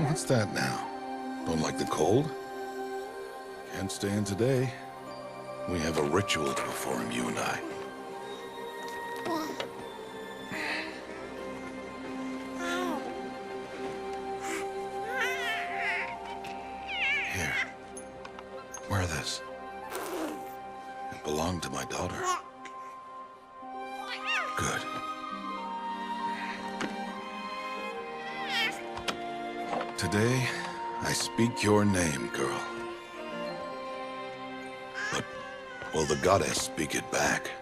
What's that now? Don't like the cold? Can't stay in today. We have a ritual to perform, you and I. Here. Wear this. It belonged to my daughter. Good. Today, I speak your name, girl. But will the goddess speak it back?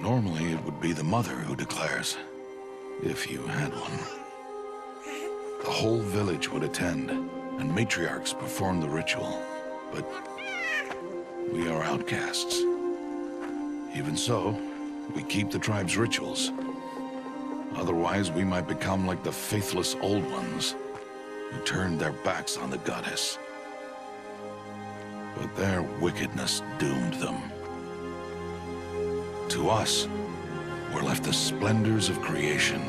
Normally, it would be the mother who declares, if you had one. The whole village would attend, and matriarchs perform the ritual. But we are outcasts. Even so, we keep the tribe's rituals. Otherwise, we might become like the faithless old ones, who turned their backs on the goddess. But their wickedness doomed them. To us, were left the splendors of creation,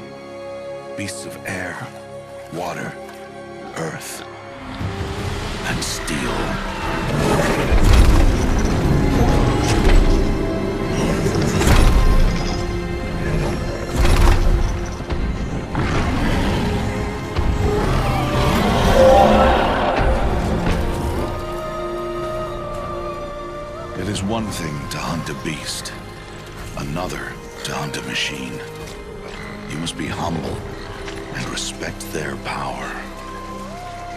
beasts of air, water, earth, and steel. It is one thing to hunt a beast, another to hunt a machine. You must be humble and respect their power.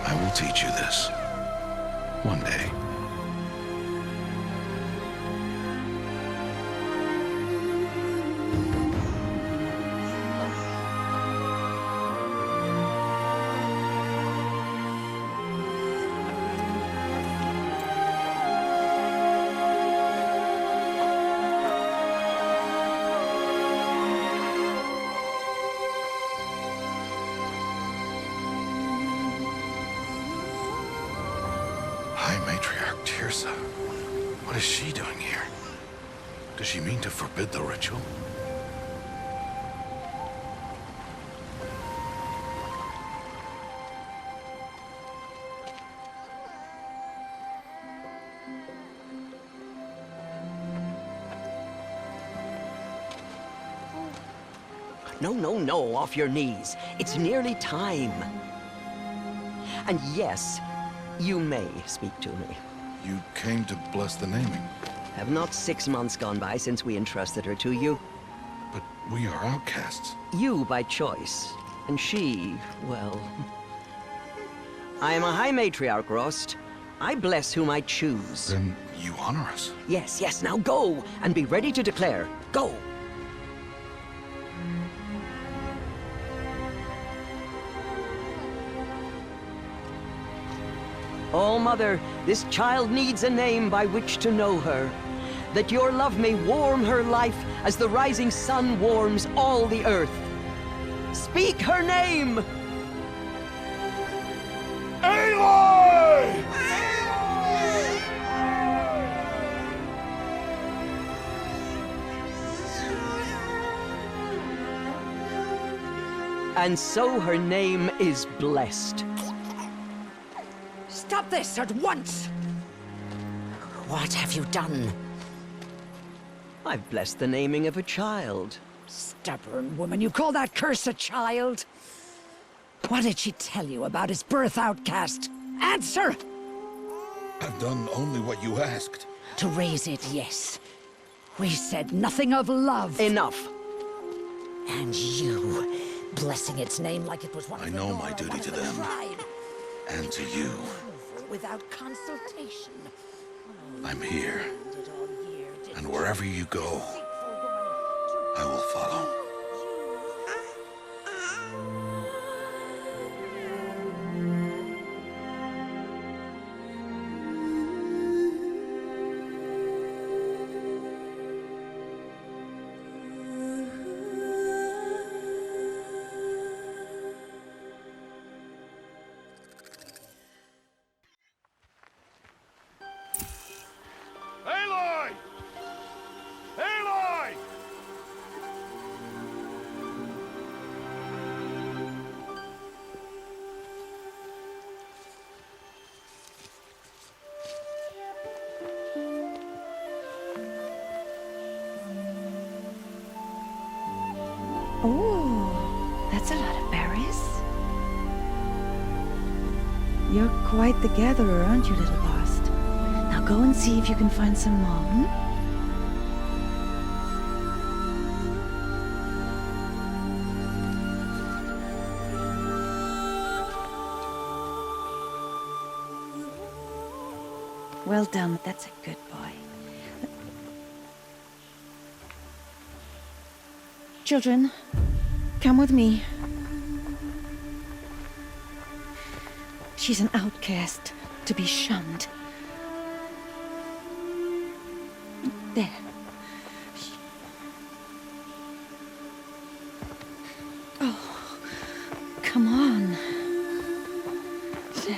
I will teach you this. One day. High Matriarch Tirsa. What is she doing here? Does she mean to forbid the ritual? No, off your knees. It's nearly time. And yes, you may speak to me. You came to bless the naming. Have not 6 months gone by since we entrusted her to you? But we are outcasts. You by choice, and she, well... I am a High Matriarch, Rost. I bless whom I choose. Then you honor us. Yes, now go, and be ready to declare. Go! Oh, Mother, this child needs a name by which to know her, that your love may warm her life as the rising sun warms all the earth. Speak her name! Aloy! And so her name is blessed. Stop this at once! What have you done? I've blessed the naming of a child. Stubborn woman, you call that curse a child? What did she tell you about his birth, outcast? Answer! I've done only what you asked. To raise it, yes. We said nothing of love. Enough. And you, blessing its name like it was one I of the know Nora, my duty one of to the them. tribe. And to you. Without consultation. I'm here. Did all year, did And wherever you go, deceitful woman, I will follow. Oh, that's a lot of berries. You're quite the gatherer, aren't you, little Bast? Now go and see if you can find some more, hmm? Well done, that's a good boy. Children, come with me. She's an outcast, to be shunned. There. Oh, come on. There.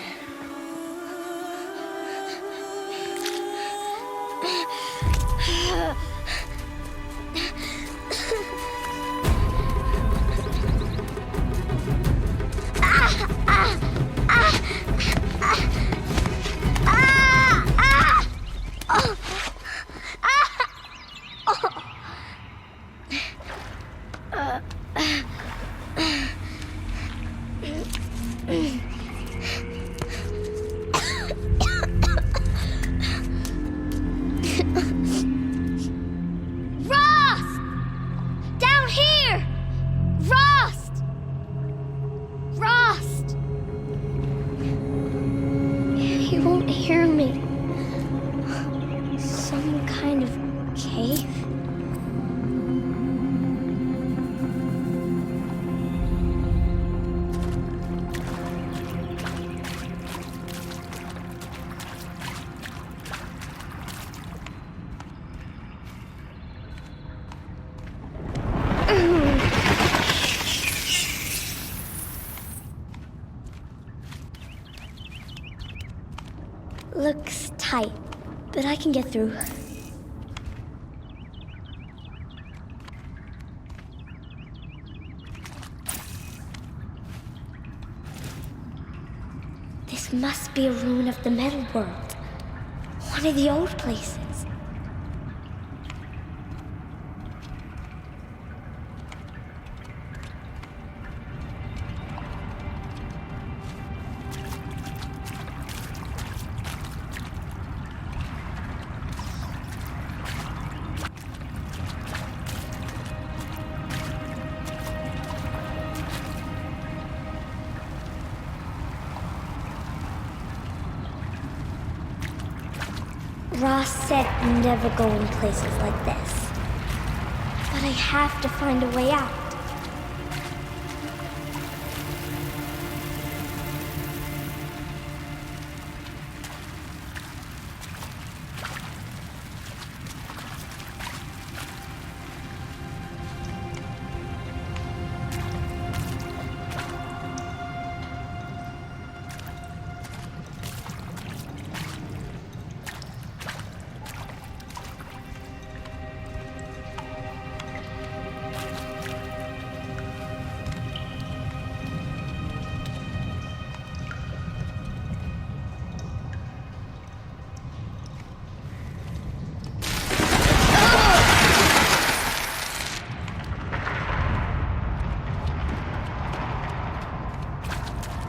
He won't hear me. Some kind of cave? Looks tight, but I can get through. This must be a ruin of the metal world. One of the old places. Ross said never go in places like this. But I have to find a way out.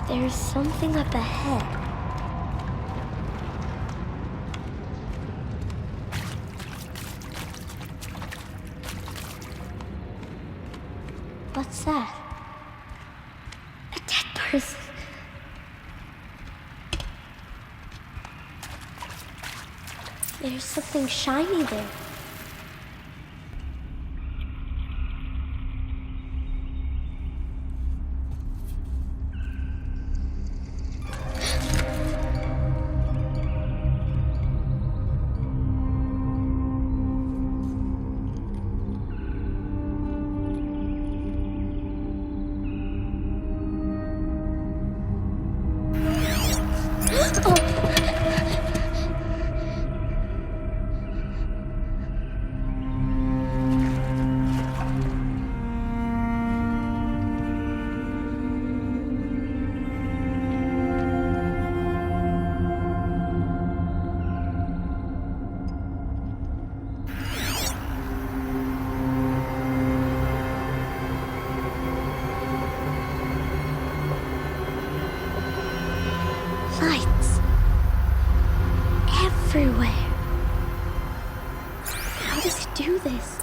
There's something up ahead. What's that? A dead person. There's something shiny there. does it do this?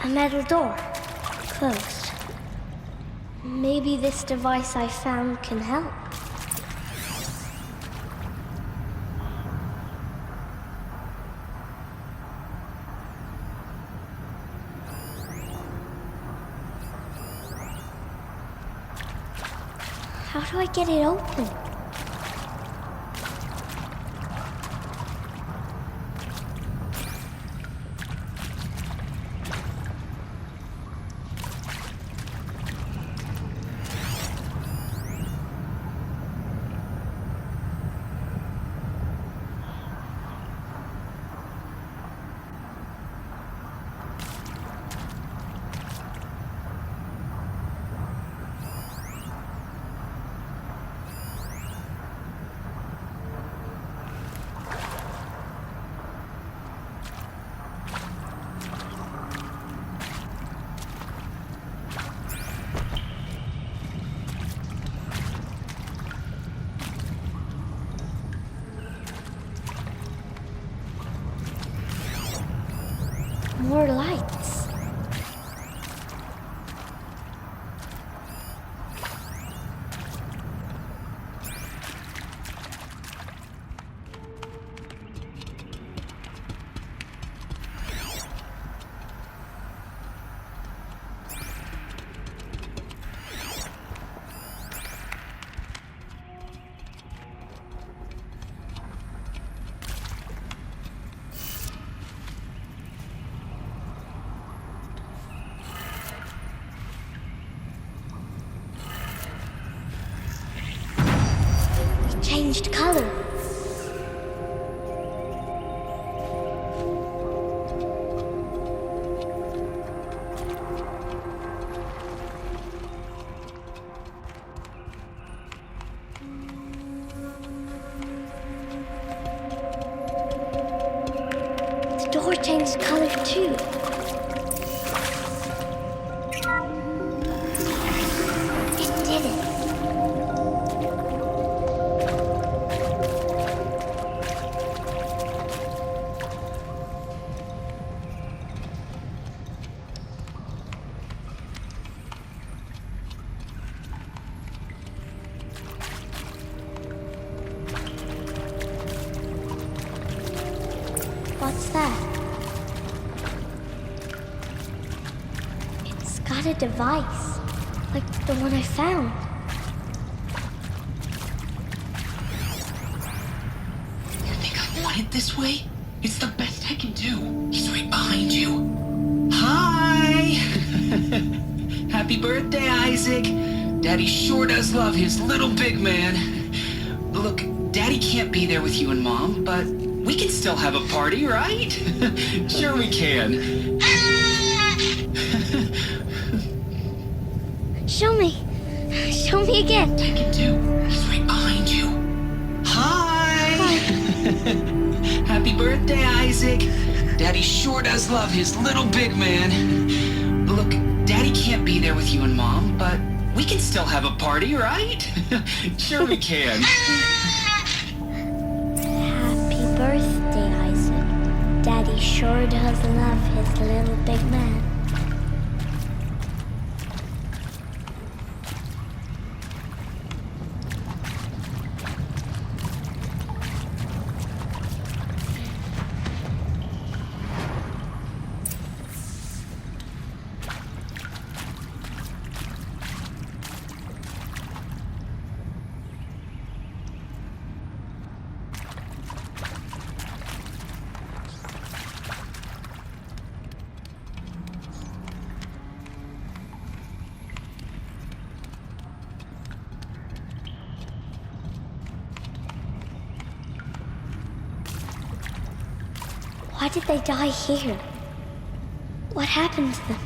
A metal door. Closed. Maybe this device I found can help. How do I get it open? More lights. Changed color. The door changed color too. It did it. What's that? It's got a device, like the one I found. You think I want it this way? It's the best I can do. He's right behind you. Hi! Happy birthday, Isaac. Daddy sure does love his little big man. Look, Daddy can't be there with you and Mom, but we can still have a party, right? Sure we can. Show me. Show me again. I can do. He's right behind you. Hi! Happy birthday, Isaac. Daddy sure does love his little big man. Look, Daddy can't be there with you and Mom, but we can still have a party, right? Sure we can. Happy birthday, Isaac. Daddy sure does love his little big man. Why did they die here? What happened to them?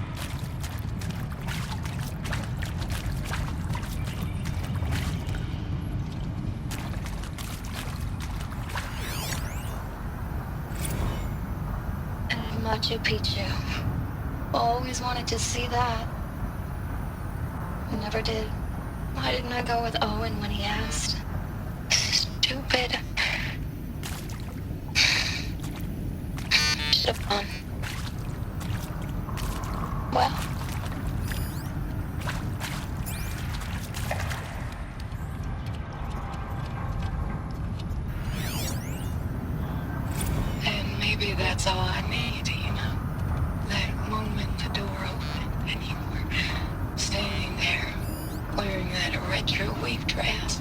Machu Picchu. Always wanted to see that. Never did. Why didn't I go with Owen when he asked? Stupid. Should have gone. Well. And maybe that's all I need, you know? That moment the door opened and you were standing there wearing that retro weave dress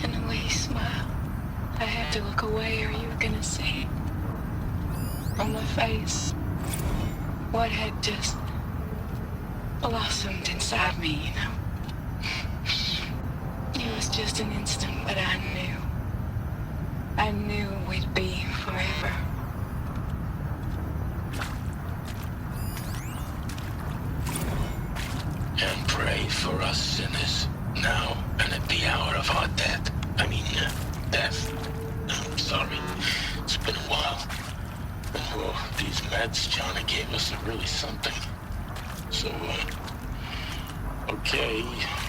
and the way you smiled. I had to look away or you were gonna see it. On my face, what had just blossomed inside me, you know? It was just an instant, but I knew we'd be forever. And pray for us sinners, now and at the hour of our death. Death. I'm sorry, it's been a while. Oh, these meds Johnny gave us are really something. So, okay,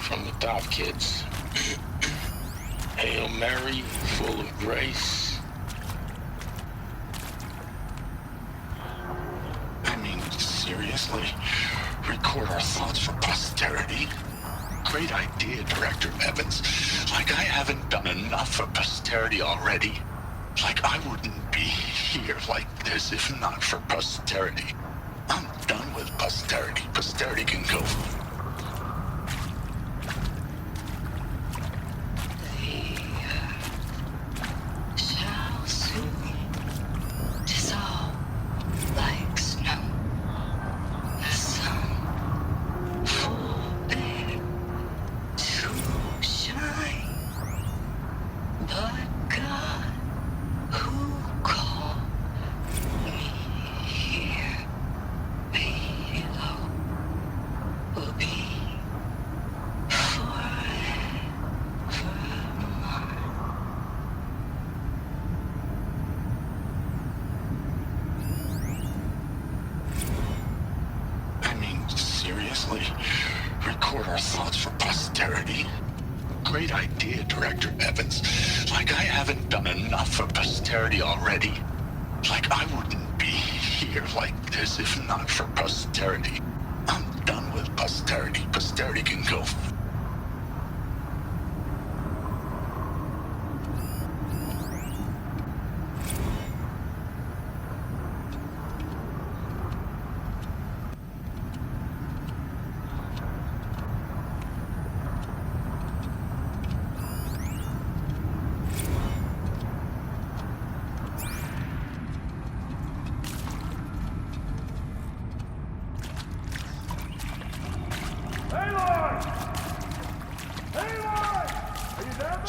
from the top, kids. Hail Mary, full of grace. Seriously? Record our thoughts for posterity? Great idea, Director Evans. Like I haven't done enough for posterity already. Like I wouldn't be here like this if not for posterity. I'm done with posterity. Posterity can go. Shall soon dissolve like snow. The sun forbid to shine, but God who called me here below will be forevermore. Seriously? Record our thoughts for posterity? Great idea, Director Evans. Like I haven't done enough for posterity already. Like I wouldn't be here like this if not for posterity. I'm done with posterity. Posterity can go.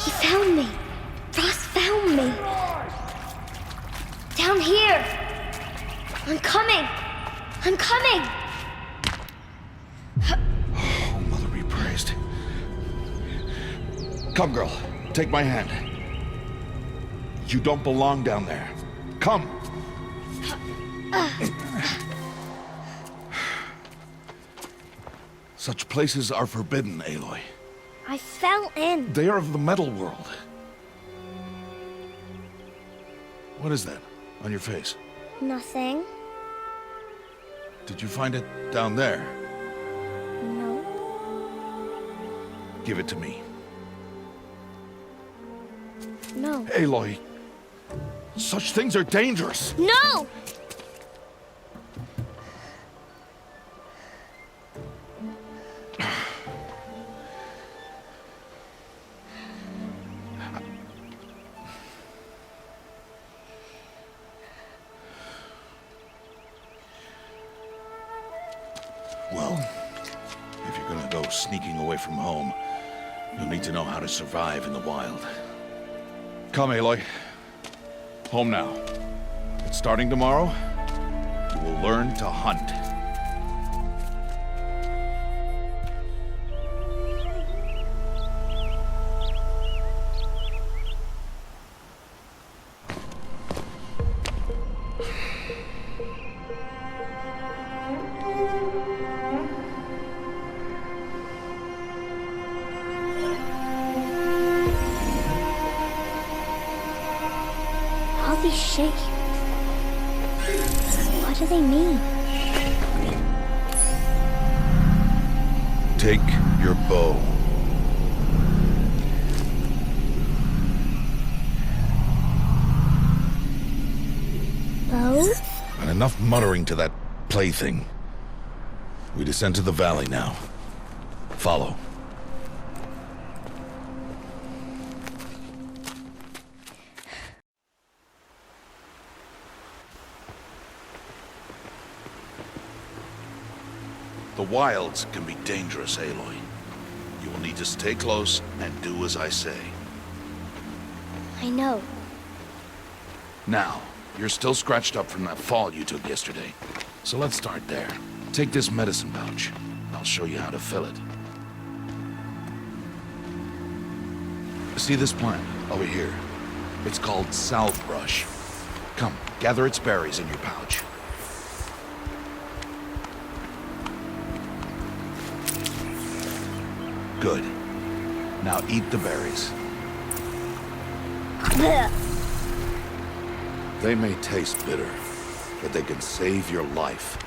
He found me. Ross found me. Down here. I'm coming. I'm coming. Oh, Mother be praised. Come, girl. Take my hand. You don't belong down there. Come. Such places are forbidden, Aloy. I fell in. They are of the metal world. What is that on your face? Nothing. Did you find it down there? No. Give it to me. No. Aloy, such things are dangerous. No! Well, if you're gonna go sneaking away from home, you'll need to know how to survive in the wild. Come, Aloy. Home now. But starting tomorrow, you will learn to hunt. All these shapes. What do they mean? Take your bow. Bow? And enough muttering to that plaything. We descend to the valley now. Follow. The wilds can be dangerous, Aloy. You will need to stay close and do as I say. I know. Now, you're still scratched up from that fall you took yesterday. So let's start there. Take this medicine pouch. I'll show you how to fill it. See this plant over here? It's called salvebrush. Come, gather its berries in your pouch. Good. Now eat the berries. Blech. They may taste bitter, but they can save your life.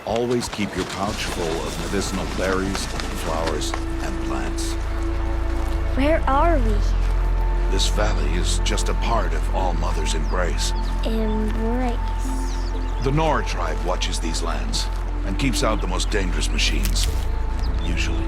Always keep your pouch full of medicinal berries, flowers, and plants. Where are we? This valley is just a part of All Mother's embrace. Embrace. The Ⅎ tribe watches these lands and keeps out the most dangerous machines. Usually.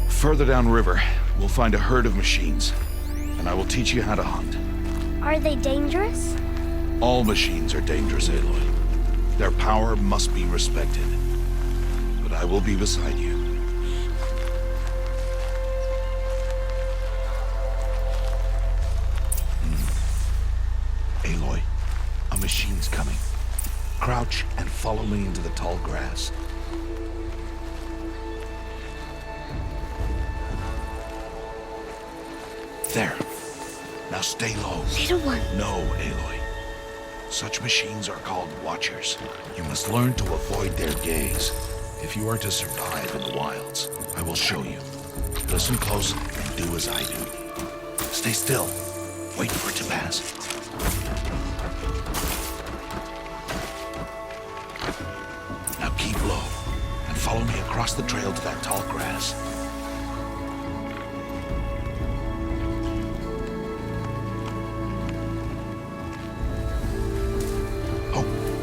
Further downriver, we'll find a herd of machines, and I will teach you how to hunt. Are they dangerous? All machines are dangerous, Aloy. Their power must be respected. But I will be beside you. Aloy, a machine's coming. Crouch and follow me into the tall grass. There. Now stay low. Little one. No, Aloy. Such machines are called watchers. You must learn to avoid their gaze if you are to survive in the wilds. I will show you. Listen close and do as I do. Stay still. Wait for it to pass. Now keep low and follow me across the trail to that tall grass.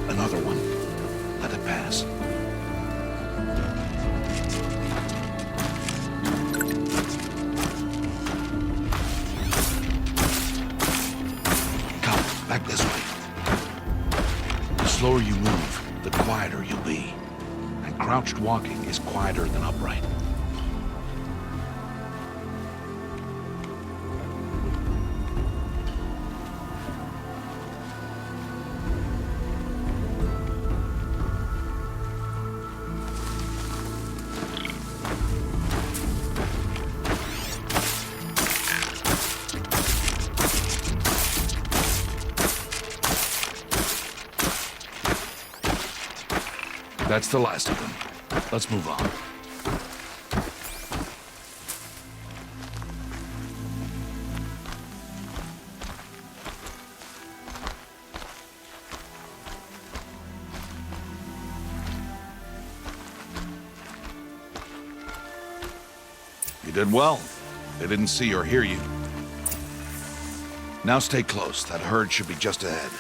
Another one. Let it pass. Come, back this way. The slower you move, the quieter you'll be. And crouched walking is quieter than upright. That's the last of them. Let's move on. You did well. They didn't see or hear you. Now stay close. That herd should be just ahead.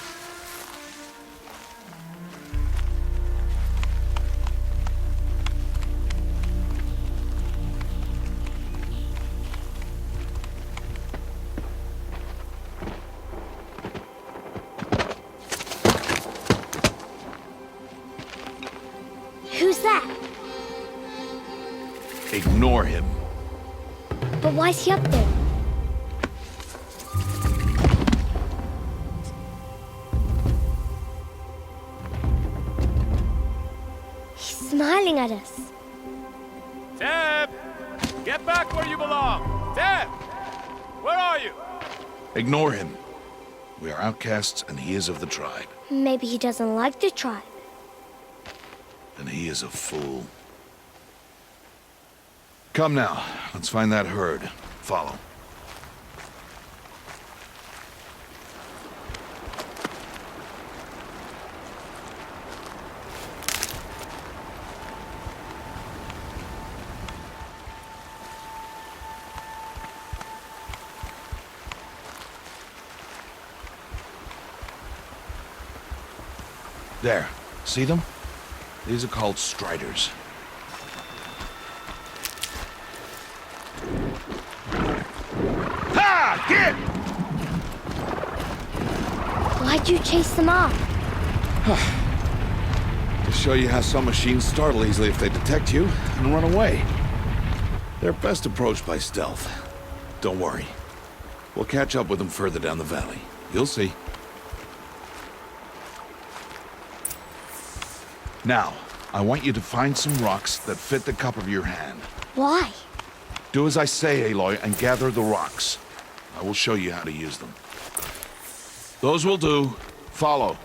Who's that? Ignore him. But why's he up there? He's smiling at us. Zeb! Get back where you belong! Zeb! Where are you? Ignore him. We are outcasts, and he is of the tribe. Maybe he doesn't like the tribe. And he is a fool. Come now, let's find that herd. Follow. There. See them? These are called striders. Ha! Get! Why'd you chase them off? To show you how some machines startle easily if they detect you and run away. They're best approached by stealth. Don't worry. We'll catch up with them further down the valley. You'll see. Now, I want you to find some rocks that fit the cup of your hand. Why? Do as I say, Aloy, and gather the rocks. I will show you how to use them. Those will do. Follow.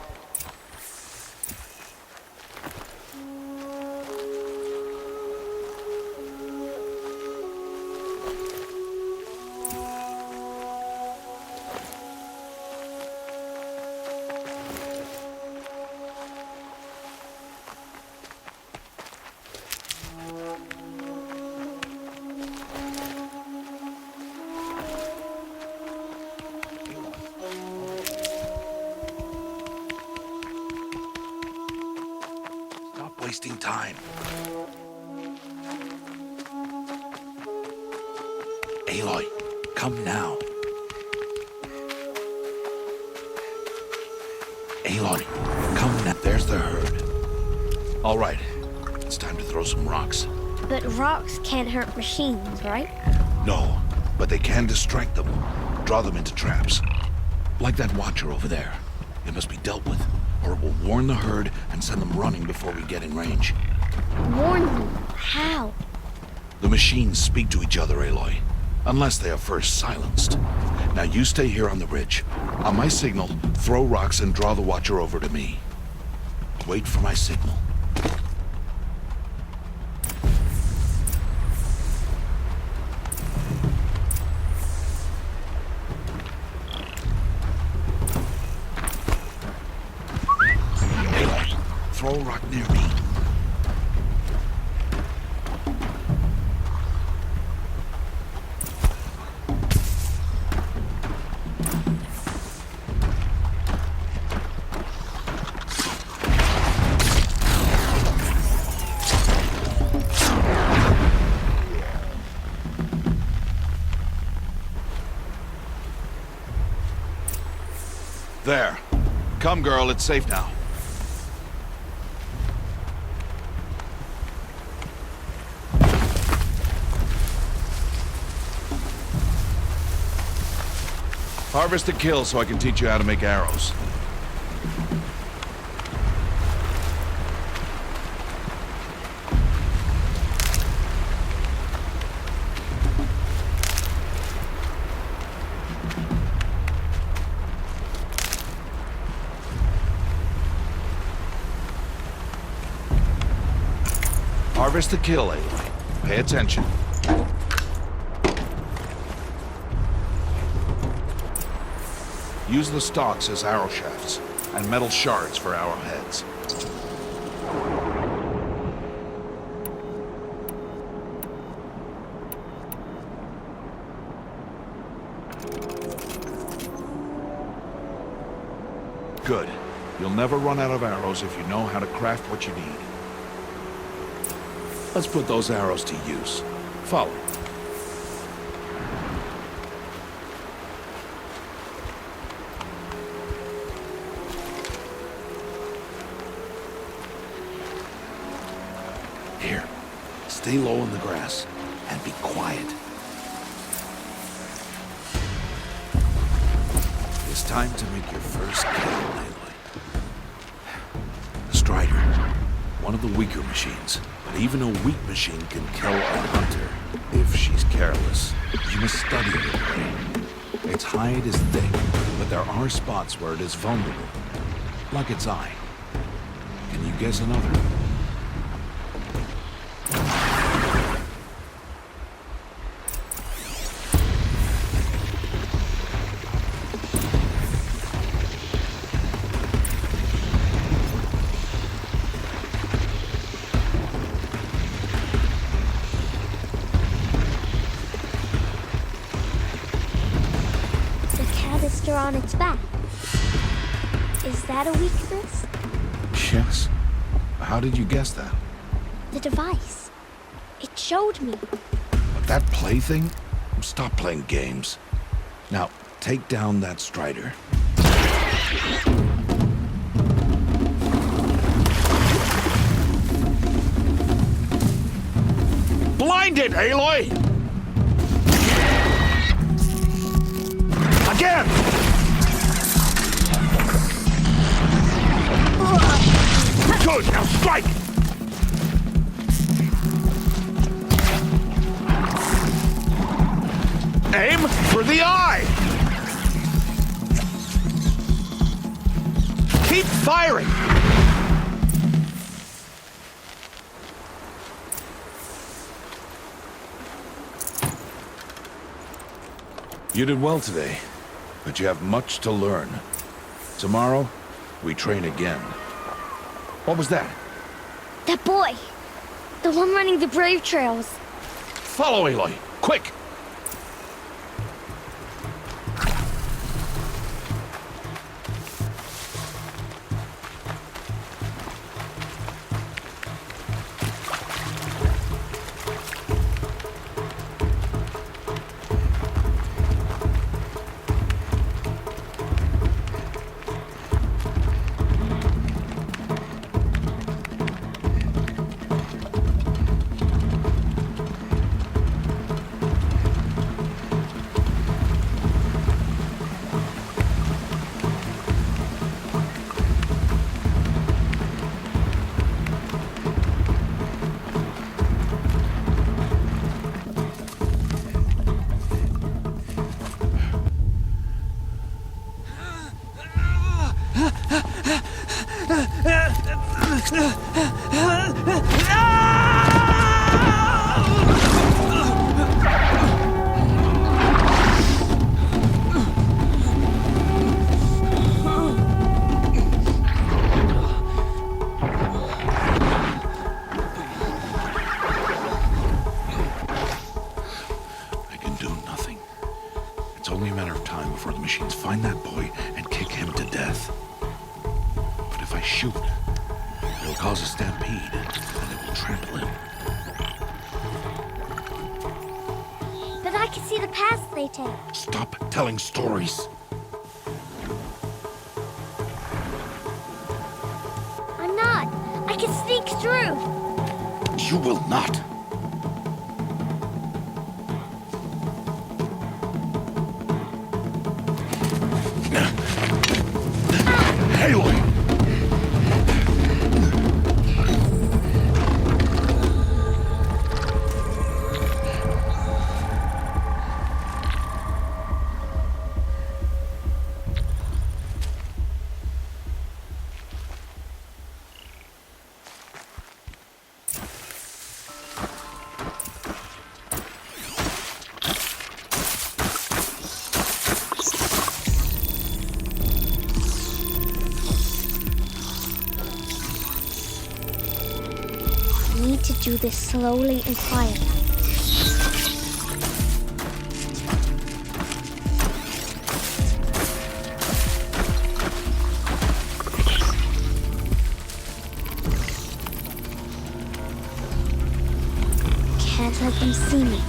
Wasting time. Aloy, come now. Aloy, come now. There's the herd. All right, it's time to throw some rocks. But rocks can't hurt machines, right? No, but they can distract them, draw them into traps. Like that watcher over there. It must be dealt with, or it will warn the herd and send them running before we get in range. Warn them? How? The machines speak to each other, Aloy, unless they are first silenced. Now you stay here on the ridge. On my signal, throw rocks and draw the watcher over to me. Wait for my signal. Throw a rock near me. There. Come, girl, it's safe now. Harvest the kill so I can teach you how to make arrows. Harvest the kill, Aloy. Pay attention. Use the stalks as arrow shafts, and metal shards for arrowheads. Good. You'll never run out of arrows if you know how to craft what you need. Let's put those arrows to use. Follow. Here. Stay low in the grass and be quiet. It's time to make your first kill, Aloy. The Strider. One of the weaker machines. But even a weak machine can kill a hunter if she's careless. You must study it, Aloy. Its hide is thick, but there are spots where it is vulnerable. Like its eye. Can you guess another? On its back. Is that a weakness? Yes. How did you guess that? The device. It showed me. But that plaything? Stop playing games. Now, take down that Strider. Blind it, Aloy! Again! Good, now strike! Aim for the eye! Keep firing! You did well today, but you have much to learn. Tomorrow, we train again. What was that? That boy! The one running the brave trails. Follow Aloy, quick! It's only a matter of time before the machines find that boy and kick him to death. But if I shoot, it'll cause a stampede, and it will trample him. But I can see the paths they take. Stop telling stories. I'm not. I can sneak through. You will not. Aloy! Need to do this slowly and quietly. Can't let them see me.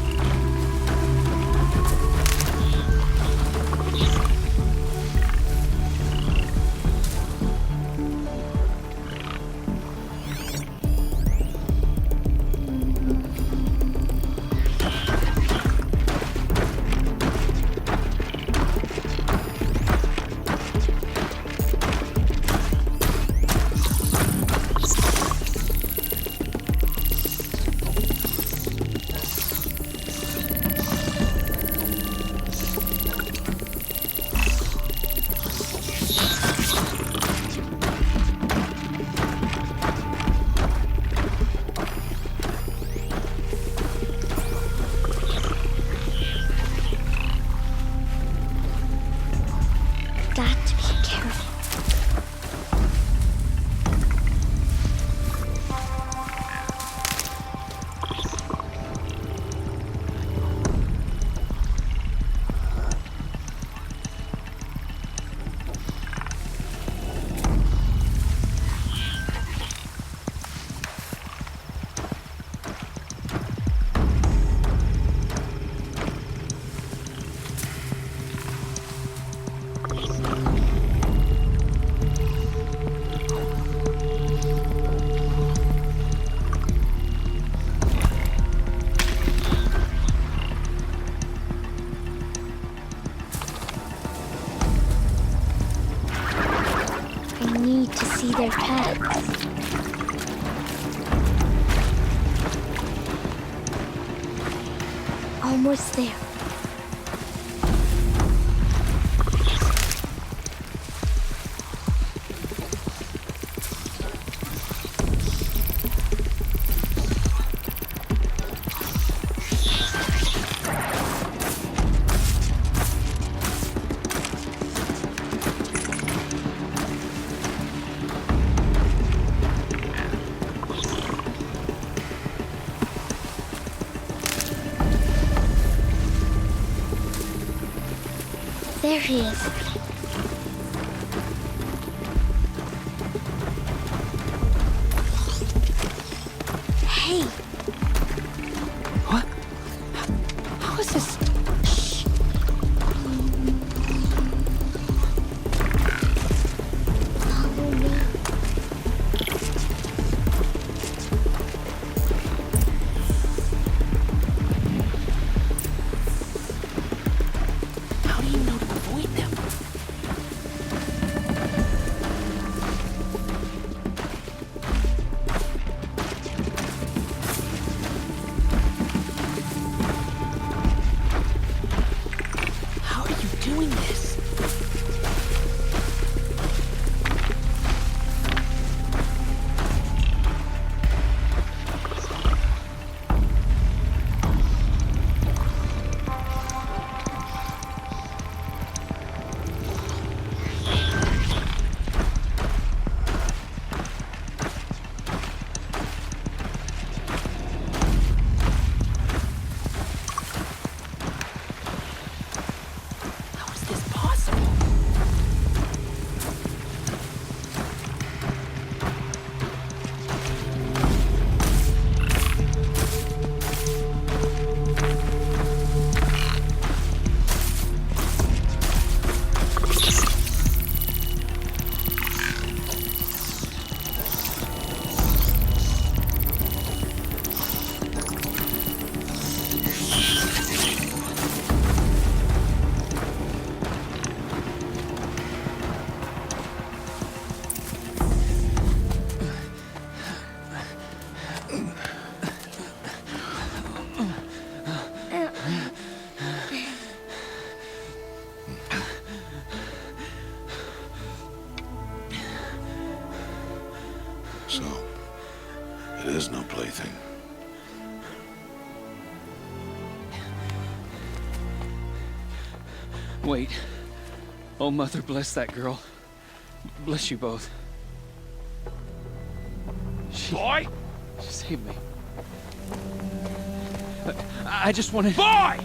almost there. There he is. Hey. What? How is this? Shh. Follow me. How do you know to avoid them? How are you doing this? How is this possible? So, it is no plaything. Wait. Oh, Mother, bless that girl. Bless you both. Boy! She saved me. I just wanted... Boy!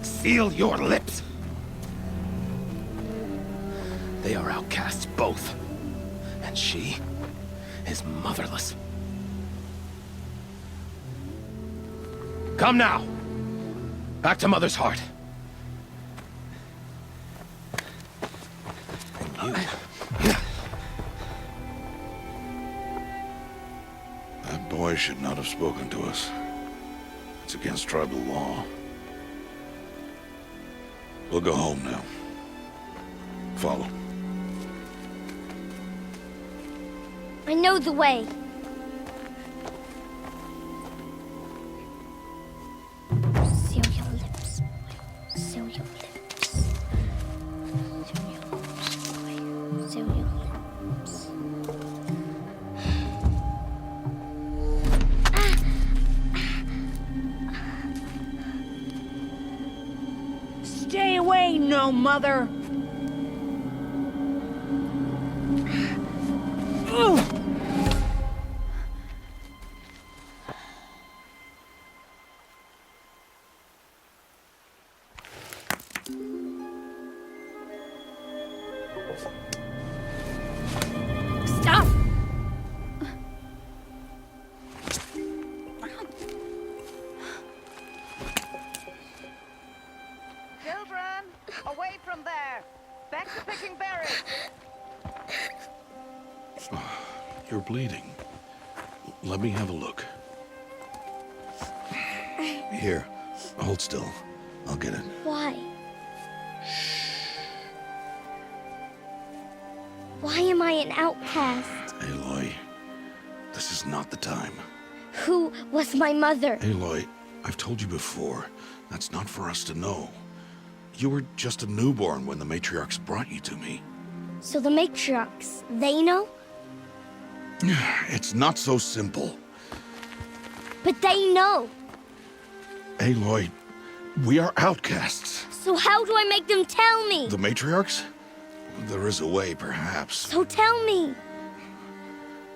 Seal your lips! They are outcasts, both. And she is motherless. Come now! Back to Mother's heart. And you... That boy should not have spoken to us. It's against tribal law. We'll go home now. Follow. I know the way. Seal your lips, boy. Seal your lips. Seal your lips, boy. Seal your lips. Stay away, no mother! Stop! Children, away from there! Back to picking berries! You're bleeding. Let me have a look. Here, hold still. I'll get it. Why? Why am I an outcast? Aloy, this is not the time. Who was my mother? Aloy, I've told you before, That's not for us to know. You were just a newborn when the matriarchs brought you to me. So the matriarchs, they know? It's not so simple. But they know. Aloy, we are outcasts. So how do I make them tell me? The matriarchs? There is a way, perhaps. So tell me.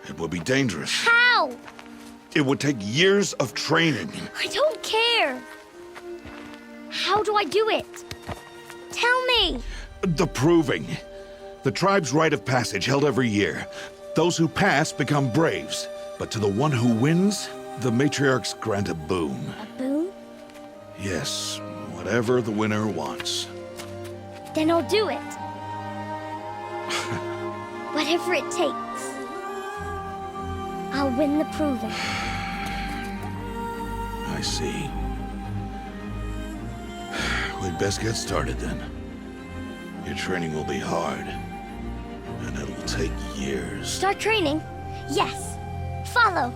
It would be dangerous. How? It would take years of training. I don't care. How do I do it? Tell me. The proving. The tribe's rite of passage held every year. Those who pass become braves. But to the one who wins, the matriarchs grant a boon. A boon? Yes, whatever the winner wants. Then I'll do it. Whatever it takes. I'll win the proving. I see. We'd best get started then. Your training will be hard, and it'll take years. Start training? Yes. Follow.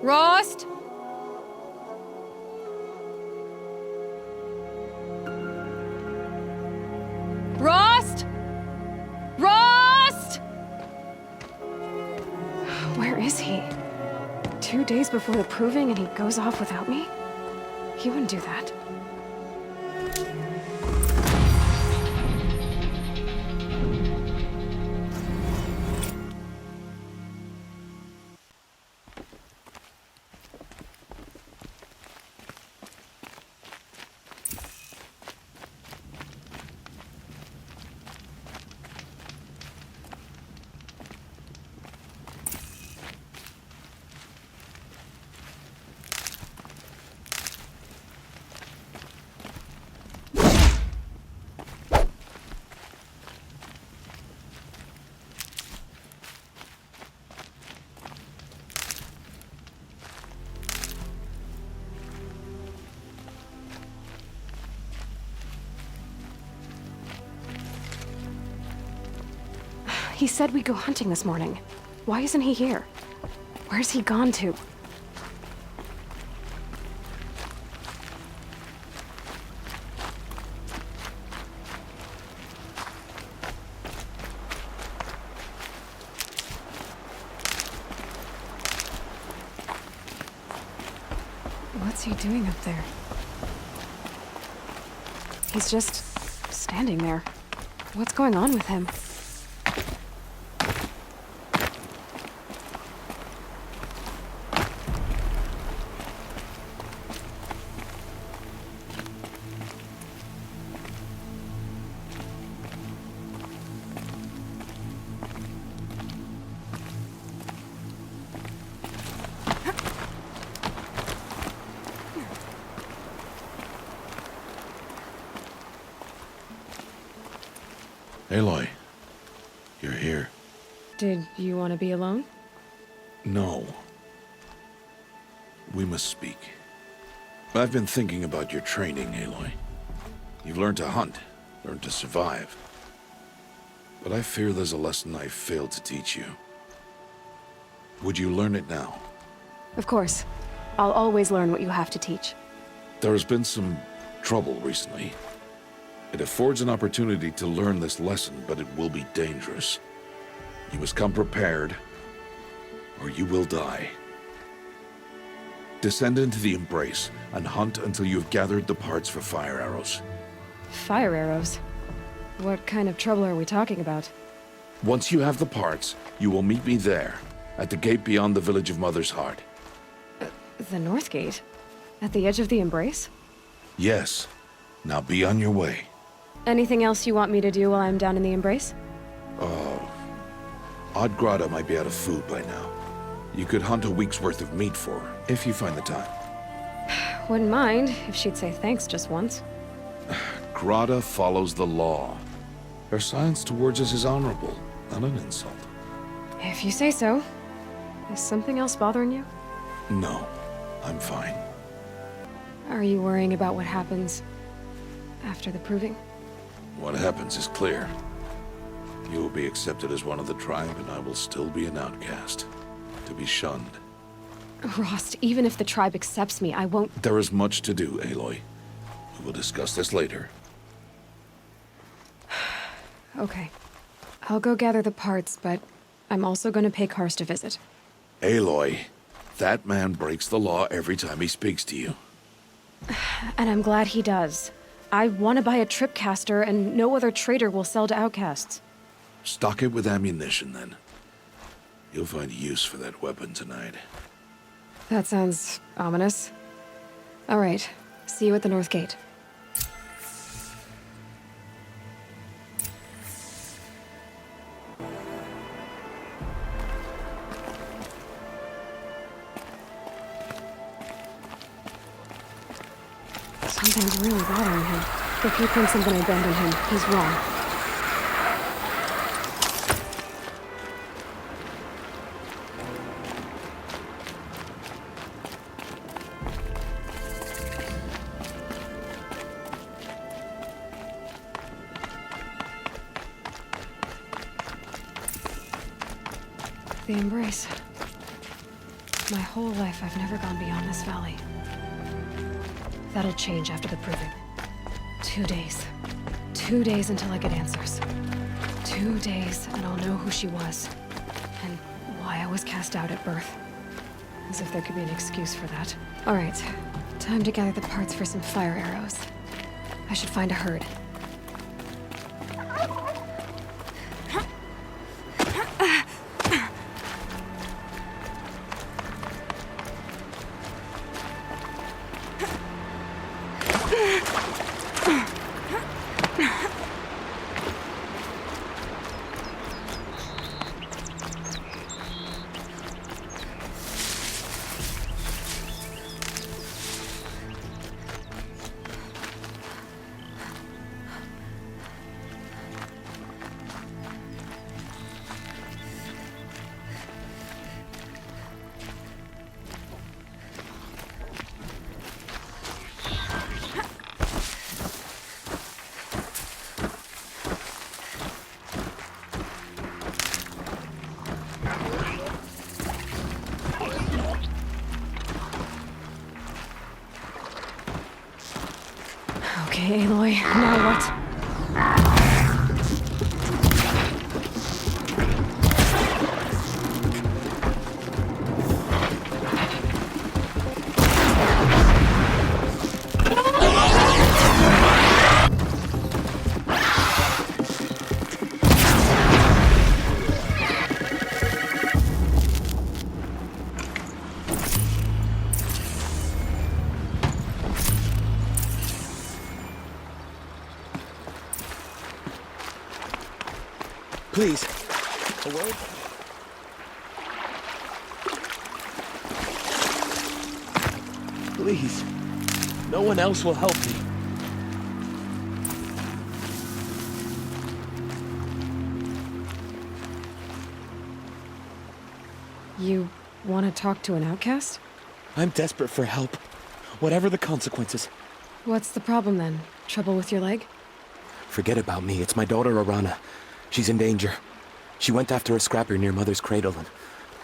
Rost? Rost? Rost? Where is he? 2 days before the proving and he goes off without me? He wouldn't do that. He said we'd go hunting this morning. Why isn't he here? Where's he gone to? What's he doing up there? He's just standing there. What's going on with him? Aloy, you're here. Did you want to be alone? No. We must speak. I've been thinking about your training, Aloy. You've learned to hunt, learned to survive. But I fear there's a lesson I failed to teach you. Would you learn it now? Of course. I'll always learn what you have to teach. There has been some trouble recently. It affords an opportunity to learn this lesson, but it will be dangerous. You must come prepared, or you will die. Descend into the Embrace and hunt until you have gathered the parts for fire arrows. Fire arrows? What kind of trouble are we talking about? Once you have the parts, you will meet me there, at the gate beyond the village of Mother's Heart. The North Gate? At the edge of the Embrace? Yes. Now be on your way. Anything else you want me to do while I'm down in the Embrace? ℍ𝕠𝕣𝕚 might be out of food by now. You could hunt a week's worth of meat for her, if you find the time. Wouldn't mind if she'd say thanks just once. ℍ𝕠𝕠 follows the law. Her silence towards us is honorable, not an insult. If you say so. Is something else bothering you? No, I'm fine. Are you worrying about what happens after the proving? What happens is clear. You will be accepted as one of the tribe, and I will still be an outcast, to be shunned. Rost, even if the tribe accepts me, I won't— There is much to do, Aloy. We will discuss this later. Okay. I'll go gather the parts, but I'm also going to pay Karst a visit. Aloy, that man breaks the law every time he speaks to you. And I'm glad he does. I want to buy a tripcaster, and no other trader will sell to outcasts. Stock it with ammunition, then. You'll find use for that weapon tonight. That sounds ominous. All right. See you at the North Gate. Something's really bothering him. If he thinks I'm gonna abandon him, he's wrong. The Embrace. My whole life, I've never gone beyond this valley. That'll change after the proving. 2 days. 2 days until I get answers. 2 days, and I'll know who she was. And why I was cast out at birth. As if there could be an excuse for that. All right. Time to gather the parts for some fire arrows. I should find a herd. Okay, Aloy, now what? Please, a word? Please, no one else will help me. You want to talk to an outcast? I'm desperate for help, whatever the consequences. What's the problem then? Trouble with your leg? Forget about me, it's my daughter Arana. She's in danger. She went after a scrapper near Mother's cradle, and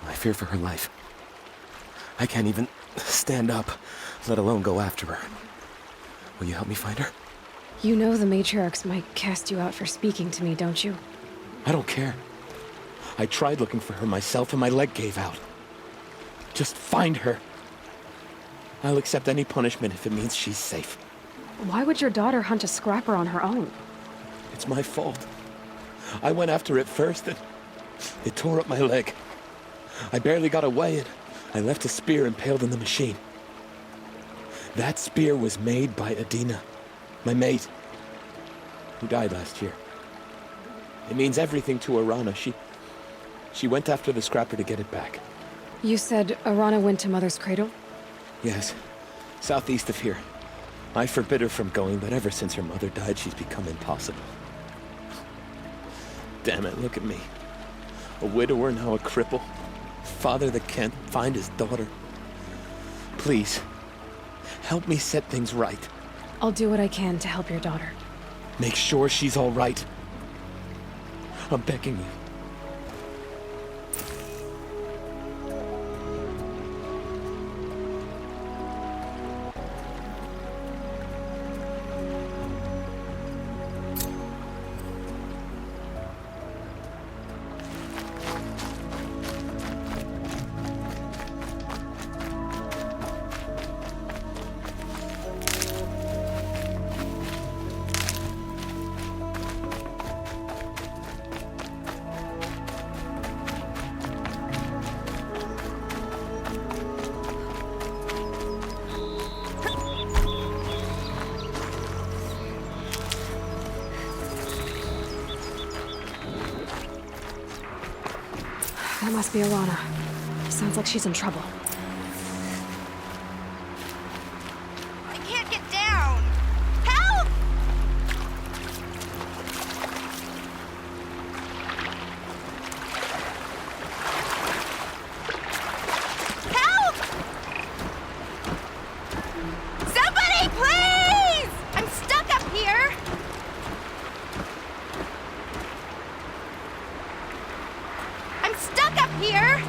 I fear for her life. I can't even stand up, let alone go after her. Will you help me find her? You know the matriarchs might cast you out for speaking to me, don't you? I don't care. I tried looking for her myself, and my leg gave out. Just find her. I'll accept any punishment if it means she's safe. Why would your daughter hunt a scrapper on her own? It's my fault. I went after it first, and it tore up my leg. I barely got away, and I left a spear impaled in the machine. That spear was made by Adina, my mate, who died last year. It means everything to Arana. She went after the scrapper to get it back. You said Arana went to Mother's cradle? Yes, southeast of here. I forbid her from going, but ever since her mother died, she's become impossible. Damn it, look at me. A widower, now a cripple. Father that can't find his daughter. Please, help me set things right. I'll do what I can to help your daughter. Make sure she's all right. I'm begging you. That must be Arana. Sounds like she's in trouble. I can't get down! Help! Help! Somebody, please! I'm stuck up here! I'm stuck up here!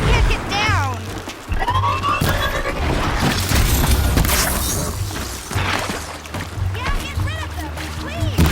Can't get down! Yeah, get rid of them, please!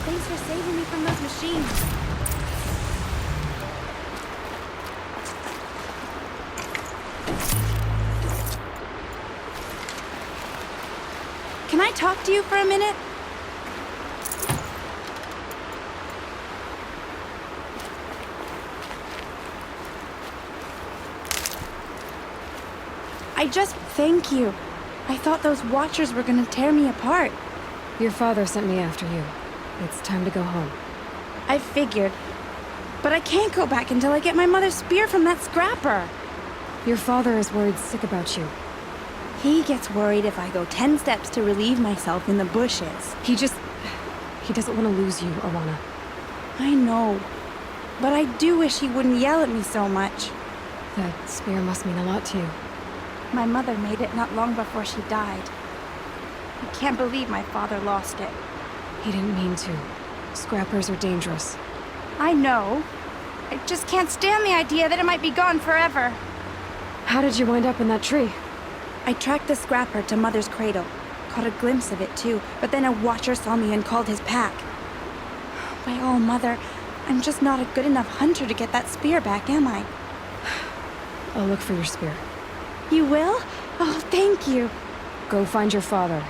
Thanks for saving me from those machines. Can I talk to you for a minute? Thank you. I thought those Watchers were gonna tear me apart. Your father sent me after you. It's time to go home. I figured. But I can't go back until I get my mother's spear from that scrapper. Your father is worried sick about you. He gets worried if I go 10 steps to relieve myself in the bushes. He doesn't want to lose you, Awana. I know. But I do wish he wouldn't yell at me so much. That spear must mean a lot to you. My mother made it not long before she died. I can't believe my father lost it. He didn't mean to. Scrappers are dangerous. I know. I just can't stand the idea that it might be gone forever. How did you wind up in that tree? I tracked the scrapper to Mother's cradle. Caught a glimpse of it too, but then a Watcher saw me and called his pack. By all, Mother, I'm just not a good enough hunter to get that spear back, am I? I'll look for your spear. You will? Oh, thank you. Go find your father.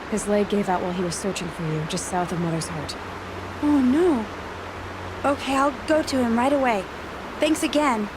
His leg gave out while he was searching for you, just south of Mother's Heart. Oh, no. Okay, I'll go to him right away. Thanks again.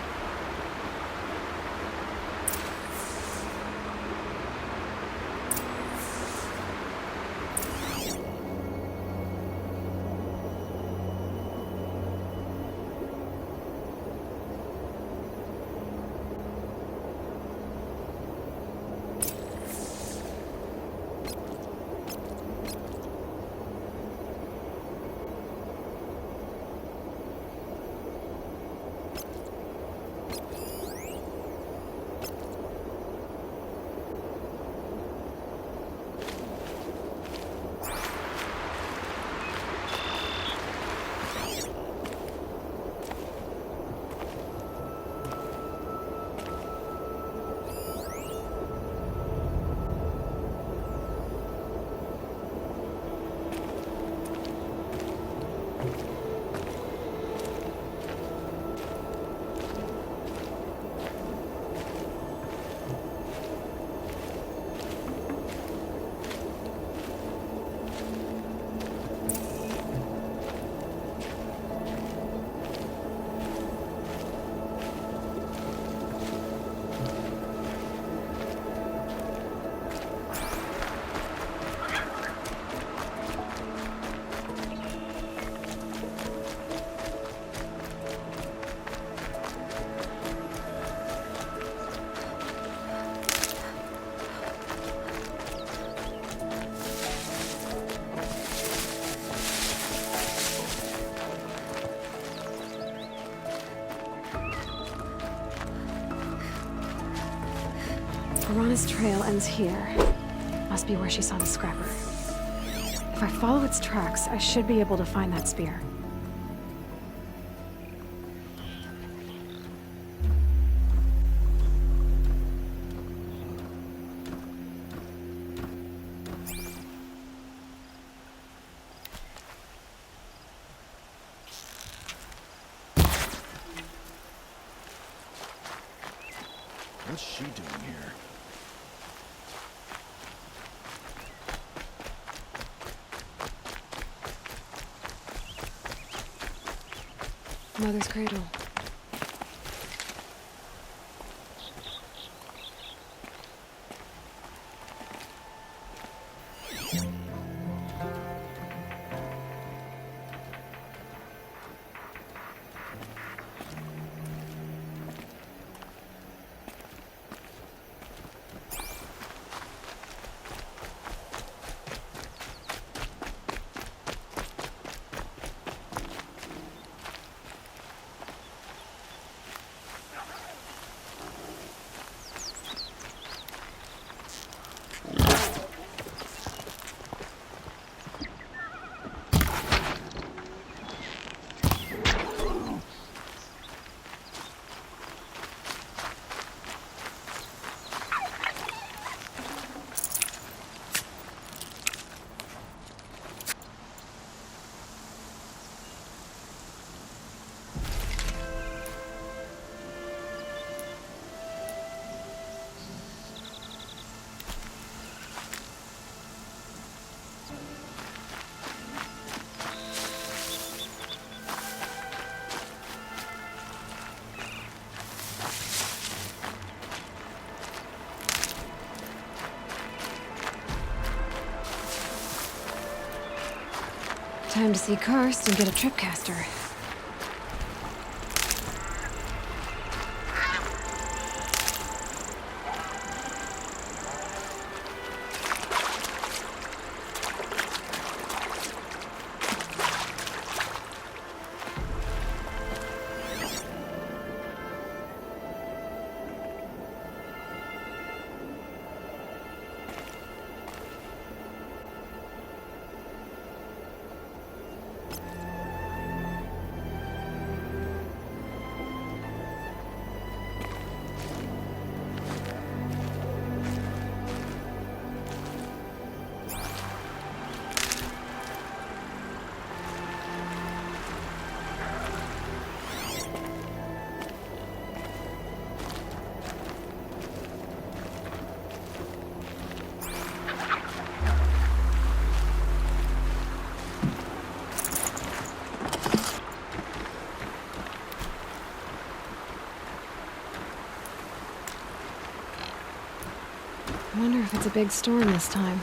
Arana's trail ends here. Must be where she saw the scrapper. If I follow its tracks, I should be able to find that spear. What's she doing here? Mother's cradle. Time to see Karst and get a tripcaster. I wonder if it's a big storm this time.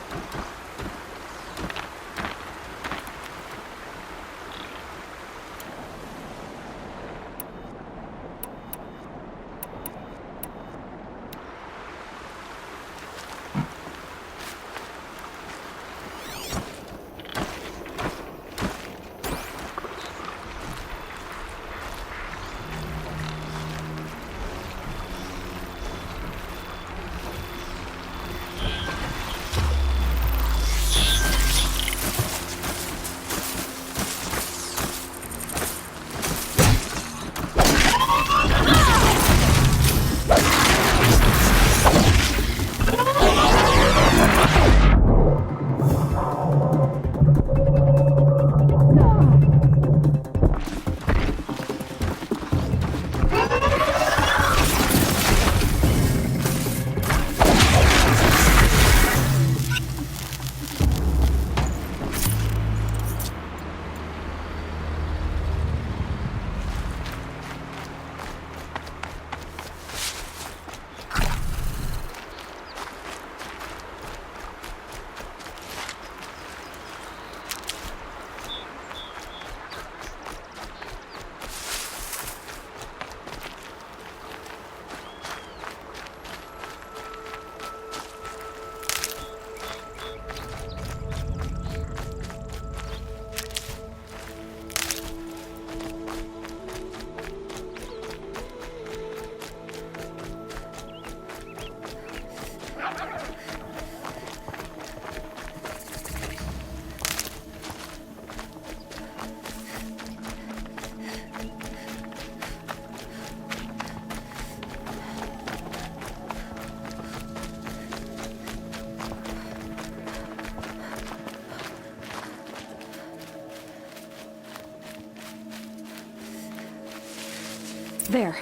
There.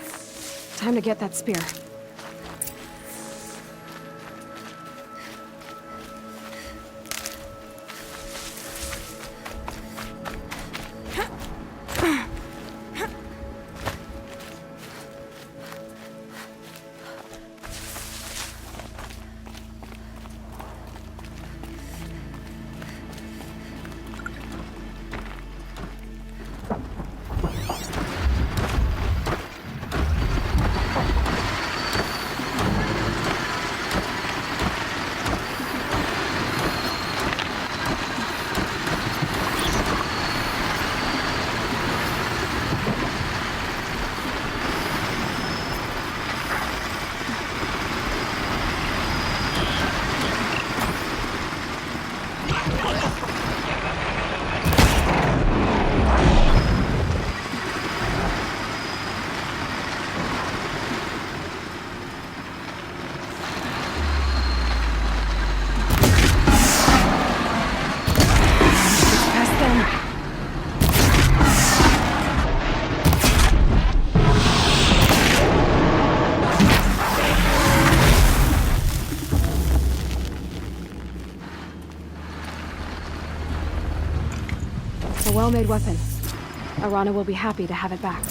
Time to get that spear. A well-made weapon. Arana will be happy to have it back.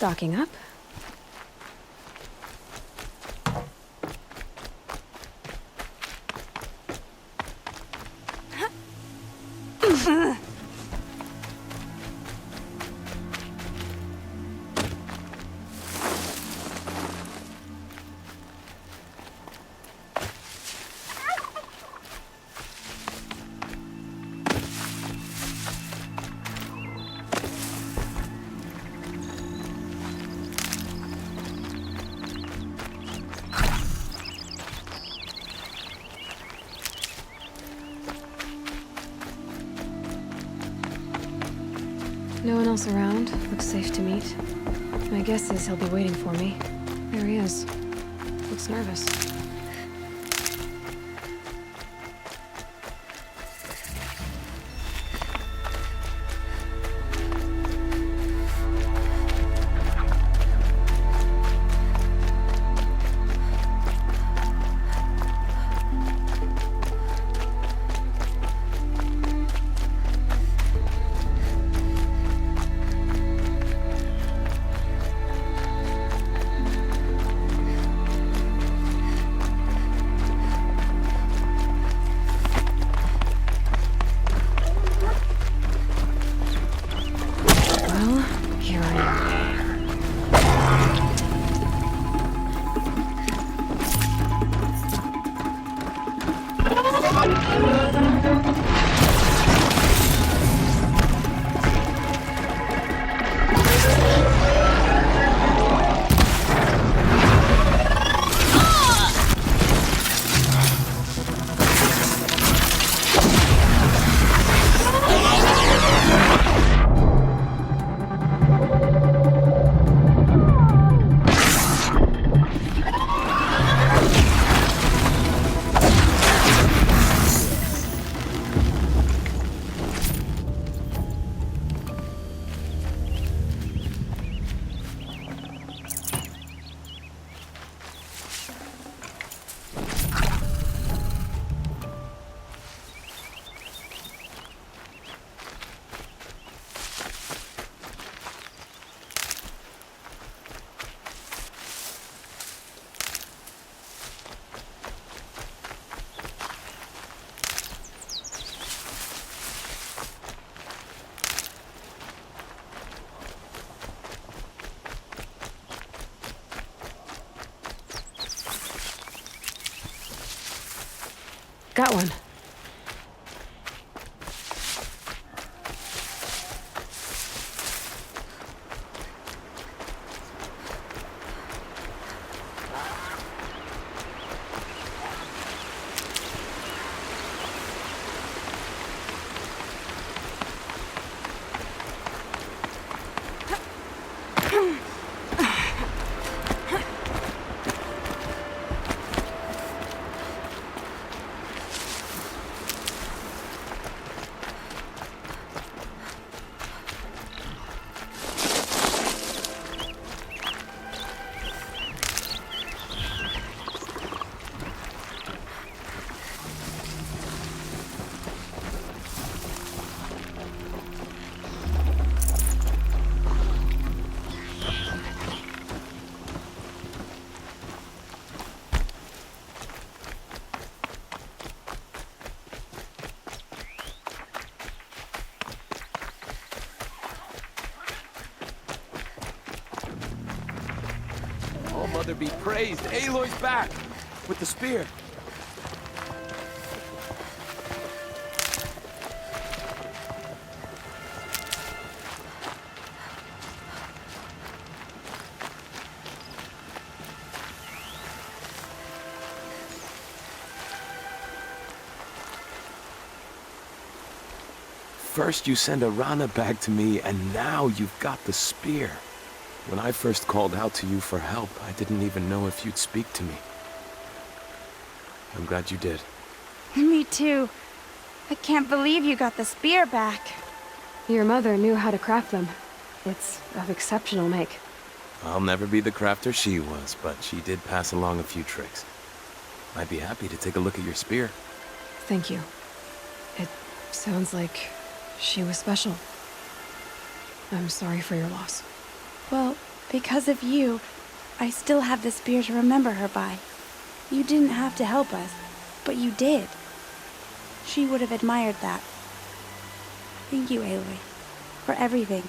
Stocking up. No one else around. Looks safe to meet. My guess is he'll be waiting for me. There he is. Looks nervous. Got one. Mother be praised. Aloy's back with the spear. First you send a Rana back to me, and now you've got the spear. When I first called out to you for help, I didn't even know if you'd speak to me. I'm glad you did. Me too. I can't believe you got the spear back. Your mother knew how to craft them. It's of exceptional make. I'll never be the crafter she was, but she did pass along a few tricks. I'd be happy to take a look at your spear. Thank you. It sounds like she was special. I'm sorry for your loss. Well, Because of you, I still have the spear to remember her by. You didn't have to help us, but you did. She would have admired that. Thank you, Aloy, for everything.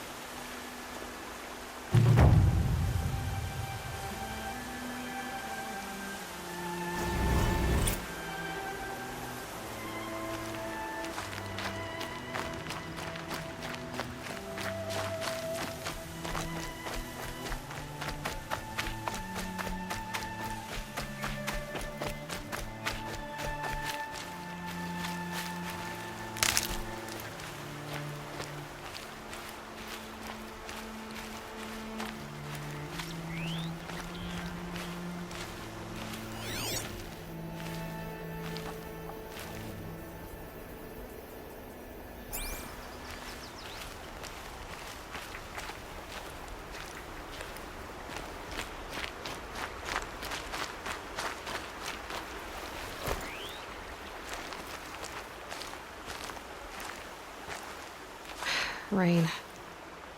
Rain.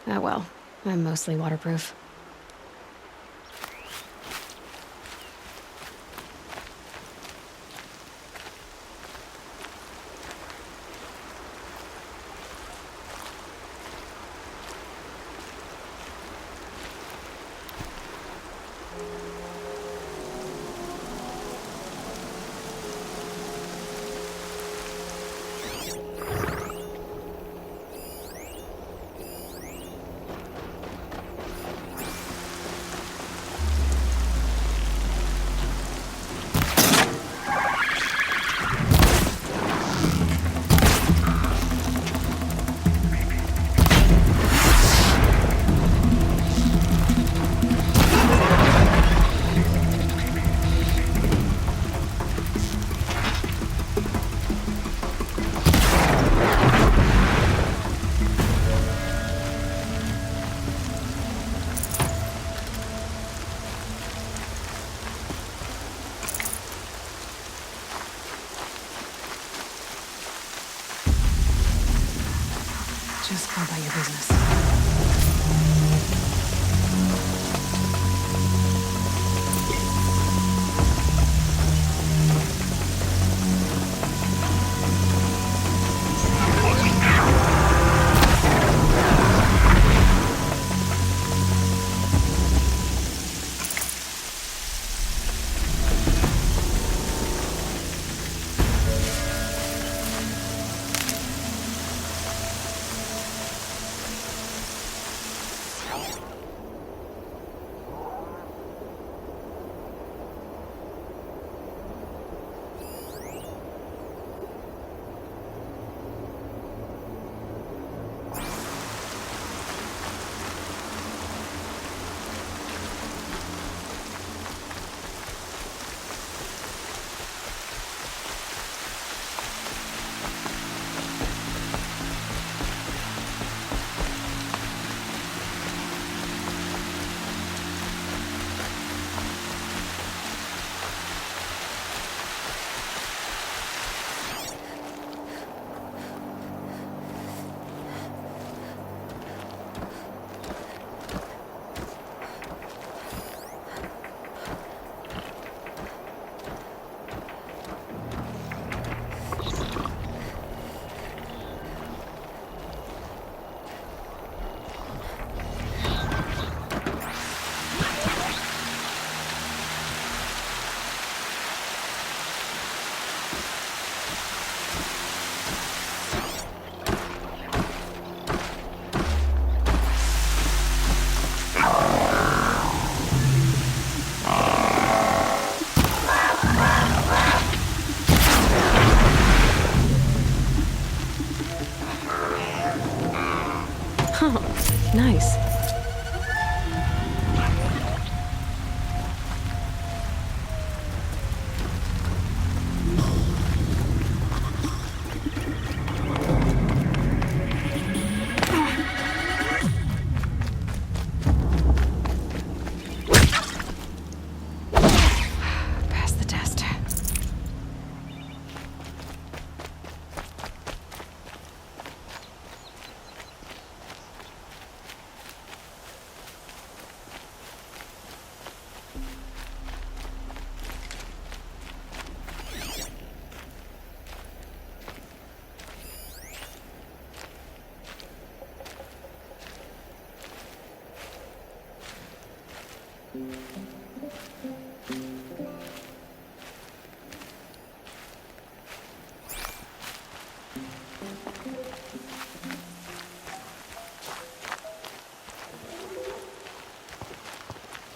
Oh well, I'm mostly waterproof. Just go about your business.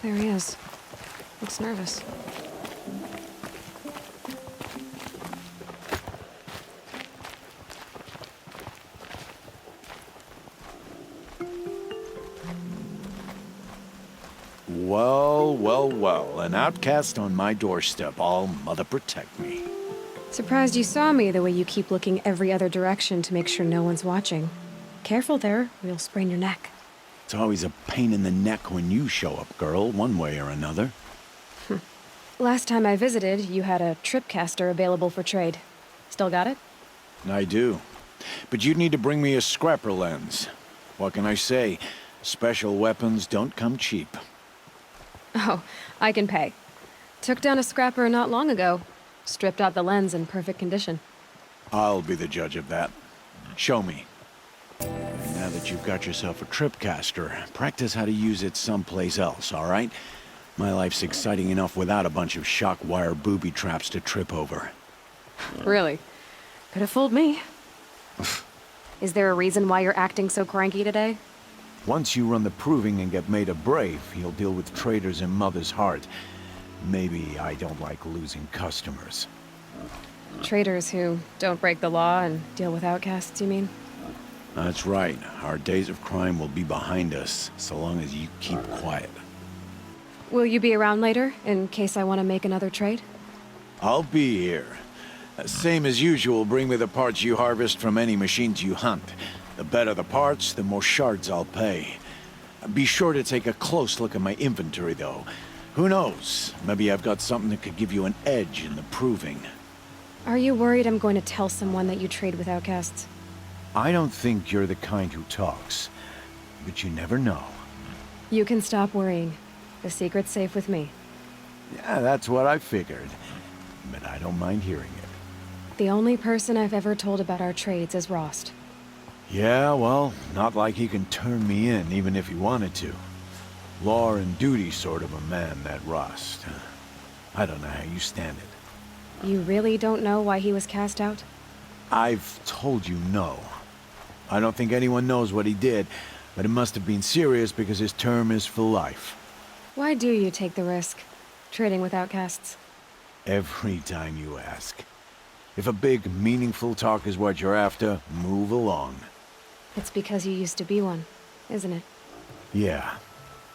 There he is. Looks nervous. Well, well, well. An outcast on my doorstep. All mother protect me. Surprised you saw me the way you keep looking every other direction to make sure no one's watching. Careful there, or you'll sprain your neck. It's always a pain in the neck when you show up, girl, one way or another. Last time I visited, you had a tripcaster available for trade. Still got it? I do. But you'd need to bring me a scrapper lens. What can I say? Special weapons don't come cheap. Oh, I can pay. Took down a scrapper not long ago. Stripped out the lens in perfect condition. I'll be the judge of that. Show me. Now that you've got yourself a tripcaster, practice how to use it someplace else, all right? My life's exciting enough without a bunch of shock wire booby traps to trip over. Really? Could have fooled me. Is there a reason why you're acting so cranky today? Once you run the proving and get made a brave, you'll deal with traitors in Mother's Heart. Maybe I don't like losing customers. Traitors who don't break the law and deal with outcasts, you mean? That's right. Our days of crime will be behind us, so long as you keep quiet. Will you be around later, in case I want to make another trade? I'll be here. Same as usual, bring me the parts you harvest from any machines you hunt. The better the parts, the more shards I'll pay. Be sure to take a close look at my inventory, though. Who knows? Maybe I've got something that could give you an edge in the proving. Are you worried I'm going to tell someone that you trade with outcasts? I don't think you're the kind who talks, but you never know. You can stop worrying. The secret's safe with me. Yeah, that's what I figured. But I don't mind hearing it. The only person I've ever told about our trades is Rost. Yeah, well, not like he can turn me in, even if he wanted to. Law and duty sort of a man, that Rost. I don't know how you stand it. You really don't know why he was cast out? I've told you no. I don't think anyone knows what he did, but it must have been serious because his term is for life. Why do you take the risk, trading with outcasts? Every time you ask. If a big, meaningful talk is what you're after, move along. It's because you used to be one, isn't it? Yeah.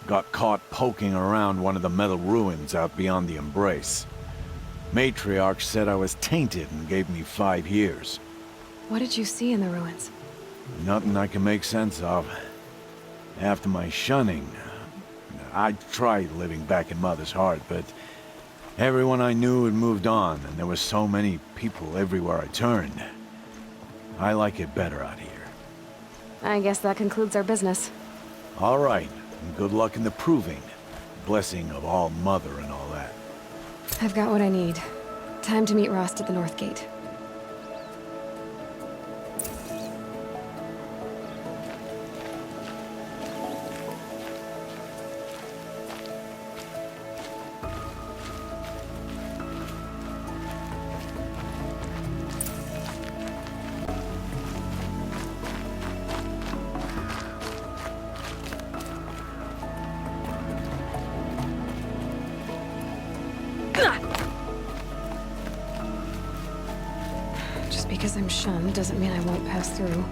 Got caught poking around one of the metal ruins out beyond the Embrace. Matriarch said I was tainted and gave me 5 years. What did you see in the ruins? Nothing I can make sense of. After my shunning, I tried living back in Mother's Heart, but everyone I knew had moved on, and there were so many people everywhere I turned. I like it better out here. I guess that concludes our business. All right, and good luck in the proving. Blessing of All Mother and all that. I've got what I need. Time to meet Rost at the North Gate. Just because I'm shunned doesn't mean I won't pass through.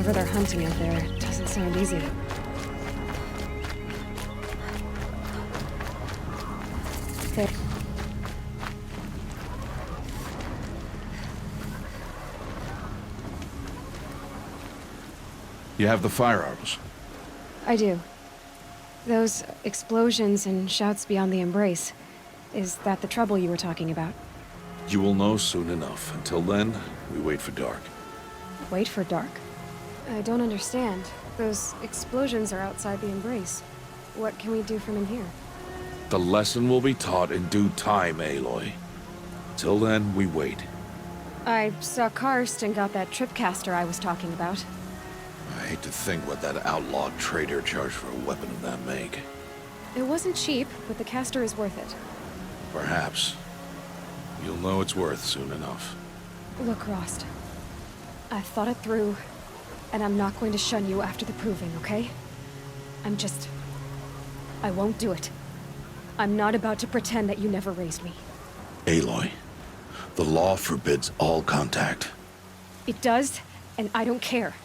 Whatever they're hunting out there, it doesn't sound easy. There. You have the fire arrows? I do. Those explosions and shouts beyond the embrace. Is that the trouble you were talking about? You will know soon enough. Until then, we wait for dark. Wait for dark? I don't understand. Those explosions are outside the embrace. What can we do from in here? The lesson will be taught in due time, Aloy. Till then, we wait. I saw Karst and got that tripcaster I was talking about. I hate to think what that outlawed trader charged for a weapon of that make. It wasn't cheap, but the caster is worth it. Perhaps. You'll know it's worth soon enough. Look, Rost. I've thought it through, and I'm not going to shun you after the proving, okay? I won't do it. I'm not about to pretend that you never raised me. Aloy, the law forbids all contact. It does, and I don't care.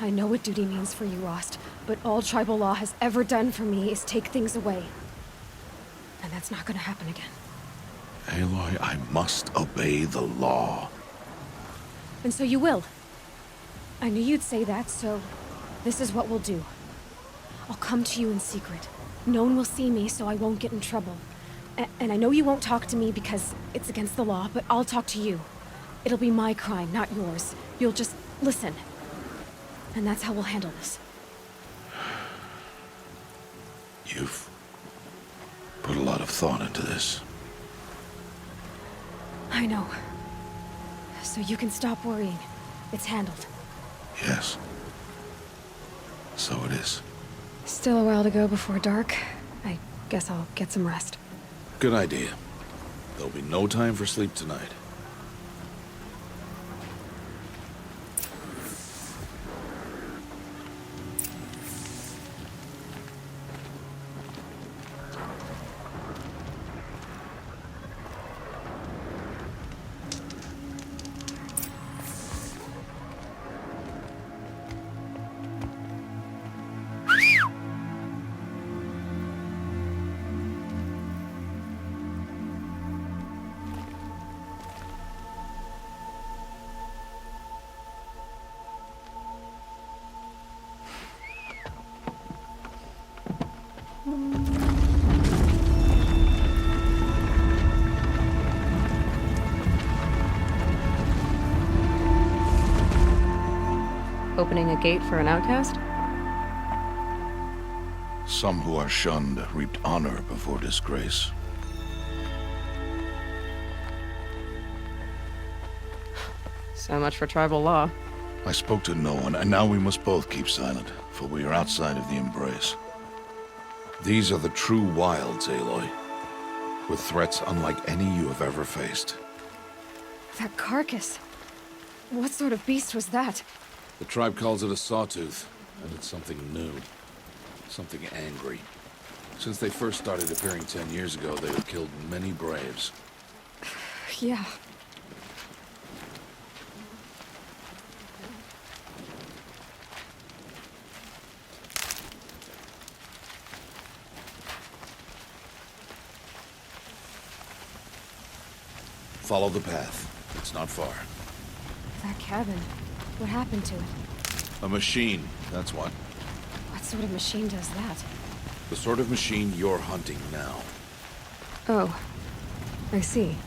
I know what duty means for you, Rost, but all tribal law has ever done for me is take things away. And that's not gonna happen again. Aloy, I must obey the law. And so you will. I knew you'd say that, so this is what we'll do. I'll come to you in secret. No one will see me, so I won't get in trouble. And I know you won't talk to me because it's against the law, but I'll talk to you. It'll be my crime, not yours. You'll just listen. And that's how we'll handle this. You've put a lot of thought into this. I know. So you can stop worrying. It's handled. Yes. So it is. Still a while to go before dark. I guess I'll get some rest. Good idea. There'll be no time for sleep tonight. Opening a gate for an outcast? Some who are shunned reaped honor before disgrace. So much for tribal law. I spoke to no one, and now we must both keep silent, for we are outside of the embrace. These are the true wilds, Aloy, with threats unlike any you have ever faced. That carcass. What sort of beast was that? The tribe calls it a sawtooth, and it's something new. Something angry. Since they first started appearing 10 years ago, they have killed many braves. Yeah. Follow the path. It's not far. That cabin. What happened to it? A machine, that's what. What sort of machine does that? The sort of machine you're hunting now. Oh. I see.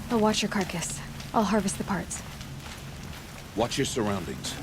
I'll watch your carcass. I'll harvest the parts. Watch your surroundings.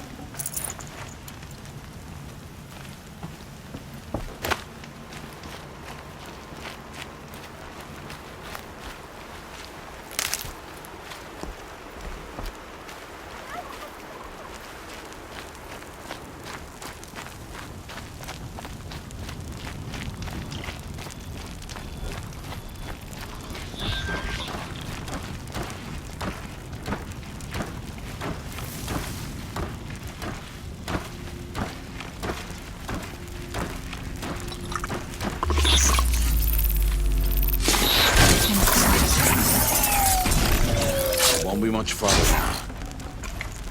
farther now.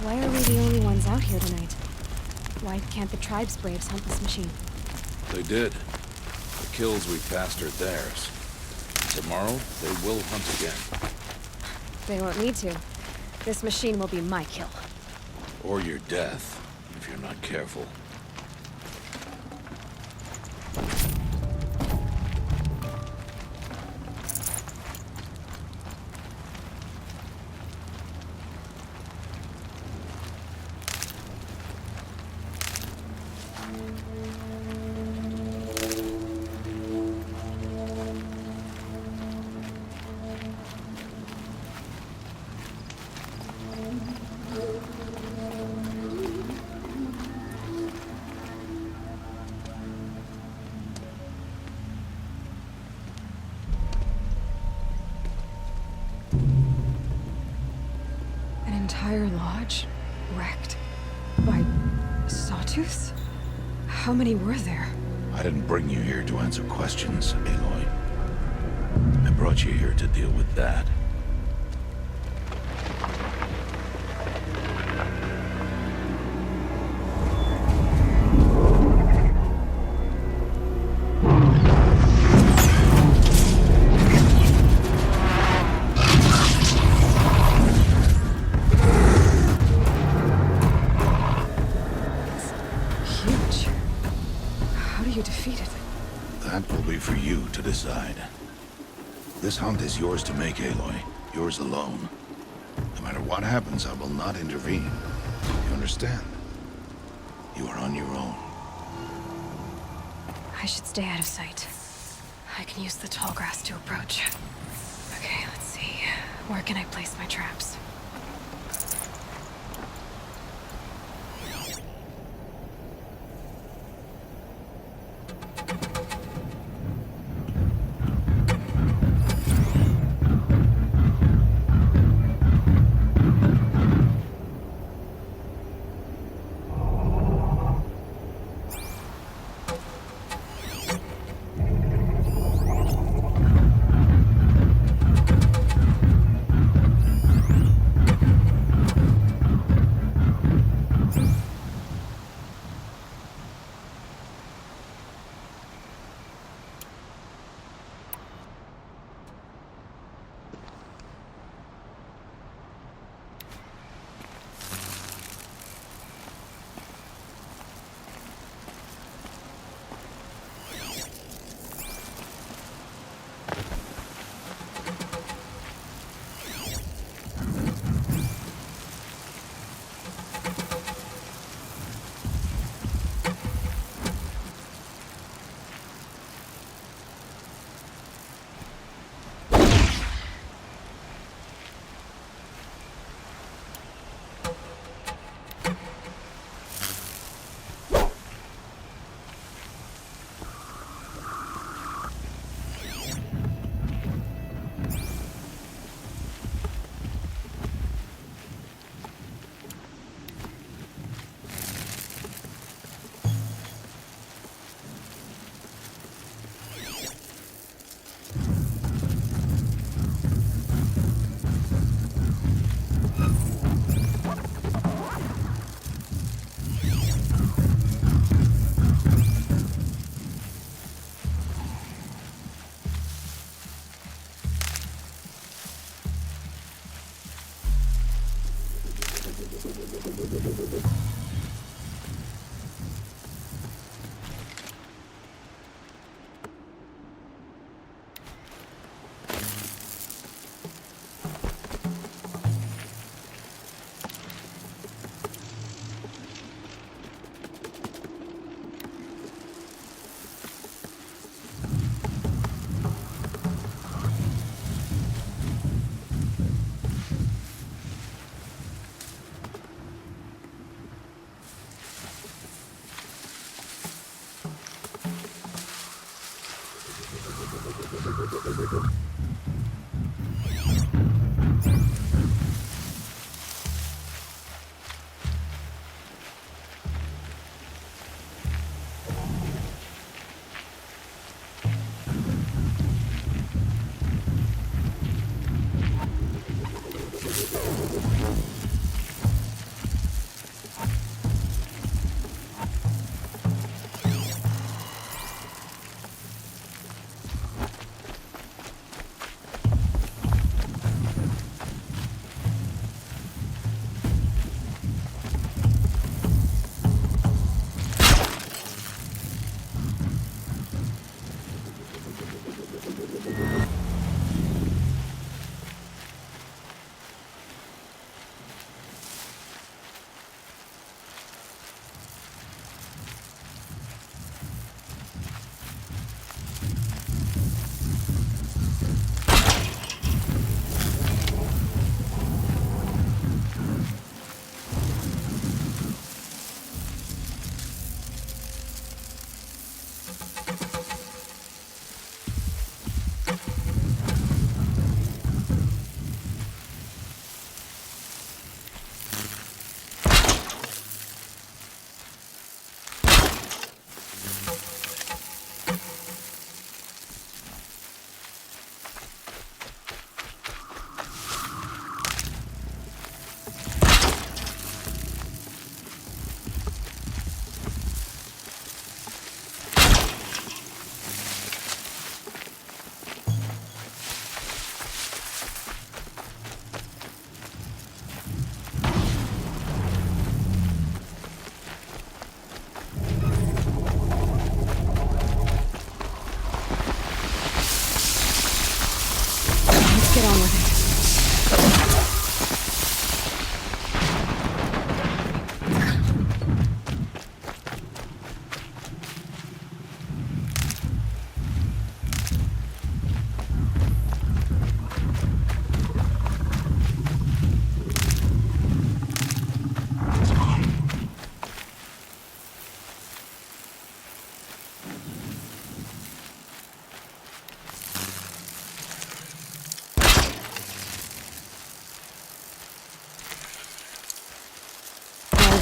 Why are we the only ones out here tonight? Why can't the tribe's braves hunt this machine? They did. The kills we passed are theirs. Tomorrow, they will hunt again. They won't need to. This machine will be my kill. Or your death, if you're not careful. Entire lodge wrecked by sawtooths? How many were there? I didn't bring you here to answer questions, Aloy. I brought you here to deal with that. That will be for you to decide. This hunt is yours to make, Aloy. Yours alone. No matter what happens, I will not intervene. You understand? You are on your own. I should stay out of sight. I can use the tall grass to approach. Okay, let's see. Where can I place my traps?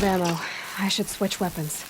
of ammo. I should switch weapons.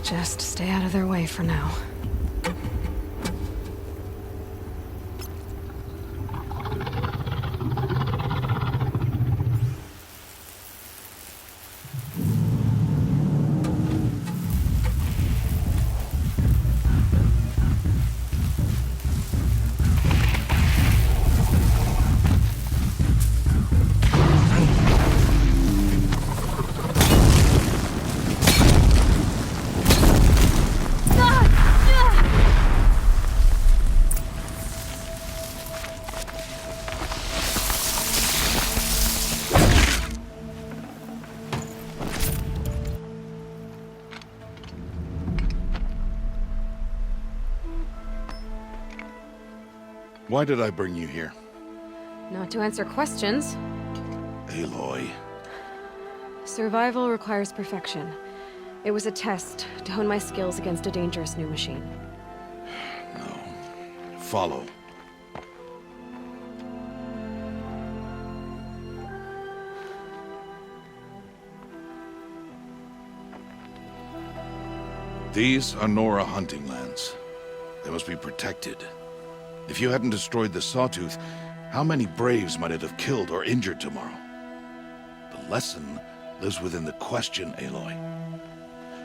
Just stay out of their way for now. Why did I bring you here? Not to answer questions. Aloy. Survival requires perfection. It was a test to hone my skills against a dangerous new machine. No. Follow. These are Nora hunting lands. They must be protected. If you hadn't destroyed the Sawtooth, how many Braves might it have killed or injured tomorrow? The lesson lives within the question, Aloy.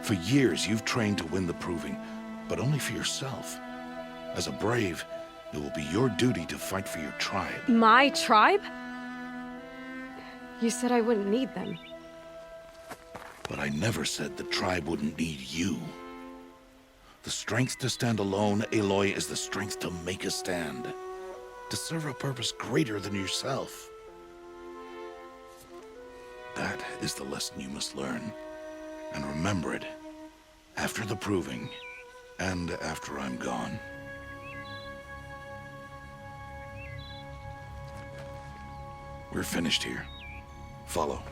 For years, you've trained to win the Proving, but only for yourself. As a Brave, it will be your duty to fight for your tribe. My tribe? You said I wouldn't need them. But I never said the tribe wouldn't need you. The strength to stand alone, Aloy, is the strength to make a stand. To serve a purpose greater than yourself. That is the lesson you must learn. And remember it. After the Proving, and after I'm gone. We're finished here. Follow.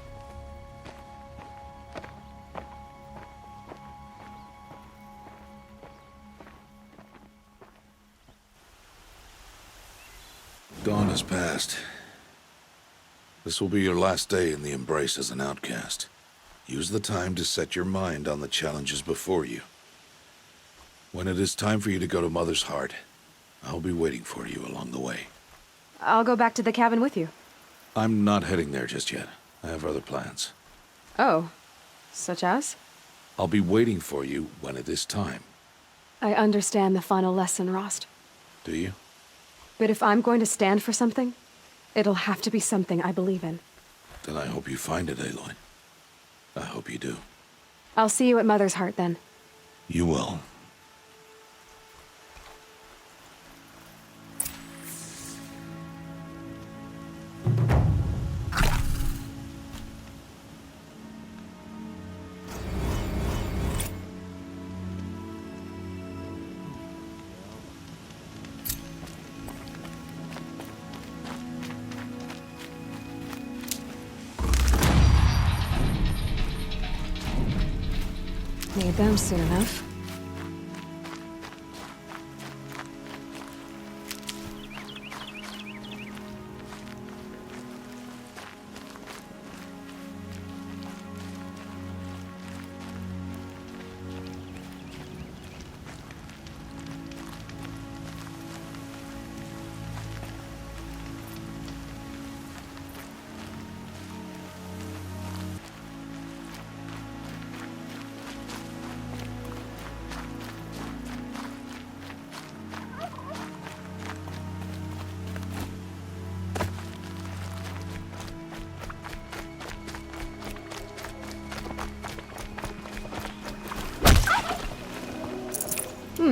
Dawn has passed. This will be your last day in the Embrace as an outcast. Use the time to set your mind on the challenges before you. When it is time for you to go to Mother's Heart, I'll be waiting for you along the way. I'll go back to the cabin with you. I'm not heading there just yet. I have other plans. Oh, such as? I'll be waiting for you when it is time. I understand the final lesson, Rost. Do you? But if I'm going to stand for something, it'll have to be something I believe in. Then I hope you find it, Aloy. I hope you do. I'll see you at Mother's Heart, then. You will. Need them soon enough.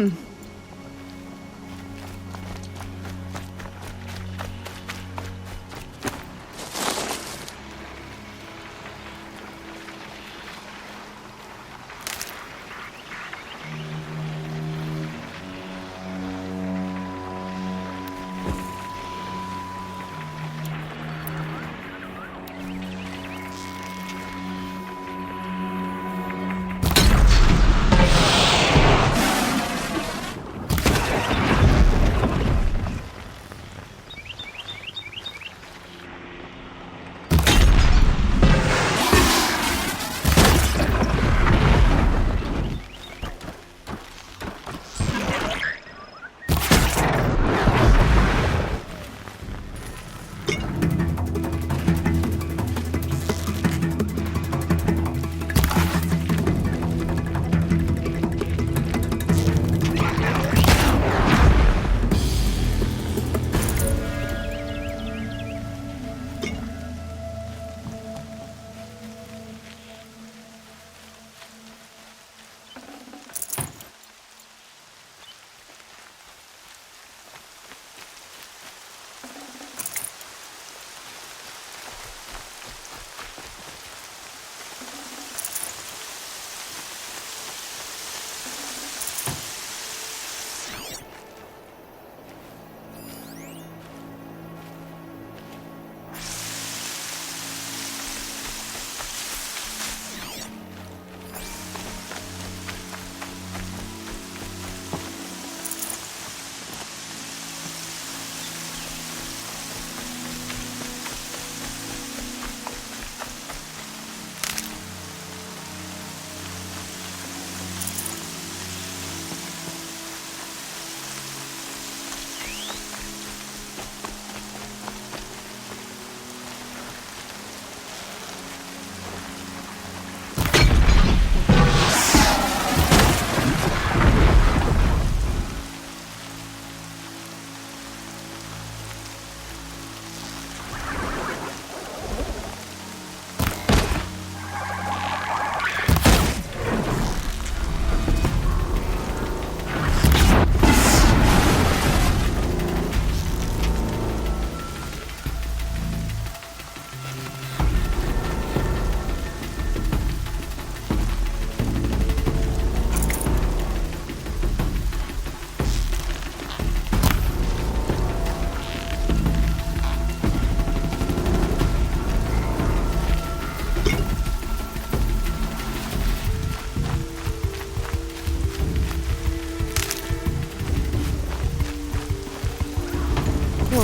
Won't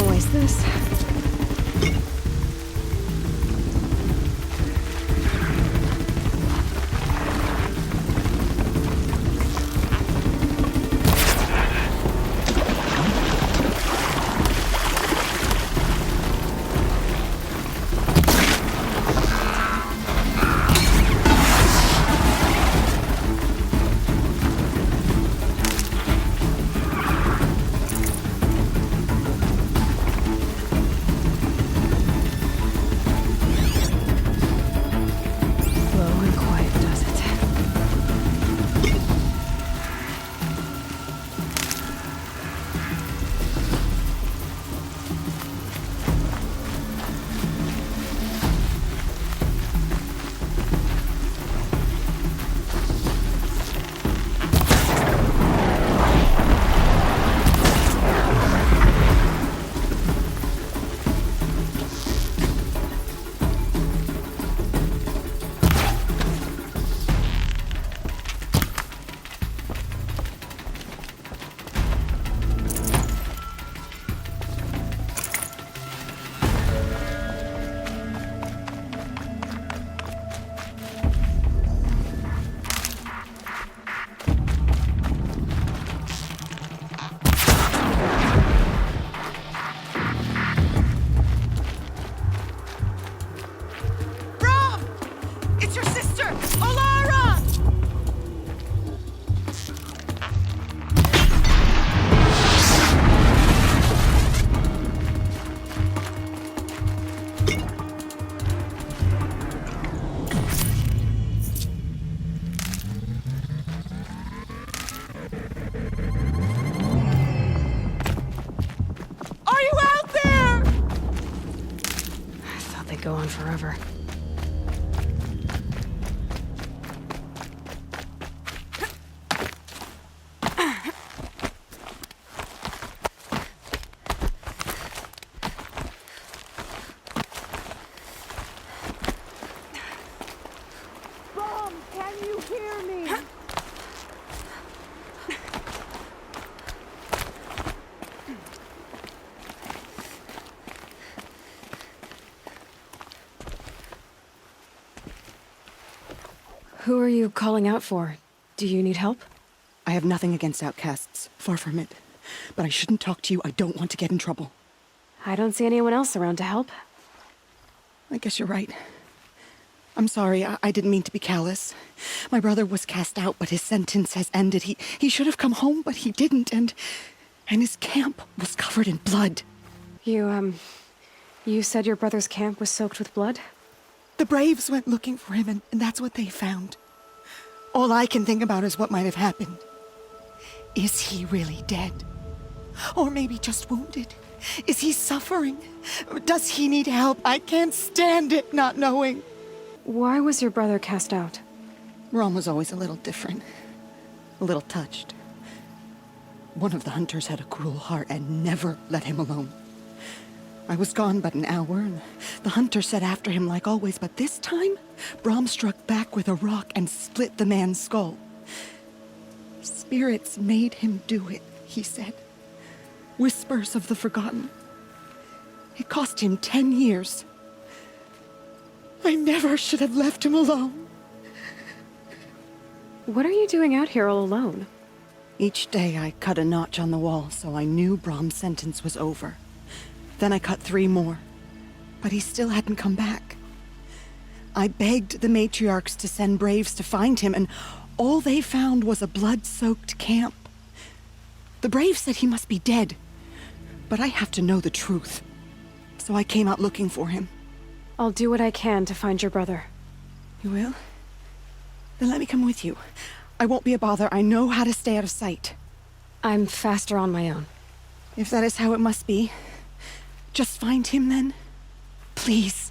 waste this. forever. Mom, can you hear me? Who are you calling out for? Do you need help? I have nothing against outcasts. Far from it. But I shouldn't talk to you. I don't want to get in trouble. I don't see anyone else around to help. I guess you're right. I'm sorry. I didn't mean to be callous. My brother was cast out, but his sentence has ended. He should have come home, but he didn't, and his camp was covered in blood. You said your brother's camp was soaked with blood? The Braves went looking for him, and that's what they found. All I can think about is what might have happened. Is he really dead? Or maybe just wounded? Is he suffering? Does he need help? I can't stand it not knowing. Why was your brother cast out? Rom was always a little different. A little touched. One of the hunters had a cruel heart and never let him alone. I was gone but an hour, and the hunter set after him like always, but this time, Brom struck back with a rock and split the man's skull. Spirits made him do it, he said. Whispers of the forgotten. It cost him 10 years. I never should have left him alone. What are you doing out here all alone? Each day I cut a notch on the wall, so I knew Brom's sentence was over. Then I cut 3 more, but he still hadn't come back. I begged the matriarchs to send braves to find him, and all they found was a blood-soaked camp. The braves said he must be dead, but I have to know the truth. So I came out looking for him. I'll do what I can to find your brother. You will? Then let me come with you. I won't be a bother. I know how to stay out of sight. I'm faster on my own. If that is how it must be, just find him then. Please.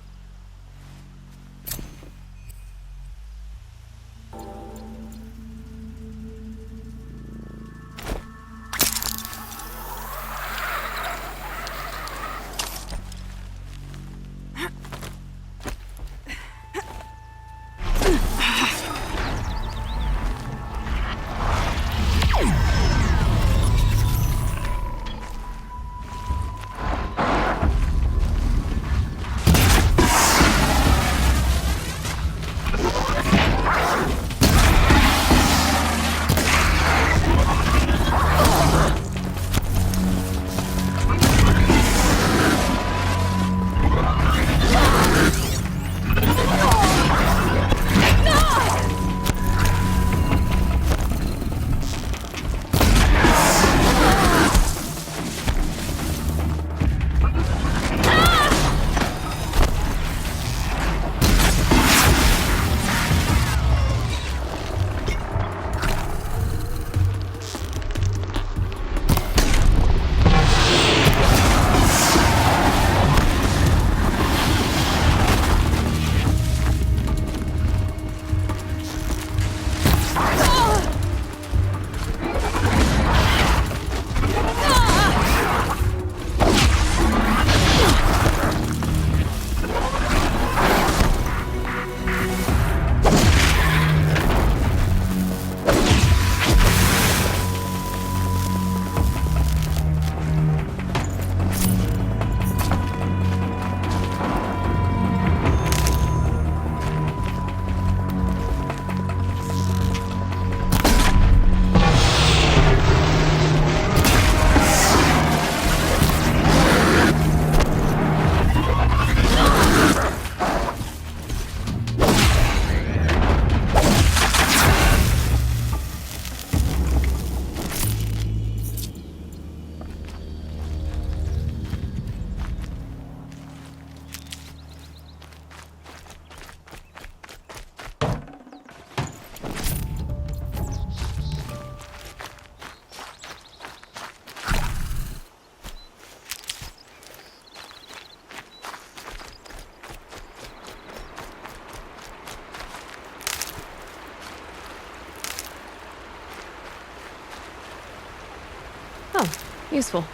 Oh, useful.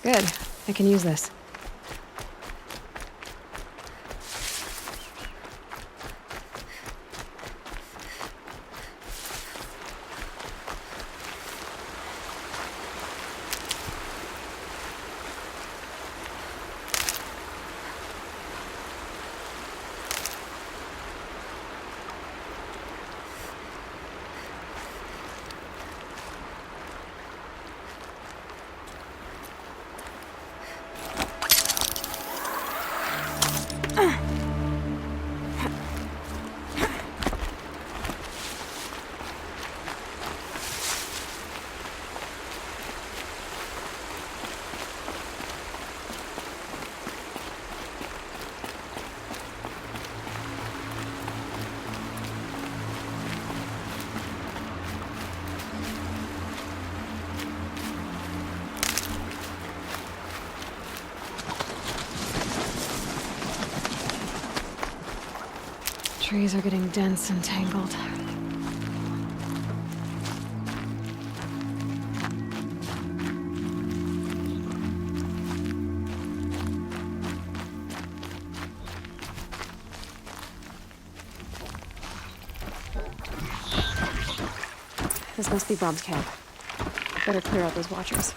Good. I can use this. Trees are getting dense and tangled. This must be Brom's camp. Better clear out those watchers.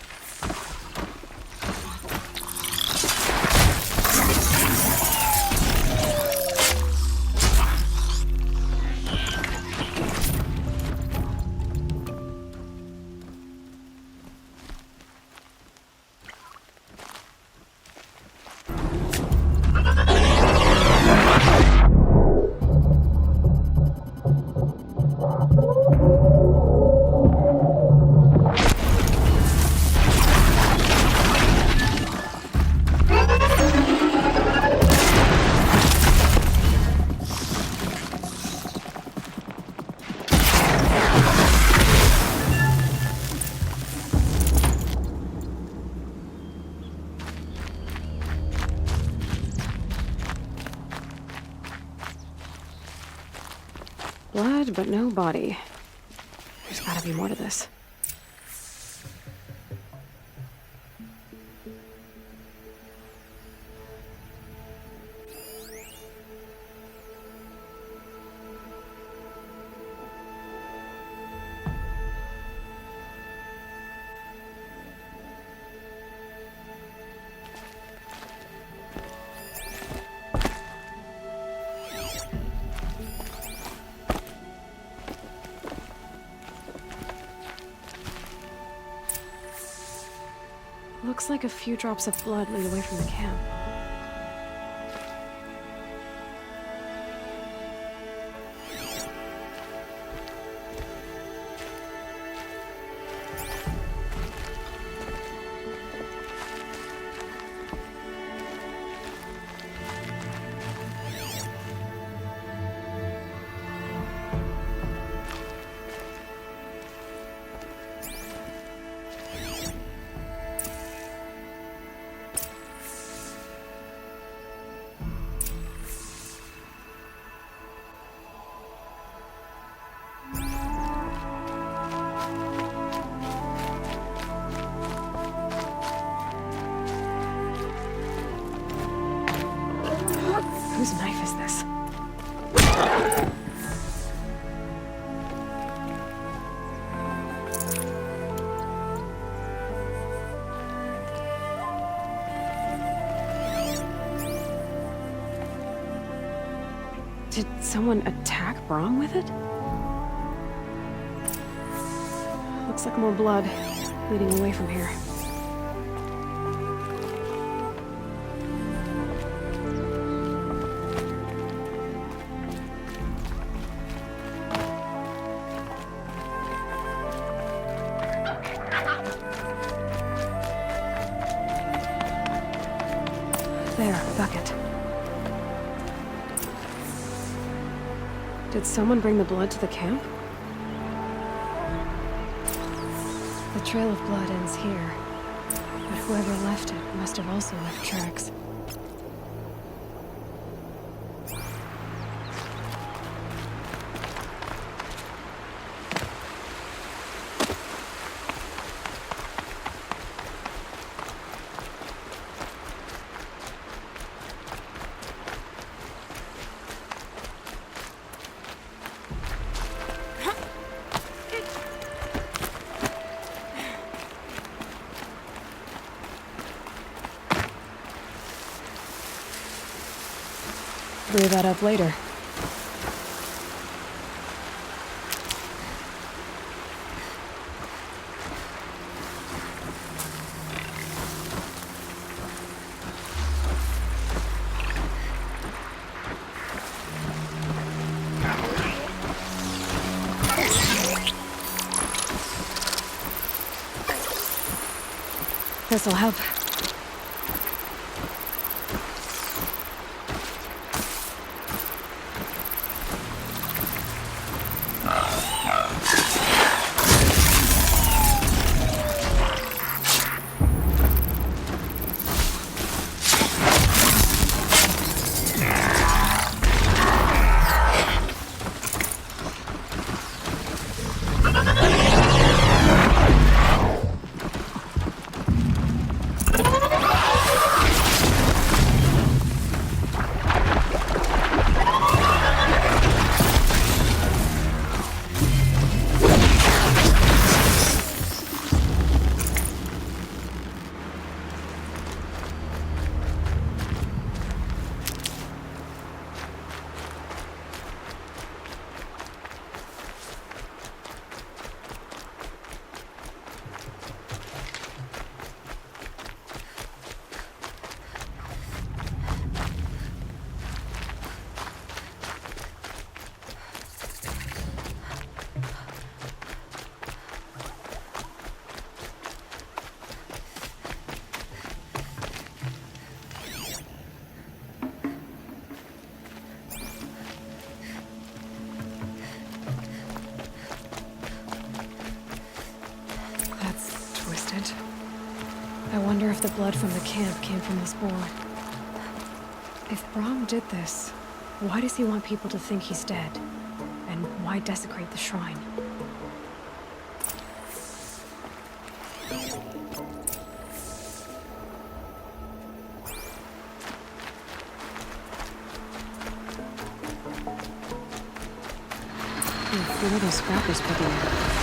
Blood, but no body. There's gotta be more to this. Looks like a few drops of blood lead away from the camp. Whose knife is this? Did someone attack Brom with it? Looks like more blood. leading away from here. There, bucket. Did someone bring the blood to the camp? The trail of blood ends here, but whoever left it must have also left tracks. Clear that up later. This'll help. I wonder if the blood from the camp came from this boar. If Brahm did this, why does he want people to think he's dead? And why desecrate the shrine? What are those scrappers picking up?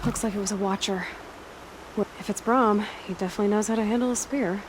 Looks like it was a watcher. If it's Brahm, he definitely knows how to handle a spear.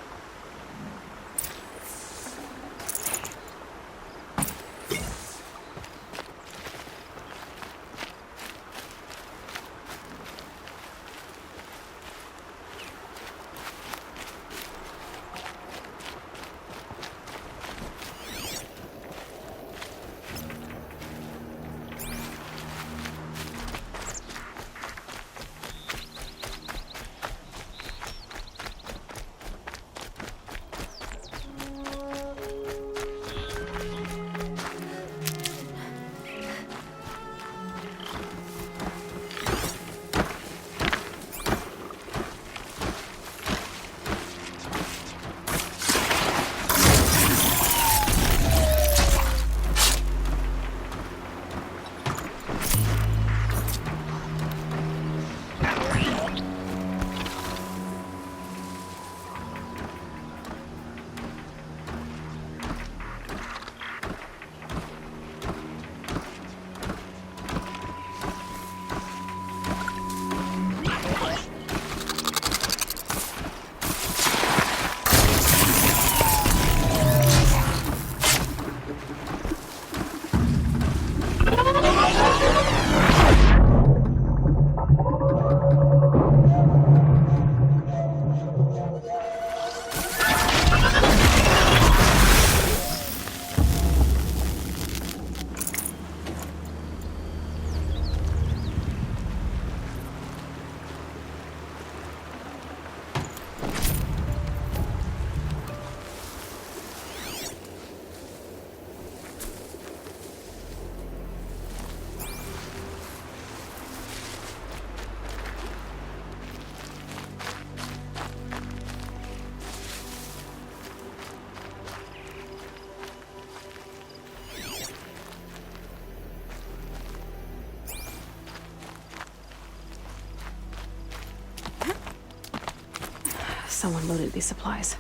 someone loaded these supplies.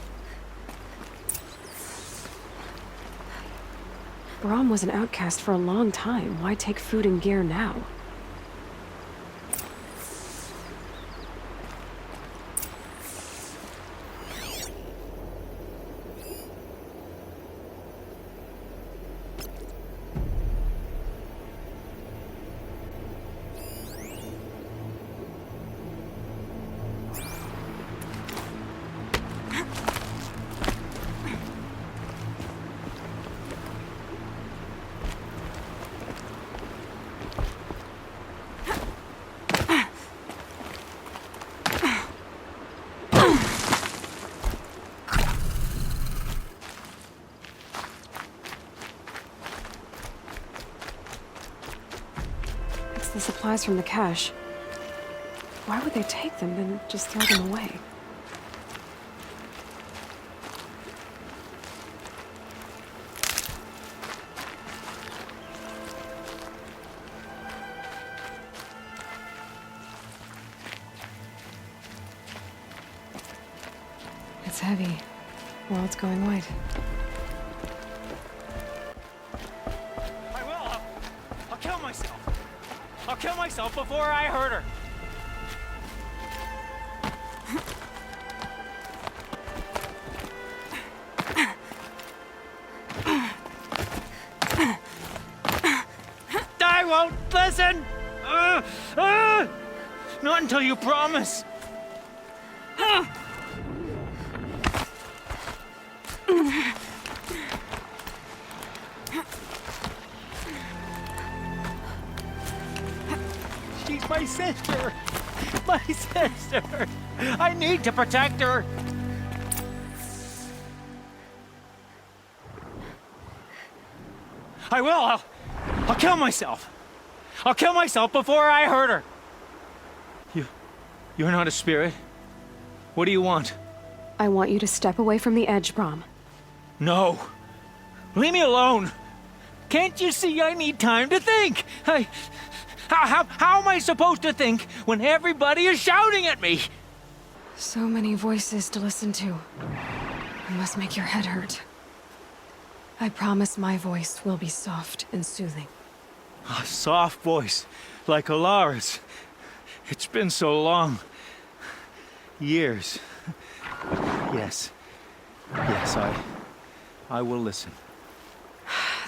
Brahm was an outcast for a long time. Why take food and gear now? The supplies from the cache. Why would they take them and just throw them away? It's heavy. World's going white. I will! I'll kill myself! I'll kill myself before I hurt her! I won't listen! Not until you promise! She's my sister! My sister! I need to protect her! I will! I'll kill myself! I'll kill myself before I hurt her! You're not a spirit? What do you want? I want you to step away from the edge, Brahm. No! Leave me alone! Can't you see I need time to think? How am I supposed to think when everybody is shouting at me? So many voices to listen to. It must make your head hurt. I promise my voice will be soft and soothing. A soft voice, like Alara's. It's been so long. Years. Yes. Yes, I will listen.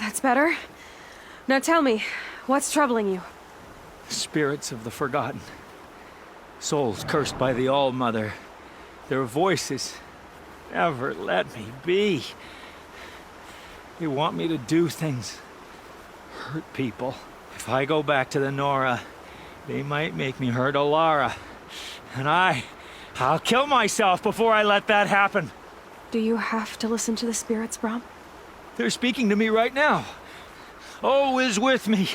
That's better. Now tell me, what's troubling you? Spirits of the forgotten. Souls cursed by the All-Mother. Their voices never let me be. They want me to do things. Hurt people. If I go back to the Nora, they might make me hurt Alara. And I'll kill myself before I let that happen. Do you have to listen to the spirits, Brahm? They're speaking to me right now. O is with me.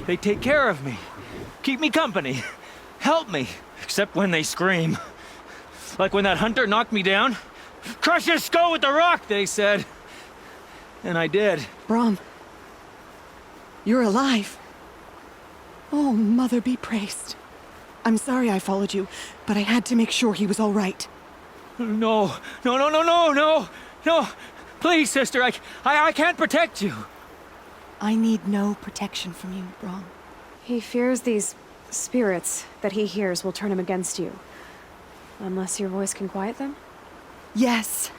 They take care of me, keep me company, help me, except when they scream. Like when that hunter knocked me down. Crush his skull with the rock, they said. And I did. Brahm, you're alive. Oh, Mother be praised. I'm sorry I followed you, but I had to make sure he was all right. No. Please, sister, I can't protect you. I need no protection from you, Brahm. He fears these spirits that he hears will turn him against you. Unless your voice can quiet them? Yes,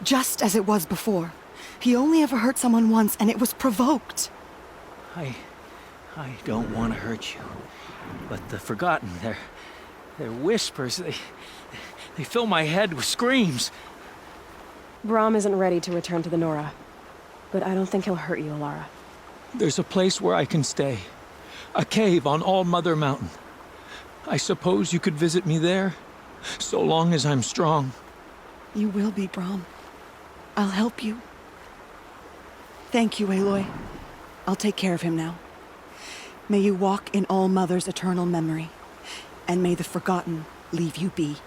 just as it was before. He only ever hurt someone once, and it was provoked. I don't want to hurt you. But the Forgotten, their whispers, they fill my head with screams. Brahm isn't ready to return to the Nora. But I don't think he'll hurt you, Alara. There's a place where I can stay. A cave on All-Mother Mountain. I suppose you could visit me there, so long as I'm strong. You will be, Brahm. I'll help you. Thank you, Aloy. I'll take care of him now. May you walk in All-Mother's eternal memory, and may the Forgotten leave you be.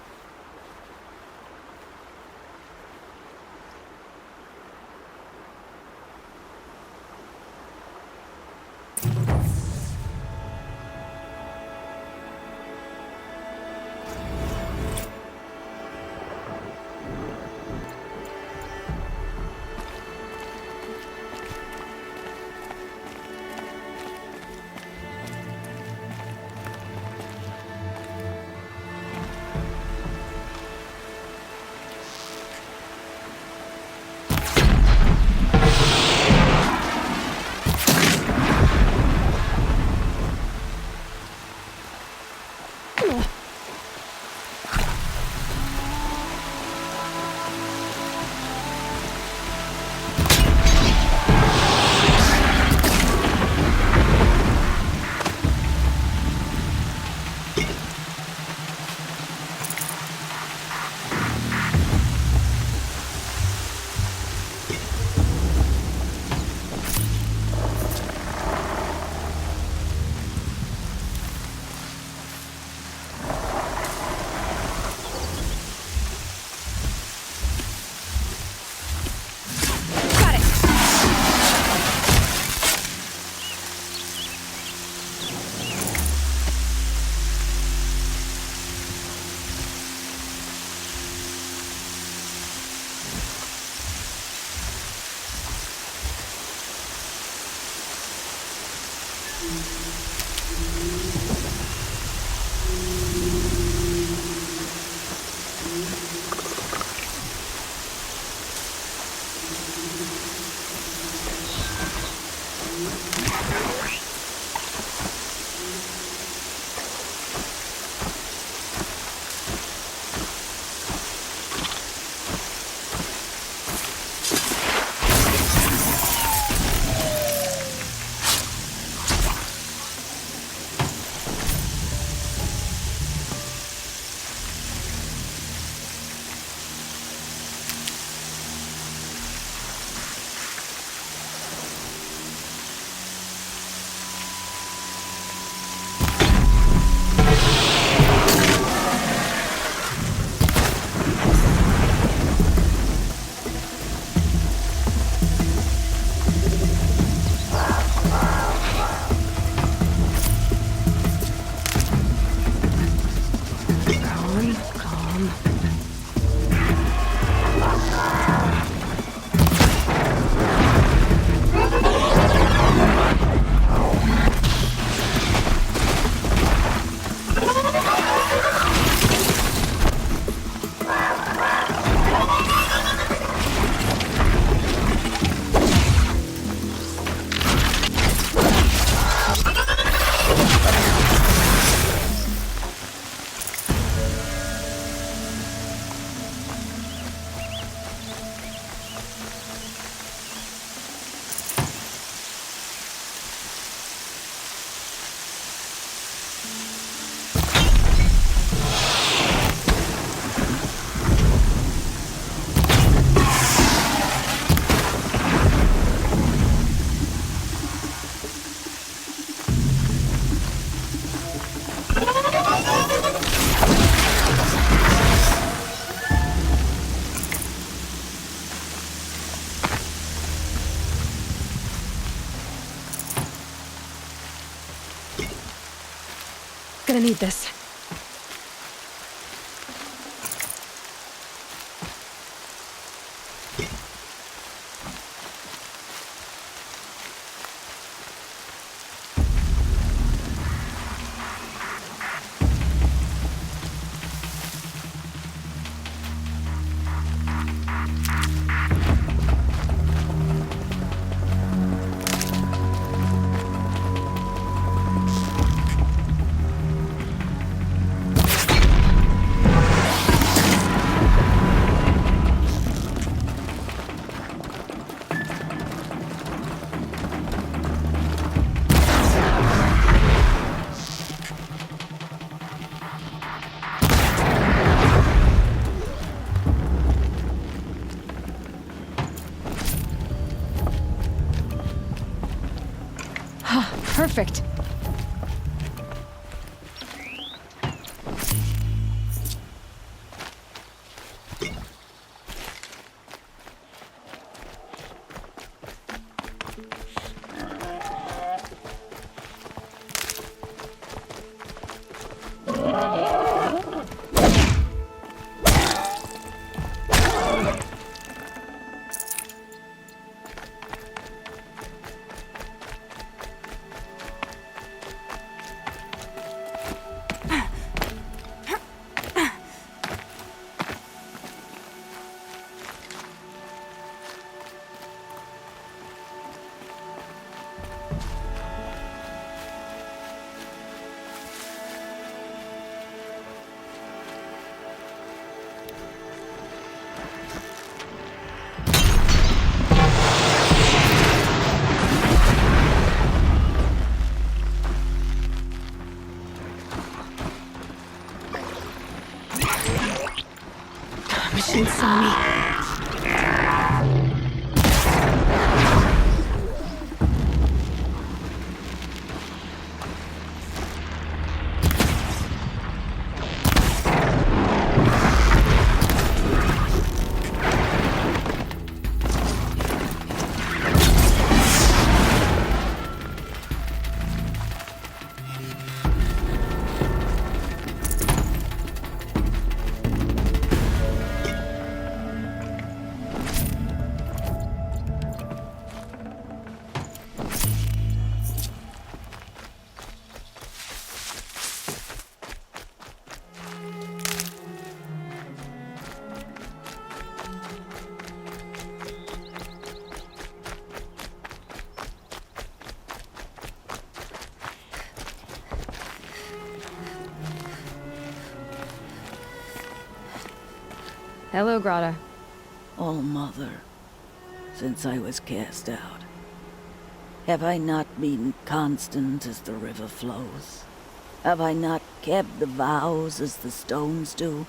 Gonna need this. Perfect. Hello, Grata. All-Mother, since I was cast out, have I not been constant as the river flows? Have I not kept the vows as the stones do?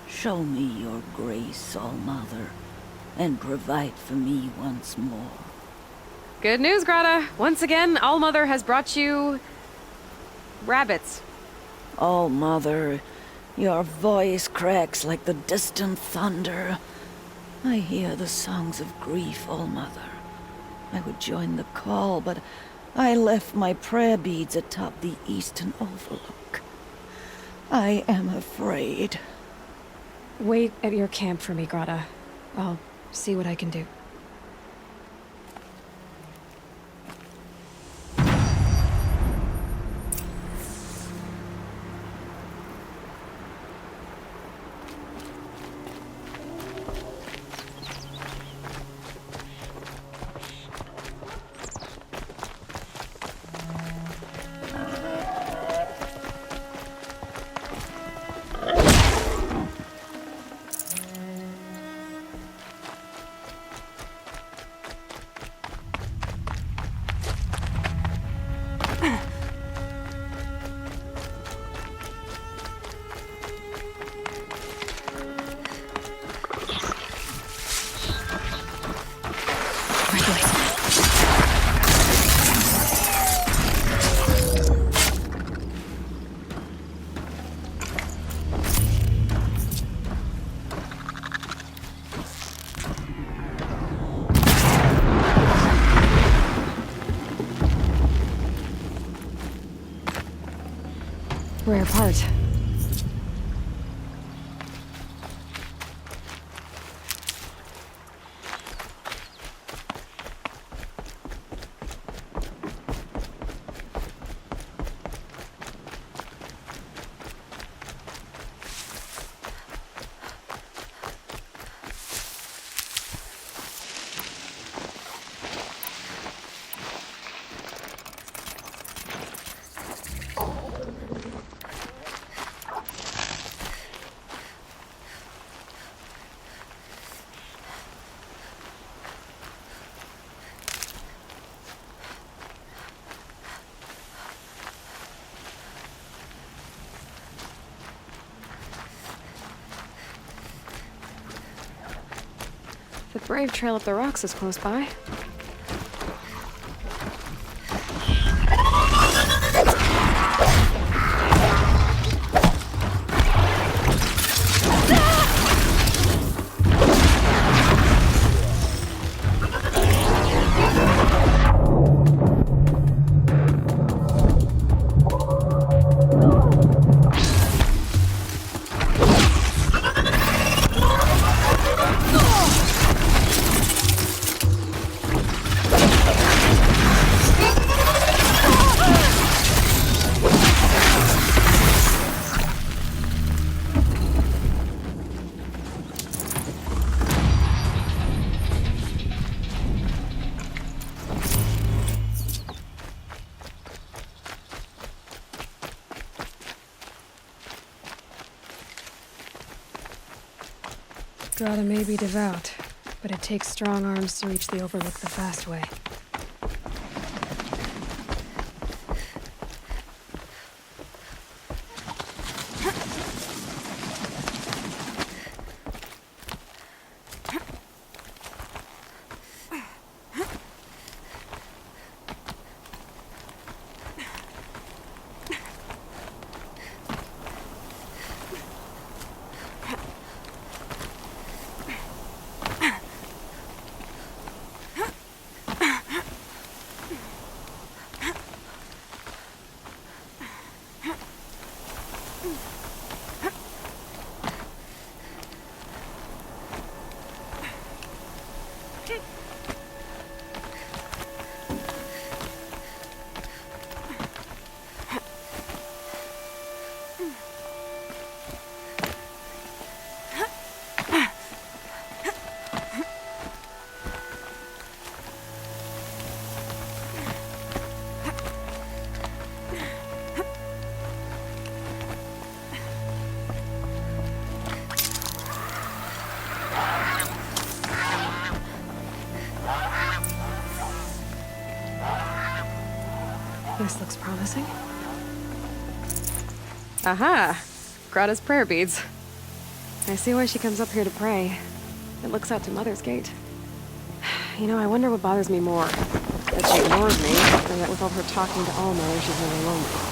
Show me your grace, All-Mother, and provide for me once more. Good news, Grata. Once again, All-Mother has brought you... rabbits. All-Mother, your voice cracks like the distant thunder. I hear the songs of grief, All-Mother. I would join the call, but I left my prayer beads atop the eastern overlook. I am afraid. Wait at your camp for me, Grata. I'll see what I can do. Rare part. The brave trail up the rocks is close by. Grata may be devout, but it takes strong arms to reach the Overlook the fast way. This looks promising. Aha! Grata's prayer beads. I see why she comes up here to pray. It looks out to Mother's Gate. You know, I wonder what bothers me more. That she ignores me, or that with all her talking to All-Mother, she's really lonely.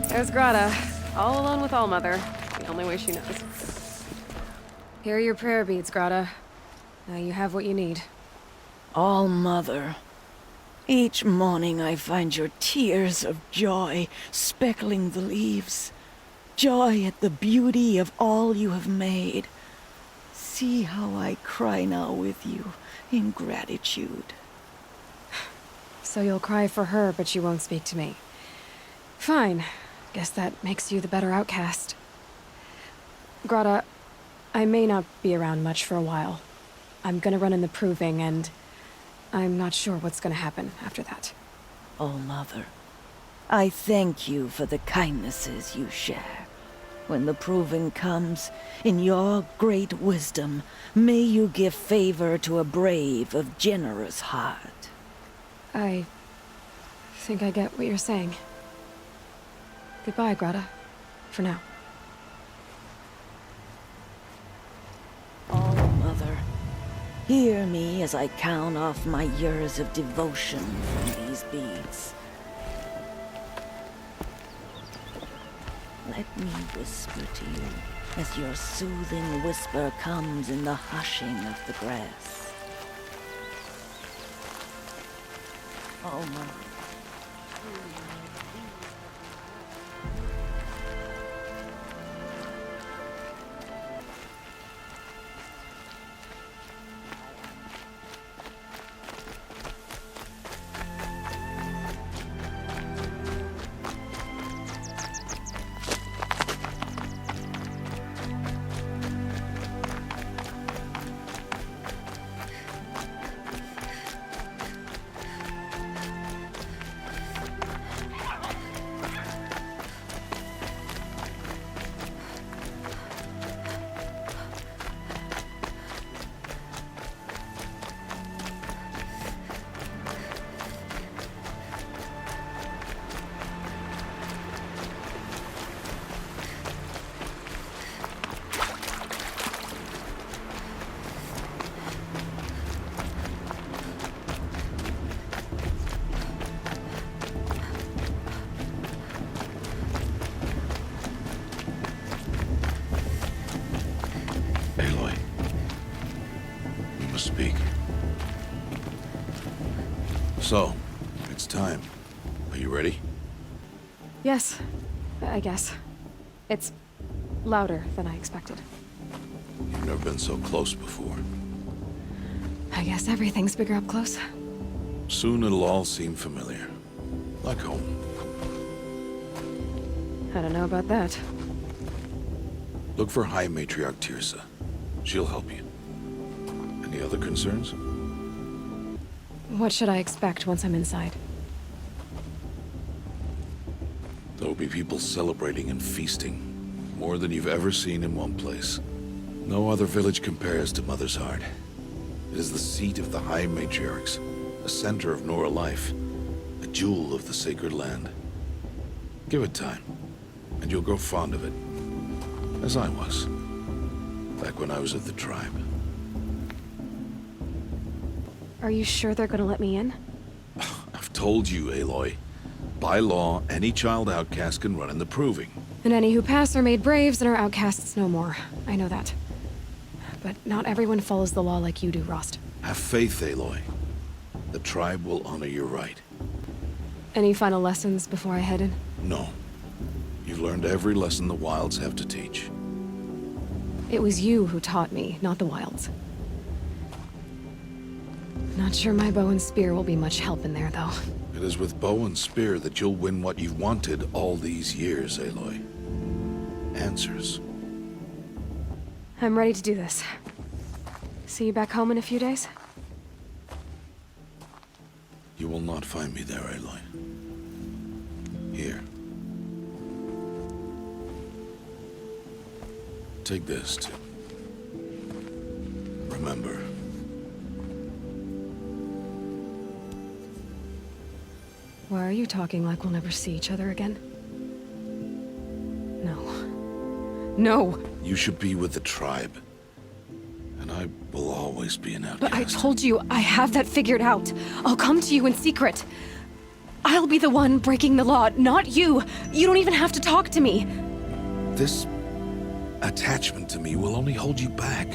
There's Grata, all alone with All-Mother, the only way she knows. Here are your prayer beads, Grata. Now you have what you need. All-Mother, each morning I find your tears of joy speckling the leaves. Joy at the beauty of all you have made. See how I cry now with you in gratitude. So you'll cry for her, but you won't speak to me. Fine. Guess that makes you the better outcast. Grata, I may not be around much for a while. I'm gonna run in the proving, and I'm not sure what's gonna happen after that. All-Mother, I thank you for the kindnesses you share. When the proving comes, in your great wisdom, may you give favor to a brave of generous heart. I think I get what you're saying. Goodbye, Grata. For now. All-Mother, hear me as I count off my years of devotion from these beads. Let me whisper to you as your soothing whisper comes in the hushing of the grass. All-Mother. Aloy, we must speak. So, it's time. Are you ready? Yes, I guess. It's louder than I expected. You've never been so close before. I guess everything's bigger up close. Soon it'll all seem familiar. Like home. I don't know about that. Look for High Matriarch Tirsa. She'll help you. Any other concerns? What should I expect once I'm inside? There'll be people celebrating and feasting. More than you've ever seen in one place. No other village compares to Mother's Heart. It is the seat of the High Matriarchs, a center of Nora life, a jewel of the sacred land. Give it time, and you'll grow fond of it. As I was, back when I was at the tribe. Are you sure they're gonna let me in? I've told you, Aloy. By law, any child outcast can run in the proving. And any who pass are made braves and are outcasts no more. I know that. But not everyone follows the law like you do, Rost. Have faith, Aloy. The tribe will honor your right. Any final lessons before I head in? No. You've learned every lesson the Wilds have to teach. It was you who taught me, not the Wilds. Not sure my bow and spear will be much help in there, though. It is with bow and spear that you'll win what you've wanted all these years, Aloy. Answers. I'm ready to do this. See you back home in a few days? You will not find me there, Aloy. Here. Take this, too. Remember. Why are you talking like we'll never see each other again? No. No! You should be with the tribe. And I will always be an outcast. But I told you, I have that figured out. I'll come to you in secret. I'll be the one breaking the law, not you. You don't even have to talk to me. This attachment to me will only hold you back.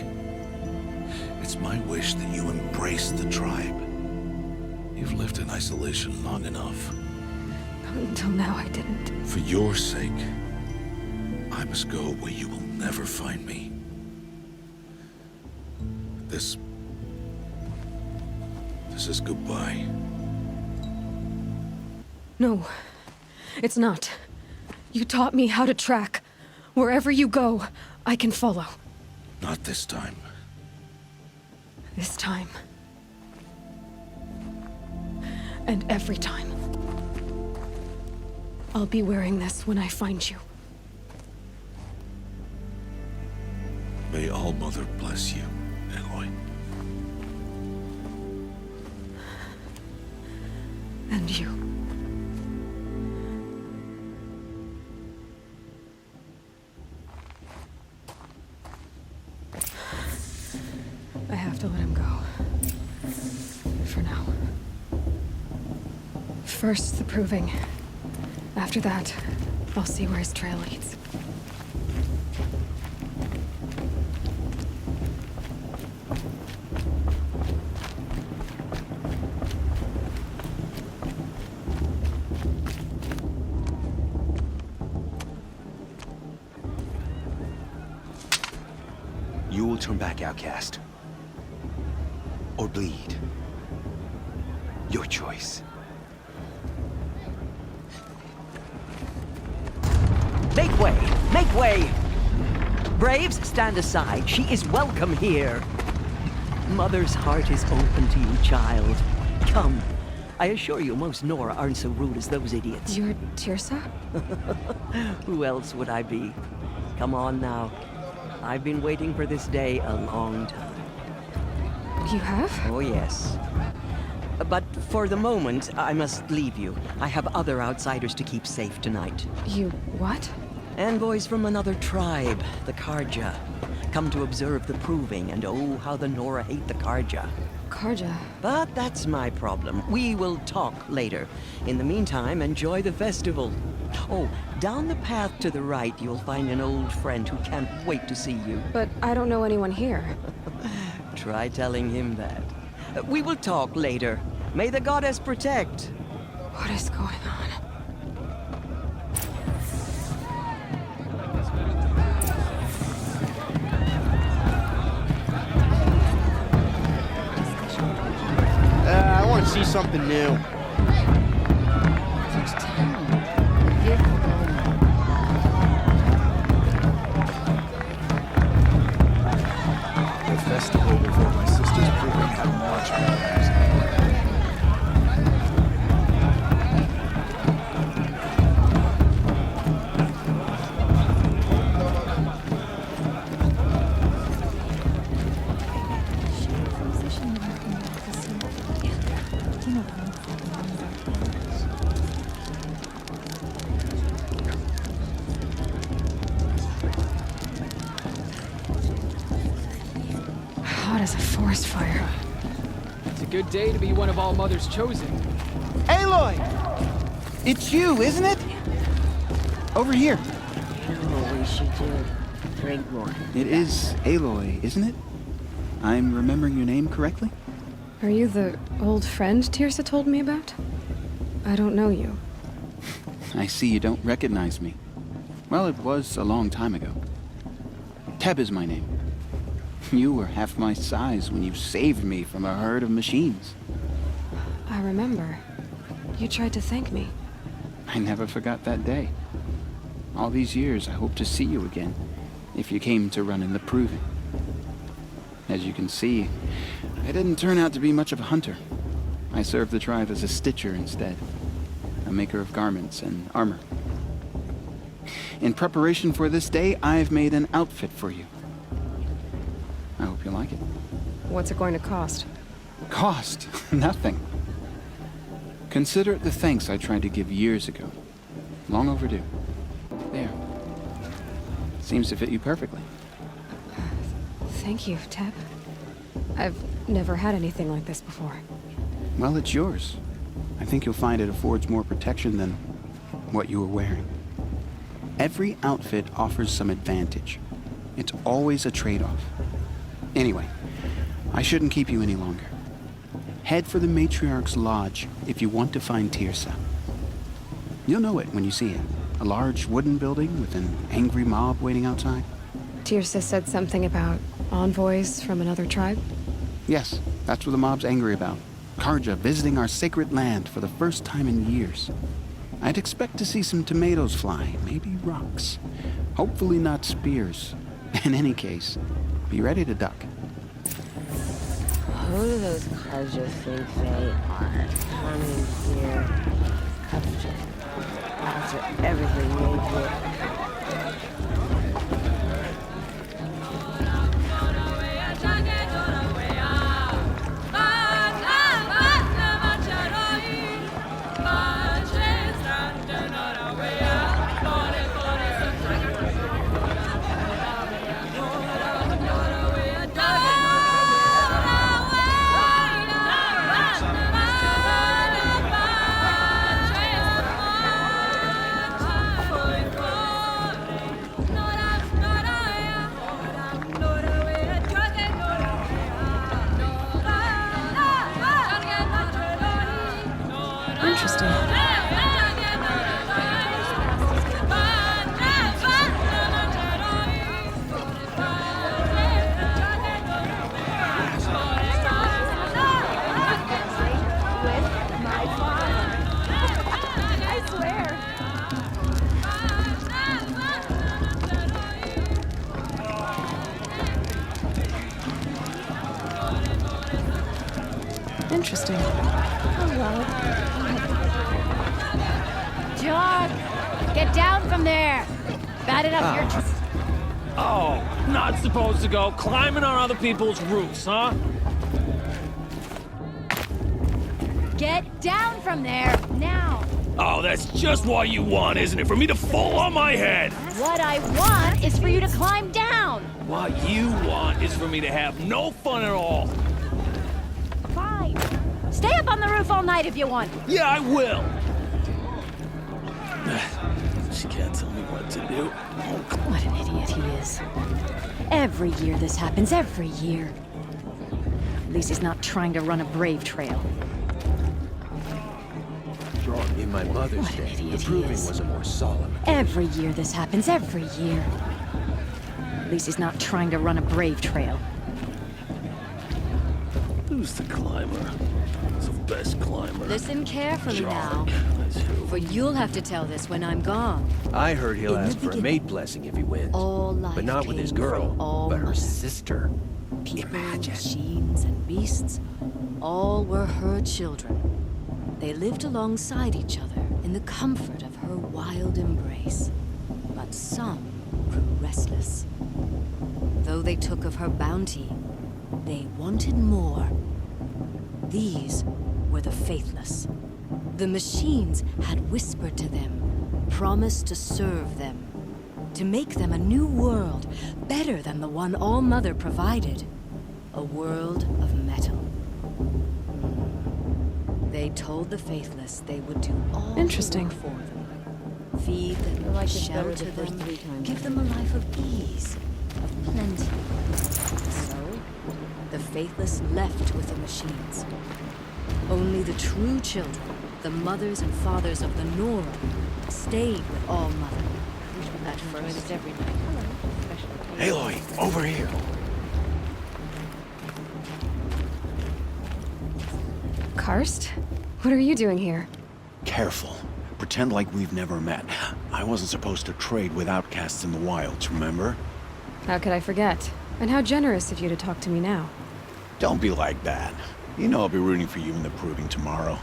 It's my wish that you embrace the tribe. You've lived in isolation long enough. Until now, I didn't. For your sake, I must go where you will never find me. This is goodbye. No, it's not. You taught me how to track. Wherever you go, I can follow. Not this time. This time. And every time. I'll be wearing this when I find you. May All-Mother bless you, Aloy. And you. I have to let him go. For now. First, the proving. After that, I'll see where his trail leads. You will turn back, outcast. Or bleed. Your choice. Make way! Make way! Braves, stand aside. She is welcome here. Mother's heart is open to you, child. Come. I assure you, most Nora aren't so rude as those idiots. You're Tirsa? Who else would I be? Come on now. I've been waiting for this day a long time. You have? Oh, yes. But for the moment, I must leave you. I have other outsiders to keep safe tonight. You what? Envoys from another tribe, the ℍ𝕠𝕟. Come to observe the proving, and oh, how the Nora hate the ℍ𝕠𝕟. ℍ𝕠𝕟? But that's my problem. We will talk later. In the meantime, enjoy the festival. Oh, down the path to the right, you'll find an old friend who can't wait to see you. But I don't know anyone here. Try telling him that. We will talk later. May the goddess protect. What is going on? I want to see something new. The festival before my sister's proving had much more music. Hot as a forest fire. It's a good day to be one of All-Mother's chosen. Aloy! It's you, isn't it? Over here. No, we should drink more. It is Aloy, isn't it? I'm remembering your name correctly? Are you the old friend Tirsa told me about? I don't know you. I see you don't recognize me. Well, it was a long time ago. Teb is my name. You were half my size when you saved me from a herd of machines. I remember. You tried to thank me. I never forgot that day. All these years, I hope to see you again, if you came to run in the proving. As you can see, I didn't turn out to be much of a hunter. I served the tribe as a stitcher instead, a maker of garments and armor. In preparation for this day, I've made an outfit for you. I hope you like it. What's it going to cost? Cost? Nothing. Consider it the thanks I tried to give years ago. Long overdue. There. Seems to fit you perfectly. Thank you, Teb. I've never had anything like this before. Well, it's yours. I think you'll find it affords more protection than what you were wearing. Every outfit offers some advantage. It's always a trade-off. Anyway, I shouldn't keep you any longer. Head for the Matriarch's Lodge if you want to find Tirsa. You'll know it when you see it. A large wooden building with an angry mob waiting outside. Tirsa said something about envoys from another tribe? Yes, that's what the mob's angry about. Karja visiting our sacred land for the first time in years. I'd expect to see some tomatoes fly, maybe rocks. Hopefully not spears. In any case, be ready to duck. Who do those Karja think they are? Coming here, after everything they did. Interesting. Hello. John, get down from there. Bad enough you're just... Oh, not supposed to go climbing on other people's roofs, huh? Get down from there, now. Oh, that's just what you want, isn't it? For me to fall on my head. What I want is for you to climb down. What you want is for me to have no fun at all. Fine. Stay up on the roof all night if you want. Yeah, I will. She can't tell me what to do. What an idiot he is. Every year this happens, every year. At least he's not trying to run a brave trail. In my mother's day, the proving was a more solemn. Every year this happens, every year. At least he's not trying to run a brave trail. Who's the climber? Who's the best climber? Listen carefully now, That's who. for you'll have to tell this when I'm gone. I heard he'll In the ask for a mate blessing if he wins. All life but not with his came girl, from all but her mothers. sister. People, machines, and beasts, all were her children. They lived alongside each other in the comfort of her wild embrace. But some grew restless. Though they took of her bounty, they wanted more. These were the faithless. The machines had whispered to them, promised to serve them, to make them a new world, better than the one All-Mother provided. A world of metal. They told the faithless they would do all Interesting. the work for them. Feed them, shelter them, give them a life of ease, of plenty. So, the faithless left with the machines. Only the true children, the mothers and fathers of the Nora, stayed with All-Mother. At first, every night. Aloy, over here. Karst? What are you doing here? Careful. Pretend like we've never met. I wasn't supposed to trade with outcasts in the wilds, remember? How could I forget? And how generous of you to talk to me now. Don't be like that. You know I'll be rooting for you in the proving tomorrow.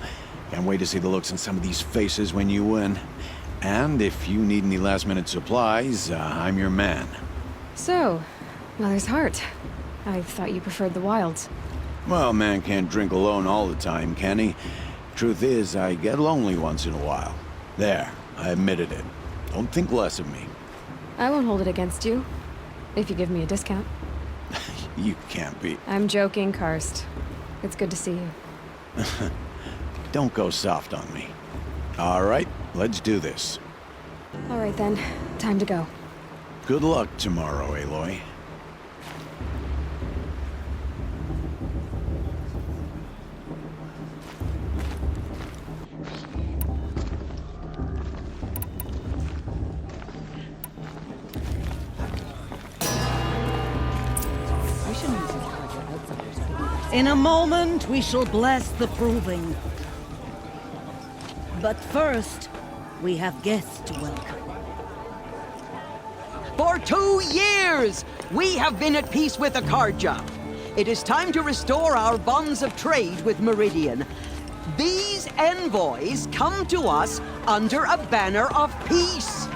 Can't wait to see the looks on some of these faces when you win. And if you need any last-minute supplies, I'm your man. So, Mother's Heart. I thought you preferred the wilds. Well, man can't drink alone all the time, can he? Truth is, I get lonely once in a while. There, I admitted it. Don't think less of me. I won't hold it against you. If you give me a discount. You can't be. I'm joking, Karst. It's good to see you. Don't go soft on me. All right, let's do this. All right then, time to go. Good luck tomorrow, Aloy. In a moment, we shall bless the proving. But first, we have guests to welcome. For 2 years, we have been at peace with the ℍ𝕠𝕣𝕚. It is time to restore our bonds of trade with Meridian. These envoys come to us under a banner of peace.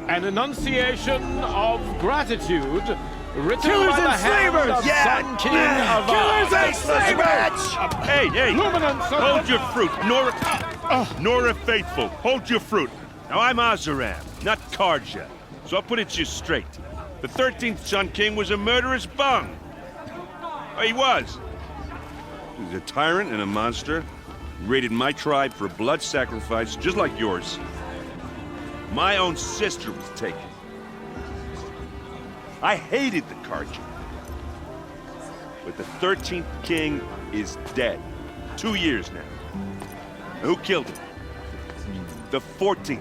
An enunciation of gratitude written Killers by the and hand slavers! of Yeah! Sun King of Killers and slavers! Hey, hold your fruit, Nora Faithful, hold your fruit. Now I'm Oseram, not ℍ𝕠𝕠𝕚, so I'll put it to you straight. The 13th Sun King was a murderous bung. Oh, he was. He was a tyrant and a monster. He raided my tribe for a blood sacrifice, just like yours. My own sister was taken. I hated the ℍ𝕠𝕠𝕚. But the 13th king is dead. 2 years now. Who killed him? The 14th.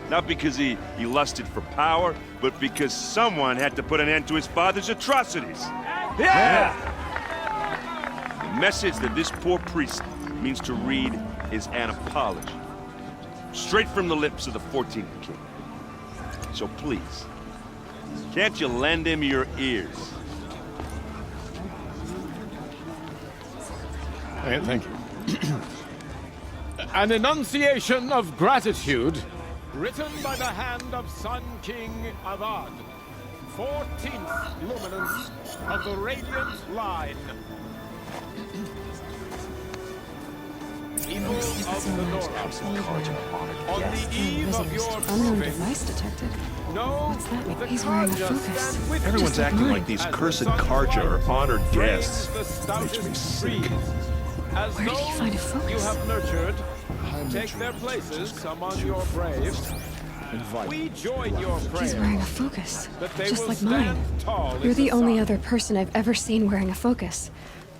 Not because he lusted for power, but because someone had to put an end to his father's atrocities. Yeah! The message that this poor priest means to read is an apology. Straight from the lips of the 14th king. So please, can't you lend him your ears? Thank you. An enunciation of gratitude written by the hand of Sun King Avad, 14th luminance of the Radiant Line. People of the North, on the eve of your Unknown proving, device detected. What's that mean? He's wearing a focus. Everyone's acting like these cursed ℍ𝕠𝕠𝕚 are honored guests. Makes me sick. Where did he find a focus? You have nurtured, take their places among your braves. We join your prayers. He's wearing a focus, that they just will like mine. stand tall You're in the only society. other person I've ever seen wearing a focus.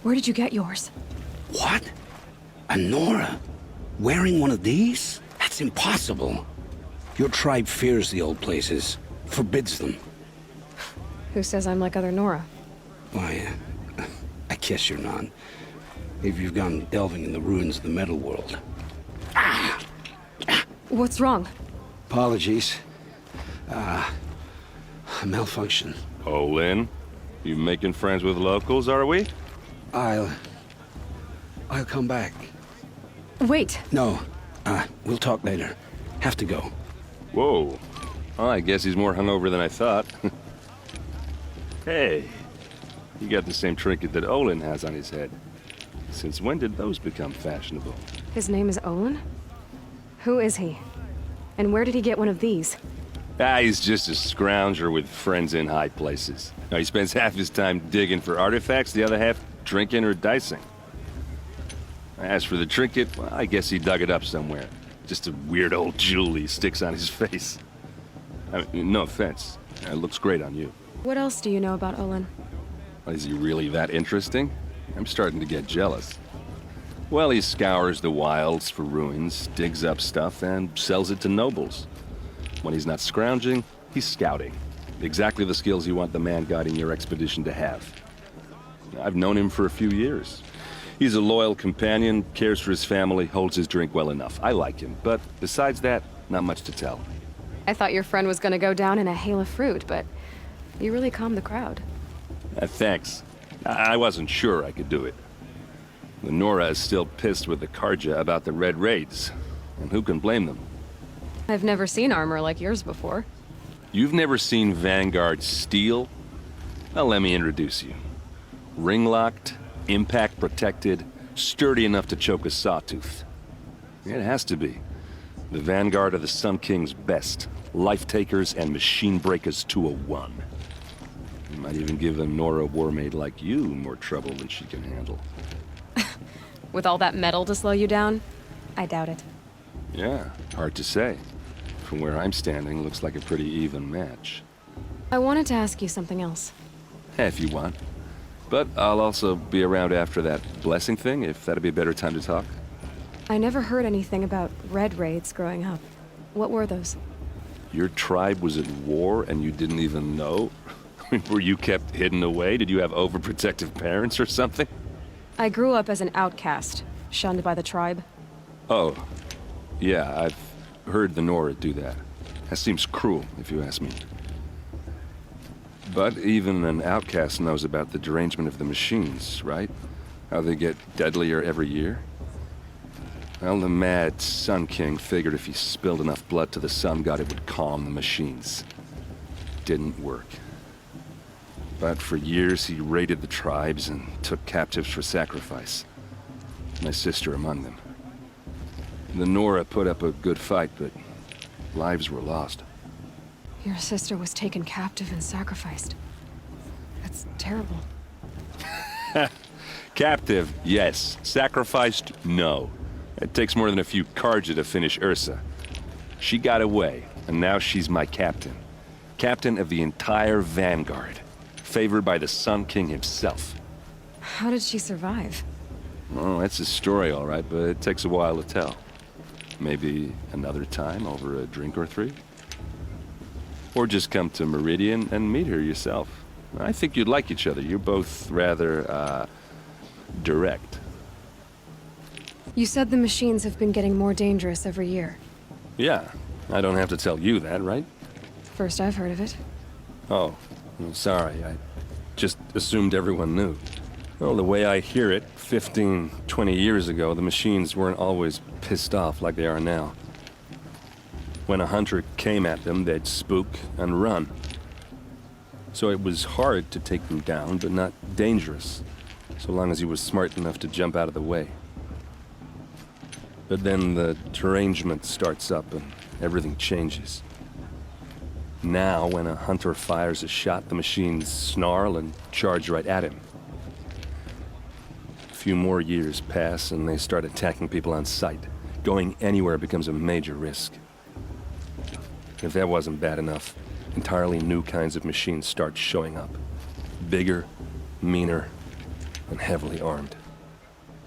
Where did you get yours? What? A Nora? Wearing one of these? That's impossible. Your tribe fears the old places, forbids them. Who says I'm like other Nora? Why, I guess you're not. If you've gone delving in the ruins of the metal world. What's wrong? Apologies. A malfunction. Oh, Lynn, you making friends with locals, are we? I'll come back. Wait. No, we'll talk later. Have to go. Whoa. Well, I guess he's more hungover than I thought. Hey, you got the same trinket that Olin has on his head. Since when did those become fashionable? His name is Olin? Who is he? And where did he get one of these? He's just a scrounger with friends in high places. Now, he spends half his time digging for artifacts, the other half drinking or dicing. As for the trinket, well, I guess he dug it up somewhere. Just a weird old jewel he sticks on his face. I mean, no offense. It looks great on you. What else do you know about Olin? Is he really that interesting? I'm starting to get jealous. Well, he scours the wilds for ruins, digs up stuff, and sells it to nobles. When he's not scrounging, he's scouting. Exactly the skills you want the man guiding your expedition to have. I've known him for a few years. He's a loyal companion, cares for his family, holds his drink well enough. I like him, but besides that, not much to tell. I thought your friend was gonna go down in a hail of fruit, but you really calmed the crowd. Thanks. I wasn't sure I could do it. The Nora is still pissed with the ℍ𝕠𝕠𝕚 about the Red Raids, and who can blame them? I've never seen armor like yours before. You've never seen Vanguard steel? Well, let me introduce you. Ring-locked, impact-protected, sturdy enough to choke a sawtooth. It has to be. The Vanguard of the Sun King's best. Life takers and machine breakers to a one. You might even give a Nora warmaid like you more trouble than she can handle. With all that metal to slow you down? I doubt it. Yeah, hard to say. From where I'm standing, looks like a pretty even match. I wanted to ask you something else. If you want. But I'll also be around after that blessing thing, if that'd be a better time to talk. I never heard anything about red raids growing up. What were those? Your tribe was at war and you didn't even know? Were you kept hidden away? Did you have overprotective parents or something? I grew up as an outcast, shunned by the tribe. Oh, yeah, I've heard the Nora do that. That seems cruel, if you ask me. But even an outcast knows about the derangement of the machines, right? How they get deadlier every year? Well, the mad Sun King figured if he spilled enough blood to the Sun God, it would calm the machines. Didn't work. But for years, he raided the tribes and took captives for sacrifice. My sister among them. The Nora put up a good fight, but lives were lost. Your sister was taken captive and sacrificed. That's terrible. Captive, yes. Sacrificed, no. It takes more than a few ℍ𝕠𝕤 to finish Ursa. She got away, and now she's my captain. Captain of the entire Vanguard. Favored by the Sun King himself. How did she survive? Oh, that's a story, all right, but it takes a while to tell. Maybe another time over a drink or three? Or just come to Meridian and meet her yourself. I think you'd like each other. You're both rather, direct. You said the machines have been getting more dangerous every year. Yeah, I don't have to tell you that, right? First I've heard of it. Oh, well, sorry. I just assumed everyone knew. Well, the way I hear it, 15, 20 years ago, the machines weren't always pissed off like they are now. When a hunter came at them, they'd spook and run. So it was hard to take them down, but not dangerous, so long as he was smart enough to jump out of the way. But then the derangement starts up and everything changes. Now, when a hunter fires a shot, the machines snarl and charge right at him. A few more years pass and they start attacking people on sight. Going anywhere becomes a major risk. If that wasn't bad enough, entirely new kinds of machines start showing up. Bigger, meaner, and heavily armed.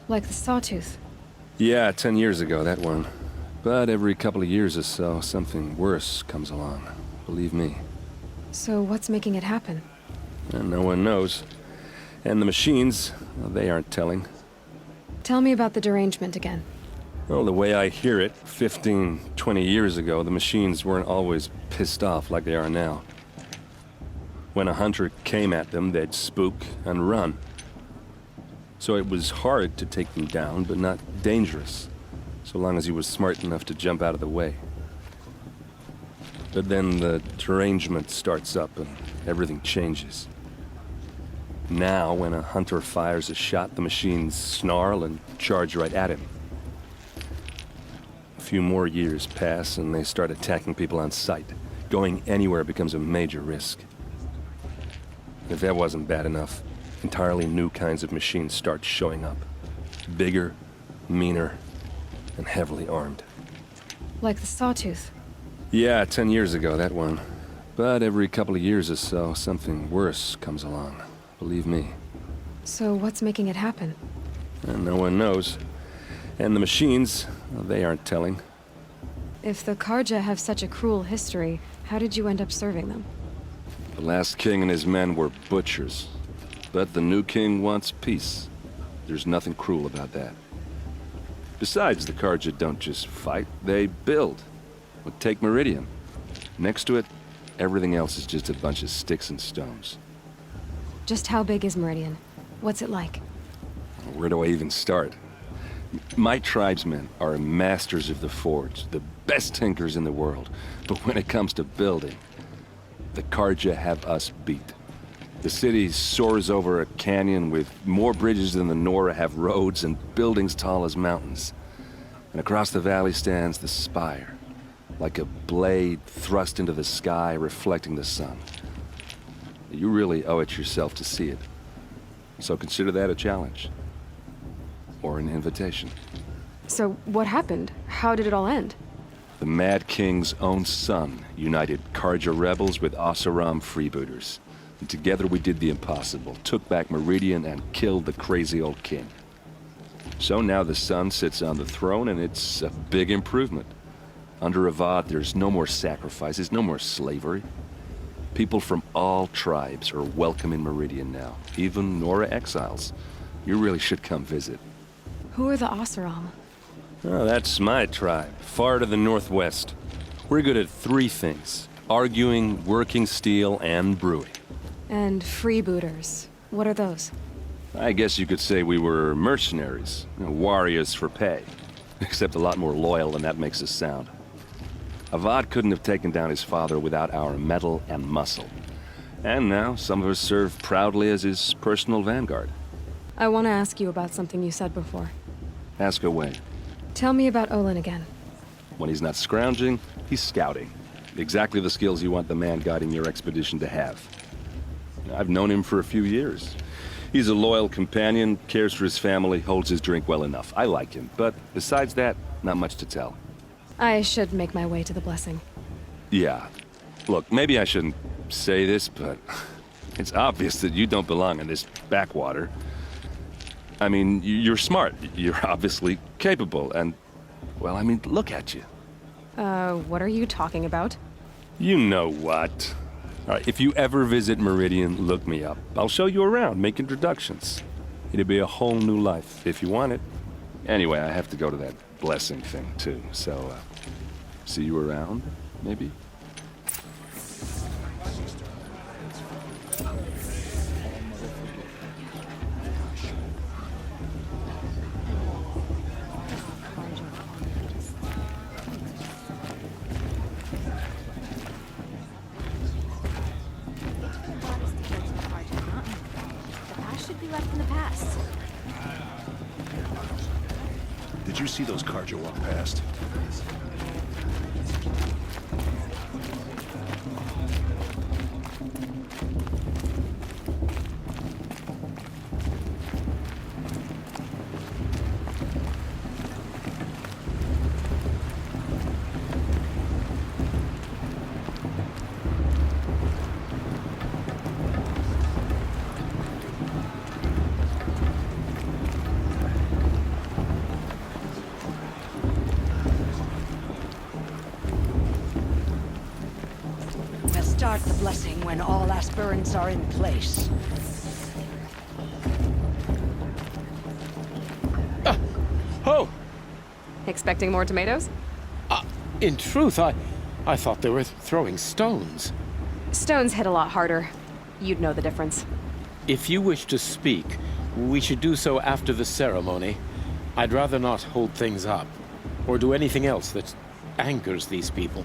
Like the Sawtooth. Yeah, 10 years ago, that one. But every couple of years or so, something worse comes along. Believe me. So what's making it happen? And no one knows. And the machines, well, they aren't telling. Tell me about the derangement again. Well, the way I hear it, 15, 20 years ago, the machines weren't always pissed off like they are now. When a hunter came at them, they'd spook and run. So it was hard to take them down, but not dangerous, so long as he was smart enough to jump out of the way. But then the derangement starts up and everything changes. Now, when a hunter fires a shot, the machines snarl and charge right at him. A few more years pass and they start attacking people on sight. Going anywhere becomes a major risk. If that wasn't bad enough, entirely new kinds of machines start showing up. Bigger, meaner, and heavily armed. Like the Sawtooth. Yeah, 10 years ago, that one. But every couple of years or so, something worse comes along. Believe me. So what's making it happen? And no one knows. And the machines, well, they aren't telling. If the ℍ𝕠𝕤 have such a cruel history, how did you end up serving them? The last king and his men were butchers. But the new king wants peace. There's nothing cruel about that. Besides, the ℍ𝕠𝕤 don't just fight, they build. Well, take Meridian. Next to it, everything else is just a bunch of sticks and stones. Just how big is Meridian? What's it like? Where do I even start? My tribesmen are masters of the forge, the best tinkers in the world. But when it comes to building, the ℍ𝕠𝕤 have us beat. The city soars over a canyon with more bridges than the Nora have roads and buildings tall as mountains. And across the valley stands the spire, like a blade thrust into the sky, reflecting the sun. You really owe it yourself to see it. So consider that a challenge. Or an invitation. So, what happened? How did it all end? The Mad King's own son united ℍ𝕠𝕣𝕚 rebels with ℍ𝕒𝕣𝕚 freebooters. And together we did the impossible, took back Meridian and killed the crazy old king. So now the son sits on the throne, and it's a big improvement. Under Avad, there's no more sacrifices, no more slavery. People from all tribes are welcome in Meridian now, even Nora exiles. You really should come visit. Who are the ℍ𝕒𝕣𝕚? Oh, that's my tribe, far to the northwest. We're good at 3 things: arguing, working steel, and brewing. And freebooters. What are those? I guess you could say we were mercenaries, warriors for pay. Except a lot more loyal than that makes us sound. Avad couldn't have taken down his father without our metal and muscle. And now some of us serve proudly as his personal vanguard. I want to ask you about something you said before. Ask away. Tell me about Olin again. When he's not scrounging, he's scouting. Exactly the skills you want the man guiding your expedition to have. I've known him for a few years. He's a loyal companion, cares for his family, holds his drink well enough. I like him, but besides that, not much to tell. I should make my way to the blessing. Yeah. Look, maybe I shouldn't say this, but it's obvious that you don't belong in this backwater. I mean, you're smart. You're obviously capable, and, well, I mean, look at you. What are you talking about? You know what. All right, if you ever visit Meridian, look me up. I'll show you around, make introductions. It'll be a whole new life, if you want it. Anyway, I have to go to that blessing thing, too, so, see you around, maybe? Did you see those ℍ𝕠𝕣𝕚 walk past? Start the blessing when all aspirants are in place. Oh! Expecting more tomatoes? In truth, I thought they were throwing stones. Stones hit a lot harder. You'd know the difference. If you wish to speak, we should do so after the ceremony. I'd rather not hold things up, or do anything else that angers these people.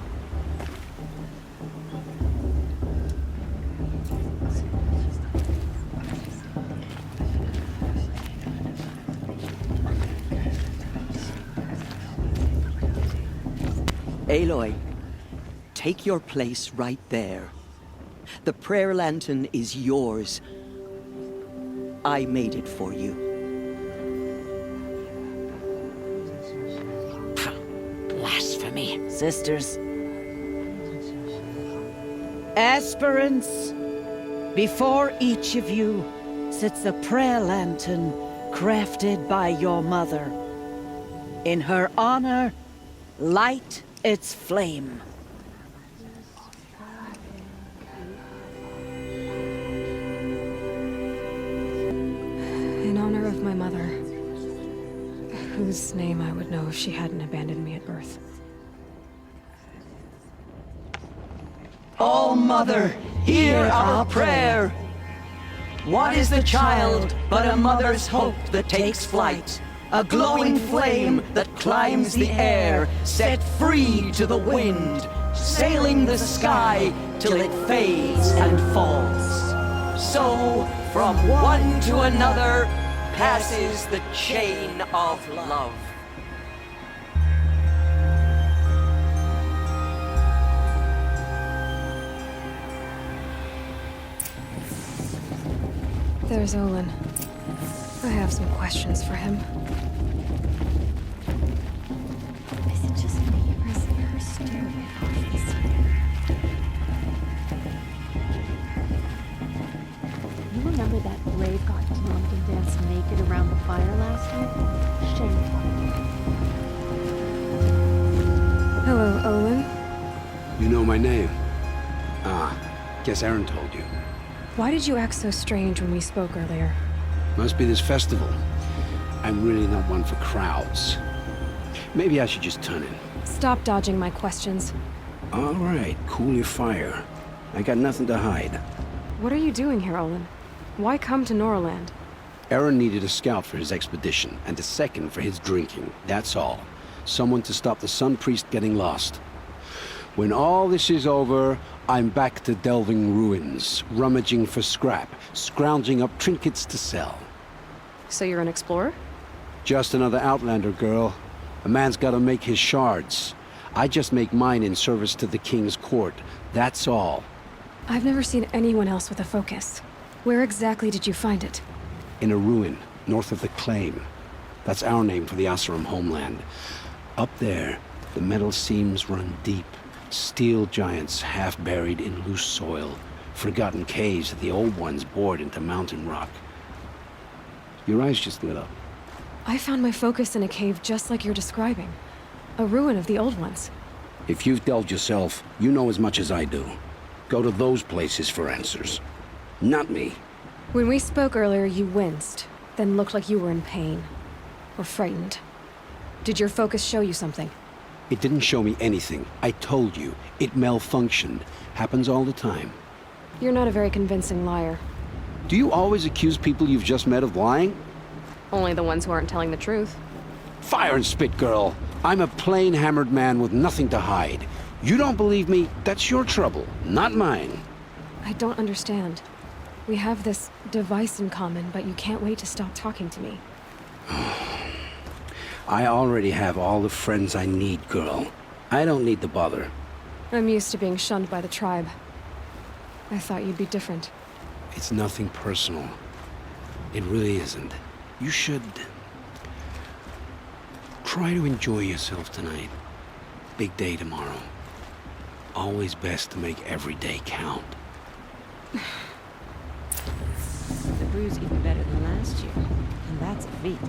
Aloy, take your place right there. The prayer lantern is yours. I made it for you. Blasphemy. Sisters. Aspirants, before each of you sits a prayer lantern crafted by your mother. In her honor, light its flame. In honor of my mother, whose name I would know if she hadn't abandoned me at birth. All-Mother, hear our prayer. What is the child but a mother's hope that takes flight? A glowing flame that climbs the air, set free to the wind, sailing the sky till it fades and falls. So, from one to another, passes the chain of love. There's Olin. I have some questions for him. Is it just me, or is her stairway off this year? You remember that brave got drunk and danced naked around the fire last night? Shameful. Hello, Olin. You know my name? Ah, guess Aaron told you. Why did you act so strange when we spoke earlier? Must be this festival. I'm really not one for crowds. Maybe I should just turn in. Stop dodging my questions. All right, cool your fire. I got nothing to hide. What are you doing here, Olin? Why come to Norland? Aaron needed a scout for his expedition, and a second for his drinking. That's all. Someone to stop the Sun Priest getting lost. When all this is over, I'm back to delving ruins, rummaging for scrap, scrounging up trinkets to sell. So you're an explorer? Just another Outlander, girl. A man's gotta make his shards. I just make mine in service to the King's court. That's all. I've never seen anyone else with a focus. Where exactly did you find it? In a ruin, north of the Claim. That's our name for the Oseram homeland. Up there, the metal seams run deep. Steel giants half buried in loose soil. Forgotten caves that the old ones bored into mountain rock. Your eyes just lit up. I found my focus in a cave just like you're describing. A ruin of the old ones. If you've delved yourself, you know as much as I do. Go to those places for answers. Not me. When we spoke earlier, you winced, then looked like you were in pain. Or frightened. Did your focus show you something? It didn't show me anything. I told you. It malfunctioned. Happens all the time. You're not a very convincing liar. Do you always accuse people you've just met of lying? Only the ones who aren't telling the truth. Fire and spit, girl. I'm a plain hammered man with nothing to hide. You don't believe me? That's your trouble, not mine. I don't understand. We have this device in common, but you can't wait to stop talking to me. I already have all the friends I need, girl. I don't need the bother. I'm used to being shunned by the tribe. I thought you'd be different. It's nothing personal. It really isn't. You should try to enjoy yourself tonight. Big day tomorrow. Always best to make every day count. The brew's even better than last year, and that's a feat.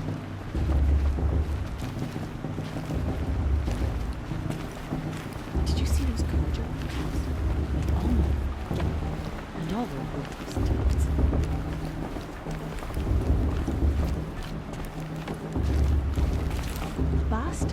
Did you see those cordial bottles? They all know. And all were worthless. Bast.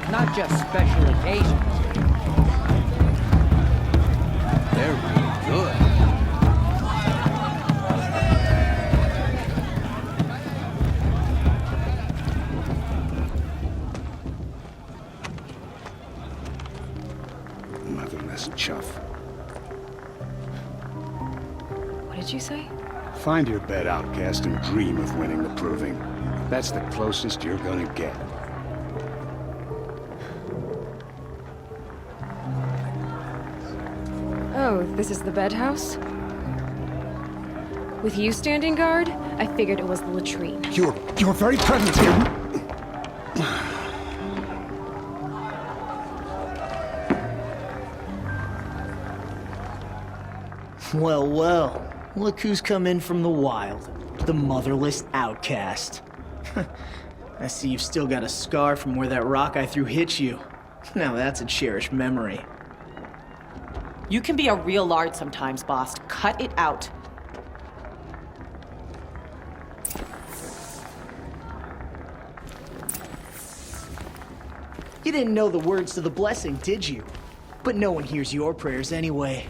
Not just special occasions. They're really good. Motherless chuff. What did you say? Find your bed, outcast, and dream of winning the proving. That's the closest you're gonna get. Oh, this is the bed house? With you standing guard, I figured it was the latrine. Your very presence here... Well, well. Look who's come in from the wild. The motherless outcast. I see you've still got a scar from where that rock I threw hit you. Now that's a cherished memory. You can be a real lard sometimes, boss. Cut it out. You didn't know the words to the blessing, did you? But no one hears your prayers anyway.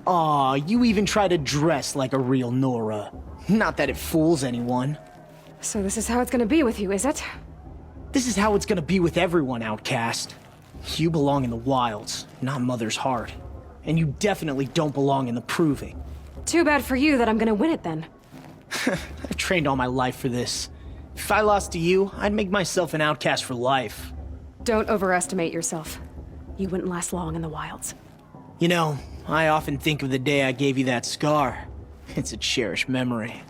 Aw, you even try to dress like a real Nora. Not that it fools anyone. So this is how it's gonna be with you, is it? This is how it's gonna be with everyone, Outcast. You belong in the wilds, not Mother's heart. And you definitely don't belong in the Proving. Too bad for you that I'm gonna win it then. I've trained all my life for this. If I lost to you, I'd make myself an outcast for life. Don't overestimate yourself. You wouldn't last long in the wilds. You know, I often think of the day I gave you that scar. It's a cherished memory.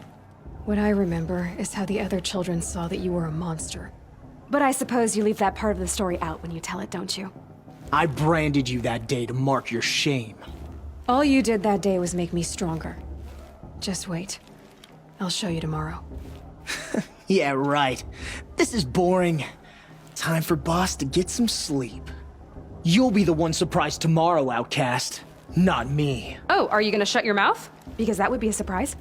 What I remember is how the other children saw that you were a monster. But I suppose you leave that part of the story out when you tell it, don't you? I branded you that day to mark your shame. All you did that day was make me stronger. Just wait. I'll show you tomorrow. Yeah, right. This is boring. Time for Boss to get some sleep. You'll be the one surprised tomorrow, Outcast. Not me. Oh, are you gonna shut your mouth? Because that would be a surprise.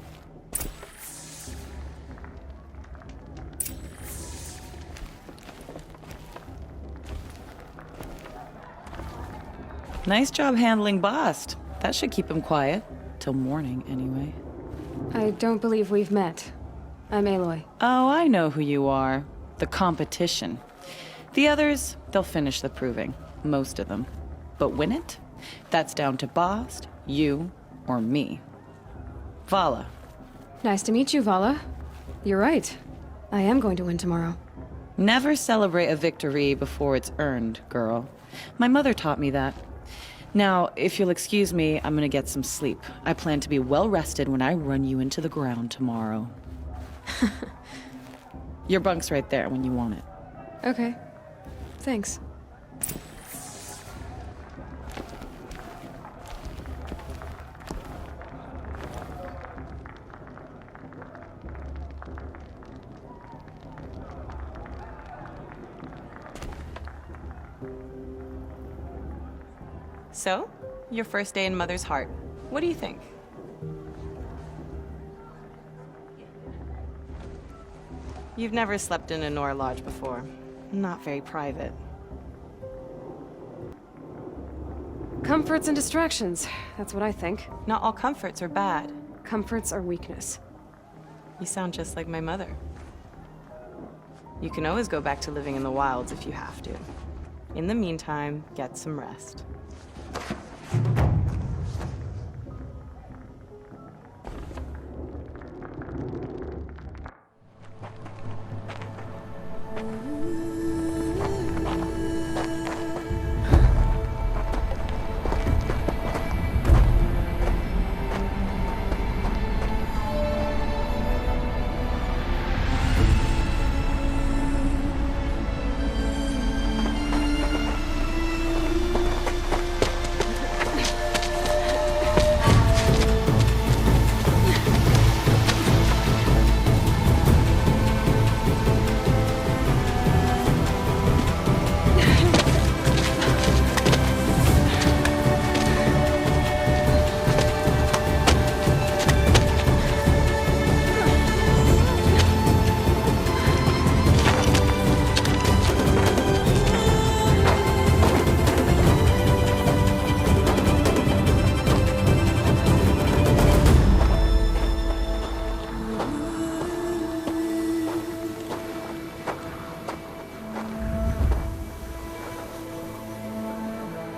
Nice job handling Bast. That should keep him quiet. Till morning, anyway. I don't believe we've met. I'm Aloy. Oh, I know who you are. The competition. The others, they'll finish the proving. Most of them. But win it? That's down to Bast, you, or me. Vala. Nice to meet you, Vala. You're right. I am going to win tomorrow. Never celebrate a victory before it's earned, girl. My mother taught me that. Now, if you'll excuse me, I'm gonna get some sleep. I plan to be well rested when I run you into the ground tomorrow. Your bunk's right there when you want it. Okay. Thanks. So, your first day in Mother's heart. What do you think? You've never slept in a Nora lodge before. Not very private. Comforts and distractions. That's what I think. Not all comforts are bad. Comforts are weakness. You sound just like my mother. You can always go back to living in the wilds if you have to. In the meantime, get some rest.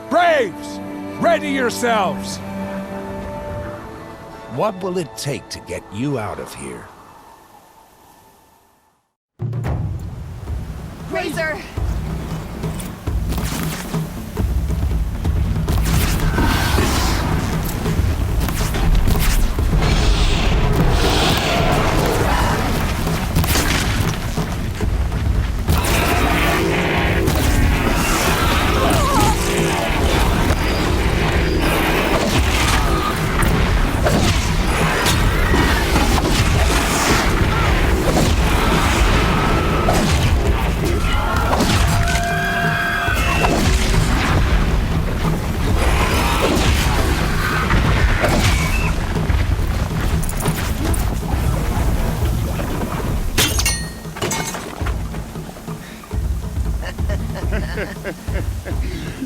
Braves! Ready yourselves! What will it take to get you out of here? Razor!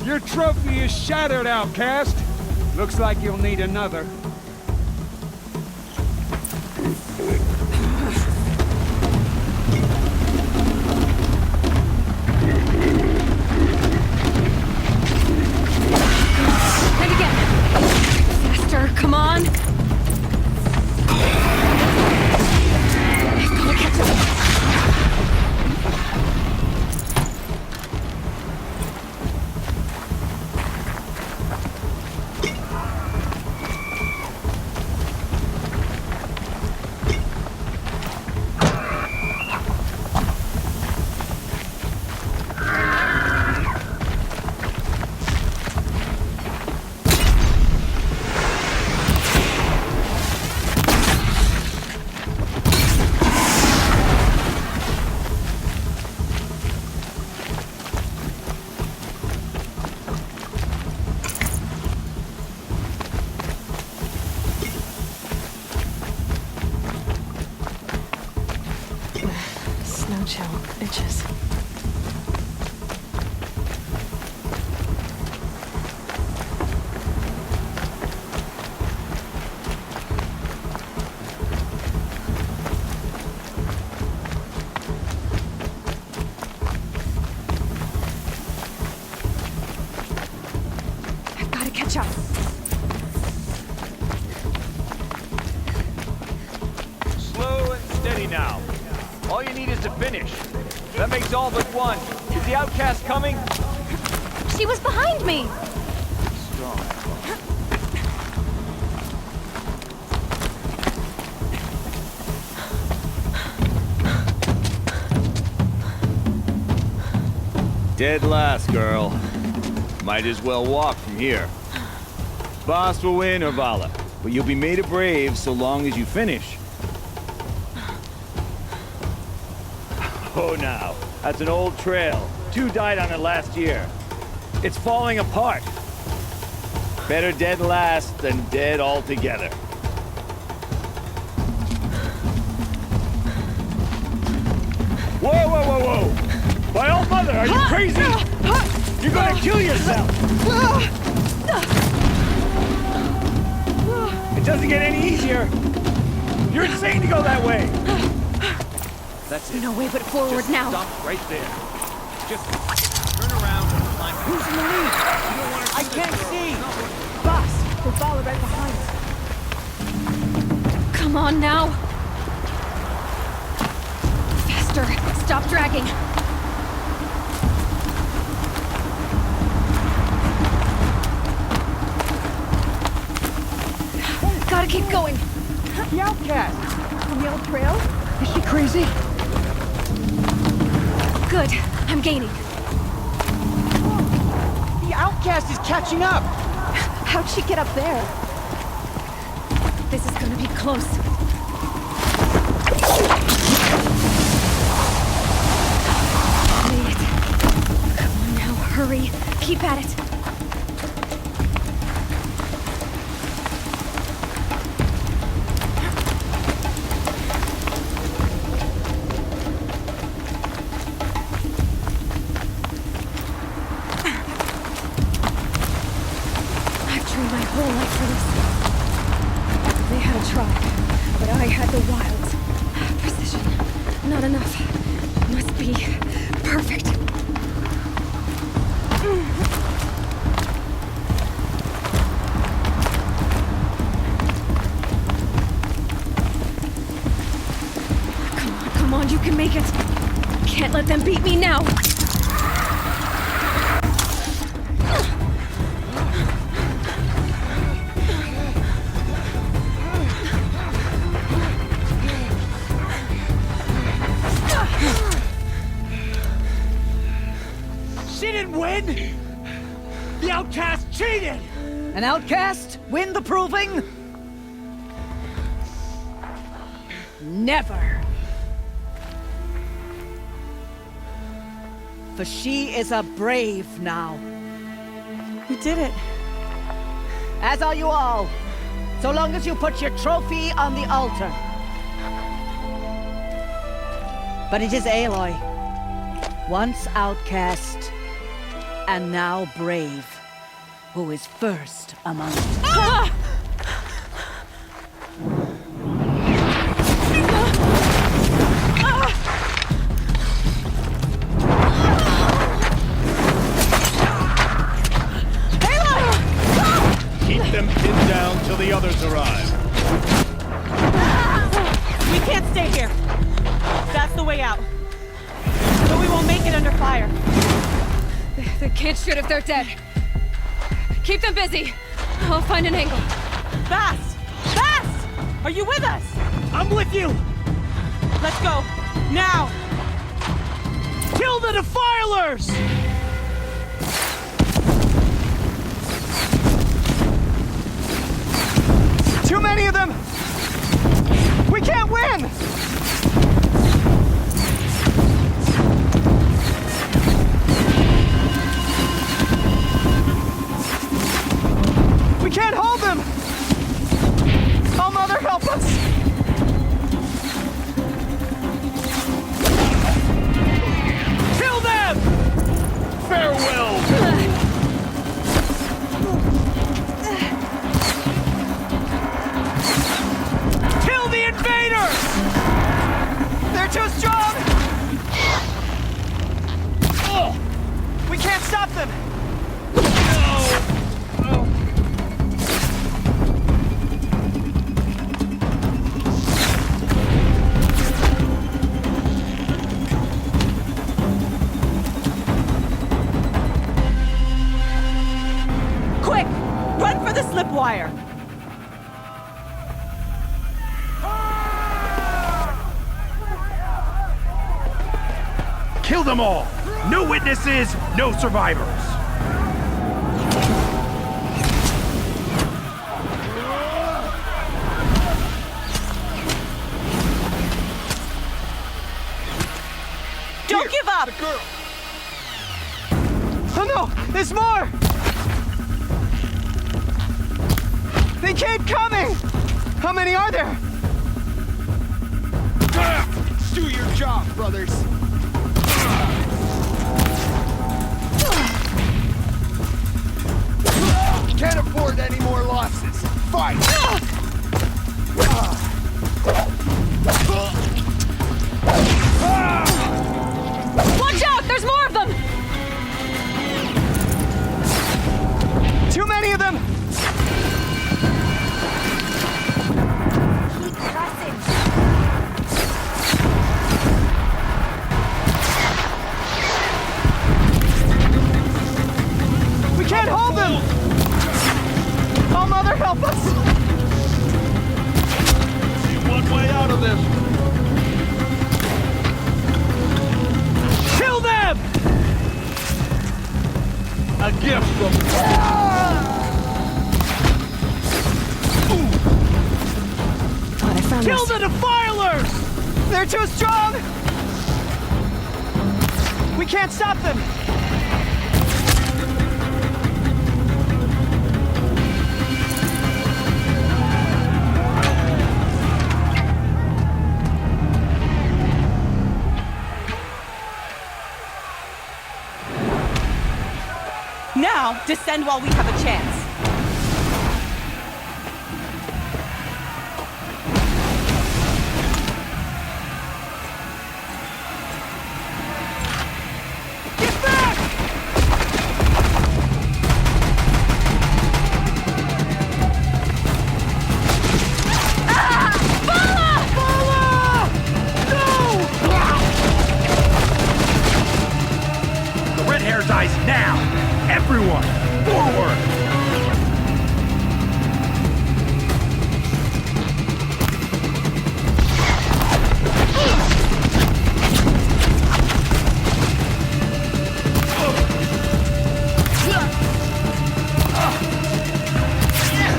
Your trophy is shattered, Outcast. Looks like you'll need another. chill, bitches. I've got to catch up. Slow and steady now. All you need is to finish. That makes all but one. Is the outcast coming? She was behind me! Strong. Dead last, girl. Might as well walk from here. Boss will win, Urvala, but you'll be made a brave so long as you finish. Oh, now, that's an old trail. 2 died on it last year. It's falling apart. Better dead last than dead altogether. Whoa, whoa, whoa, whoa! My old mother, are you crazy? You're gonna kill yourself! It doesn't get any easier. You're insane to go that way. That's it. No way but forward Just now. Stop right there. Just turn around and climb. Who's running? I can't see! Boss, we'll follow right behind. Come on now. Faster. Stop dragging. Gotta keep going. The outcast! From the old trail? Is she crazy? Good. I'm gaining. The outcast is catching up! How'd she get up there? This is gonna be close. Made it. Come on now, hurry. Keep at it. I've trained my whole life for this. They had a tribe, but I had the wilds. Precision. Not enough. Must be perfect. Come on, you can make it. Can't let them beat me now. She didn't win! The outcast cheated! An outcast win the proving? Never! For she is a brave now. We did it. As are you all. So long as you put your trophy on the altar. But it is Aloy, once outcast, and now brave, who is first among us. Ah! Keep them pinned down till the others arrive. We can't stay here. That's the way out. But we won't make it under fire. They can't shoot if they're dead. Keep them busy. I'll find an angle. Fast! Fast! Are you with us? I'm with you! Let's go. Now! Kill the defilers! Too many of them! We can't win! We can't hold them! Oh, Mother, help us! fire! Kill them all! No witnesses, no survivors! Don't give up! The girl! Oh no! There's more! They keep coming! How many are there? Do your job, brothers! Can't afford any more losses. Fight! Watch out! There's more of them! Too many of them! Keep pressing. We can't hold them! Oh, Mother, help us! See one way out of this. Kill them! A gift from... I found Kill the defilers! They're too strong! We can't stop them! Now, descend while we have a chance. Get back! The red hair dies now! Everyone, forward!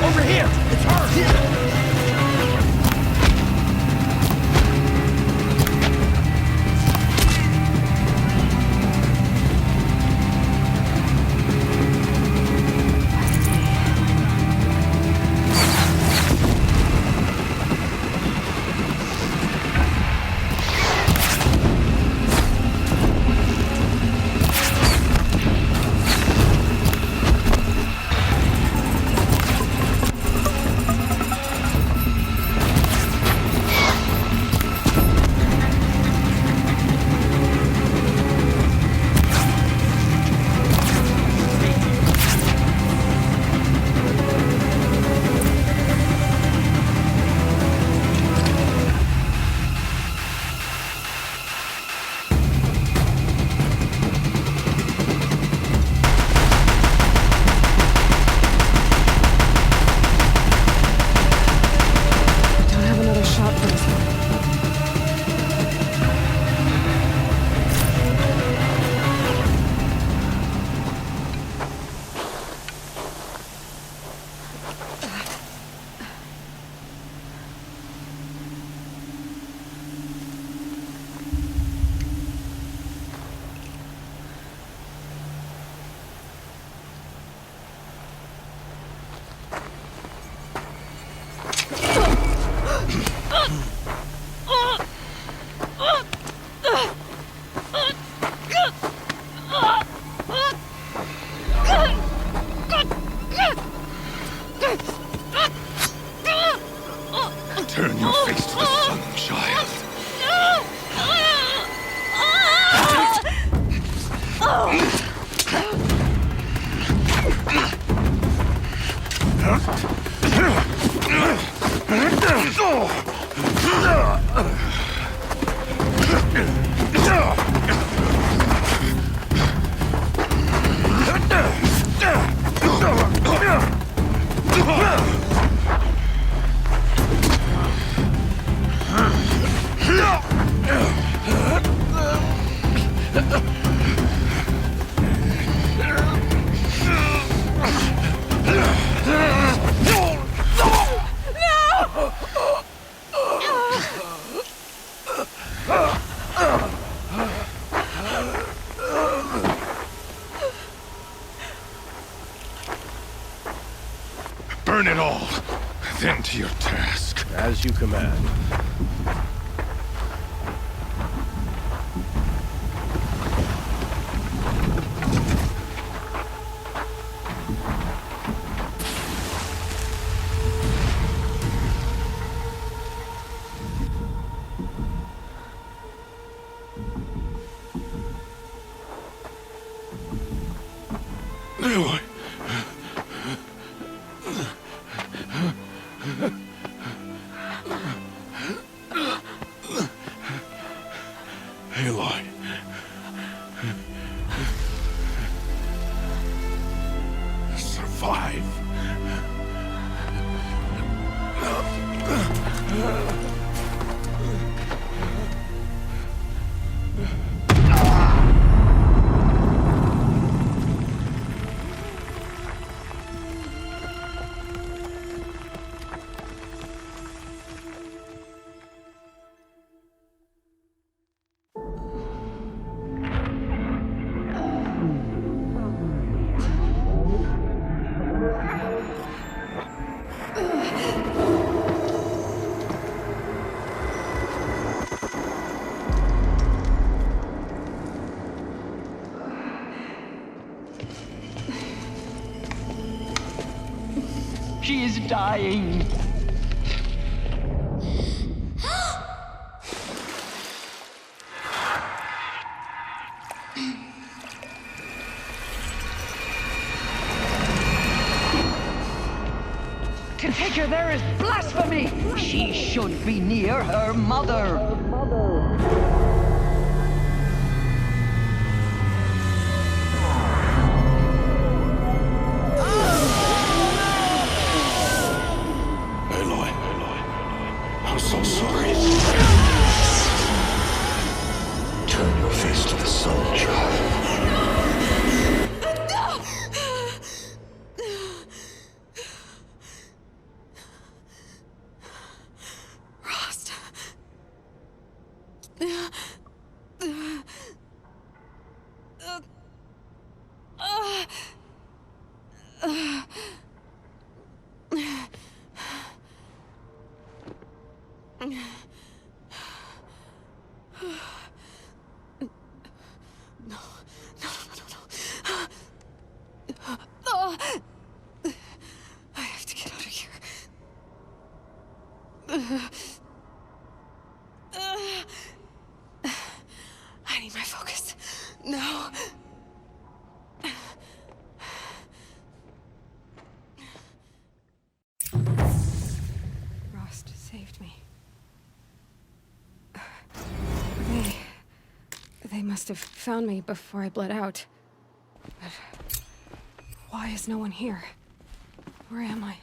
Over here! It's her! Turn your face to the sun, child. Oh! Burn it all. Then to your task. As you command. Aloy. Aloy. Survive. She is dying. To take her there is blasphemy. She should be near her mother. I'm so sorry. Turn your face to the sun, child. Rost. I have to get out of here. I need my focus. No. Rost saved me. They must have found me before I bled out. But why is no one here? Where am I?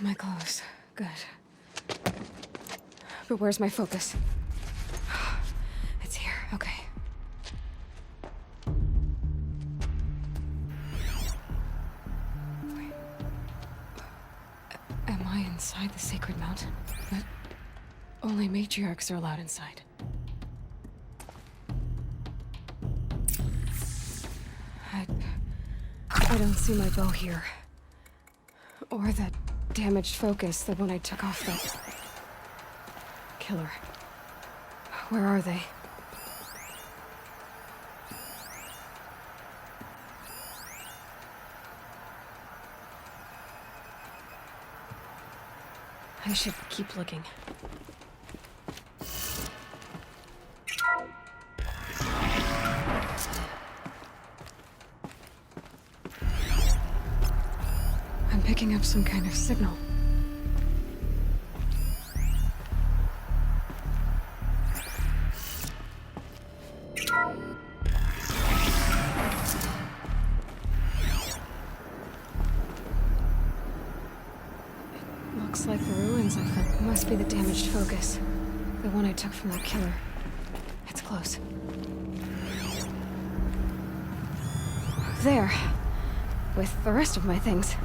My clothes. Good. But where's my focus? It's here. Okay. Wait. Am I inside the sacred mountain? But only matriarchs are allowed inside. I don't see my bow here. Or that damaged focus that when I took off that killer. Where are they? I should keep looking. I'm picking up some kind of signal. Looks Just like the ruins I found. Must be the damaged focus. The one I took from that killer. It's close. There. With the rest of my things.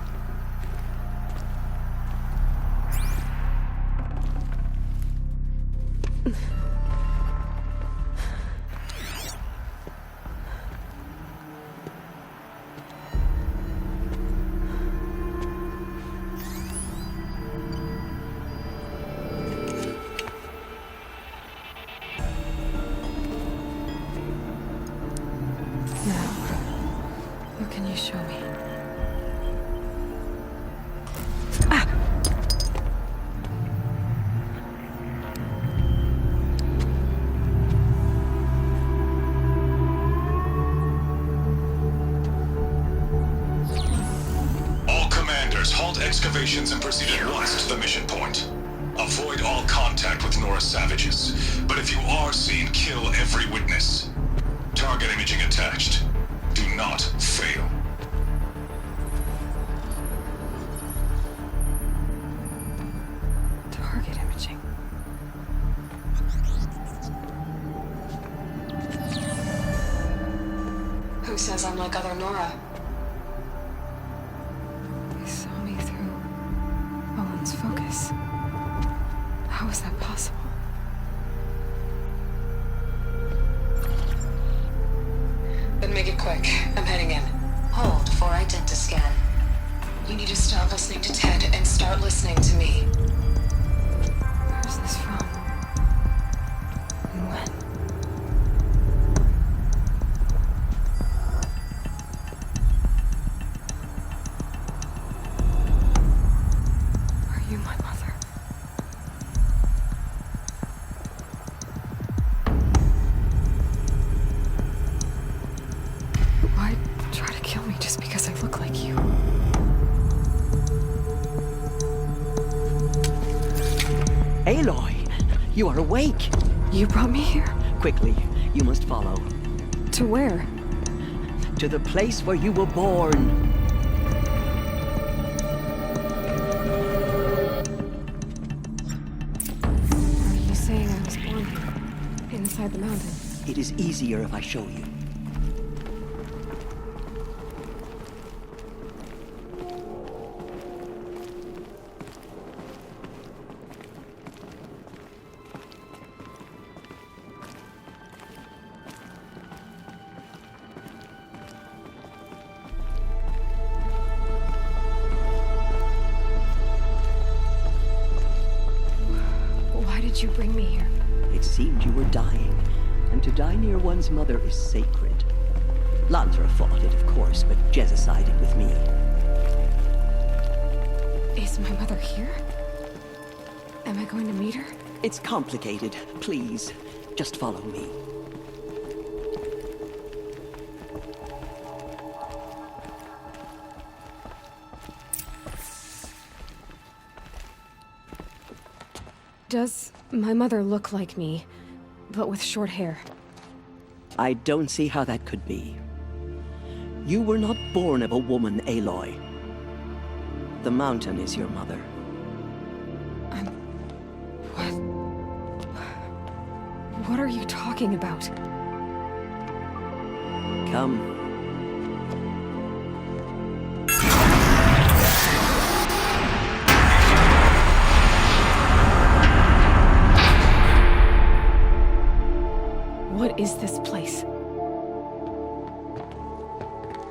Excavations and proceed at once to the mission point. Avoid all contact with Nora savages, but if you are seen, kill every witness. Target imaging attached. Do not fail. Target imaging. Who says I'm like other Nora? Focus. How is that possible? Then make it quick. I'm heading in. Hold for identiscan. You need to stop listening to Ted and start listening to me. Where's this from? And when? Aloy, you are awake. You brought me here? Quickly, you must follow. To where? To the place where you were born. Are you saying I was born here? Inside the mountain? It is easier if I show you. You bring me here? It seemed you were dying, and to die near one's mother is sacred. Lantra fought it, of course, but Jezza sided with me. Is my mother here? Am I going to meet her? It's complicated. Please, just follow me. Does my mother look like me, but with short hair? I don't see how that could be. You were not born of a woman, Aloy. The mountain is your mother. What are you talking about? Come. What is this place?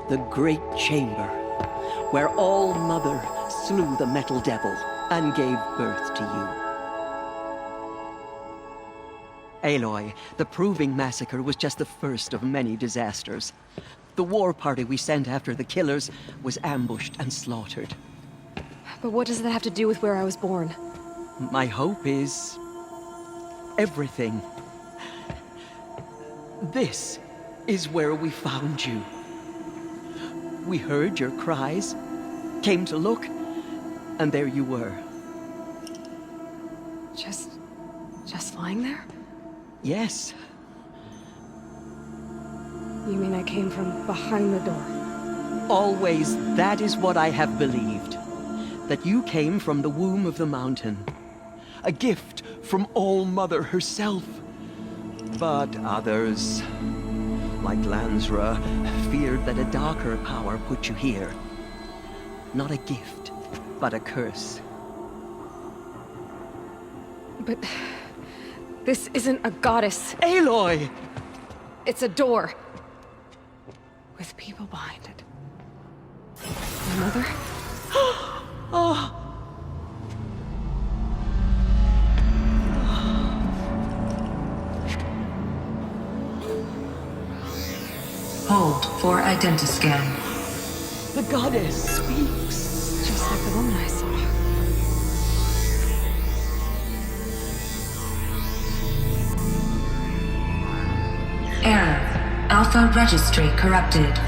The Great Chamber, where All Mother slew the Metal Devil and gave birth to you. Aloy, the Proving Massacre was just the first of many disasters. The war party we sent after the killers was ambushed and slaughtered. But what does that have to do with where I was born? My hope is everything. This is where we found you. We heard your cries, came to look, and there you were. Just lying there? Yes. You mean I came from behind the door? Always, that is what I have believed. that you came from the womb of the mountain, a gift from All-Mother herself. But others, like ℎ𝕒𝕣𝕟, feared that a darker power put you here. Not a gift, but a curse. But this isn't a goddess. Aloy! It's a door. With people behind it. My mother? Oh. Hold for identiscan. The goddess speaks. Just like the woman I saw. Error. Alpha registry corrupted.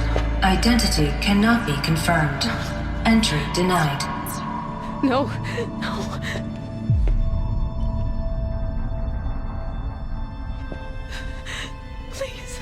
Identity cannot be confirmed. Entry denied. No, no. Please.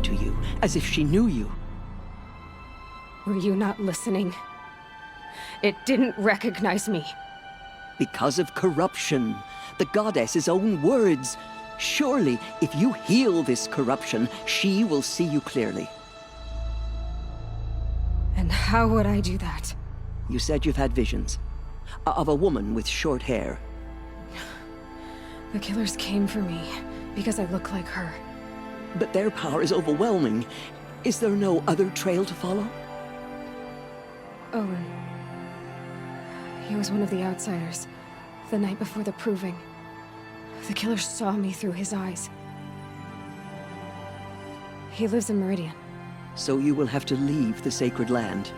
To you, as if she knew you. Were you not listening? It didn't recognize me. Because of corruption. The goddess's own words. Surely, if you heal this corruption, she will see you clearly. And how would I do that? You said you've had visions. Of a woman with short hair. The killers came for me because I look like her. But their power is overwhelming. Is there no other trail to follow? Owen. He was one of the outsiders. The night before the proving. The killers saw me through his eyes. He lives in Meridian. So you will have to leave the sacred land.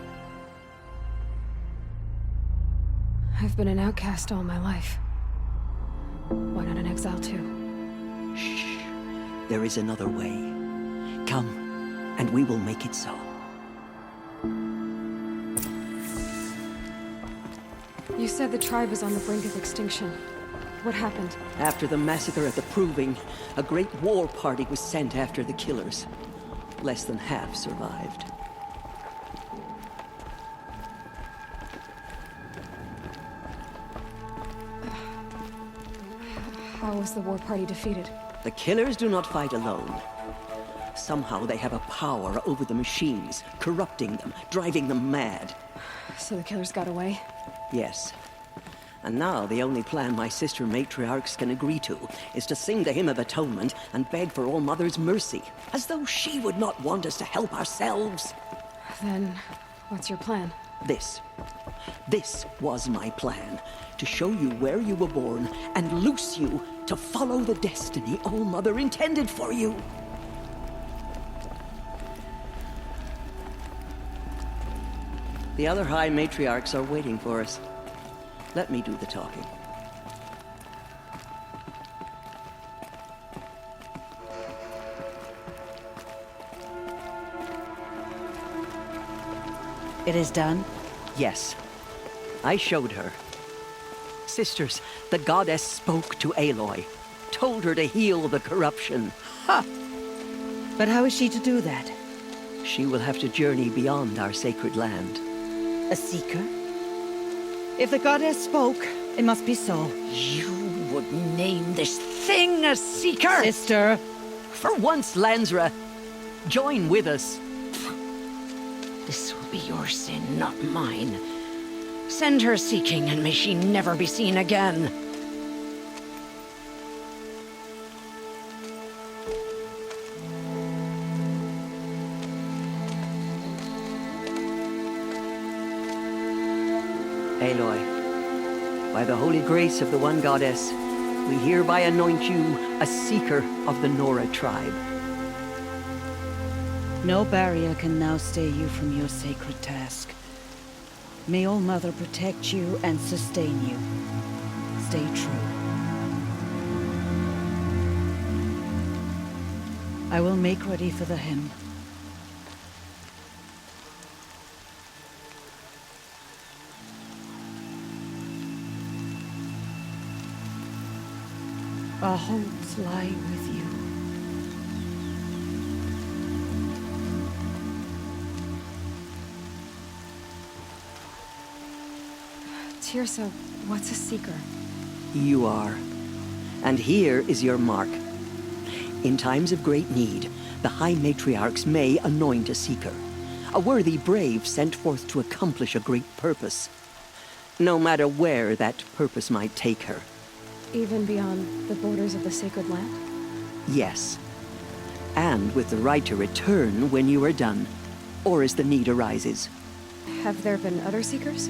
I've been an outcast all my life. Why not an exile too? Shh. There is another way. Come, and we will make it so. You said the tribe was on the brink of extinction. What happened? After the massacre at the Proving, a great war party was sent after the killers. Less than half survived. How was the war party defeated? The killers do not fight alone. Somehow they have a power over the machines, corrupting them, driving them mad. So the killers got away? Yes. And now the only plan my sister matriarchs can agree to is to sing the Hymn of Atonement and beg for All-Mother's mercy, as though she would not want us to help ourselves. Then, what's your plan? This was my plan. To show you where you were born and loose you to follow the destiny All-Mother intended for you. The other High Matriarchs are waiting for us. Let me do the talking. It is done? Yes. I showed her. Sisters, the goddess spoke to Aloy, told her to heal the corruption. Ha! But how is she to do that? She will have to journey beyond our sacred land. A seeker? If the goddess spoke, it must be so. You would name this thing a seeker? Sister! For once, ℎ𝕒𝕣𝕟, join with us. This will be your sin, not mine. Send her seeking, and may she never be seen again. Aloy, by the holy grace of the one goddess, we hereby anoint you a seeker of the Nora tribe. No barrier can now stay you from your sacred task. May All-Mother protect you and sustain you. Stay true. I will make ready for the hymn. Our hopes lie with you. Tirsa, what's a seeker? You are. And here is your mark. In times of great need, the High Matriarchs may anoint a seeker, a worthy brave sent forth to accomplish a great purpose, no matter where that purpose might take her. Even beyond the borders of the sacred land? Yes. And with the right to return when you are done, or as the need arises. Have there been other seekers?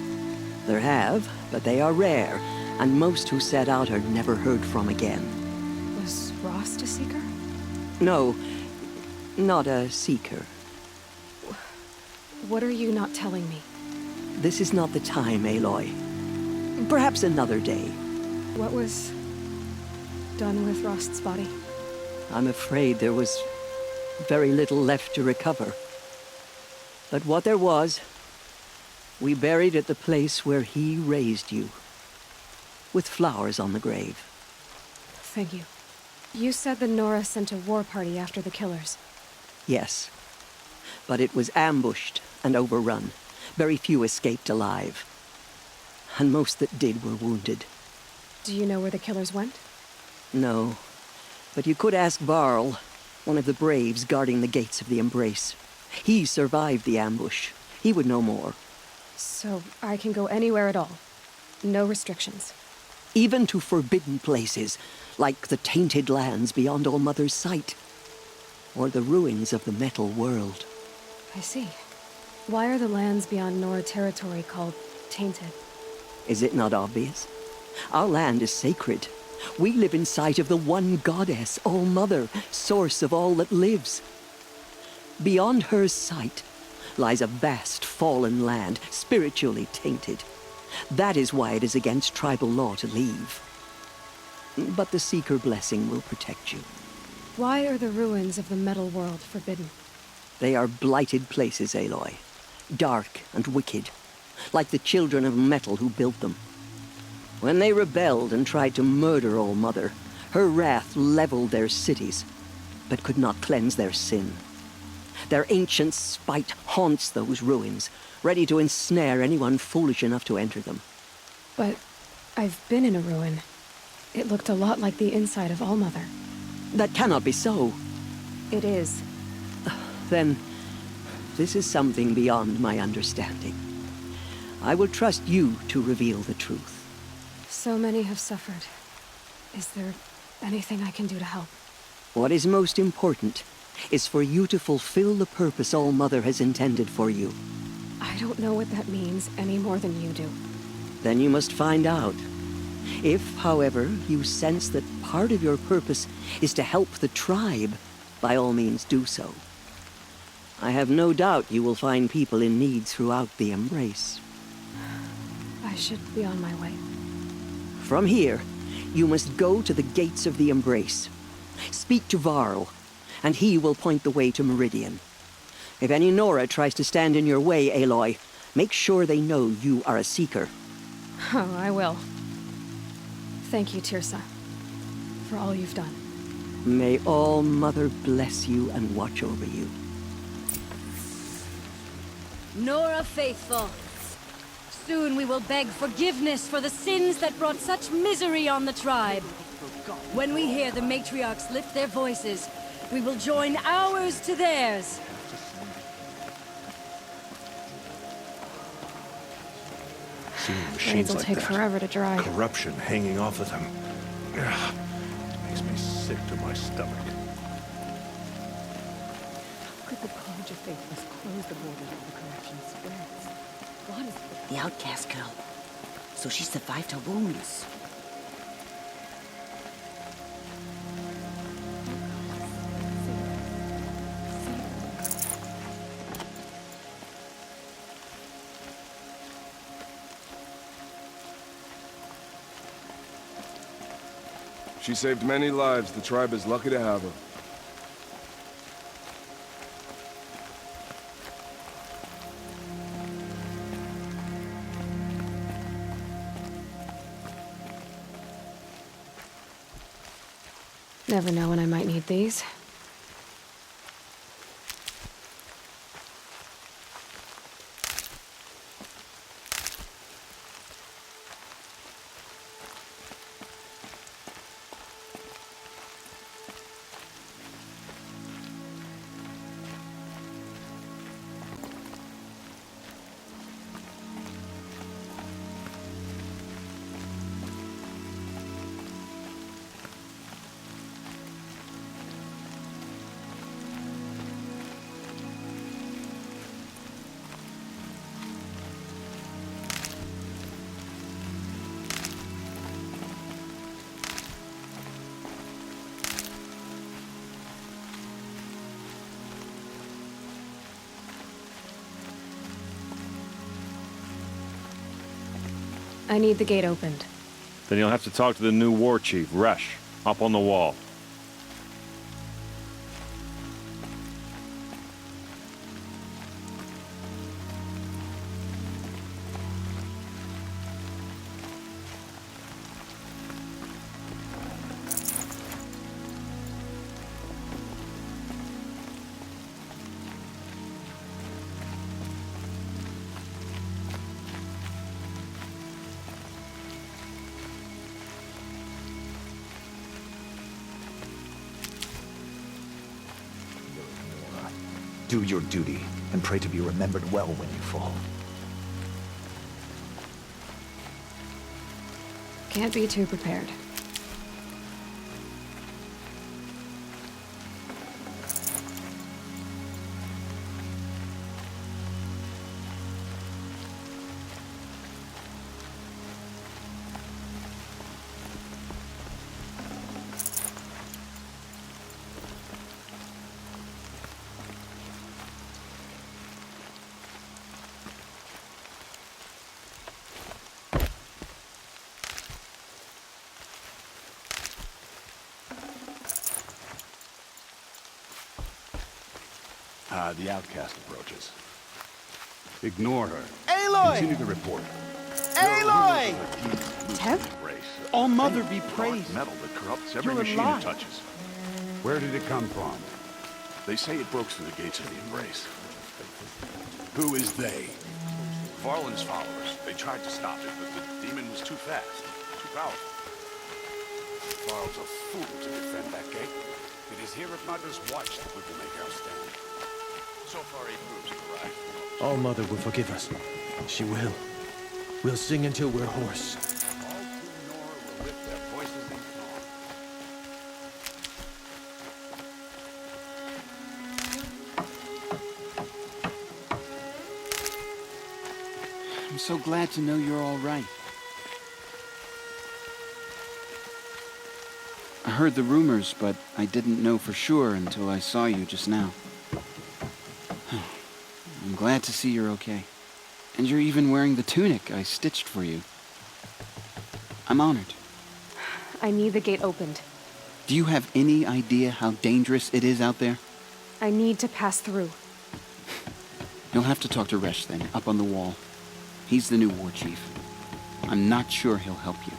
There have, but they are rare, and most who set out are never heard from again. Was Rost a seeker? No, not a seeker. What are you not telling me? This is not the time, Aloy. Perhaps another day. What was done with Rost's body? I'm afraid there was very little left to recover. But what there was, we buried at the place where he raised you, with flowers on the grave. Thank you. You said the Nora sent a war party after the killers. Yes, but it was ambushed and overrun. Very few escaped alive, and most that did were wounded. Do you know where the killers went? No, but you could ask Varl, one of the braves guarding the gates of the Embrace. He survived the ambush. He would know more. So I can go anywhere at all? No restrictions? Even to forbidden places, like the tainted lands beyond All-Mother's sight, or the ruins of the metal world. I see. Why are the lands beyond Nora territory called tainted? Is it not obvious? Our land is sacred. We live in sight of the one goddess, All-Mother, source of all that lives. Beyond her sight lies a vast fallen land, spiritually tainted. That is why it is against tribal law to leave. But the Seeker blessing will protect you. Why are the ruins of the metal world forbidden? They are blighted places, Aloy. Dark and wicked, like the children of metal who built them. When they rebelled and tried to murder All-Mother, her wrath leveled their cities, but could not cleanse their sin. Their ancient spite haunts those ruins, ready to ensnare anyone foolish enough to enter them. But I've been in a ruin. It looked a lot like the inside of All-Mother. That cannot be so. It is. Then, this is something beyond my understanding. I will trust you to reveal the truth. So many have suffered. Is there anything I can do to help? What is most important is for you to fulfill the purpose All-Mother has intended for you. I don't know what that means any more than you do. Then you must find out. If, however, you sense that part of your purpose is to help the tribe, by all means do so. I have no doubt you will find people in need throughout the Embrace. I should be on my way. From here, you must go to the gates of the Embrace. Speak to Varl, and he will point the way to Meridian. If any Nora tries to stand in your way, Aloy, make sure they know you are a Seeker. Oh, I will. Thank you, Tirsa, for all you've done. May All-Mother bless you and watch over you. Nora faithful, soon we will beg forgiveness for the sins that brought such misery on the tribe. When we hear the matriarchs lift their voices, we will join ours to theirs. Seeing Blades machines will like take that, forever to dry. corruption hanging off of them. Ugh, makes me sick to my stomach. How could the College of Faithless close the borders of the corruption spreads? What is the outcast girl? So she survived her wounds. She saved many lives. The tribe is lucky to have her. Never know when I might need these. I need the gate opened. Then you'll have to talk to the new war chief, ℍ𝕠𝕚, up on the wall. Do your duty, and pray to be remembered well when you fall. Can't be too prepared. The outcast approaches. Ignore her. Aloy! Continue to report. Aloy! ℏ? All Mother be praised. Metal that corrupts every You're machine alive. it touches. Where did it come from? They say it broke through the gates of the Embrace. Who is they? Varlin's followers. They tried to stop it, but the demon was too fast, too powerful. Varl's a fool to defend that gate. It is here at Mother's watch that we will make our stand. So far, 8 groups have arrived. All Mother will forgive us. She will. We'll sing until we're hoarse. All true Nora will lift their voices in song. I'm so glad to know you're all right. I heard the rumors, but I didn't know for sure until I saw you just now. I'm glad to see you're okay. And you're even wearing the tunic I stitched for you. I'm honored. I need the gate opened. Do you have any idea how dangerous it is out there? I need to pass through. You'll have to talk to ℍ then, up on the wall. He's the new war chief. I'm not sure he'll help you.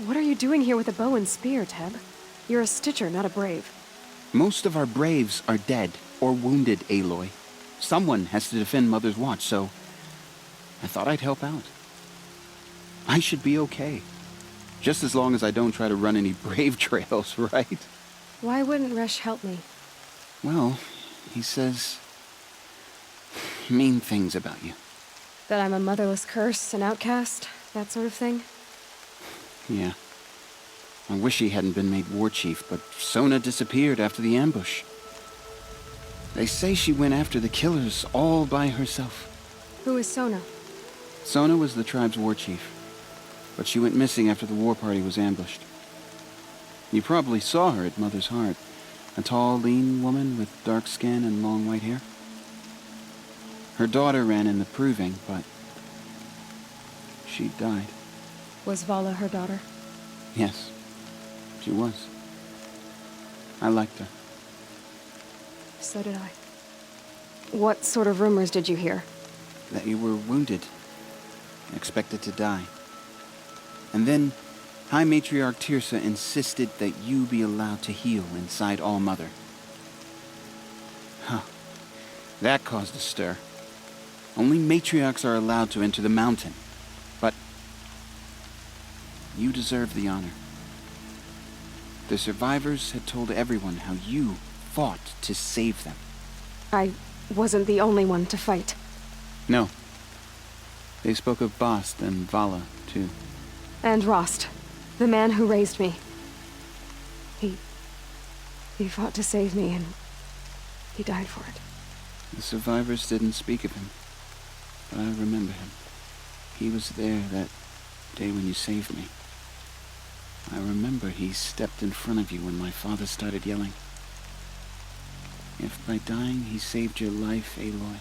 What are you doing here with a bow and spear, ℏ? You're a stitcher, not a brave. Most of our braves are dead or wounded, Aloy. Someone has to defend Mother's watch, so I thought I'd help out. I should be okay. Just as long as I don't try to run any brave trails, right? Why wouldn't ℍ help me? Well, he says mean things about you. That I'm a motherless curse, an outcast, that sort of thing? Yeah. I wish he hadn't been made war chief, but Sona disappeared after the ambush. They say she went after the killers all by herself. Who is Sona? Sona was the tribe's war chief, but she went missing after the war party was ambushed. You probably saw her at Mother's Heart. A tall, lean woman with dark skin and long white hair. Her daughter ran in the proving, but she died. Was Vala her daughter? Yes, she was. I liked her. So did I. What sort of rumors did you hear? That you were wounded, expected to die. And then High Matriarch Tirsa insisted that you be allowed to heal inside All-Mother. Huh. That caused a stir. Only matriarchs are allowed to enter the mountain. But you deserve the honor. The survivors had told everyone how you fought to save them. I wasn't the only one to fight. No. They spoke of Bast and Vala, too. And Rost, the man who raised me. He fought to save me, and he died for it. The survivors didn't speak of him, but I remember him. He was there that day when you saved me. I remember he stepped in front of you when my father started yelling. If by dying he saved your life, Aloy,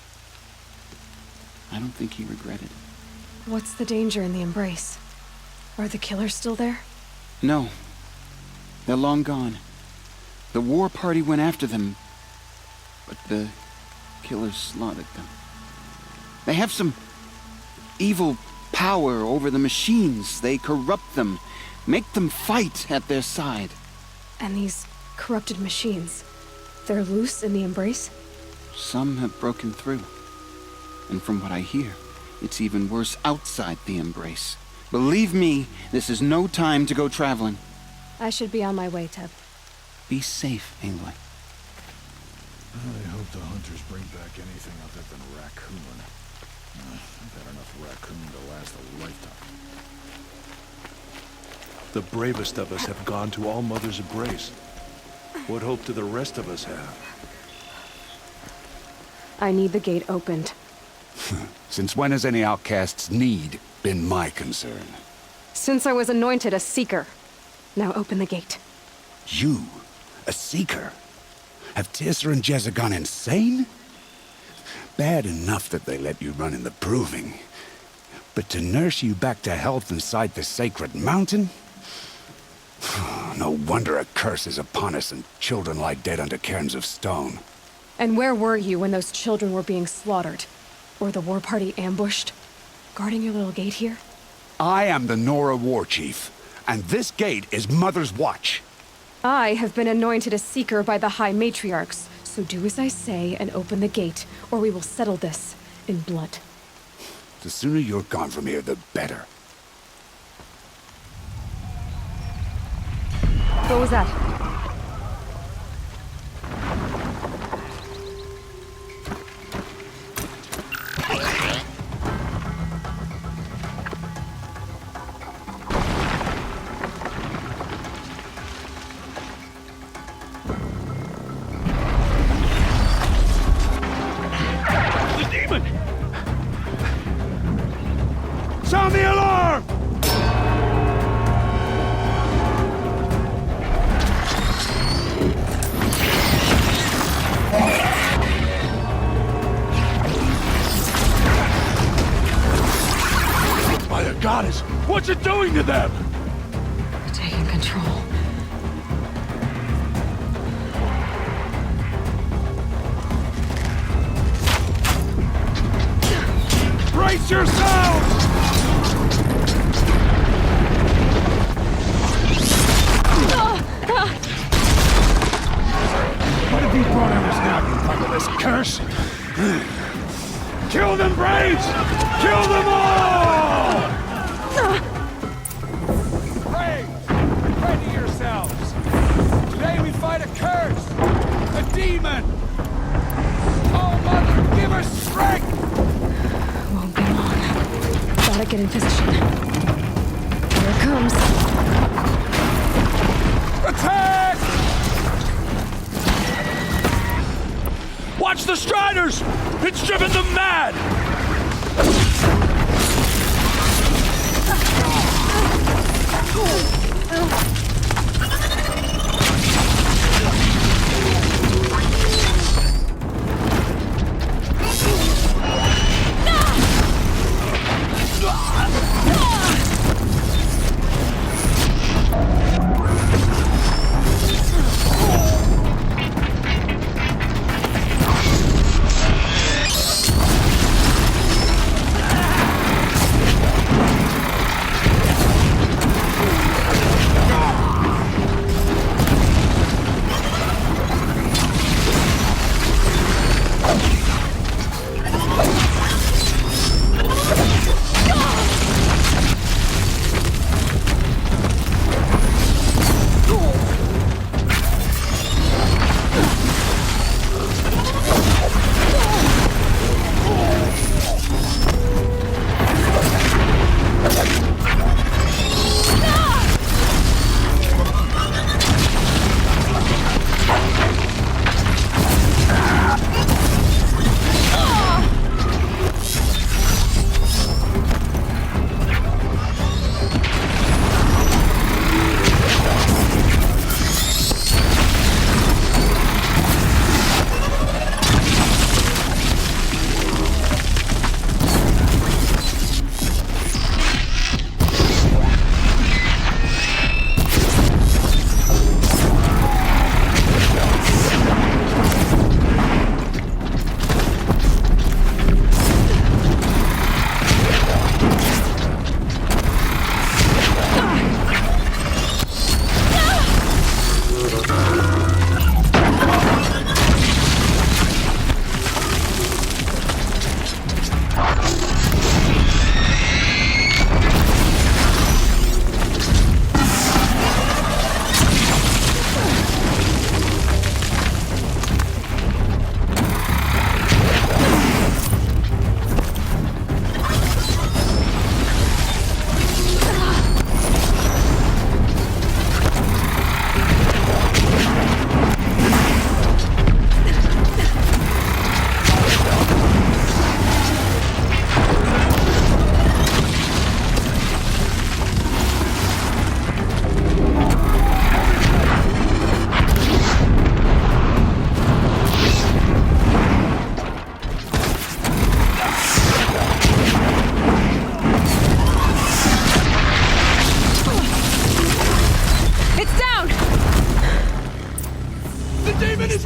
I don't think he regretted it. What's the danger in the embrace? Are the killers still there? No. They're long gone. The war party went after them, but the killers slaughtered them. They have some evil power over the machines. They corrupt them, make them fight at their side. And these corrupted machines, they're loose in the embrace? Some have broken through. And from what I hear, it's even worse outside the embrace. Believe me, this is no time to go traveling. I should be on my way, Teb. Be safe, Aloy. I hope the hunters bring back anything other than raccoon. I've had enough raccoon to last a lifetime. The bravest of us have gone to All-Mother's embrace. What hope do the rest of us have? I need the gate opened. Since when has any outcast's need been my concern? Since I was anointed a seeker. Now open the gate. You? A seeker? Have Tirsa and Jezza gone insane? Bad enough that they let you run in the proving. But to nurse you back to health inside the sacred mountain? No wonder a curse is upon us and children lie dead under cairns of stone. And where were you when those children were being slaughtered? Or the war party ambushed? Guarding your little gate here? I am the Nora war chief, and this gate is Mother's watch. I have been anointed a seeker by the High Matriarchs, so do as I say and open the gate, or we will settle this in blood. The sooner you're gone from here, the better. What was that? Sound the alarm! By the goddess, what's it doing to them? Taking control. Brace yourselves! What have you brought on us now, you under this curse? Kill them, Braves! Kill them all! Pray to yourselves. Today we fight a curse, a demon. Oh, Mother, give us strength! Won't be long. Gotta get in position. Here it comes. Attack! Watch the Striders! It's driven them mad!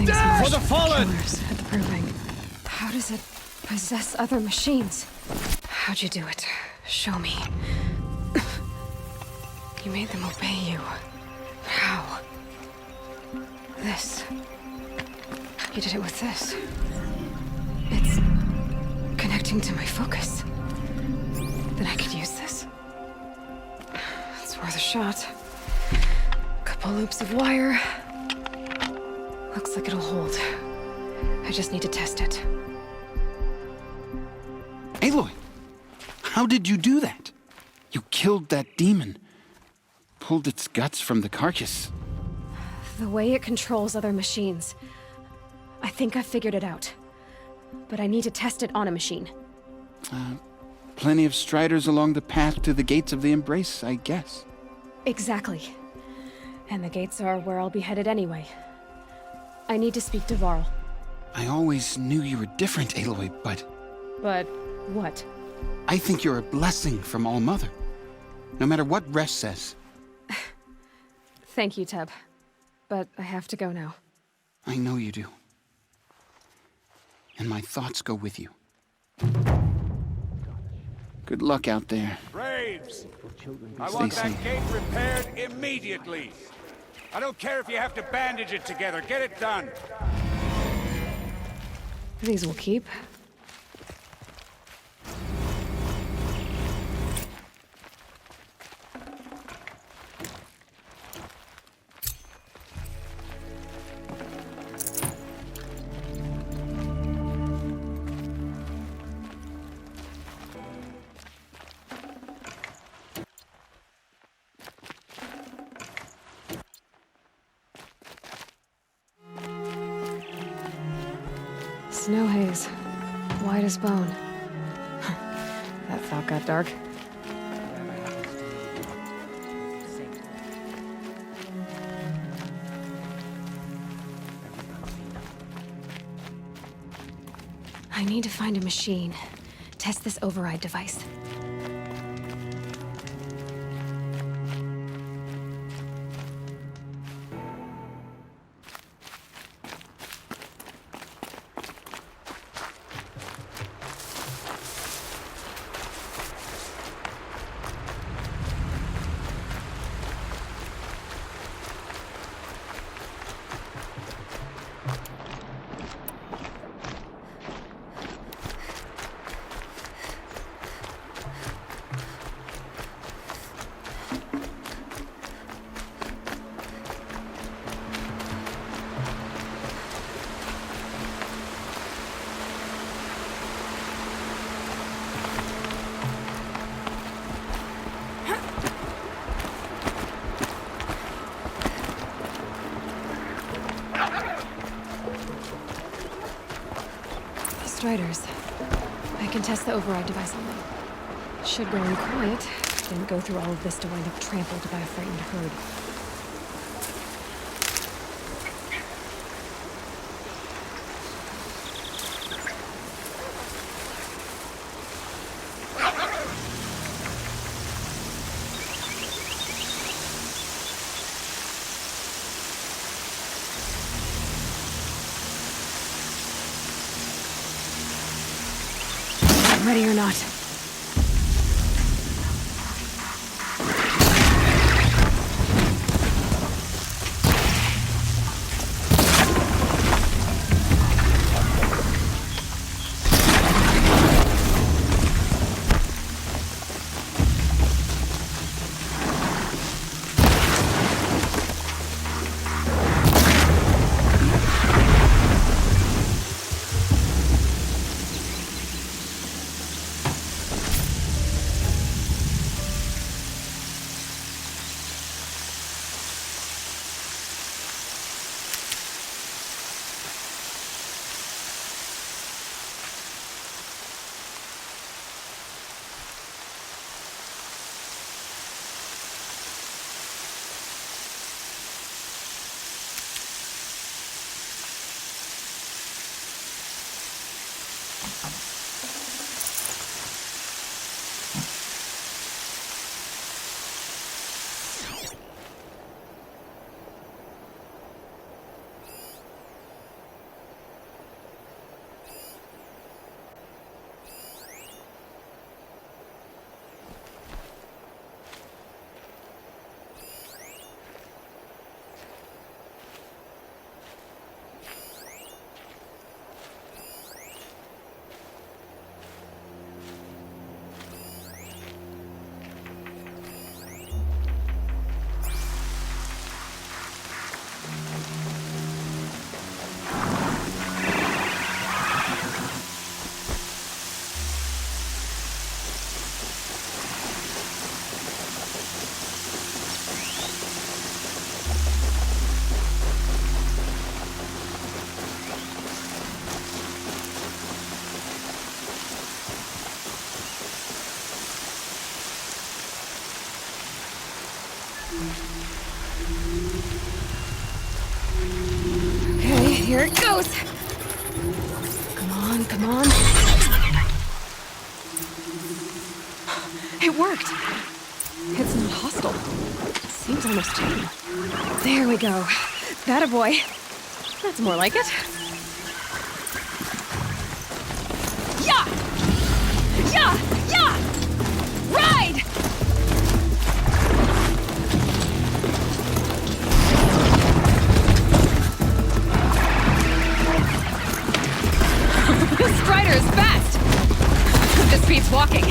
Things down! marched killers at the proving. How does it possess other machines? How'd you do it? Show me. You made them obey you. But how? This. You did it with this. It's connecting to my focus. Then I could use this. It's worth a shot. Couple loops of wire. Looks like it'll hold. I just need to test it. Aloy, how did you do that? You killed that demon. Pulled its guts from the carcass. The way it controls other machines. I think I figured it out. But I need to test it on a machine. Plenty of striders along the path to the gates of the Embrace, I guess. Exactly. And the gates are where I'll be headed anyway. I need to speak to Varl. I always knew you were different, Aloy, but... But what? I think you're a blessing from All-Mother. No matter what Resh says. Thank you, Teb. But I have to go now. I know you do. And my thoughts go with you. Good luck out there. Braves! I Stay want safe. that gate repaired immediately. I don't care if you have to bandage it together. Get it done. These will keep. Snow haze. White as bone. That thought got dark. I need to find a machine. Test this override device. Striders. I can test the override device on them. Should go in quiet. Didn't go through all of this to wind up trampled by a frightened herd. Ready or not. Here it goes. Come on, come on. It worked. It's not hostile. Seems almost tame. There we go. That a boy. That's more like it. Yeah! Yeah! Yeah! Ride! This strider is fast! This beats walking.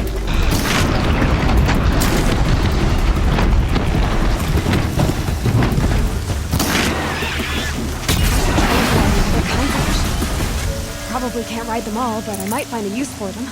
Probably can't ride them all, but I might find a use for them.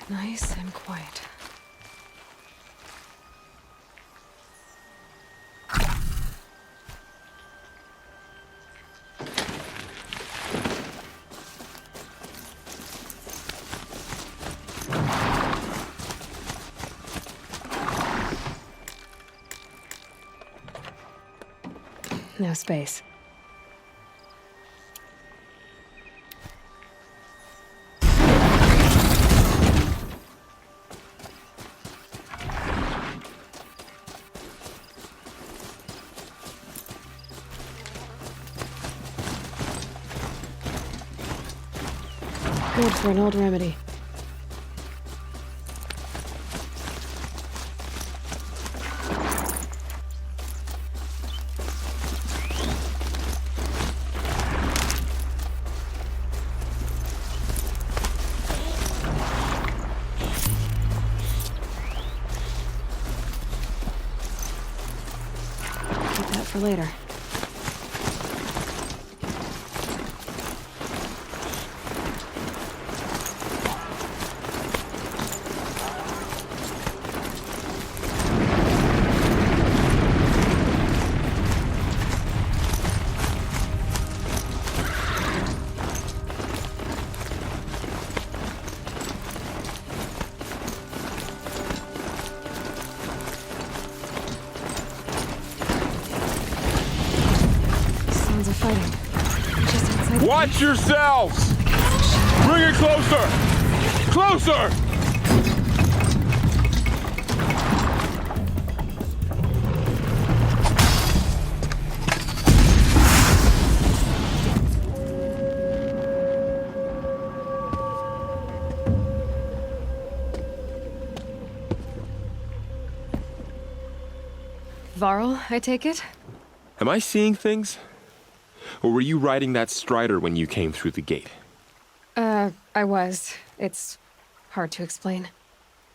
Nice and quiet. No space. Good for an old remedy. Keep that for later. Watch yourselves! Bring it closer! Closer! Varl, I take it? Am I seeing things? Or were you riding that strider when you came through the gate? I was. It's hard to explain.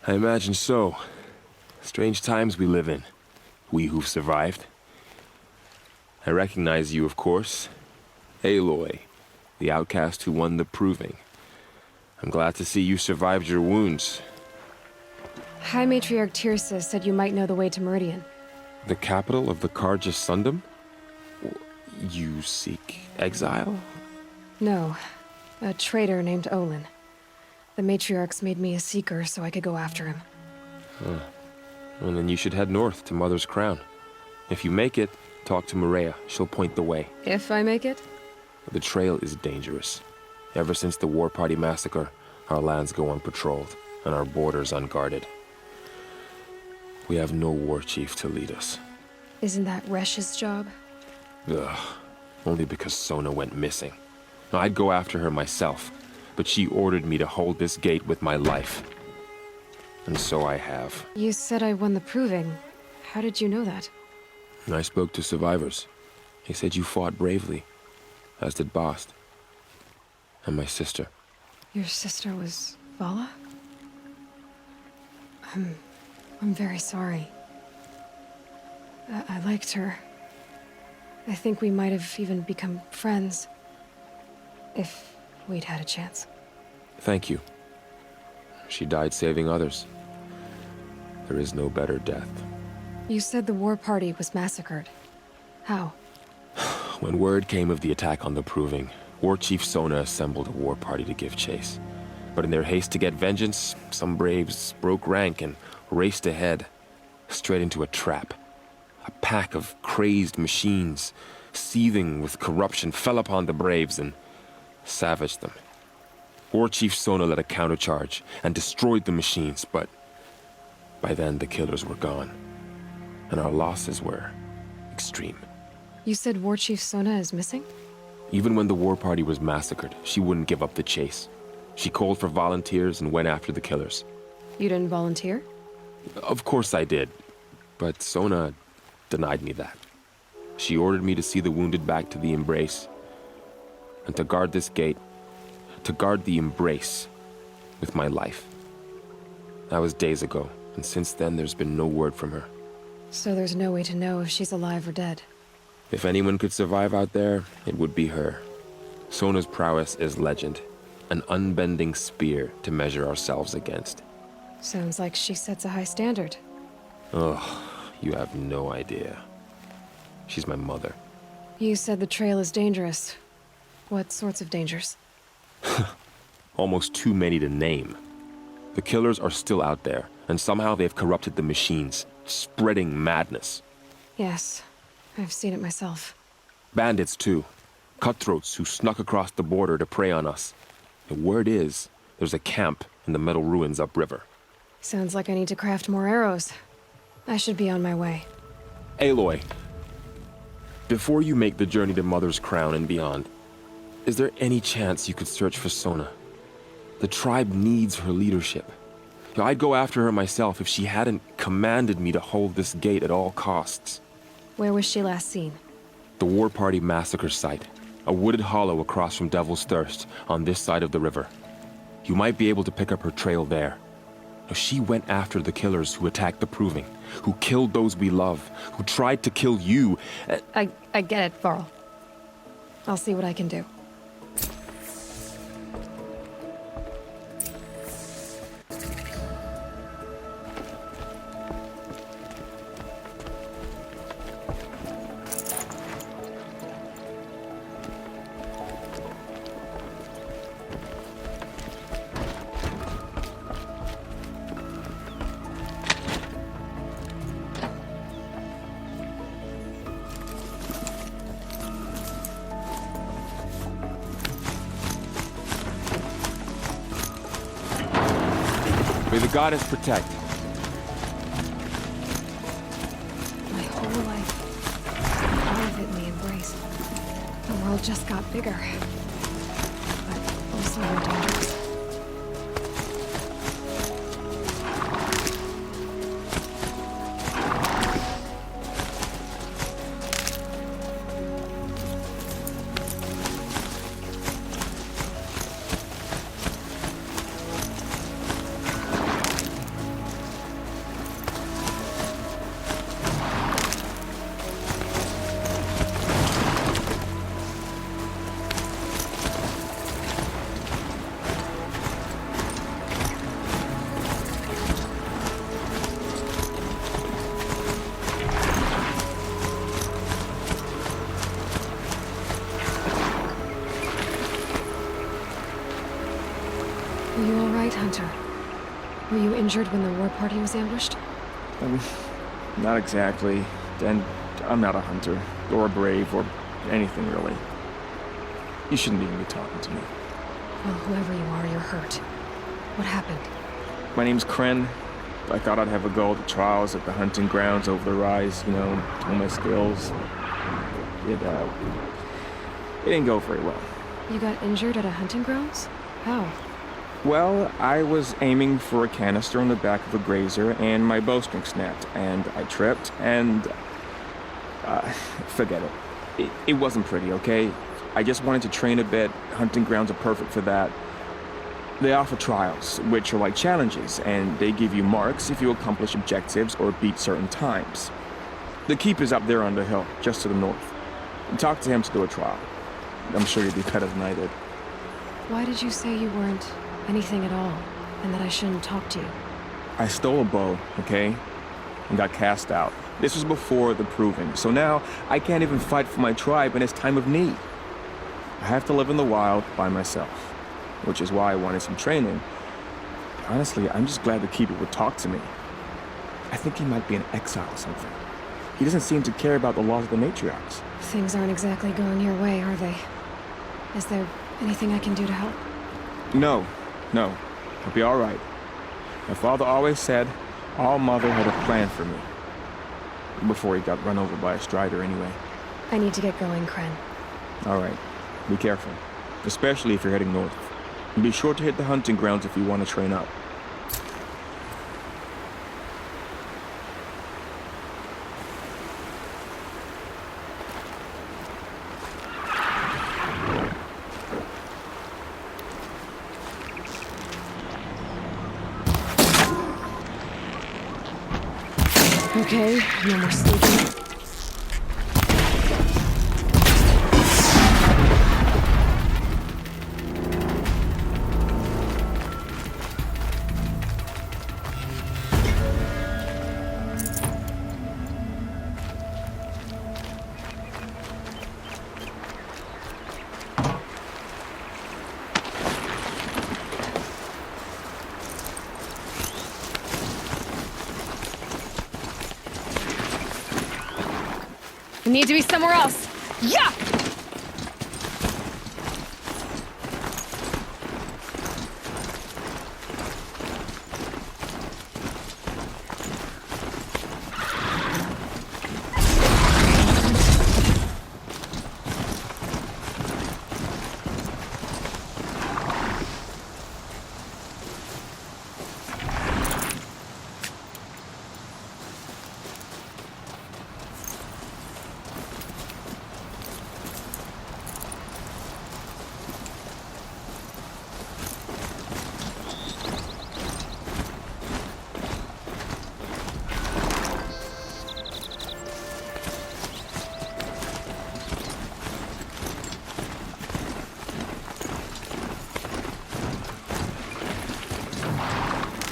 I imagine so. Strange times we live in. We who've survived. I recognize you, of course. Aloy, the outcast who won the proving. I'm glad to see you survived your wounds. High Matriarch Tirsa said you might know the way to Meridian. The capital of the ℍ𝕠𝕣𝕚? You seek exile? No, a traitor named Olin. The Matriarchs made me a seeker so I could go after him. Huh. Well, then you should head north to Mother's Crown. If you make it, talk to Maria. She'll point the way. If I make it? The trail is dangerous. Ever since the War Party massacre, our lands go unpatrolled, and our borders unguarded. We have no war chief to lead us. Isn't that ℍ𝕠𝕠's job? Ugh. Only because Sona went missing. Now, I'd go after her myself, but she ordered me to hold this gate with my life. And so I have. You said I won the proving. How did you know that? I spoke to survivors. They said you fought bravely, as did Bast. And my sister. Your sister was Vala? I'm very sorry. I liked her. I think we might have even become friends. If we'd had a chance. Thank you. She died saving others. There is no better death. You said the war party was massacred. How? When word came of the attack on the Proving, War Chief Sona assembled a war party to give chase. But in their haste to get vengeance, some braves broke rank and raced ahead, straight into a trap. A pack of crazed machines, seething with corruption, fell upon the braves and savaged them. War Chief Sona led a countercharge and destroyed the machines, but by then the killers were gone, and our losses were extreme. You said War Chief Sona is missing? Even when the war party was massacred, she wouldn't give up the chase. She called for volunteers and went after the killers. You didn't volunteer? Of course I did, but Sona denied me that. She ordered me to see the wounded back to the Embrace, and to guard this gate, to guard the Embrace with my life. That was days ago, and since then there's been no word from her. So there's no way to know if she's alive or dead. If anyone could survive out there, it would be her. Sona's prowess is legend, an unbending spear to measure ourselves against. Sounds like she sets a high standard. Ugh, you have no idea. She's my mother. You said the trail is dangerous. What sorts of dangers? Almost too many to name. The killers are still out there, and somehow they've corrupted the machines, spreading madness. Yes, I've seen it myself. Bandits, too. Cutthroats who snuck across the border to prey on us. The word is, there's a camp in the metal ruins upriver. Sounds like I need to craft more arrows. I should be on my way. Aloy, before you make the journey to Mother's Crown and beyond, is there any chance you could search for Sona? The tribe needs her leadership. I'd go after her myself if she hadn't commanded me to hold this gate at all costs. Where was she last seen? The War Party massacre site. A wooded hollow across from Devil's Thirst, on this side of the river. You might be able to pick up her trail there. Now, she went after the killers who attacked the Proving, who killed those we love, who tried to kill you. I get it, Varl. I'll see what I can do. May the goddess protect. My whole life, all of it in the Embrace. The world just got bigger, but also more dangerous. Are you alright, Hunter? Were you injured when the war party was ambushed? Not exactly. And I'm not a hunter, or a brave, or anything really. You shouldn't even be talking to me. Well, whoever you are, you're hurt. What happened? My name's Kren. I thought I'd have a go at the trials at the hunting grounds over the rise, you know, hone my skills. It didn't go very well. You got injured at a hunting grounds? How? Well, I was aiming for a canister on the back of a grazer, and my bowstring snapped, and I tripped, and... forget it. It wasn't pretty, okay? I just wanted to train a bit. Hunting grounds are perfect for that. They offer trials, which are like challenges, and they give you marks if you accomplish objectives or beat certain times. The keeper's up there on the hill, just to the north. Talk to him to do a trial. I'm sure you'd be better than I did. Why did you say you weren't anything at all, and that I shouldn't talk to you? I stole a bow, okay? And got cast out. This was before the proving, so now I can't even fight for my tribe in its time of need. I have to live in the wild by myself, which is why I wanted some training. Honestly, I'm just glad the keeper would talk to me. I think he might be in exile or something. He doesn't seem to care about the laws of the matriarchs. Things aren't exactly going your way, are they? Is there anything I can do to help? No. I'll be all right. My father always said all Mother had a plan for me. Before he got run over by a strider, anyway. I need to get going, Kren. All right. Be careful. Especially if you're heading north. And be sure to hit the hunting grounds if you want to train up. Okay, no more sleeping. I need to be somewhere else. Yeah!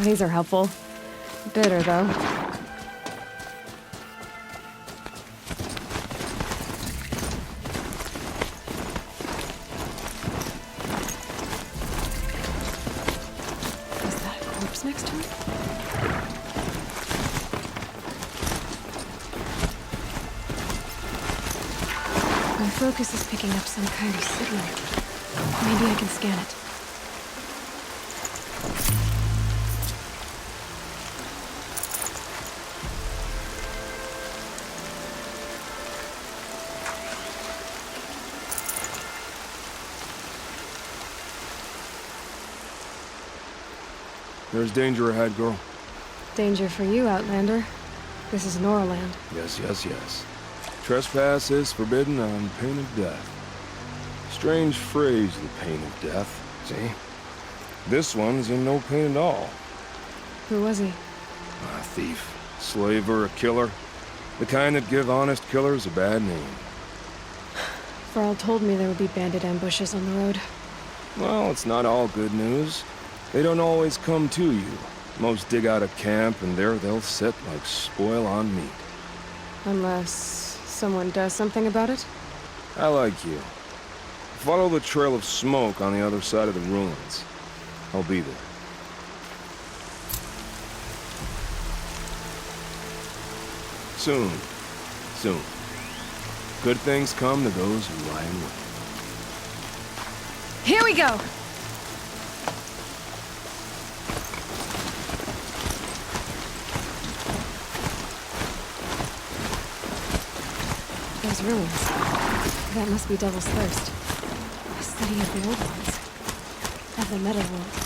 These are helpful. Bitter, though. Is that a corpse next to it? My focus is picking up some kind of signal. Maybe I can scan it. There's danger ahead, girl. Danger for you, Outlander. This is Norland. Yes. Trespass is forbidden on pain of death. Strange phrase, the pain of death. See? This one's in no pain at all. Who was he? A thief, slaver, a killer. The kind that give honest killers a bad name. Varl told me there would be bandit ambushes on the road. Well, it's not all good news. They don't always come to you. Most dig out a camp, and there they'll sit like spoil on meat. Unless someone does something about it? I like you. Follow the trail of smoke on the other side of the ruins. I'll be there. Soon. Soon. Good things come to those who lie in wait. Here we go! Those ruins. That must be Devil's Thirst. A city of the old ones. Of the Meta World.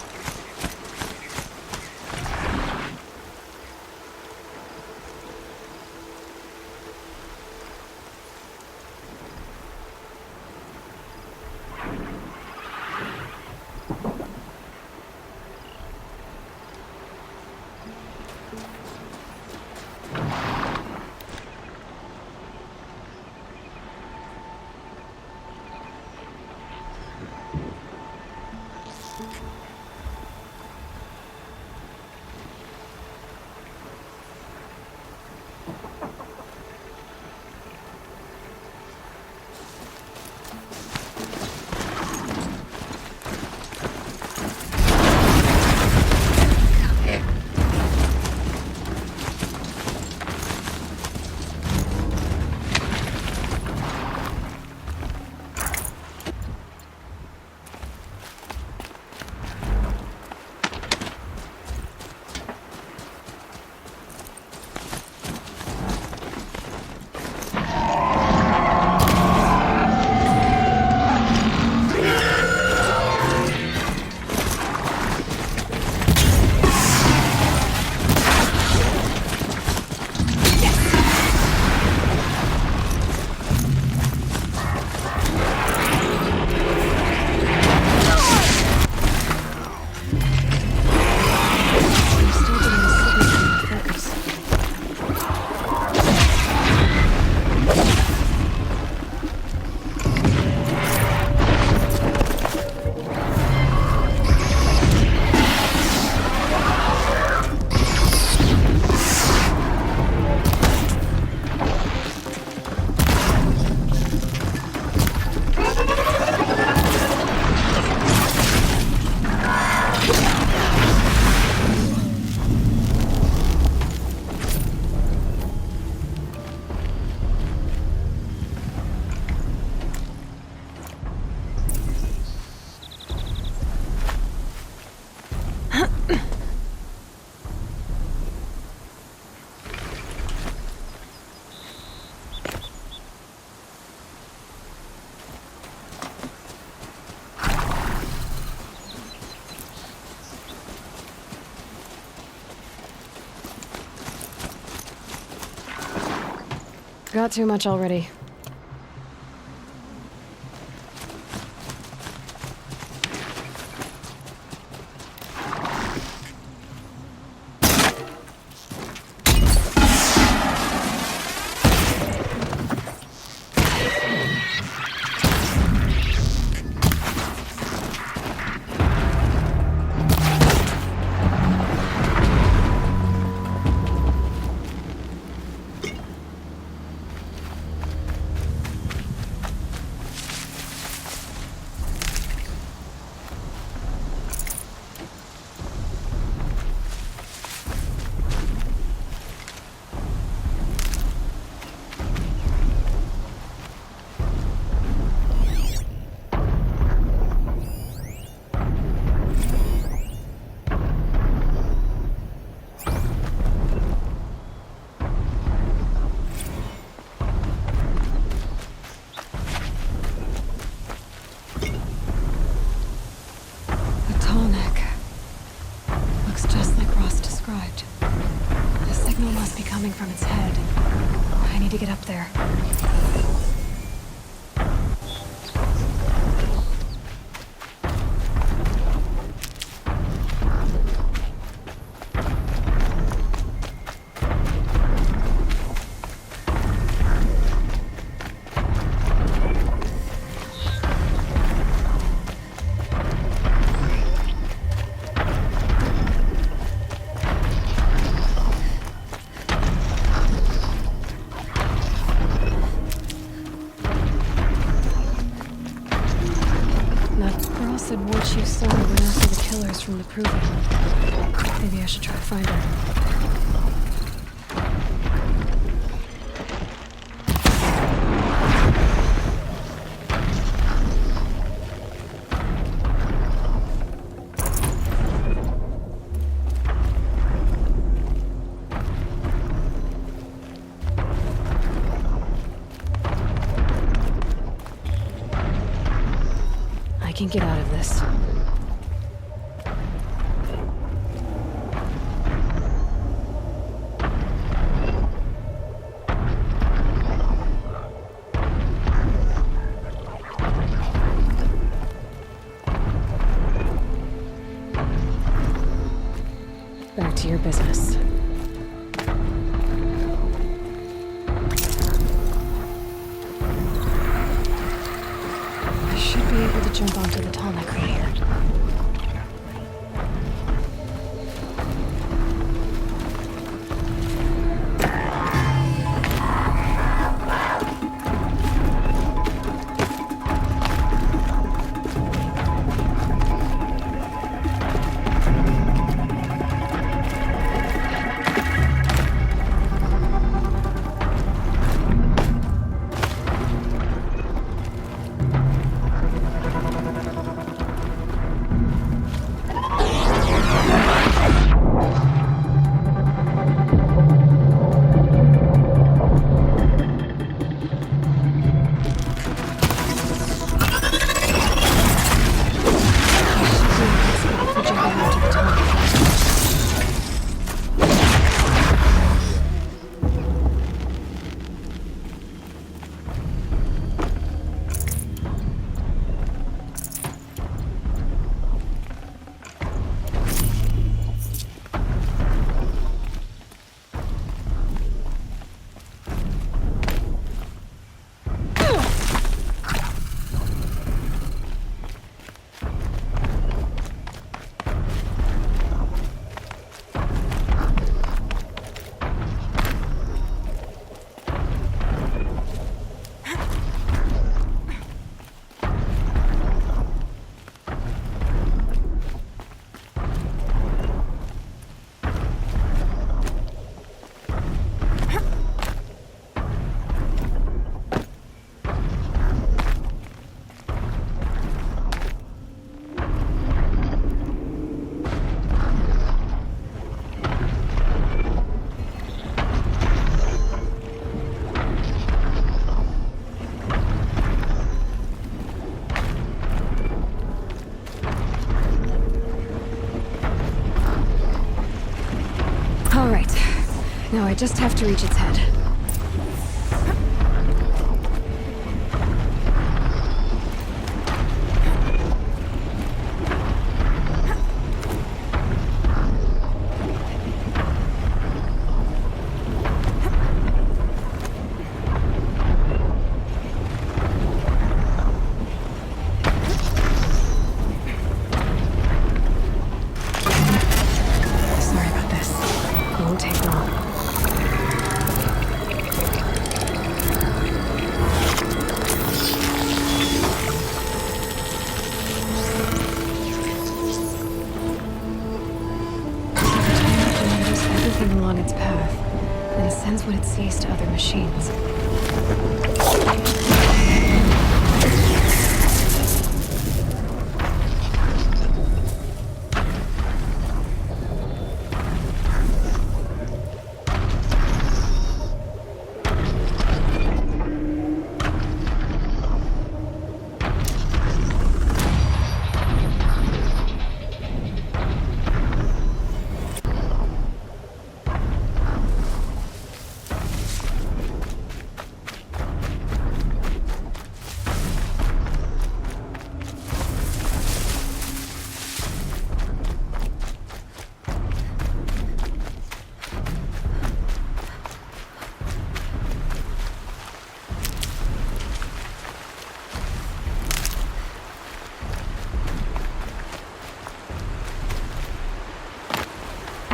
Got too much already. From its head. I need to get up there. said War Chief Sona went after the killers from the Proving. Maybe I should try to find her. I can get out of this. Back to your business. I should be able to jump onto the ℍ𝕠𝕣𝕟 right here. Now I just have to reach its head. Sorry about this. It won't take long. Everything along its path, and sends what it sees to other machines.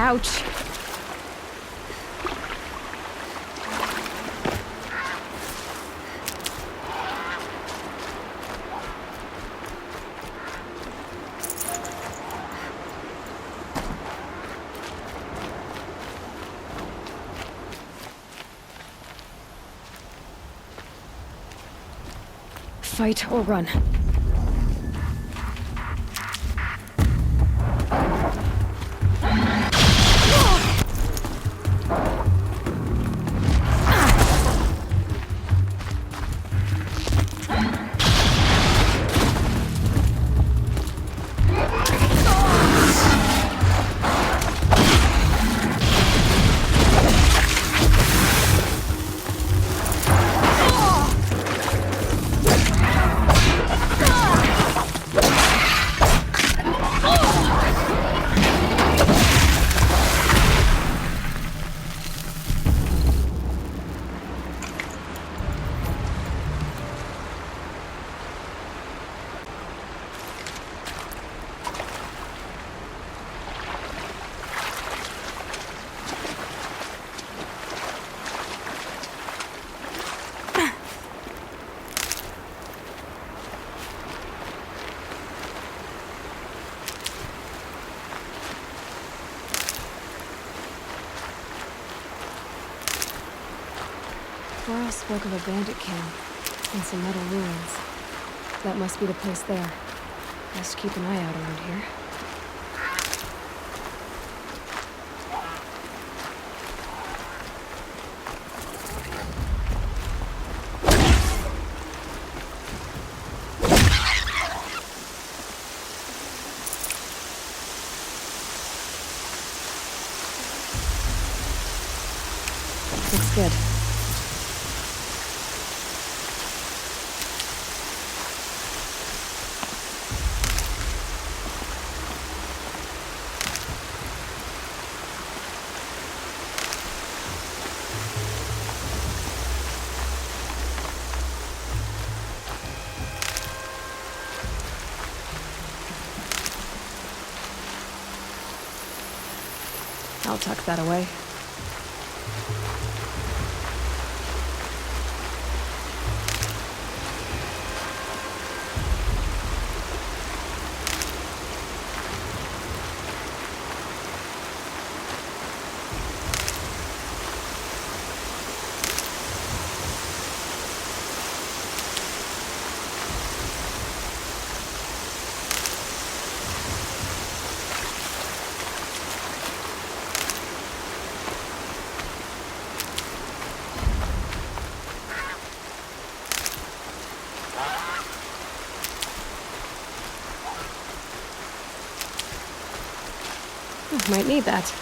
Ouch. fight or run. Laurel spoke of a bandit camp and some metal ruins. That must be the place there. Best keep an eye out around here. Looks good. I'll tuck that away. Might need that.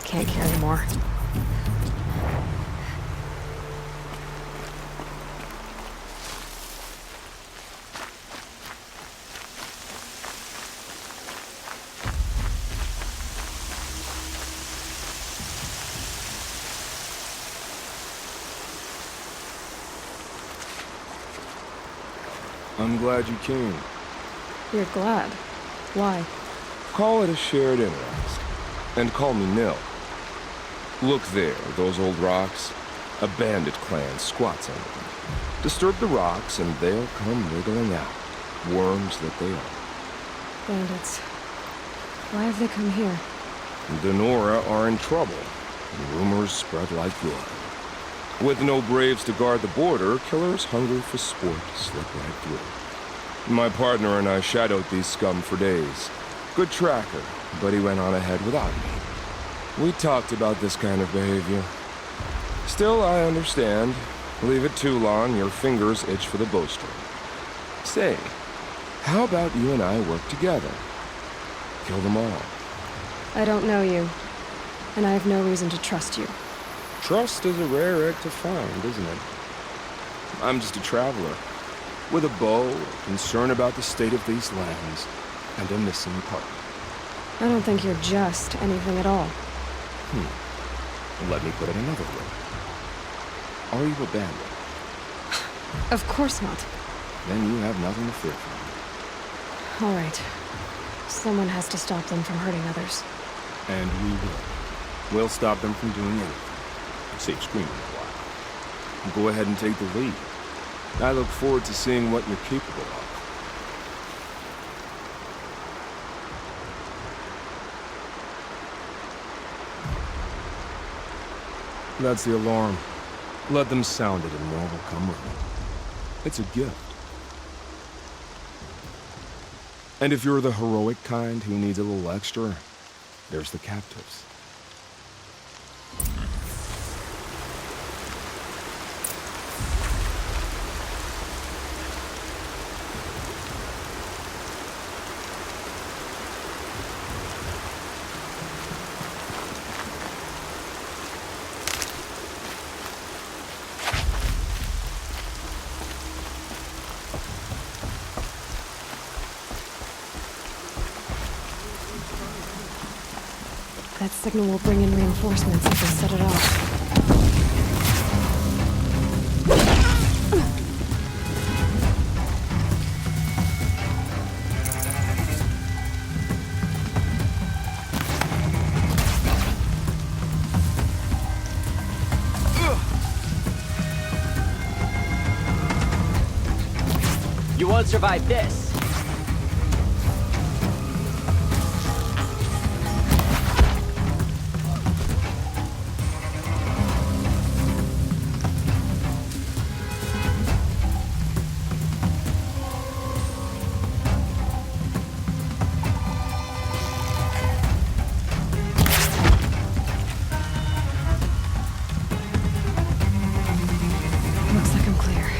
Can't carry more. I'm glad you came. You're glad? Why? Call it a shared interest. And call me Nil. Look there, those old rocks. A bandit clan squats under them. Disturb the rocks and they'll come wriggling out. Worms that they are. Bandits. Why have they come here? The Nora are in trouble. And rumors spread like blood. With no braves to guard the border, killers hungry for sport slip right through. My partner and I shadowed these scum for days. Good tracker, but he went on ahead without me. We talked about this kind of behavior. Still, I understand. Leave it too long, your fingers itch for the bowstring. Say, how about you and I work together? Kill them all. I don't know you, and I have no reason to trust you. Trust is a rare egg to find, isn't it? I'm just a traveler, with a bow, a concern about the state of these lands, and a missing partner. I don't think you're just anything at all. Let me put it another way. Are you abandoned? Of course not. Then you have nothing to fear from me. All right. Someone has to stop them from hurting others. And we will. We'll stop them from doing anything. Save screaming a while. Go ahead and take the lead. I look forward to seeing what you're capable of. That's the alarm. Let them sound it and more will come running. It's a gift. And if you're the heroic kind who needs a little extra, there's the captives. That signal will bring in reinforcements if they set it off. You won't survive this. Looks like I'm clear.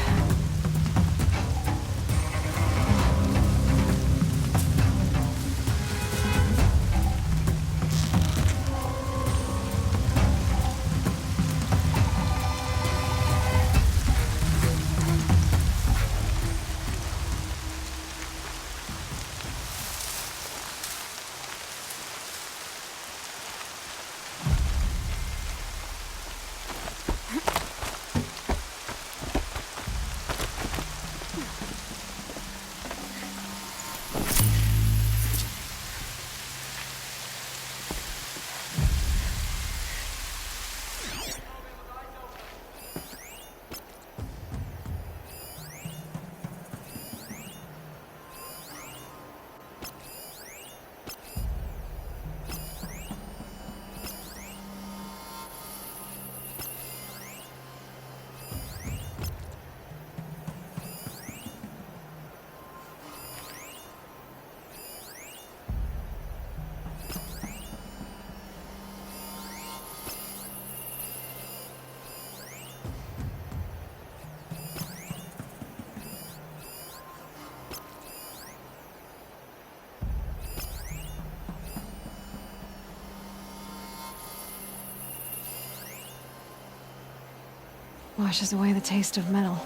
Washes away the taste of metal.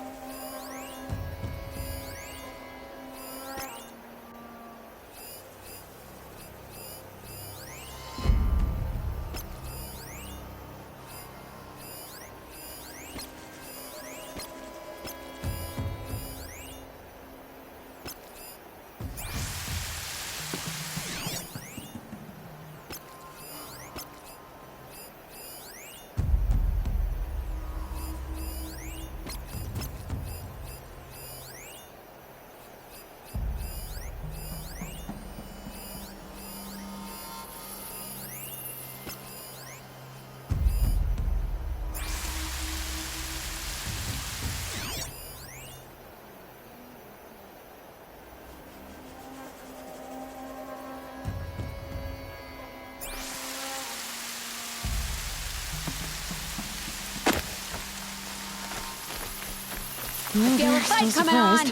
I feel a fight coming on!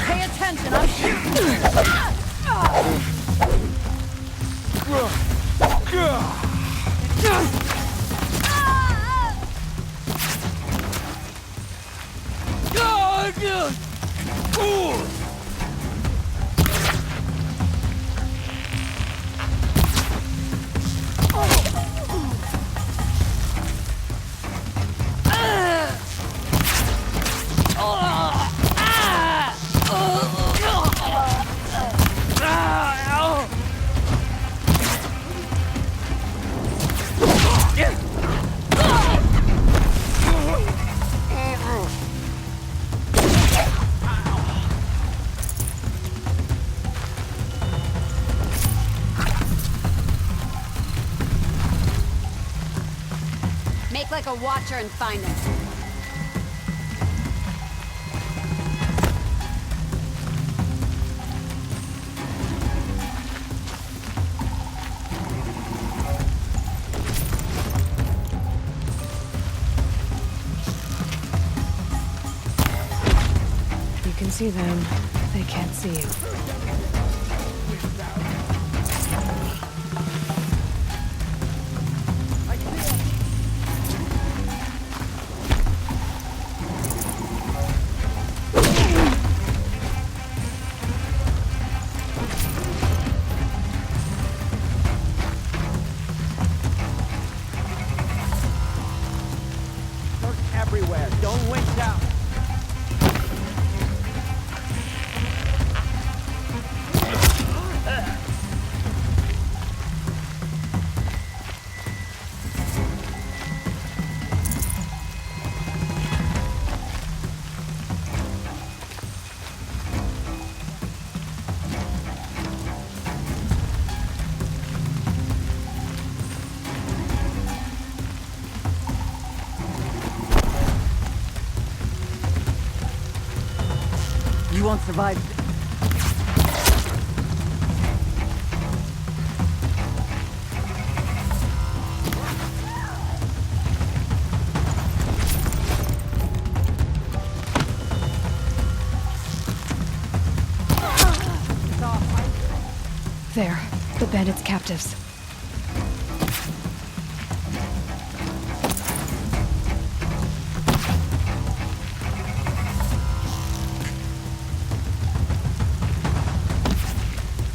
Pay attention, I'm shooting! Make like a watcher and find him. You can see them. They can't see you. Everywhere. Don't wait out. You won't survive. There. The bandits' captives.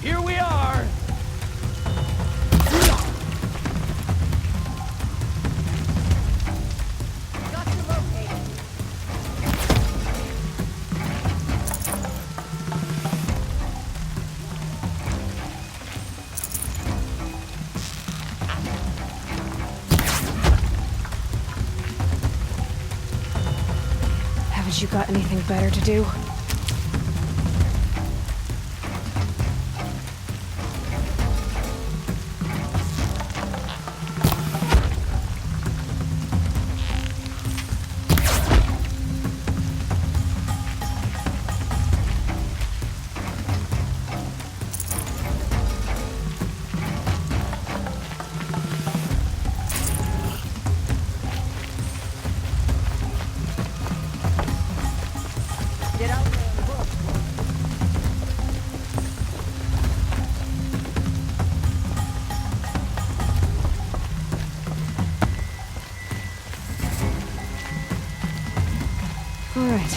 Here we are! Haven't you got anything better to do? Get out there and look. All right.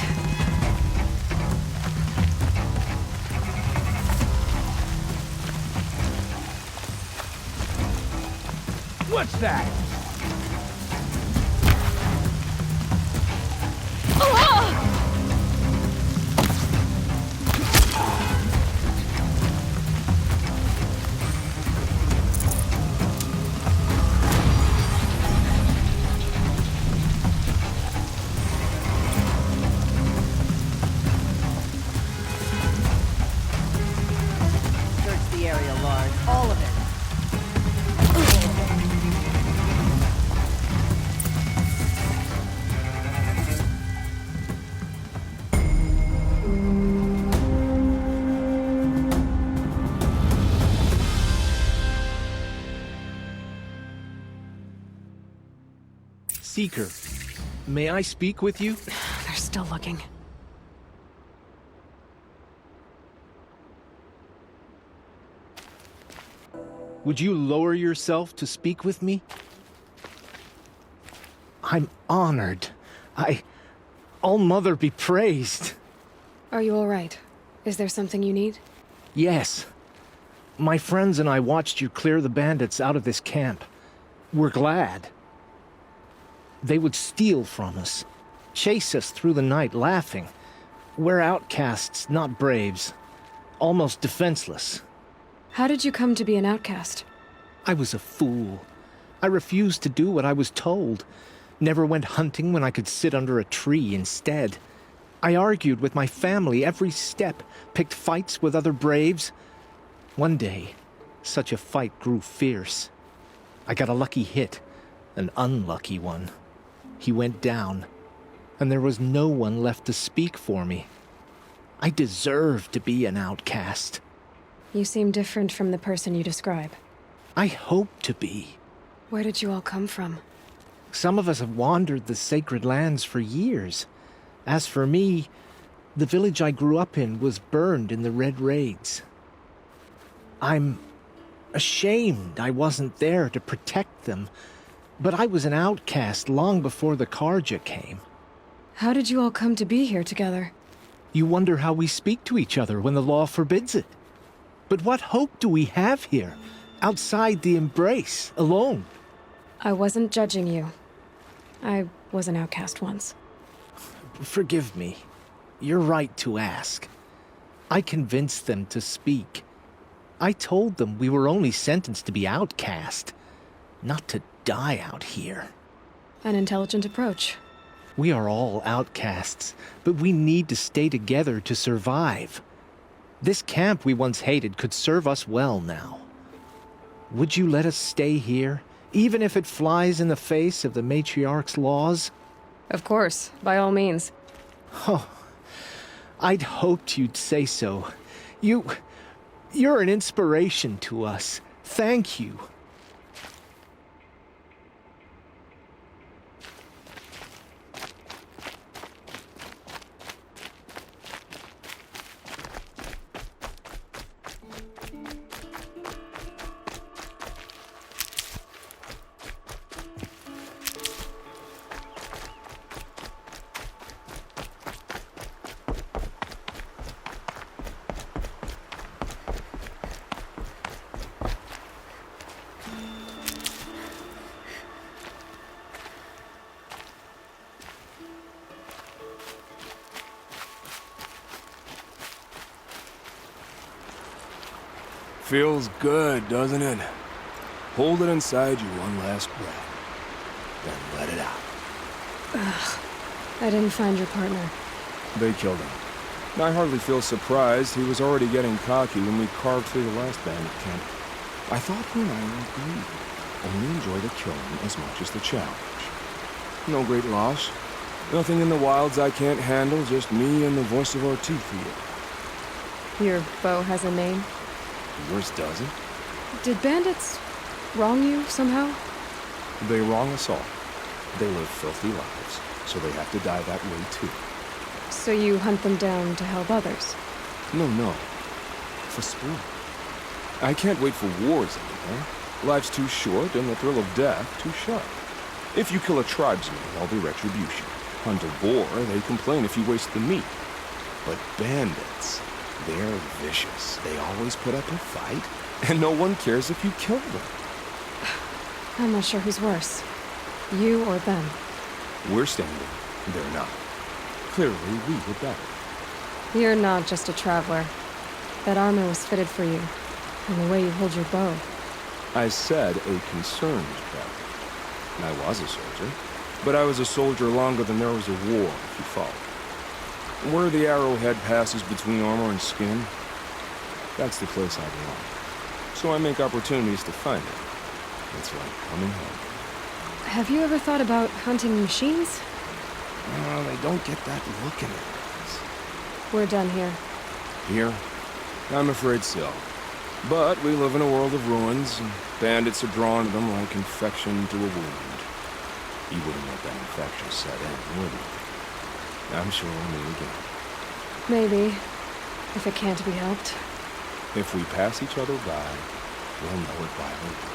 What's that? Search the area, Lars. All of it. Seeker, may I speak with you? They're still looking. Would you lower yourself to speak with me? I'm honored. All-Mother be praised. Are you all right? Is there something you need? Yes. My friends and I watched you clear the bandits out of this camp. We're glad. They would steal from us, chase us through the night laughing. We're outcasts, not braves. Almost defenseless. How did you come to be an outcast? I was a fool. I refused to do what I was told. Never went hunting when I could sit under a tree instead. I argued with my family every step, picked fights with other braves. One day, such a fight grew fierce. I got a lucky hit. An unlucky one. He went down, and there was no one left to speak for me. I deserve to be an outcast. You seem different from the person you describe. I hope to be. Where did you all come from? Some of us have wandered the sacred lands for years. As for me, the village I grew up in was burned in the Red Raids. I'm ashamed I wasn't there to protect them, but I was an outcast long before the ℍ𝕠𝕠𝕟 came. How did you all come to be here together? You wonder how we speak to each other when the law forbids it. But what hope do we have here, outside the embrace, alone? I wasn't judging you. I was an outcast once. Forgive me. You're right to ask. I convinced them to speak. I told them we were only sentenced to be outcast, not to die out here. An intelligent approach. We are all outcasts, but we need to stay together to survive. This camp we once hated could serve us well now. Would you let us stay here, even if it flies in the face of the matriarch's laws? Of course, by all means. Oh, I'd hoped you'd say so. You're an inspiration to us. Thank you. Feels good, doesn't it? Hold it inside you one last breath, then let it out. Ugh. I didn't find your partner. They killed him. I hardly feel surprised. He was already getting cocky when we carved through the last bandit camp. I thought he and I were agreed. Only enjoy the killing as much as the challenge. No great loss. Nothing in the wilds I can't handle, just me and the voice of our teeth here. Your bow has a name? Yours doesn't? Did bandits wrong you somehow? They wrong us all. They live filthy lives, so they have to die that way too. So you hunt them down to help others? No. For sport. I can't wait for wars anymore. Life's too short and the thrill of death too sharp. If you kill a tribesman, there'll be retribution. Hunt a boar, they complain if you waste the meat. But bandits, they're vicious. They always put up a fight, and no one cares if you kill them. I'm not sure who's worse. You or them. We're standing. They're not. Clearly, we were better. You're not just a traveler. That armor was fitted for you, and the way you hold your bow. I said a concerned traveler. I was a soldier, but I was a soldier longer than there was a war, if you follow. Where the arrowhead passes between armor and skin, that's the place I belong. So I make opportunities to find it. It's like coming home. Have you ever thought about hunting machines? Well, they don't get that look in their eyes. We're done here. Here? I'm afraid so. But we live in a world of ruins, and bandits are drawn to them like infection to a wound. You wouldn't let that infection set in, would you? I'm sure we'll meet again. Maybe, if it can't be helped. If we pass each other by, we'll know it by the look.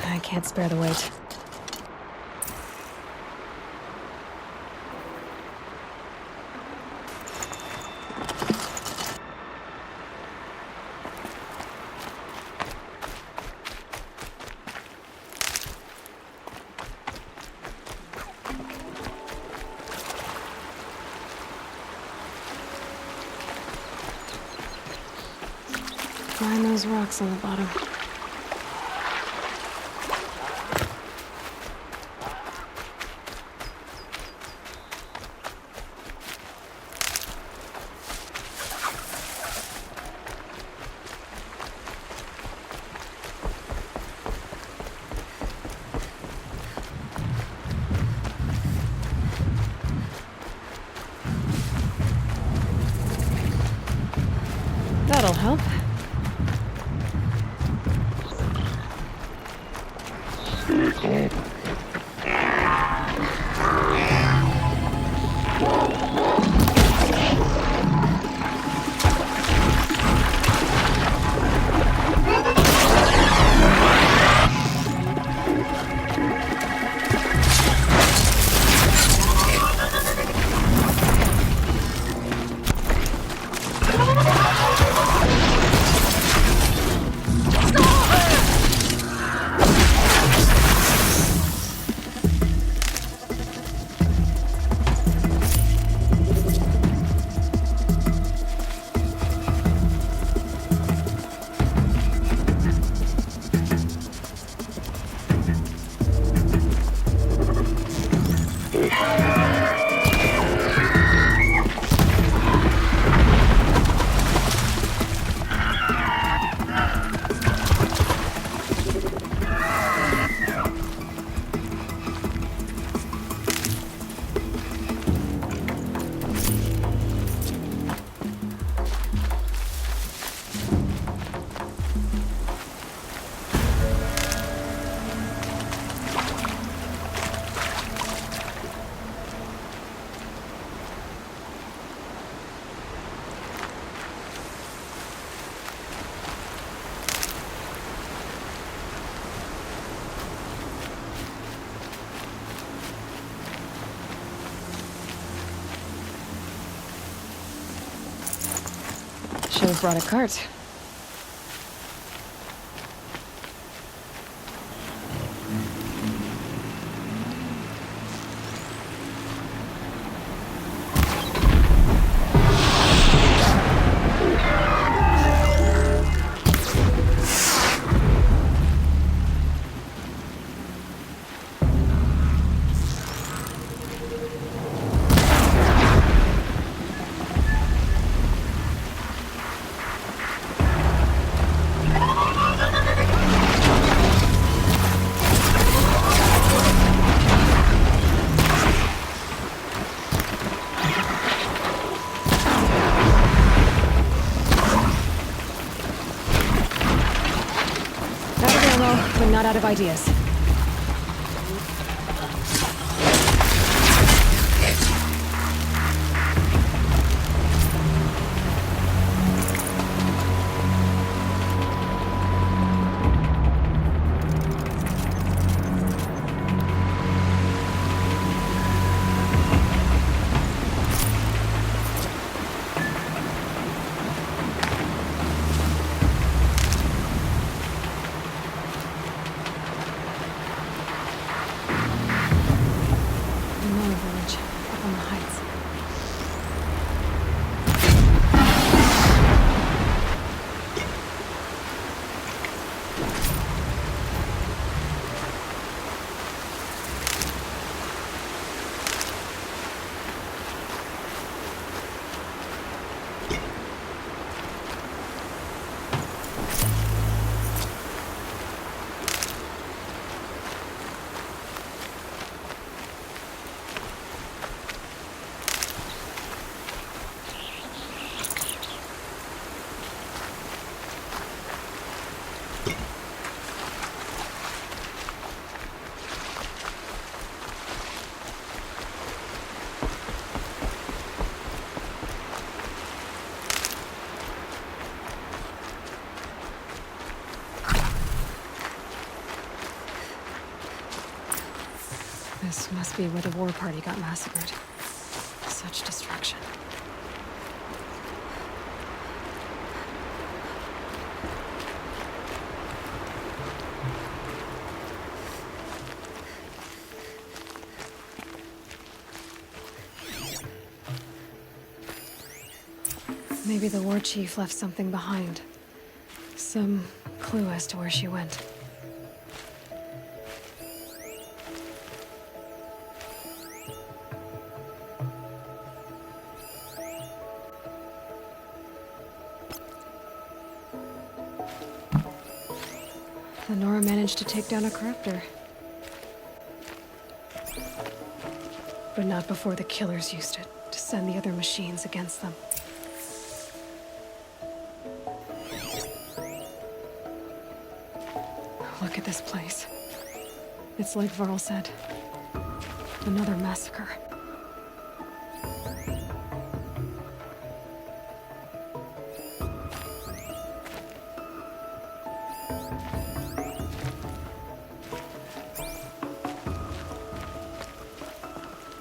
I can't spare the weight. Find those rocks on the bottom. help? Should have brought a cart. We're not out of ideas. This must be where the war party got massacred. Such destruction. Maybe the war chief left something behind. Some clue as to where she went. Nora managed to take down a corruptor. But not before the killers used it to send the other machines against them. this place. It's like Varl said. Another massacre.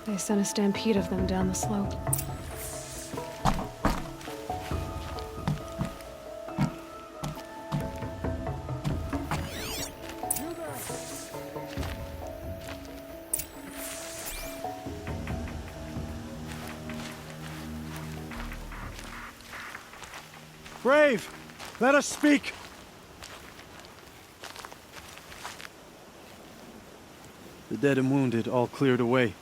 They sent a stampede of them down the slope. Brave! Let us speak! The dead and wounded all cleared away.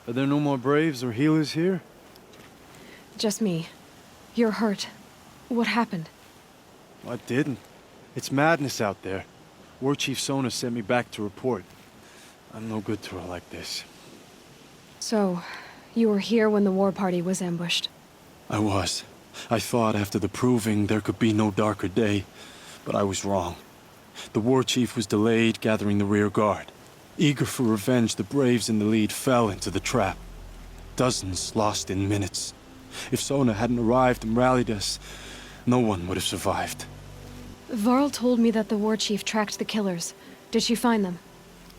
Are there no more braves or healers here? Just me. You're hurt. What happened? I didn't. It's madness out there. War Chief Sona sent me back to report. I'm no good to her like this. So, you were here when the war party was ambushed? I was. I thought after the proving there could be no darker day, but I was wrong. The war chief was delayed gathering the rear guard. Eager for revenge, the braves in the lead fell into the trap. Dozens lost in minutes. If Sona hadn't arrived and rallied us, no one would have survived. Varl told me that the war chief tracked the killers. Did she find them?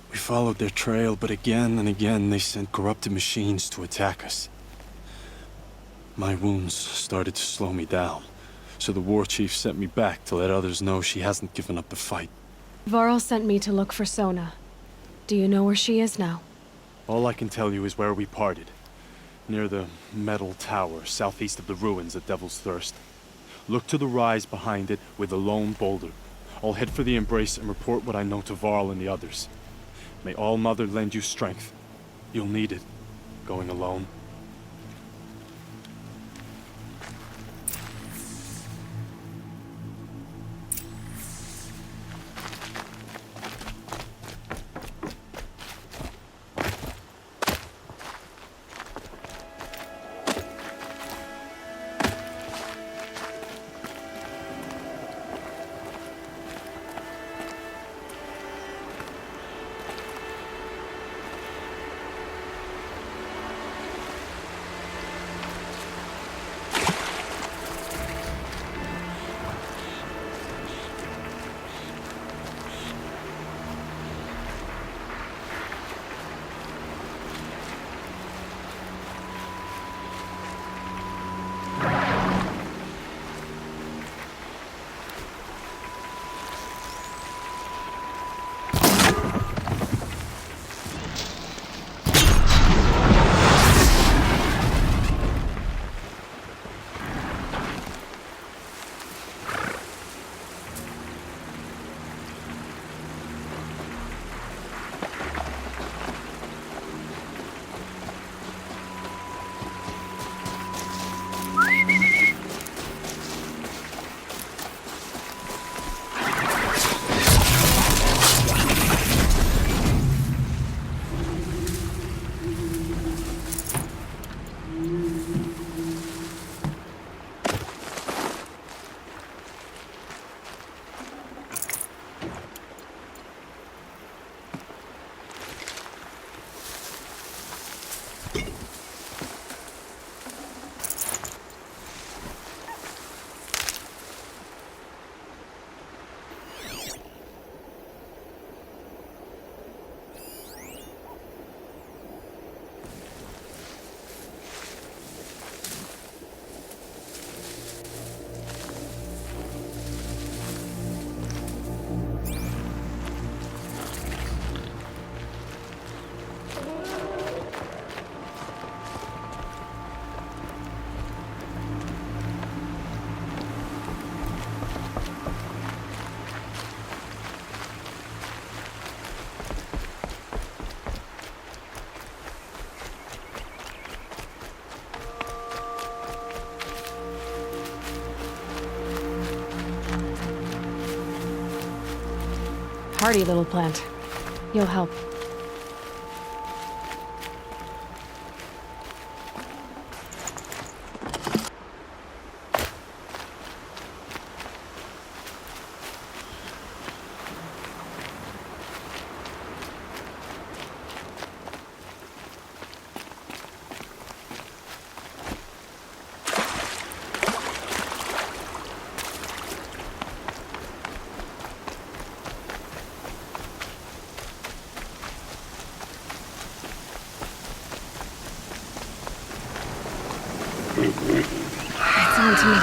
We followed their trail, but again and again they sent corrupted machines to attack us. My wounds started to slow me down, so the war chief sent me back to let others know she hasn't given up the fight. Varl sent me to look for Sona. Do you know where she is now? All I can tell you is where we parted. Near the metal tower, southeast of the ruins at Devil's Thirst. Look to the rise behind it with a lone boulder. I'll head for the embrace and report what I know to Varl and the others. May All Mother lend you strength. You'll need it, going alone. Hardy little plant. You'll help. It's on to me.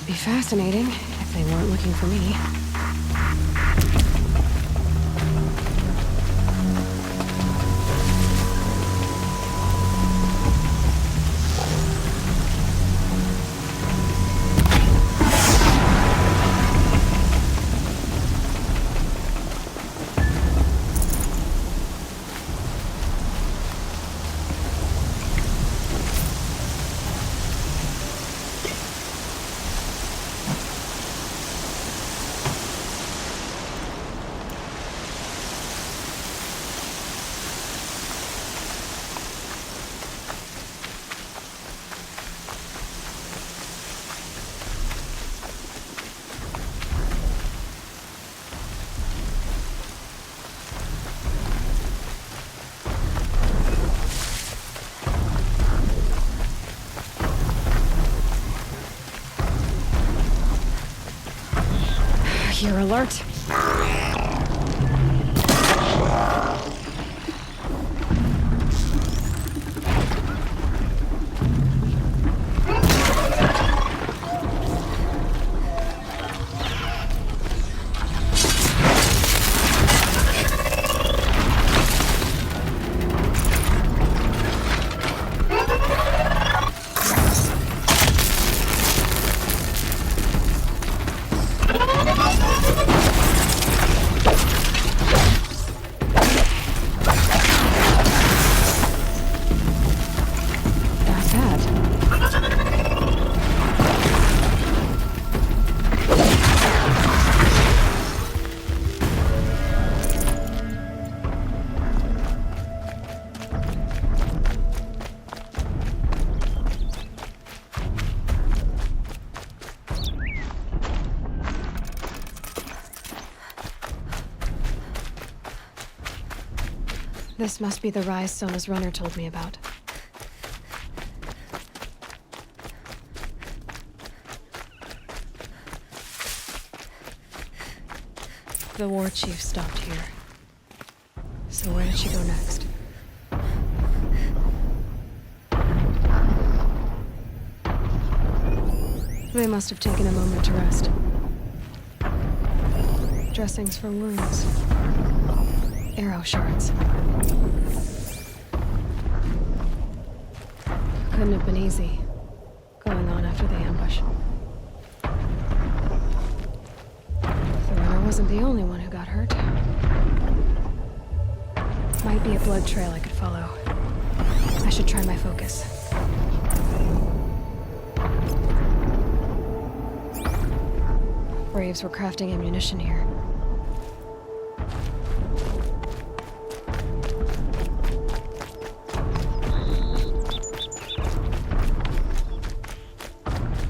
Be fascinating if they weren't looking for me. You're alert. This must be the rise Sona's runner told me about. The war chief stopped here. So where did she go next? They must have taken a moment to rest. Dressings for wounds. Arrow shards. Couldn't have been easy, going on after the ambush. The runner wasn't the only one who got hurt. Might be a blood trail I could follow. I should try my focus. Braves were crafting ammunition here.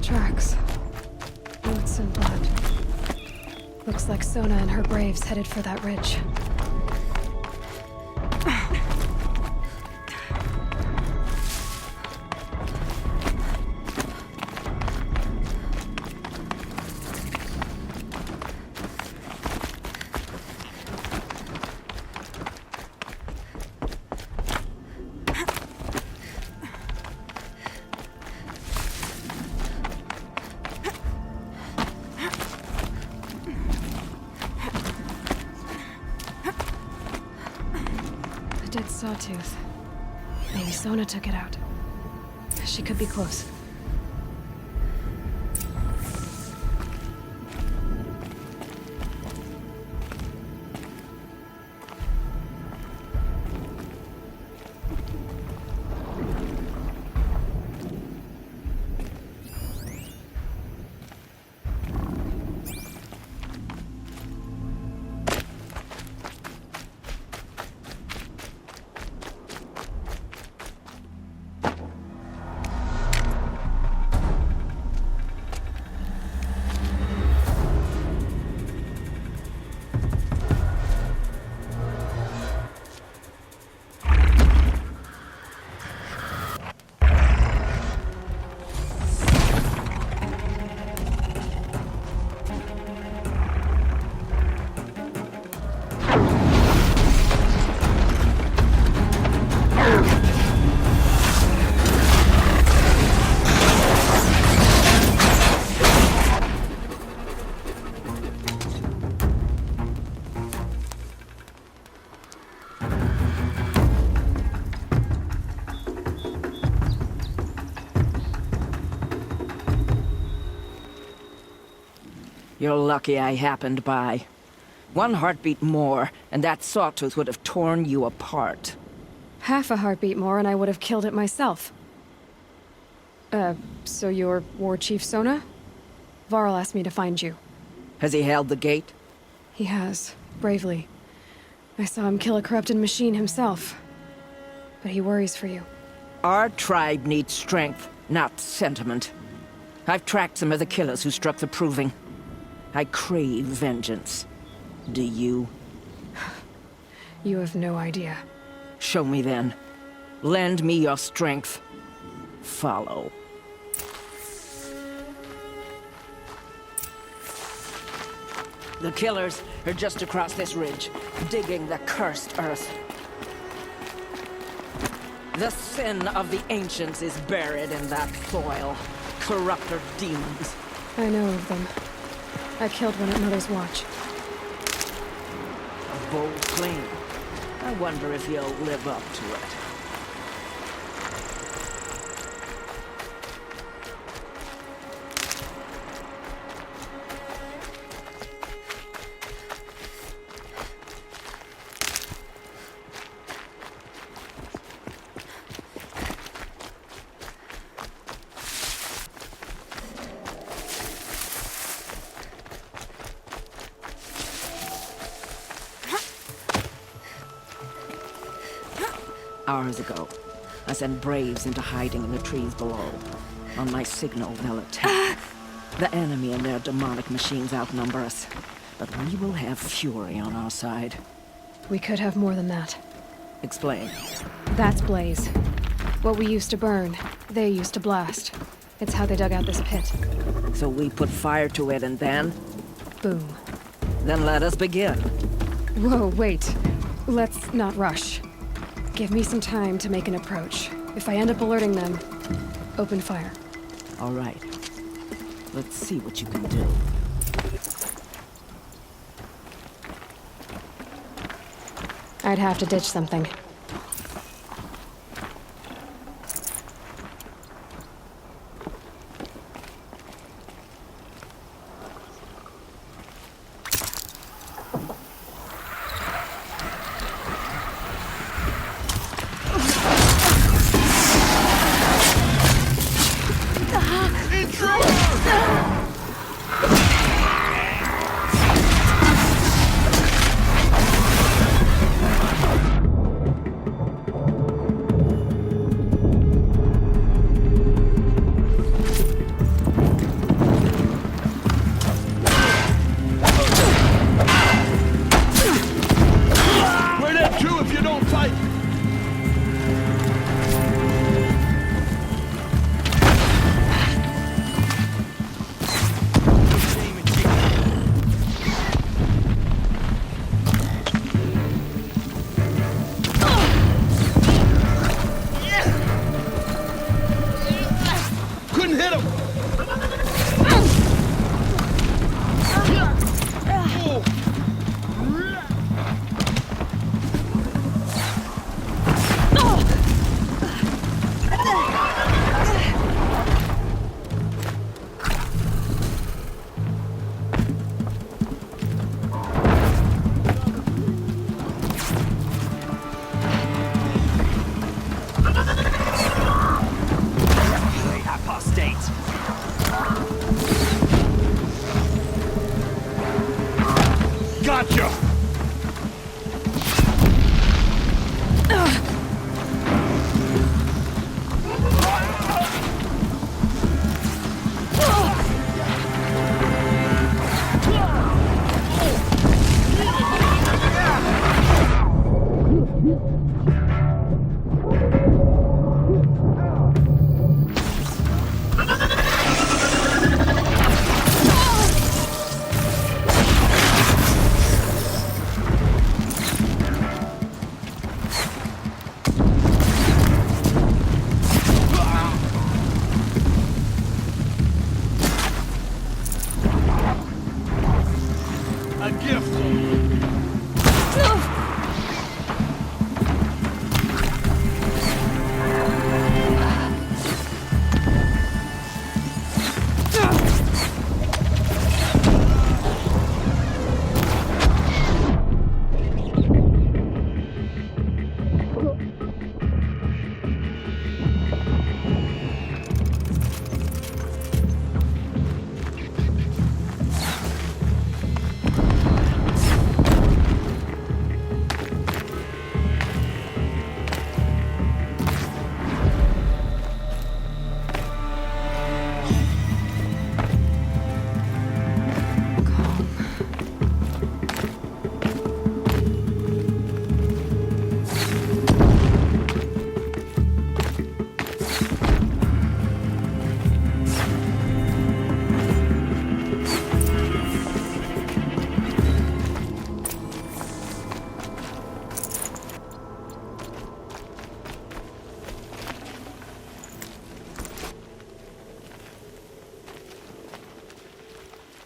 Tracks. Boots and blood. Looks like Sona and her braves headed for that ridge. Dead sawtooth. Maybe Sona took it out. She could be close. You're lucky I happened by. One heartbeat more, and that sawtooth would have torn you apart. Half a heartbeat more and I would have killed it myself. So you're War Chief Sona? Varl asked me to find you. Has he held the gate? He has, bravely. I saw him kill a corrupted machine himself. But he worries for you. Our tribe needs strength, not sentiment. I've tracked some of the killers who struck the Proving. I crave vengeance. Do you? You have no idea. Show me then. Lend me your strength. Follow. The killers are just across this ridge, digging the cursed earth. The sin of the ancients is buried in that soil. Corrupter demons. I know of them. I killed one at Mother's Watch. A bold claim. I wonder if you'll live up to it. Hours ago, I sent braves into hiding in the trees below. On my signal, they'll attack. The enemy and their demonic machines outnumber us, but we will have fury on our side. We could have more than that. Explain. That's Blaze. What we used to burn, they used to blast. It's how they dug out this pit. So we put fire to it and then? Boom. Then let us begin. Whoa, wait. Let's not rush. Give me some time to make an approach. If I end up alerting them, open fire. All right. Let's see what you can do. I'd have to ditch something.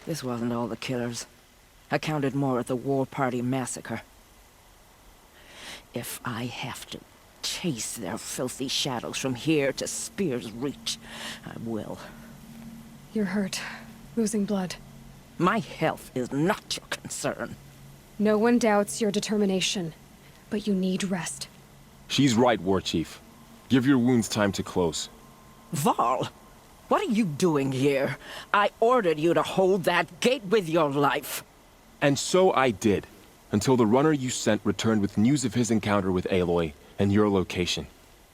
This wasn't all the killers. I counted more at the war party massacre. If I have to chase their filthy shadows from here to Spear's Reach, I will. You're hurt. Losing blood. My health is not your concern. No one doubts your determination, but you need rest. She's right, War Chief. Give your wounds time to close. Varl, what are you doing here? I ordered you to hold that gate with your life. And so I did, until the runner you sent returned with news of his encounter with Aloy and your location.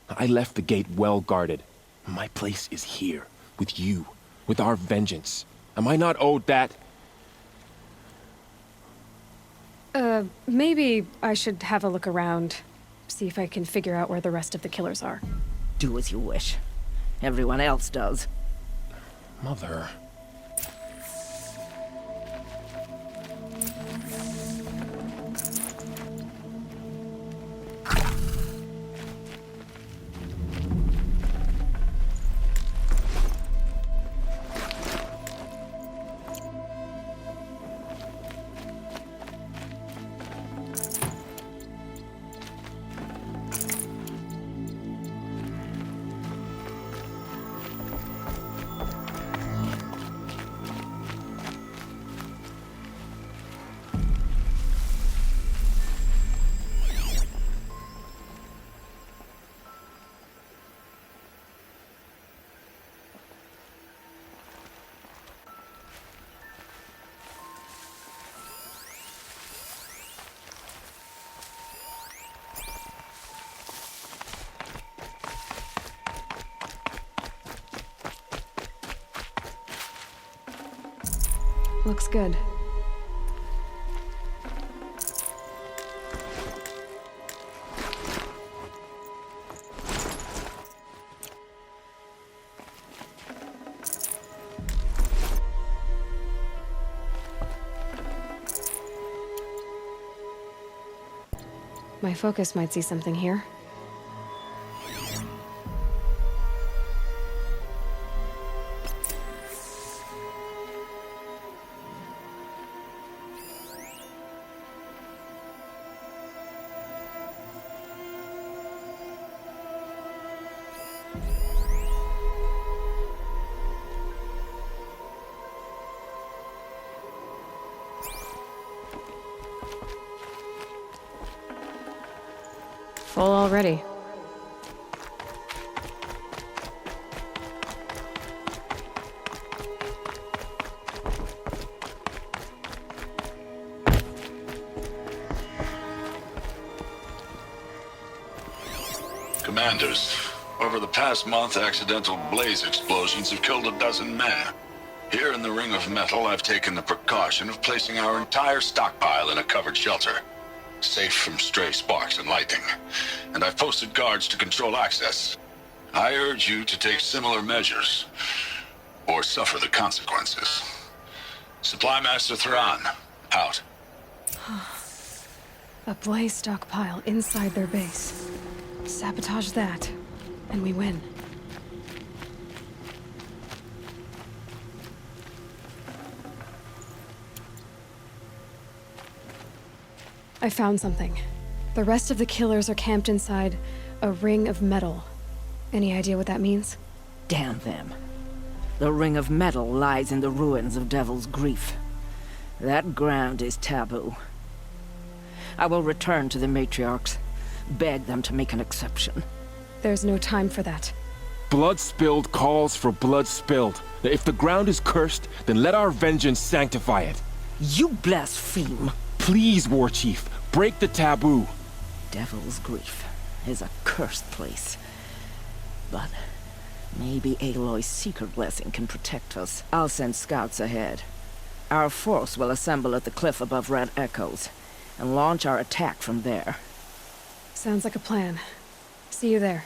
I left the gate well guarded. My place is here, with you, with our vengeance. Am I not owed that? Maybe I should have a look around. See if I can figure out where the rest of the killers are. Do as you wish. Everyone else does. Mother... Looks good. My focus might see something here. Full already. Commanders, over the past month, accidental blaze explosions have killed 12 men. Here in the Ring of Metal, I've taken the precaution of placing our entire stockpile in a covered shelter, safe from stray sparks and lightning, and I've posted guards to control access. I urge you to take similar measures, or suffer the consequences. Supply Master Thrawn, out. A blaze stockpile inside their base. Sabotage that, and we win. I found something. The rest of the killers are camped inside a ring of metal. Any idea what that means? Damn them. The Ring of Metal lies in the ruins of Devil's Grief. That ground is taboo. I will return to the matriarchs, beg them to make an exception. There's no time for that. Blood spilled calls for blood spilled. If the ground is cursed, then let our vengeance sanctify it. You blaspheme. Please, War Chief, break the taboo. Devil's Grief is a cursed place. But maybe Aloy's secret blessing can protect us. I'll send scouts ahead. Our force will assemble at the cliff above Red Echoes and launch our attack from there. Sounds like a plan. See you there.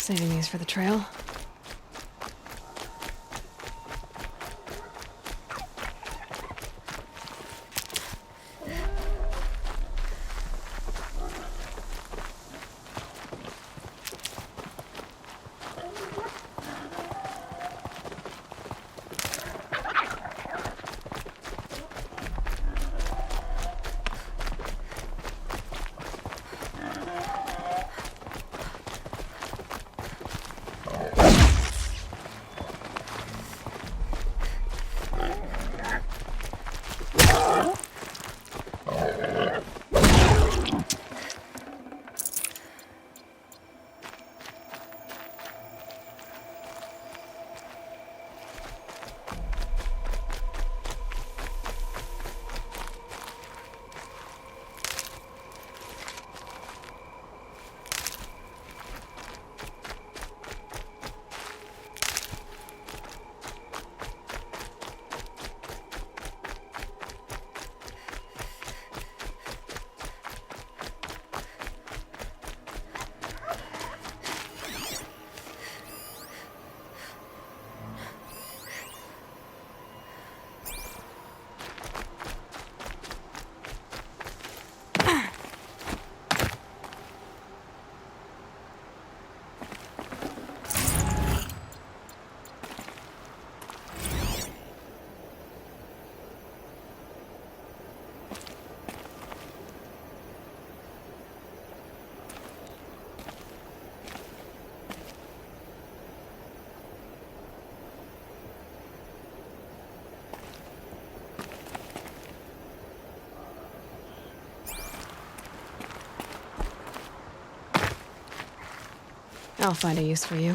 Saving these for the trail. I'll find a use for you.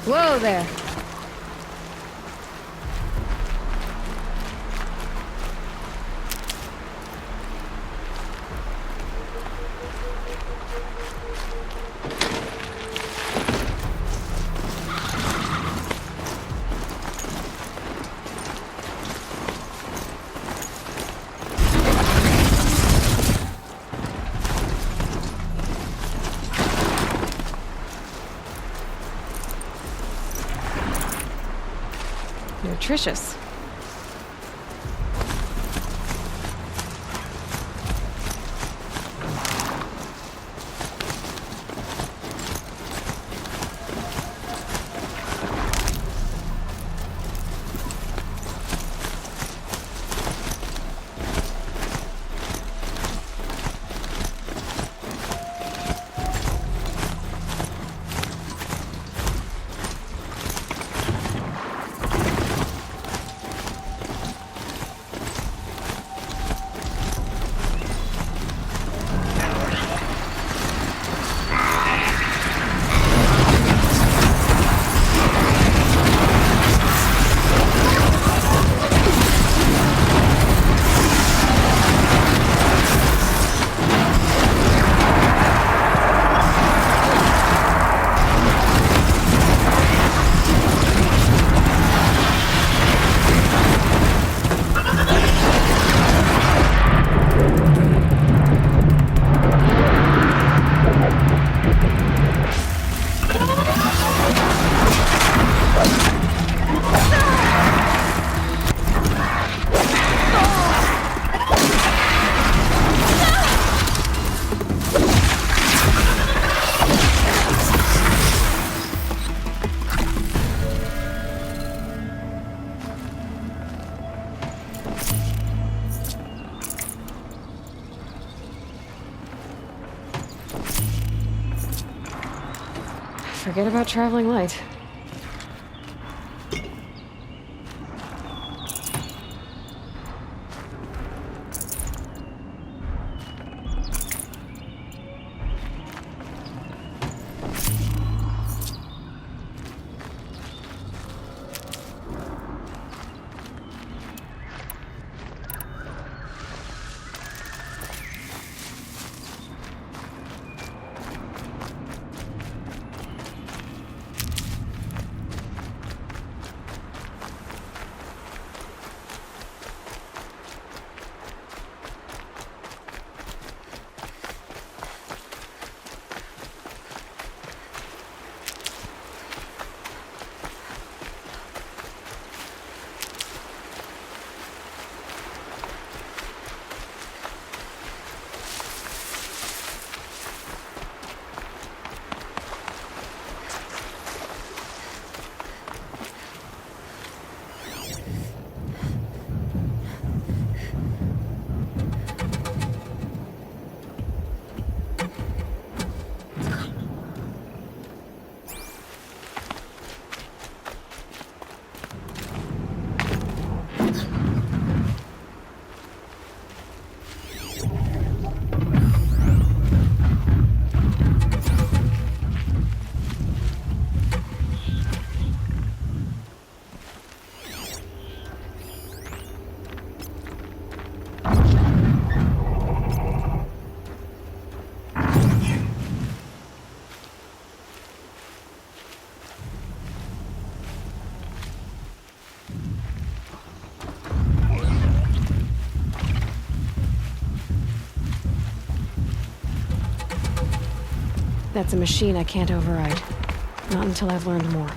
Whoa there. Nutritious. Forget about traveling light. That's a machine I can't override. Not until I've learned more.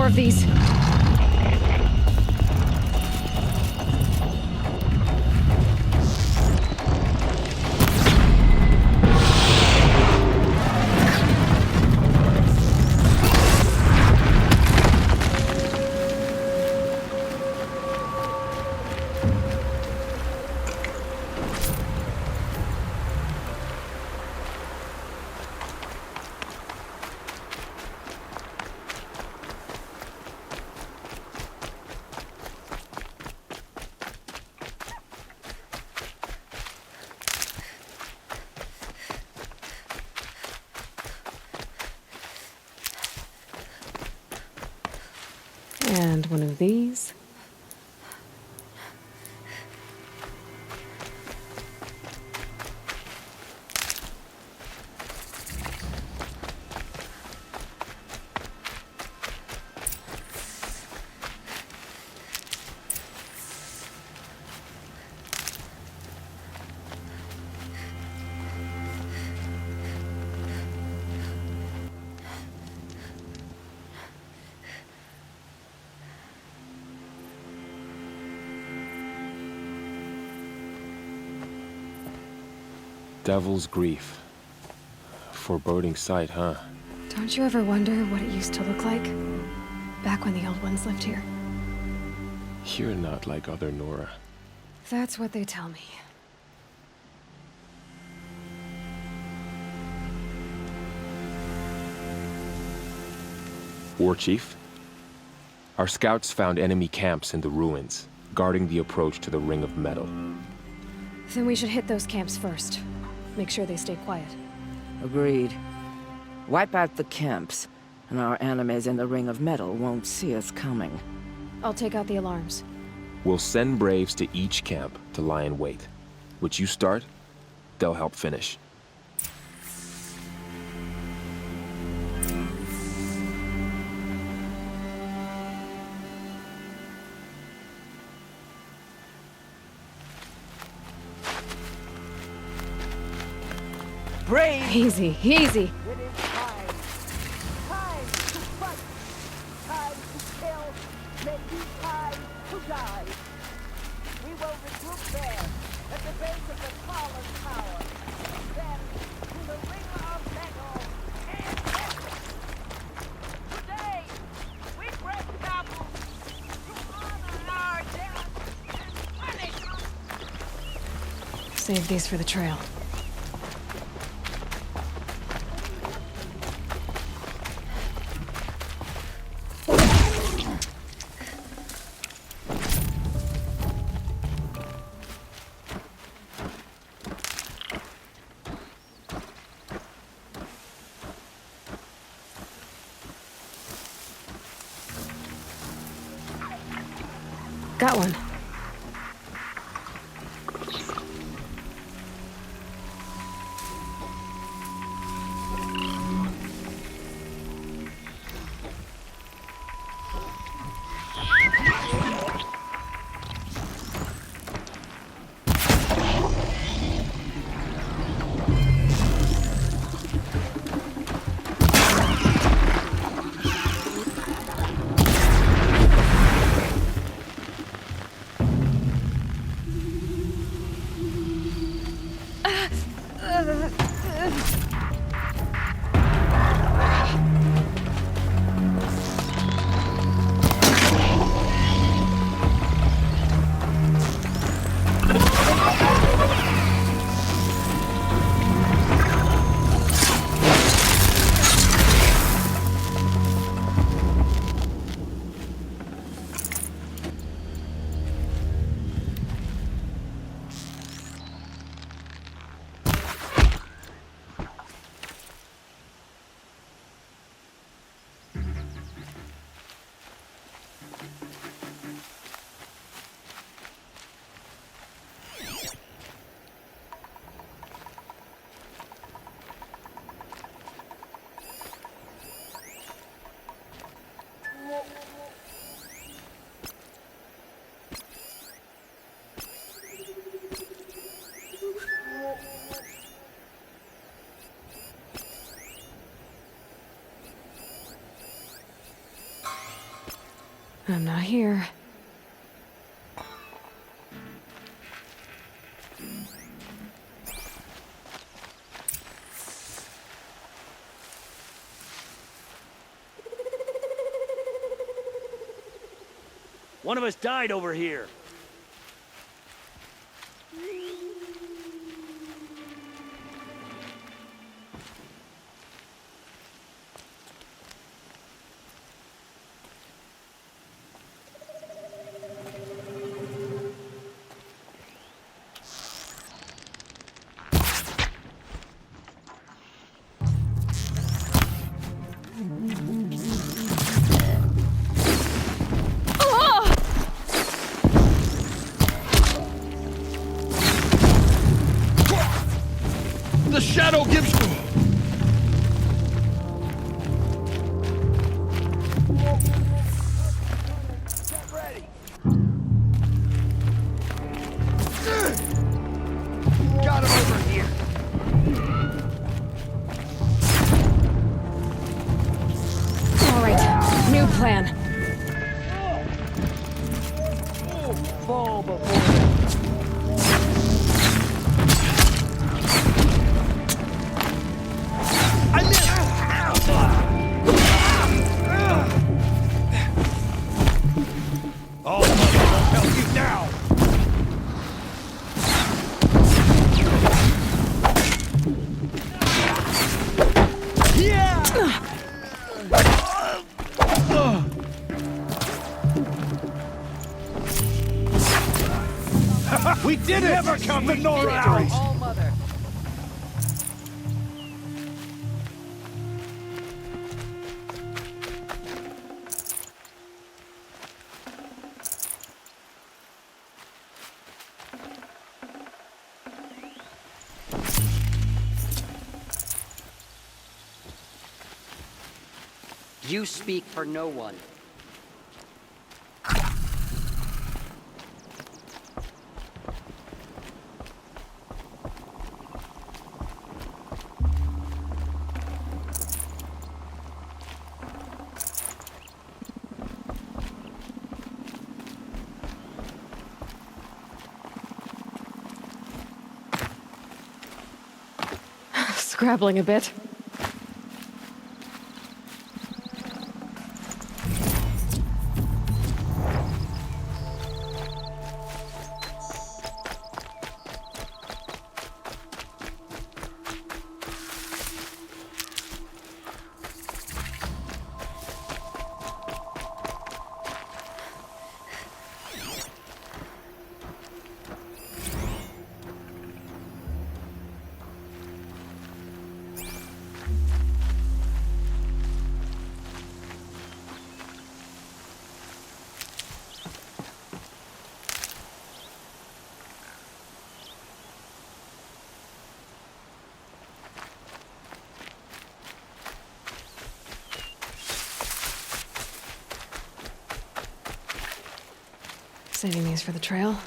more of these. And one of these. Devil's grief. Foreboding sight, huh? Don't you ever wonder what it used to look like? Back when the old ones lived here. You're not like other Nora. That's what they tell me. War Chief? Our scouts found enemy camps in the ruins, guarding the approach to the Ring of Metal. Then we should hit those camps first. Make sure they stay quiet. Agreed. Wipe out the camps, and our enemies in the Ring of Metal won't see us coming. I'll take out the alarms. We'll send Braves to each camp to lie in wait. What you start, they'll help finish. Brave! Easy, easy. It is time. Time to fight. Time to kill. May be time to die. We will regroup there, at the base of the fallen tower. Then, to the Ring of Metal and Metal. Today, we break taboos to honor our dead and punish. Save these for the trail. Got one. I'm not here. One of us died over here. The shadow gives you... Get ready. Got him over here. All right, new plan. Fall before All mother will help you now. We did it! Never come to Nora out! All Mother. You speak for no one. Scrabbling a bit. Saving these for the trail.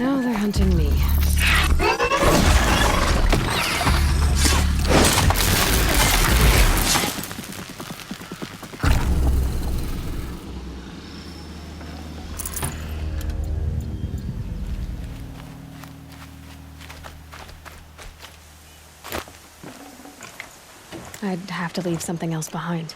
Now they're hunting me. I'd have to leave something else behind.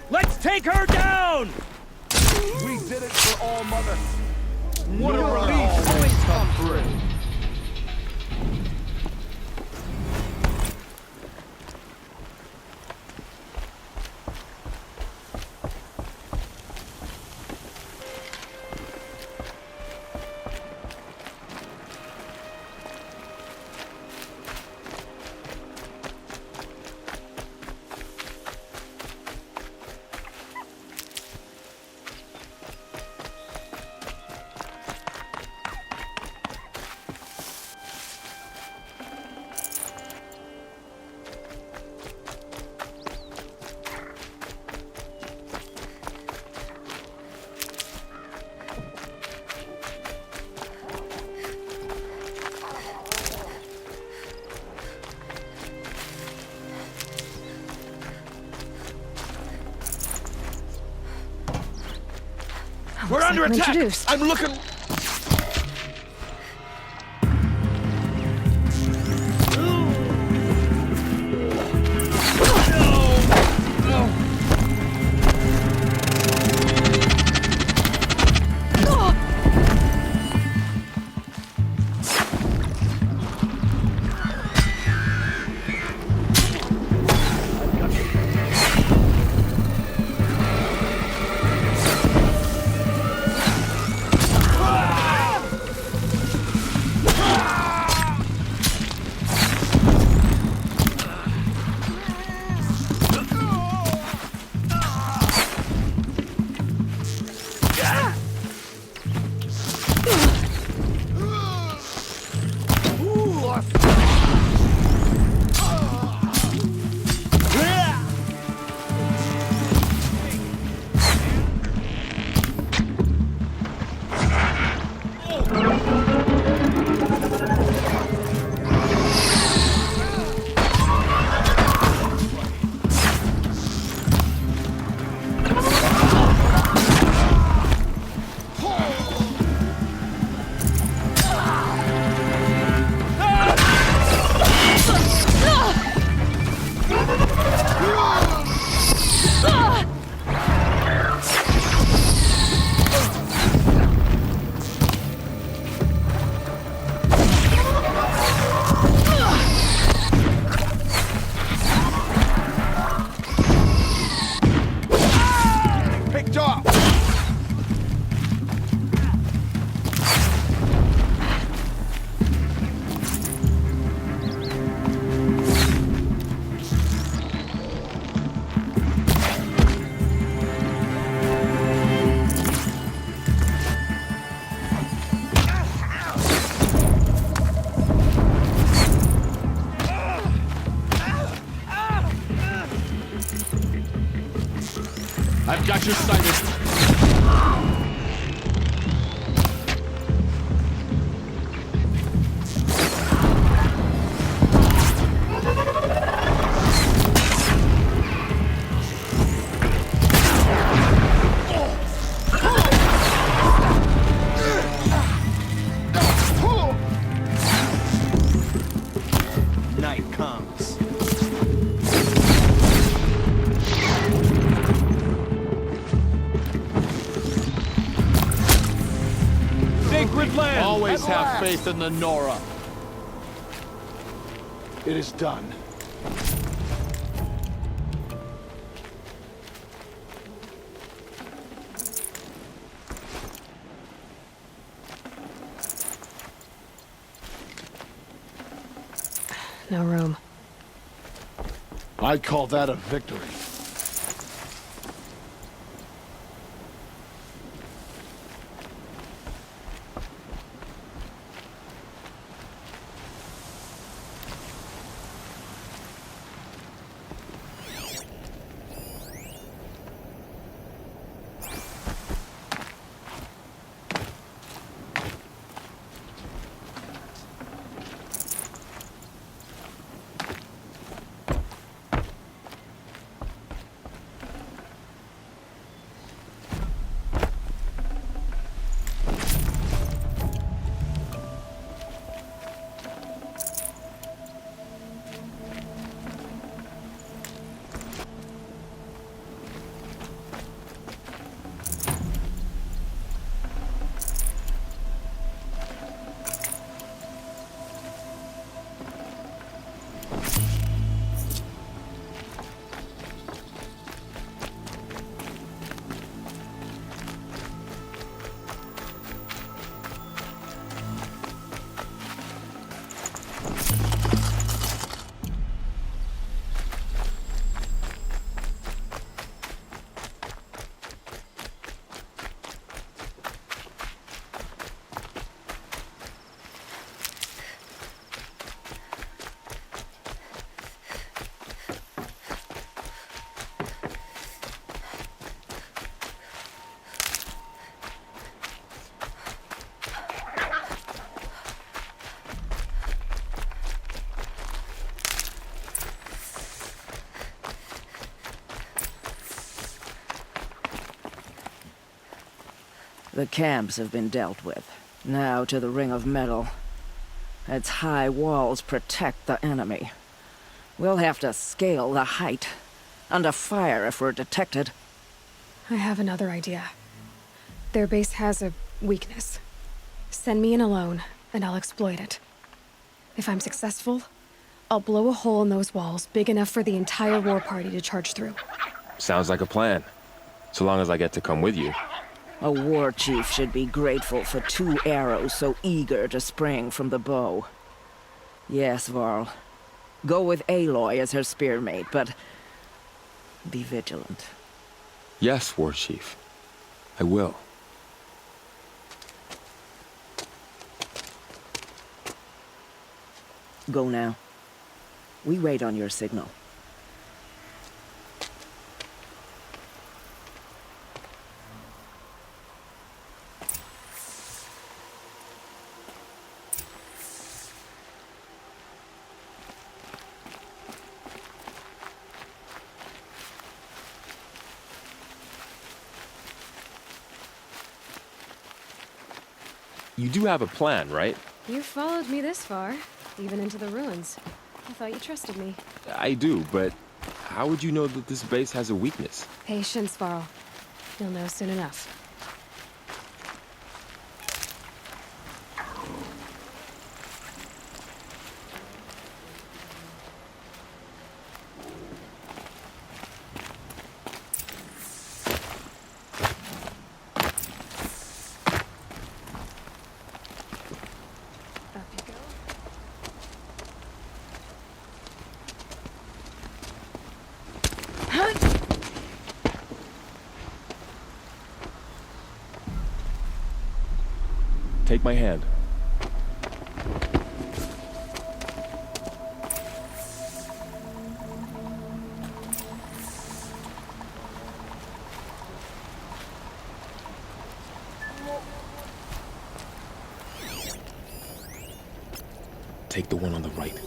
Let's take her down! We did it for All Mother. What a run! Always come through. under attack! Introduced. I'm looking... Picked off! I've got you sighted. Night comes. Sacred land! Always at have last. faith in the Nora. It is done. No room. I'd call that a victory. The camps have been dealt with. Now to the Ring of Metal. Its high walls protect the enemy. We'll have to scale the height. Under fire if we're detected. I have another idea. Their base has a weakness. Send me in alone, and I'll exploit it. If I'm successful, I'll blow a hole in those walls big enough for the entire war party to charge through. Sounds like a plan. So long as I get to come with you. A war chief should be grateful for 2 arrows so eager to spring from the bow. Yes, Varl. Go with Aloy as her spearmate, but be vigilant. Yes, War Chief. I will. Go now. We wait on your signal. You do have a plan, right? You followed me this far, even into the ruins. I thought you trusted me. I do, but how would you know that this base has a weakness? Patience, Varl. You'll know soon enough. Take my hand. Take the one on the right.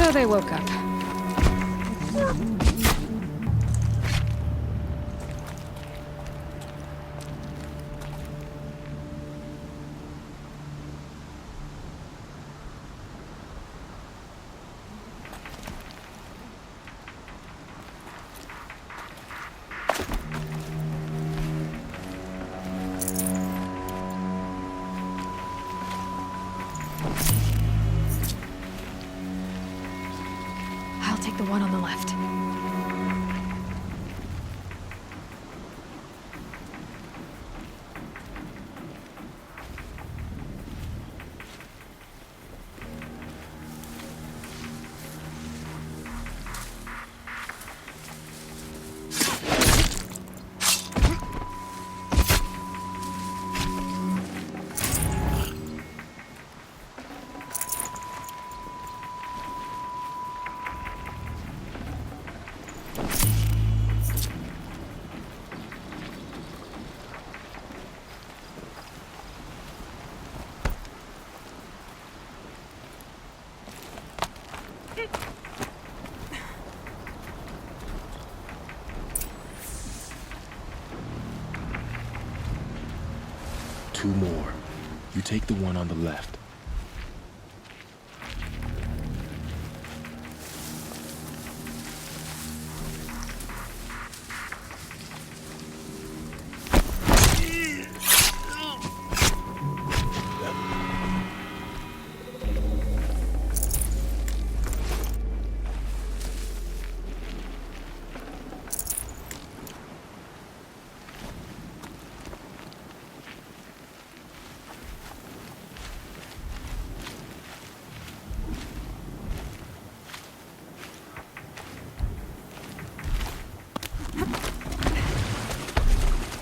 So they woke up. I'll take the one on the left. 2 more. You take the one on the left.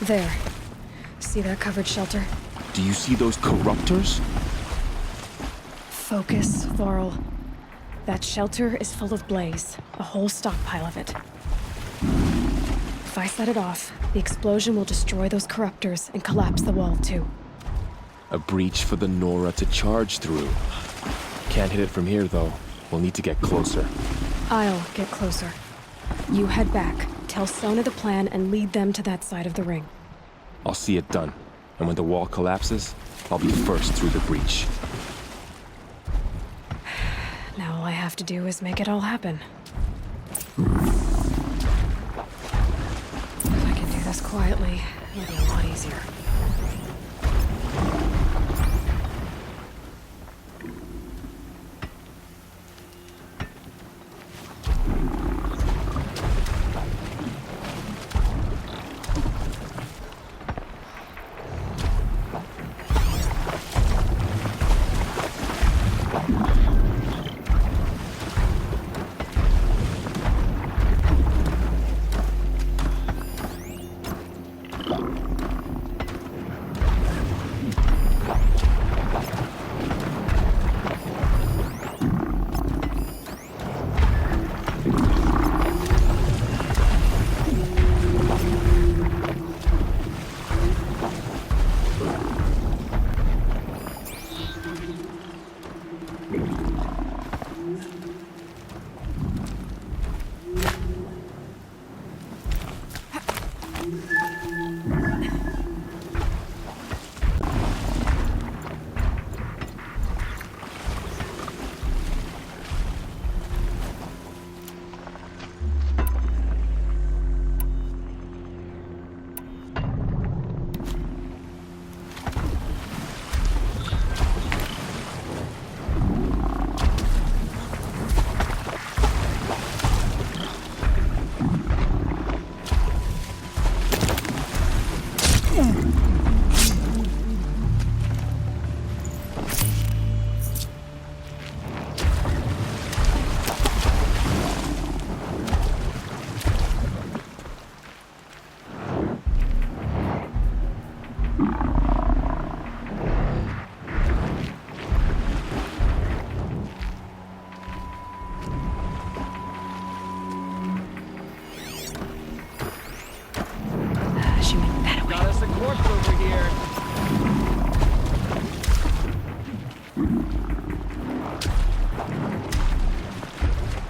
There. See that covered shelter? Do you see those corruptors? Focus, Varl. That shelter is full of blaze, a whole stockpile of it. If I set it off, the explosion will destroy those corruptors and collapse the wall too. A breach for the Nora to charge through. Can't hit it from here though. We'll need to get closer. I'll get closer. You head back, tell Sona the plan, and lead them to that side of the ring. I'll see it done. And when the wall collapses, I'll be first through the breach. Now all I have to do is make it all happen. If I can do this quietly, it'll be a lot easier.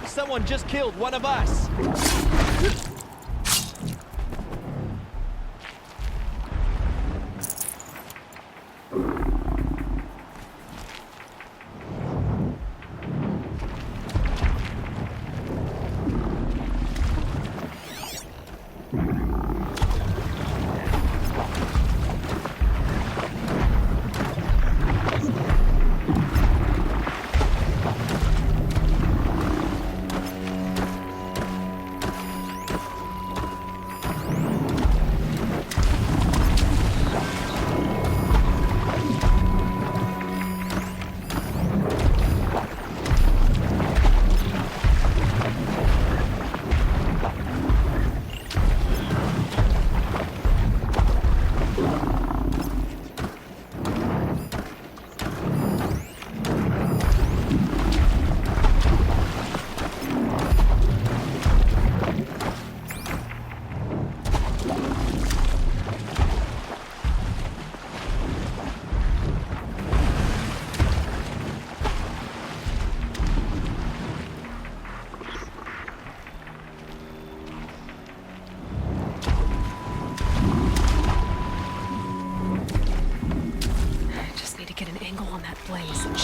Someone just killed one of us!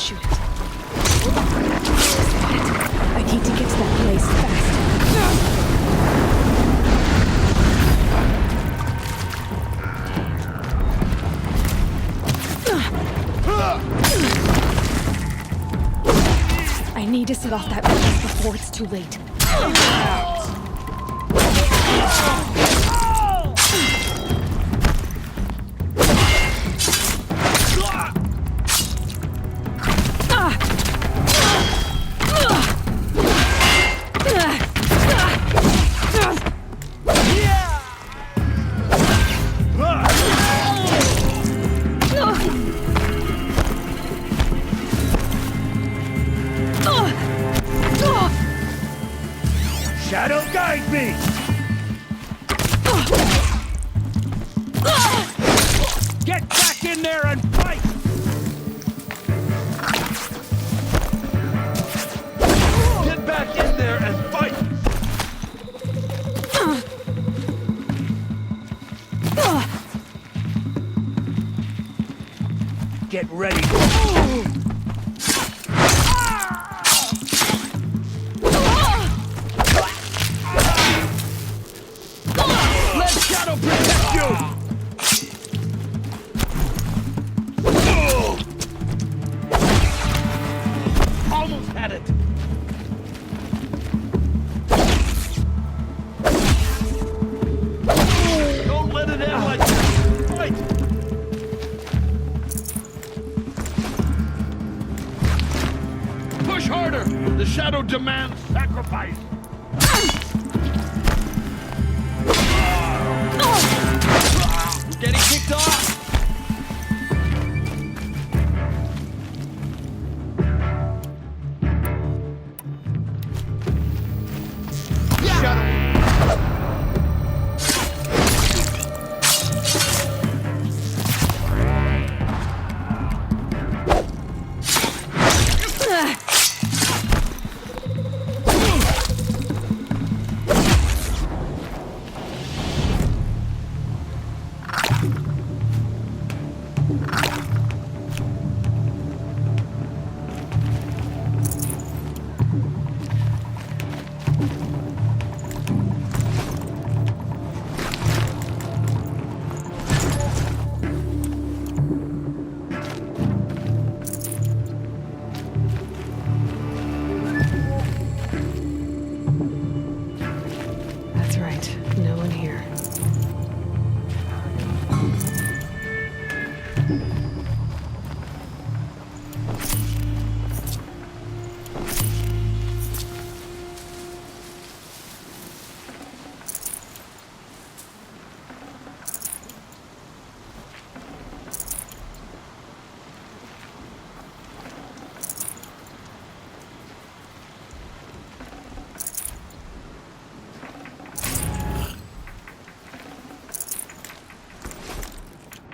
shoot it. I need to get to that place fast. I need to set off that blaze before it's too late. Shadow, guide me! Get back in there and fight! Get back in there and fight! Get ready. Let Shadow protect you! Almost had it! Don't let it end like this! Fight! Push harder! The Shadow demands sacrifice! We're getting kicked off! That's right. No one here.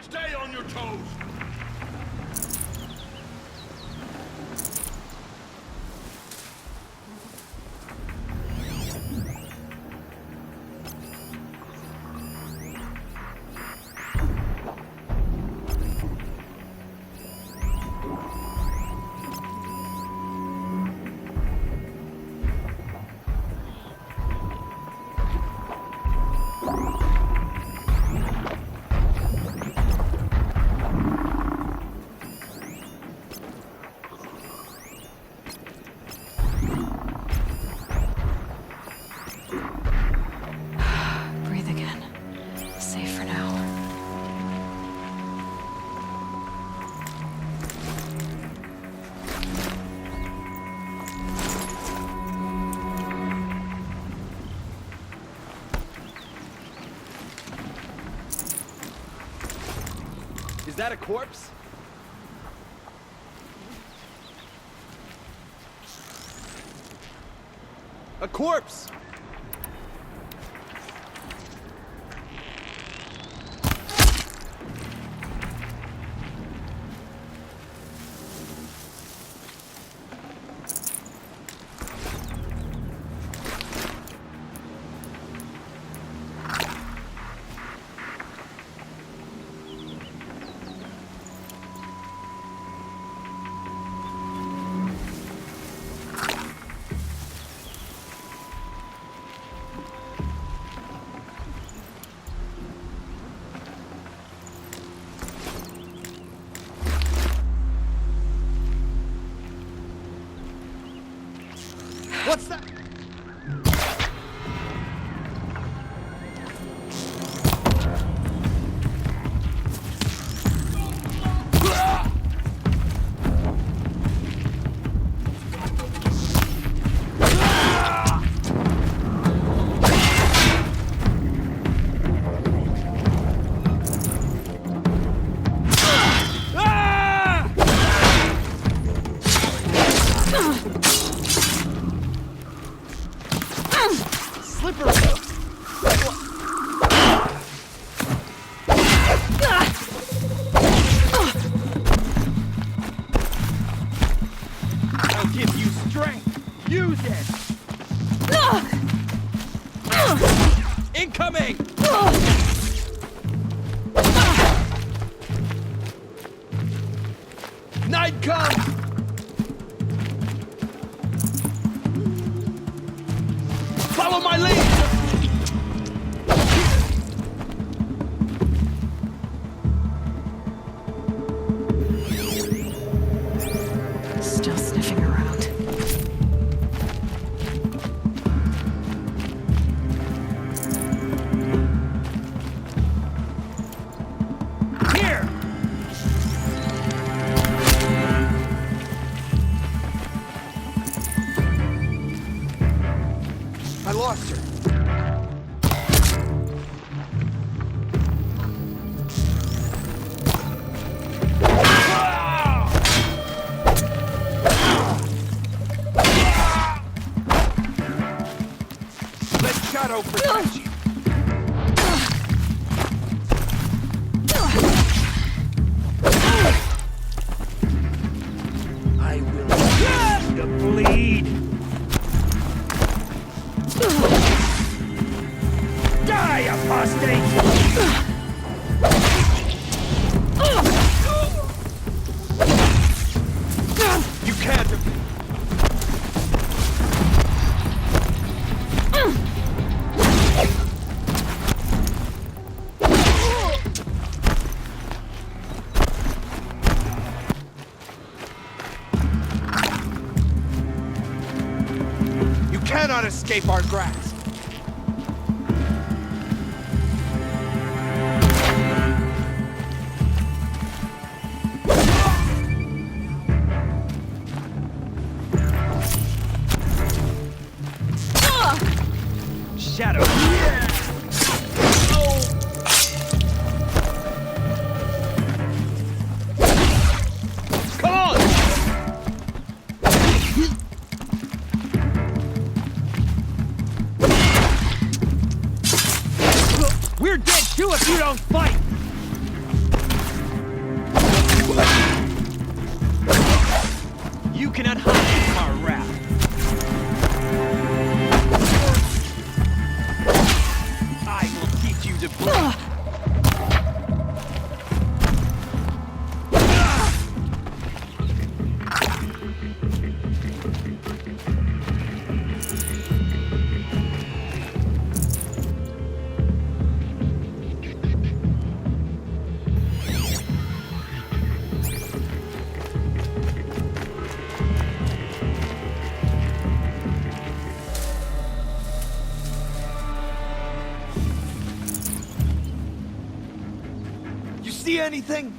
Stay on your toes! Breathe again. Safe for now. Is that a corpse? A corpse! What's that? I'll give you strength. Use it. Incoming! Night come! Follow my lead! Still sniffing around. Here! I lost her. Let Shadow protect you. I will see you bleed. Die, apostate! You can't. You cannot escape our grasp. Shadow. Come on! We're dead too if you don't fight! You cannot hide from our wrath. I will teach you to bleed. You see anything?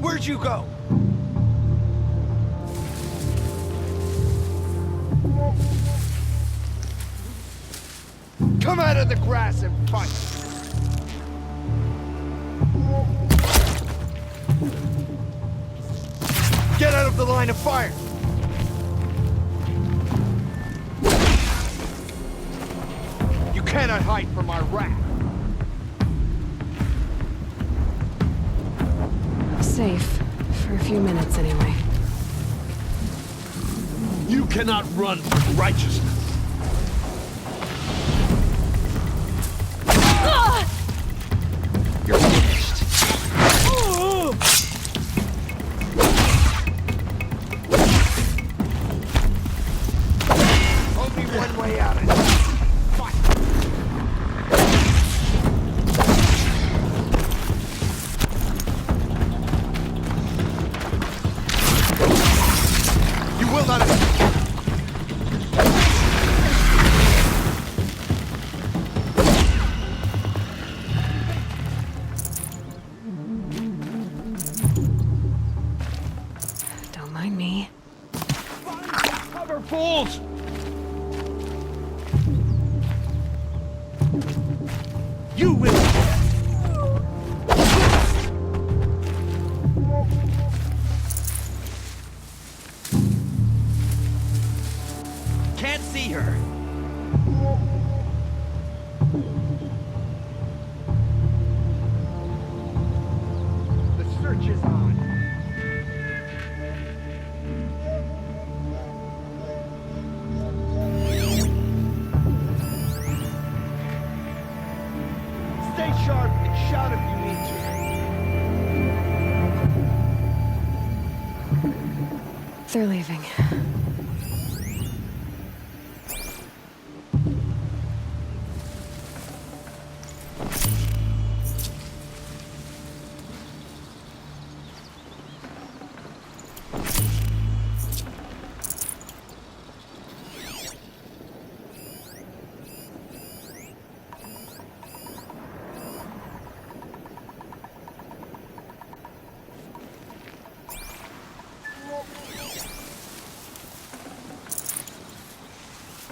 Where'd you go? Come out of the grass and fight! Get out of the line of fire! You cannot hide from our wrath! Safe. For a few minutes, anyway. You cannot run from righteousness. You're finished. Only one way out of this. You will not escape. Don't mind me. Cover, fools! You will. Can't see her. The search is on. Stay sharp and shout if you need to. They're leaving.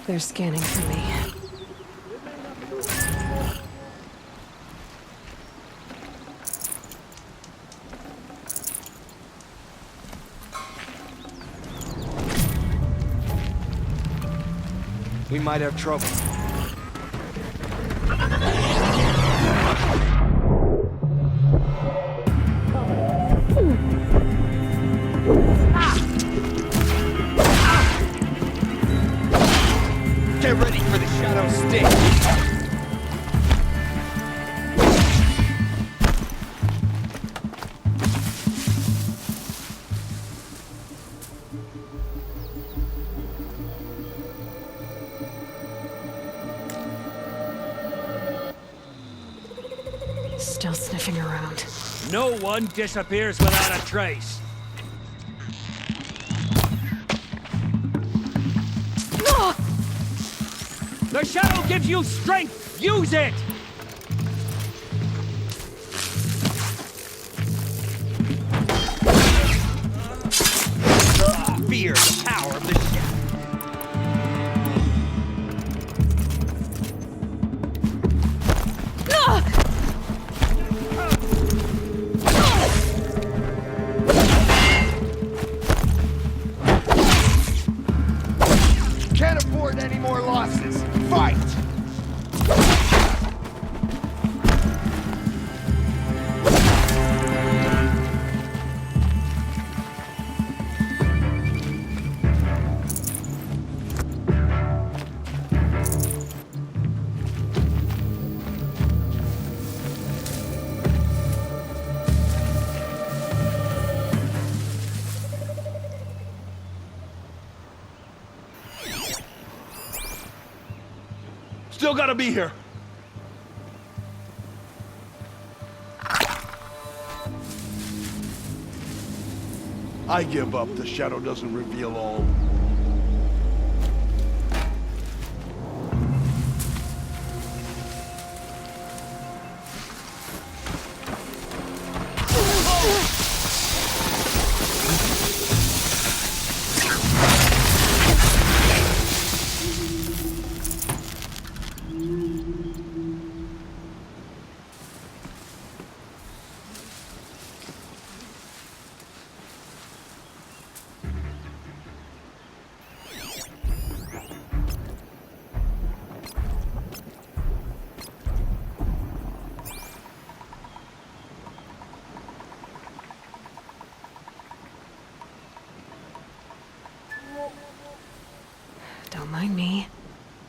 They're scanning for me. We might have trouble. Get ready for the shadow stick. Still sniffing around. No one disappears without a trace. The shadow gives you strength! Use it! Fear the power of the shadow. Can't afford any more losses. Fight! Still gotta be here. I give up. The shadow doesn't reveal all.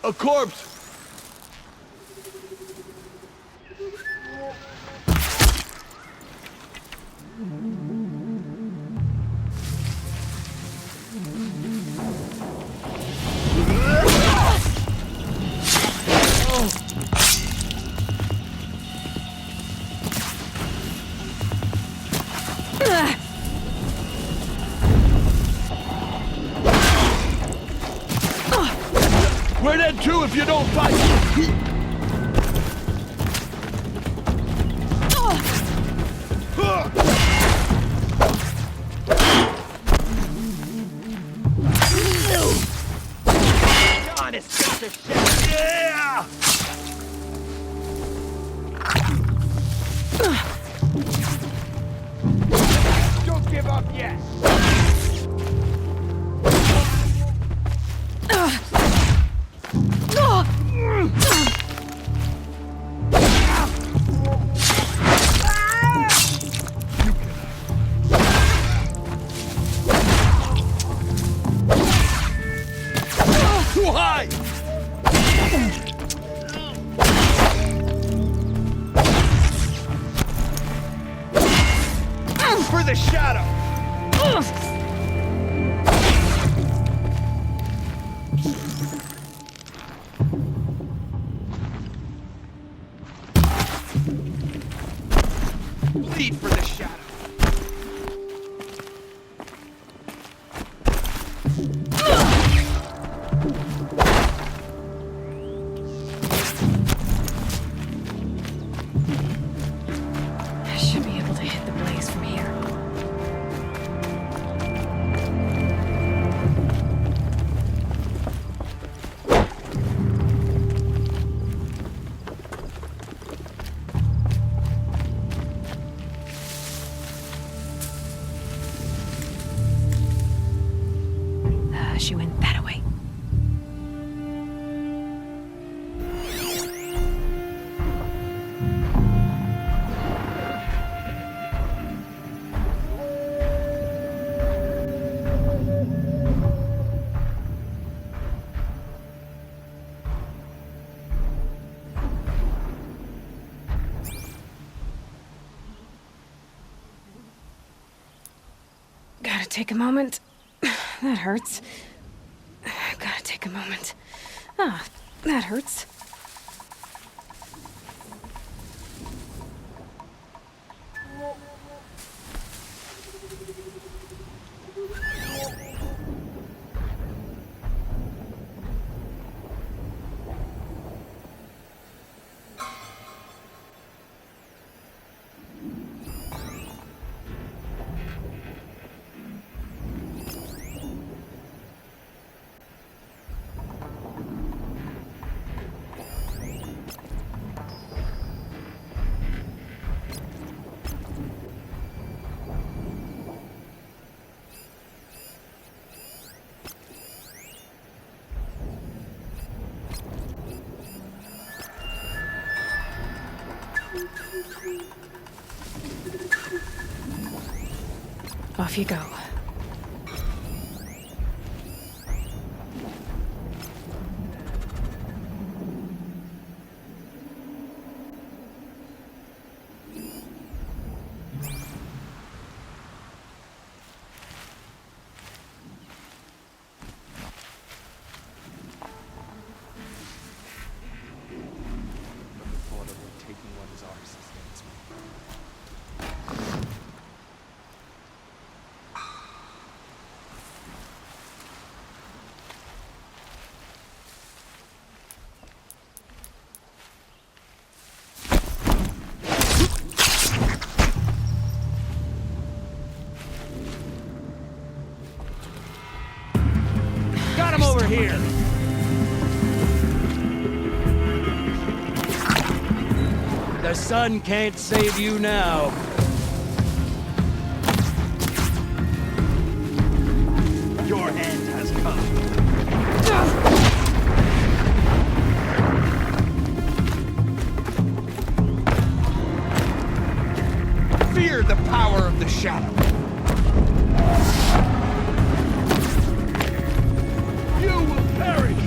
A corpse! We're dead too if you don't fight! God, it's got the shit! Yeah! Don't give up yet! Too high! For the shadow! Lead for the shadow! I should be able to hit the blaze from here. She went that way. Gotta take a moment. That hurts. Gotta take a moment. Ah, that hurts. Off you go. Got him over here! The sun can't save you now. Your end has come. Fear the power of the shadow. You will perish.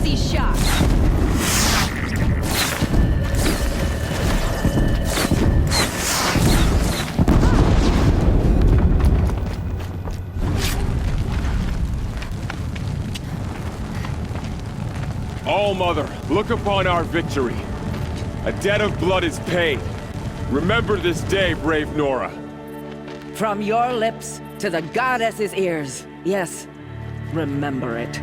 easy shot. All-Mother, look upon our victory. A debt of blood is paid. Remember this day, brave Nora. From your lips to the goddess's ears. Yes, remember it.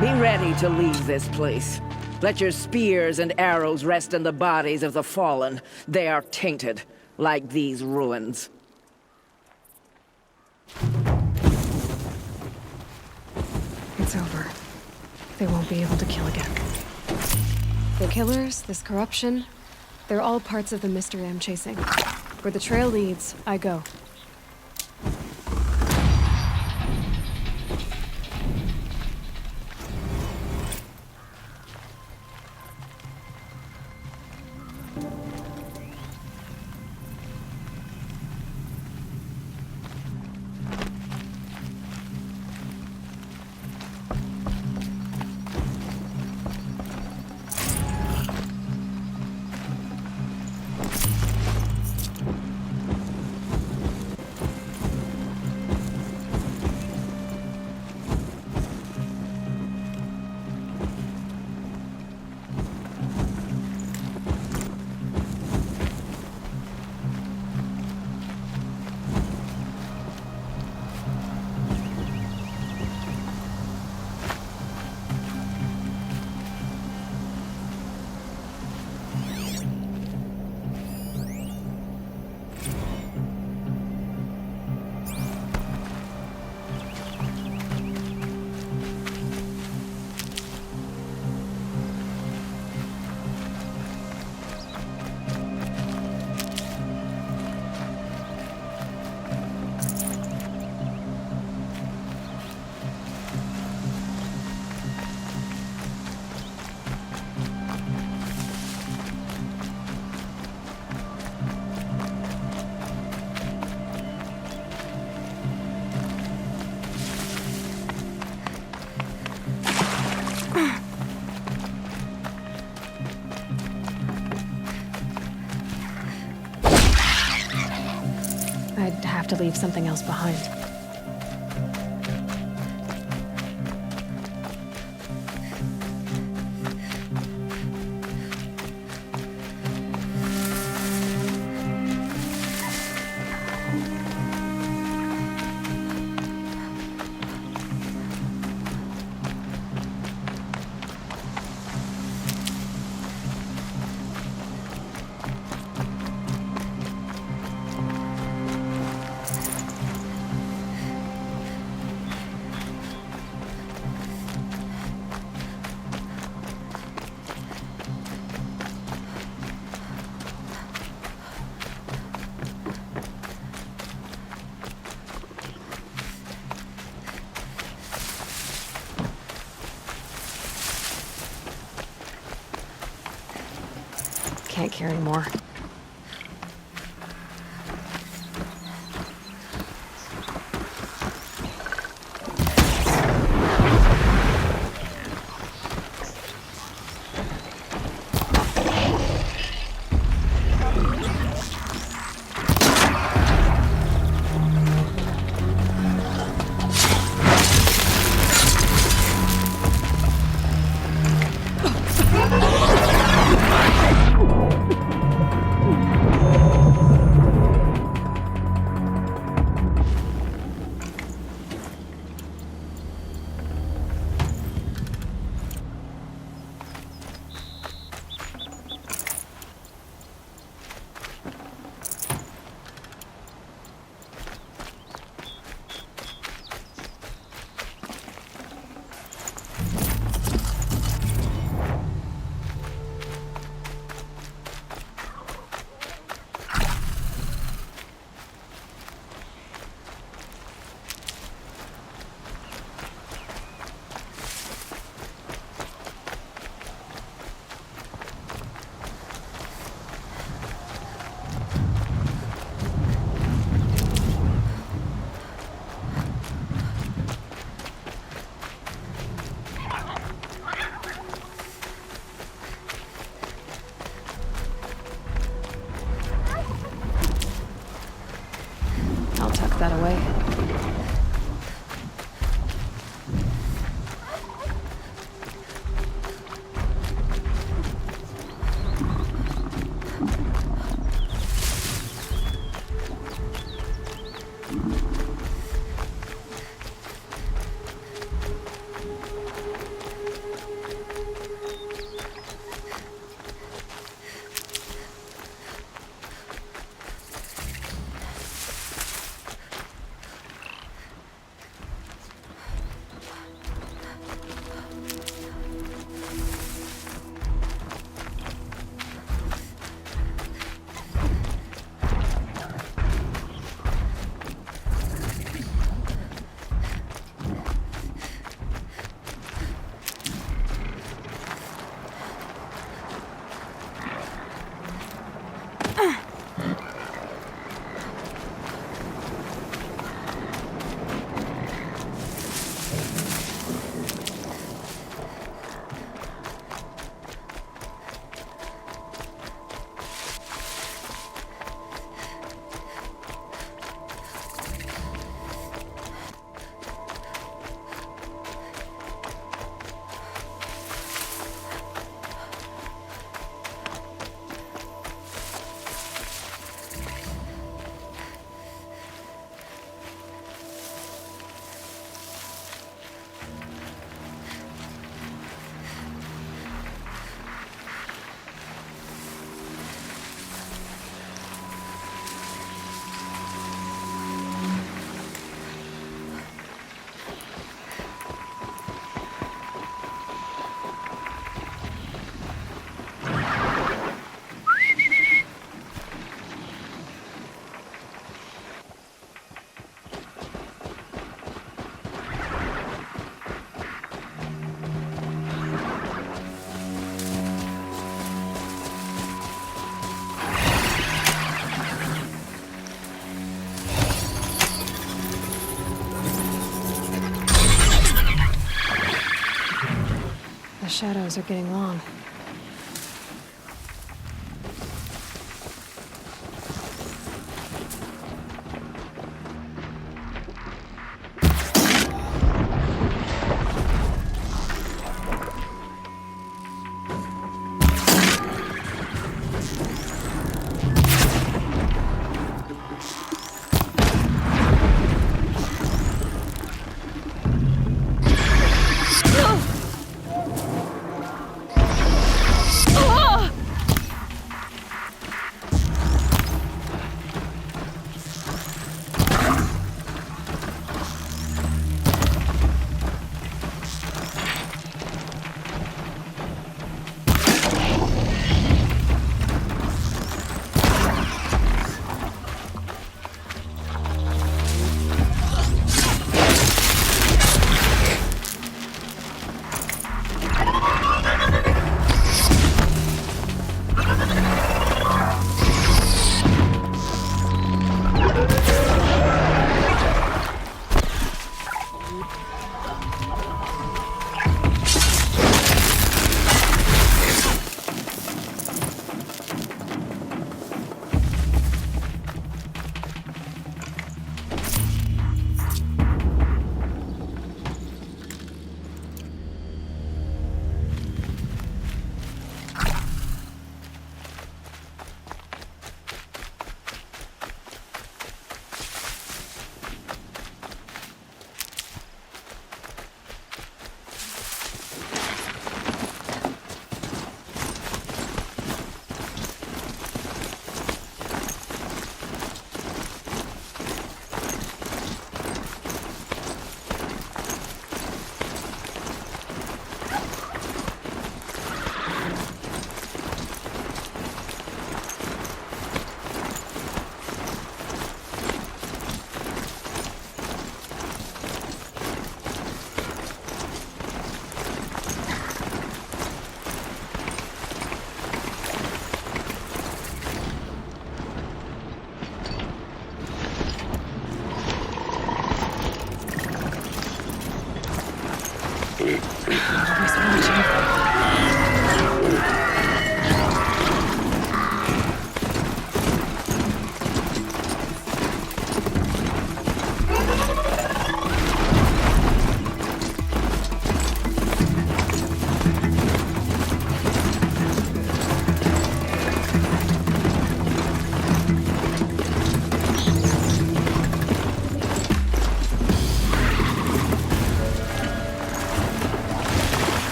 Be ready to leave this place. Let your spears and arrows rest in the bodies of the fallen. They are tainted, like these ruins. It's over. They won't be able to kill again. The killers, this corruption, they're all parts of the mystery I'm chasing. Where the trail leads, I go. I'd have to leave something else behind. Can't carry more. tuck that away. The shadows are getting long.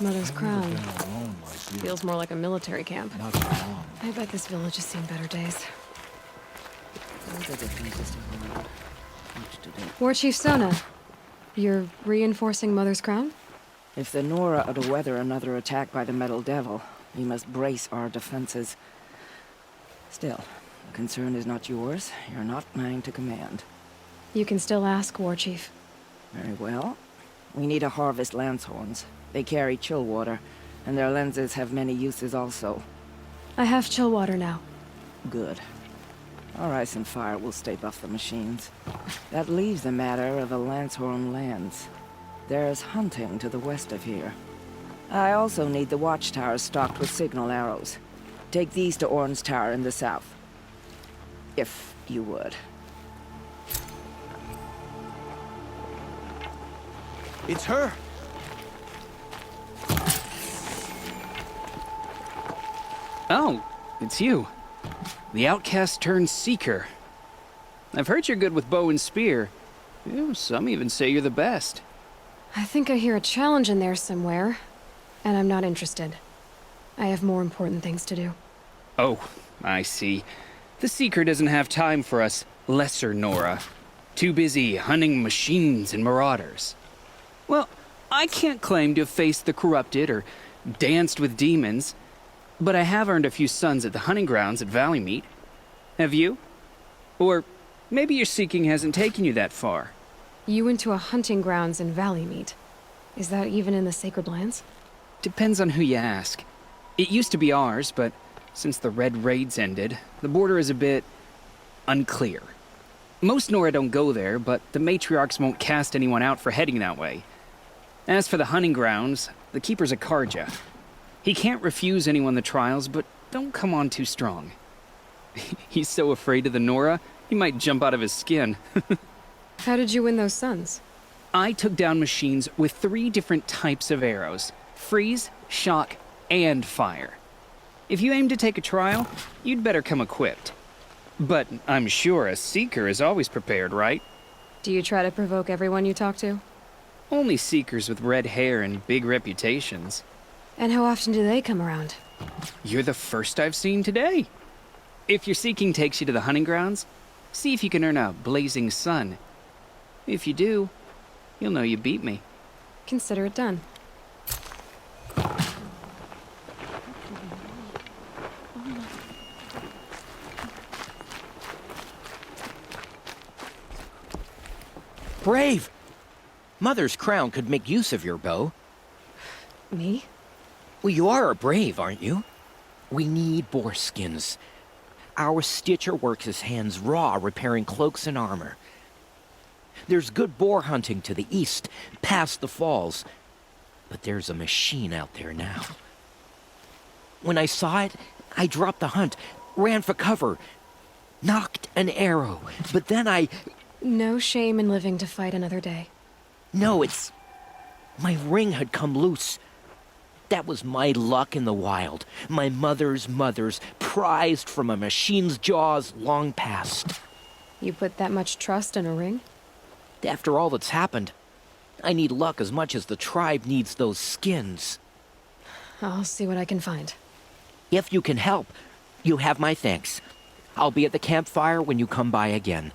Mother's Crown. Feels more like a military camp. I bet this village has seen better days. War Chief Sona, you're reinforcing Mother's Crown? If the Nora are to weather another attack by the Metal Devil, we must brace our defenses. Still, the concern is not yours. You're not mine to command. You can still ask, War Chief. Very well. We need to harvest Lancehorns. They carry chill water, and their lenses have many uses also. I have chill water now. Good. Our ice and fire will stay off the machines. That leaves the matter of a Lancehorn lands. There's hunting to the west of here. I also need the watchtowers stocked with signal arrows. Take these to Orn's Tower in the south. If you would. It's her! Oh, it's you. The outcast turned seeker. I've heard you're good with bow and spear. Ew, some even say you're the best. I think I hear a challenge in there somewhere, and I'm not interested. I have more important things to do. Oh, I see. The Seeker doesn't have time for us lesser Nora. Too busy hunting machines and marauders. Well, I can't claim to have faced the corrupted or danced with demons, but I have earned a few sons at the hunting grounds at Valleymeet. Have you? Or maybe your seeking hasn't taken you that far. You went to a hunting grounds in Valleymeet. Is that even in the Sacred Lands? Depends on who you ask. It used to be ours, but since the Red Raids ended, the border is a bit unclear. Most Nora don't go there, but the matriarchs won't cast anyone out for heading that way. As for the hunting grounds, the keeper's a Karja. He can't refuse anyone the trials, but don't come on too strong. He's so afraid of the Nora, he might jump out of his skin. How did you win those sons? I took down machines with 3 different types of arrows: freeze, shock, and fire. If you aim to take a trial, you'd better come equipped. But I'm sure a seeker is always prepared, right? Do you try to provoke everyone you talk to? Only seekers with red hair and big reputations. And how often do they come around? You're the first I've seen today. If your seeking takes you to the hunting grounds, see if you can earn a blazing sun. If you do, you'll know you beat me. Consider it done. Brave! Mother's Crown could make use of your bow. Me? Well, you are a brave, aren't you? We need boar skins. Our Stitcher works his hands raw repairing cloaks and armor. There's good boar hunting to the east, past the falls. But there's a machine out there now. When I saw it, I dropped the hunt, ran for cover, knocked an arrow, but then I... No shame in living to fight another day. No, it's... My ring had come loose. That was my luck in the wild. My mother's prized from a machine's jaws long past. You put that much trust in a ring? After all that's happened, I need luck as much as the tribe needs those skins. I'll see what I can find. If you can help, you have my thanks. I'll be at the campfire when you come by again.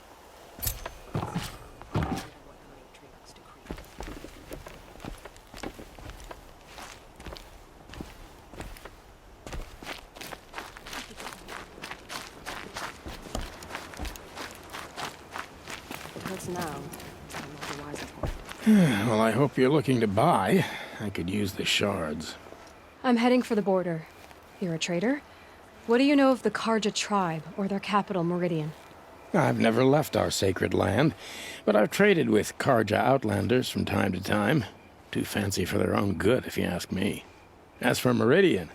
Well, I hope you're looking to buy. I could use the shards. I'm heading for the border. You're a trader? What do you know of the Karja tribe, or their capital, Meridian? I've never left our sacred land, but I've traded with Karja outlanders from time to time. Too fancy for their own good, if you ask me. As for Meridian,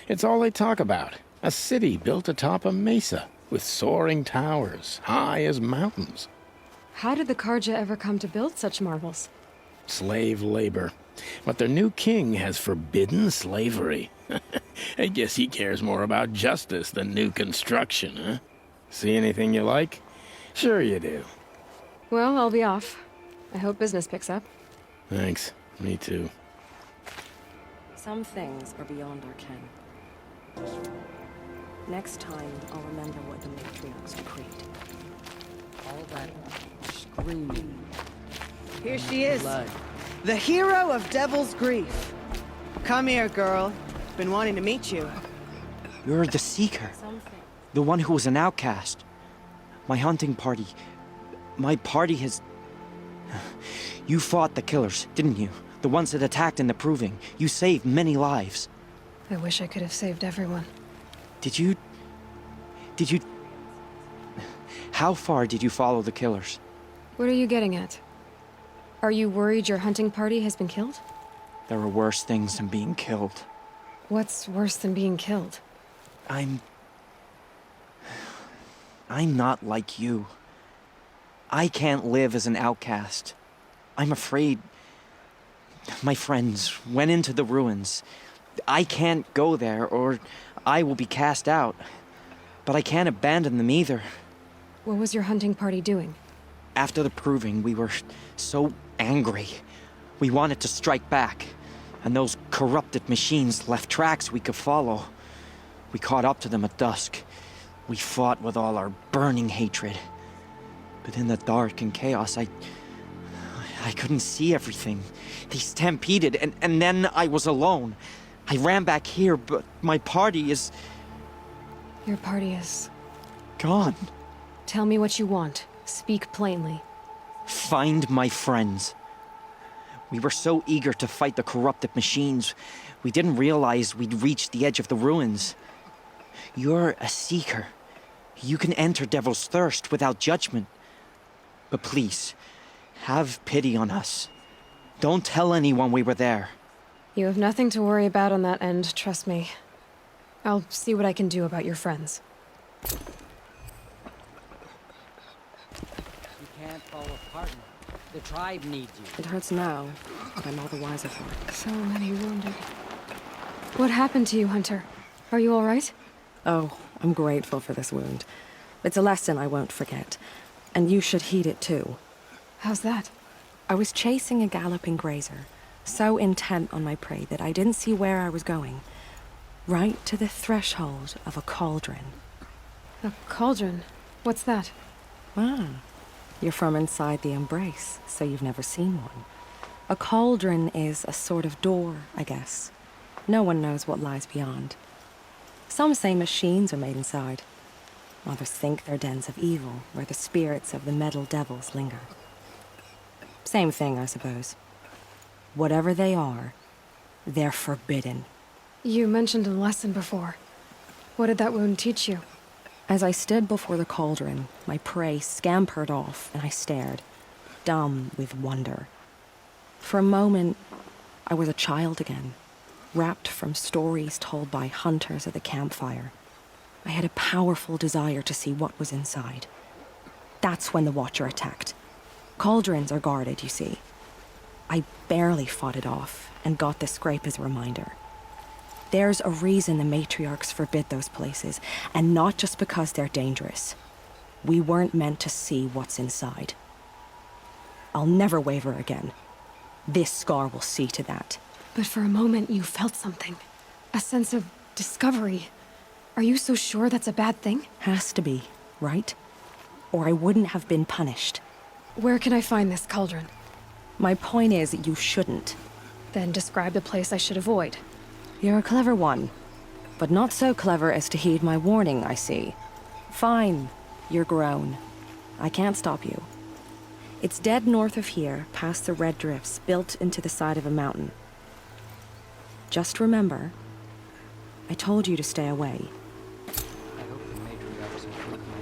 it's all they talk about. A city built atop a mesa, with soaring towers, high as mountains. How did the Karja ever come to build such marvels? Slave labor. But their new king has forbidden slavery. I guess he cares more about justice than new construction, huh? See anything you like? Sure you do. Well, I'll be off. I hope business picks up. Thanks. Me too. Some things are beyond our ken. Next time, I'll remember what the matriarchs decreed. All that screaming. Here she is. Blood. The hero of Devil's Grief. Come here, girl. Been wanting to meet you. You're the Seeker. The one who was an outcast. My hunting party. My party has... You fought the killers, didn't you? The ones that attacked in the Proving. You saved many lives. I wish I could have saved everyone. Did you... How far did you follow the killers? What are you getting at? Are you worried your hunting party has been killed? There are worse things than being killed. What's worse than being killed? I'm not like you. I can't live as an outcast. I'm afraid... My friends went into the ruins. I can't go there, or I will be cast out. But I can't abandon them either. What was your hunting party doing? After the Proving, we were so angry. We wanted to strike back. And those corrupted machines left tracks we could follow. We caught up to them at dusk. We fought with all our burning hatred. But in the dark and chaos, I couldn't see everything. They stampeded, and then I was alone. I ran back here, but my party is... Your party is... gone. Tell me what you want. Speak plainly. Find my friends. We were so eager to fight the corrupted machines, we didn't realize we'd reached the edge of the ruins. You're a seeker. You can enter Devil's Thirst without judgment. But please, have pity on us. Don't tell anyone we were there. You have nothing to worry about on that end, trust me. I'll see what I can do about your friends. You can't fall apart now. The tribe needs you. It hurts now, but I'm all the wiser for it. So many wounded. What happened to you, Hunter? Are you all right? Oh, I'm grateful for this wound. It's a lesson I won't forget. And you should heed it too. How's that? I was chasing a galloping grazer, so intent on my prey that I didn't see where I was going. Right to the threshold of a cauldron. A cauldron? What's that? Ah, you're from inside the Embrace, so you've never seen one. A cauldron is a sort of door, I guess. No one knows what lies beyond. Some say machines are made inside. Others think they're dens of evil, where the spirits of the metal devils linger. Same thing, I suppose. Whatever they are, they're forbidden. You mentioned a lesson before. What did that wound teach you? As I stood before the cauldron, my prey scampered off, and I stared, dumb with wonder. For a moment, I was a child again, wrapped from stories told by hunters at the campfire. I had a powerful desire to see what was inside. That's when the Watcher attacked. Cauldrons are guarded, you see. I barely fought it off, and got this scrape as a reminder. There's a reason the matriarchs forbid those places, and not just because they're dangerous. We weren't meant to see what's inside. I'll never waver again. This scar will see to that. But for a moment you felt something. A sense of discovery. Are you so sure that's a bad thing? Has to be, right? Or I wouldn't have been punished. Where can I find this cauldron? My point is, you shouldn't. Then describe the place I should avoid. You're a clever one. But not so clever as to heed my warning, I see. Fine, you're grown. I can't stop you. It's dead north of here, past the red drifts, built into the side of a mountain. Just remember, I told you to stay away. I hope the matriarchs include my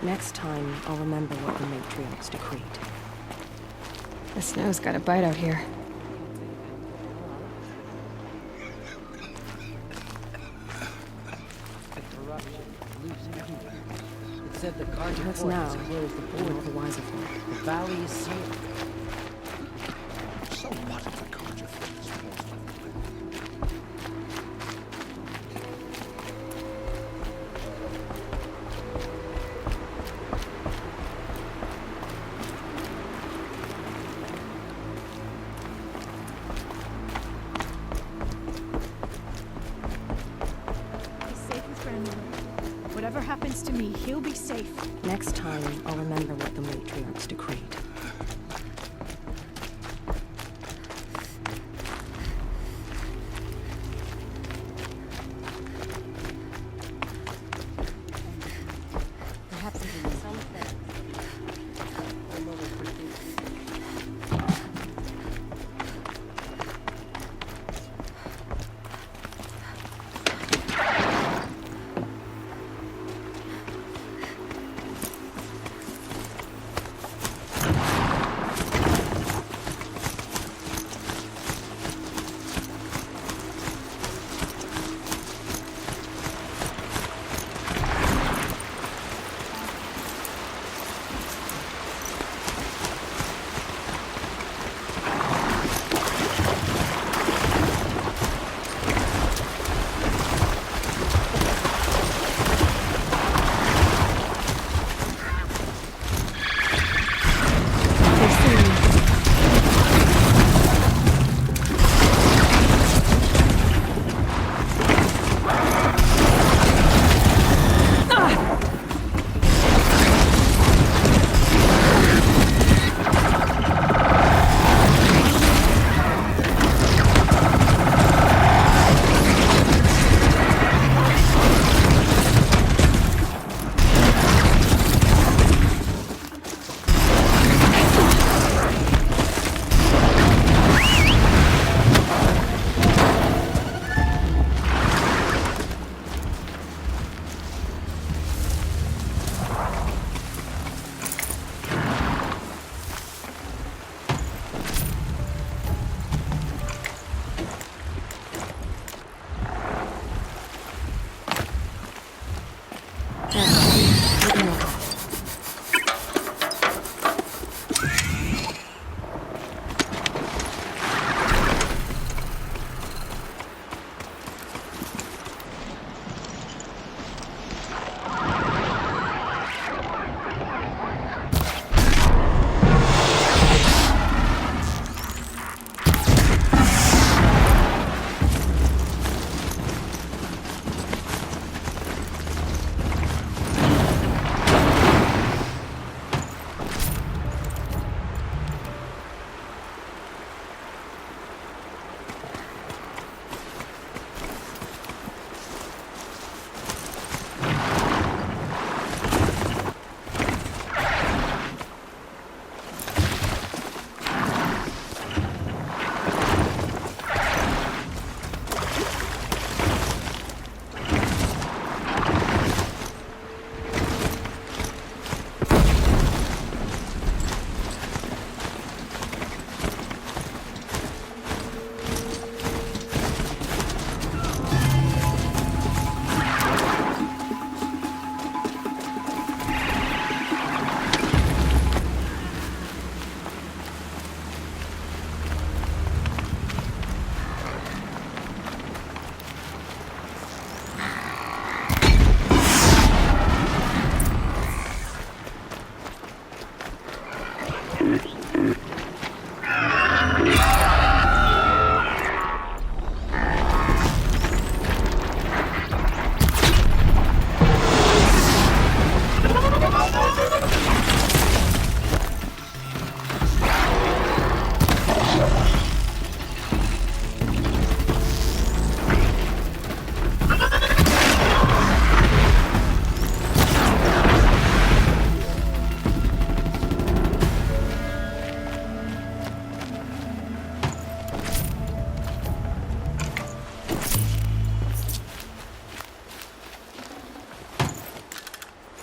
Next time, I'll remember what the matriarchs decreed. The snow's got a bite out here. It said the Carja What's Fort now? has closed the border. The wiser for it. The valley is sealed. So what if the Carja Fort is closed? happens to me, he'll be safe. Next time, I'll remember what the matriarchs decreed. Perhaps even something.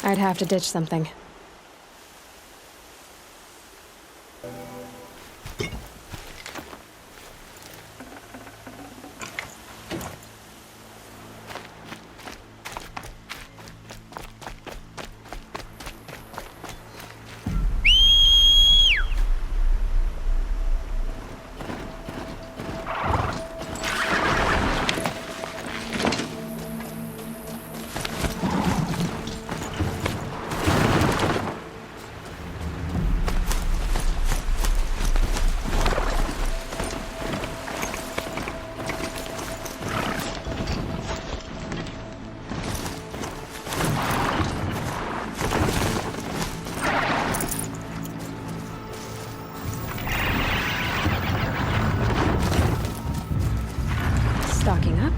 I'd have to ditch something. Stocking up?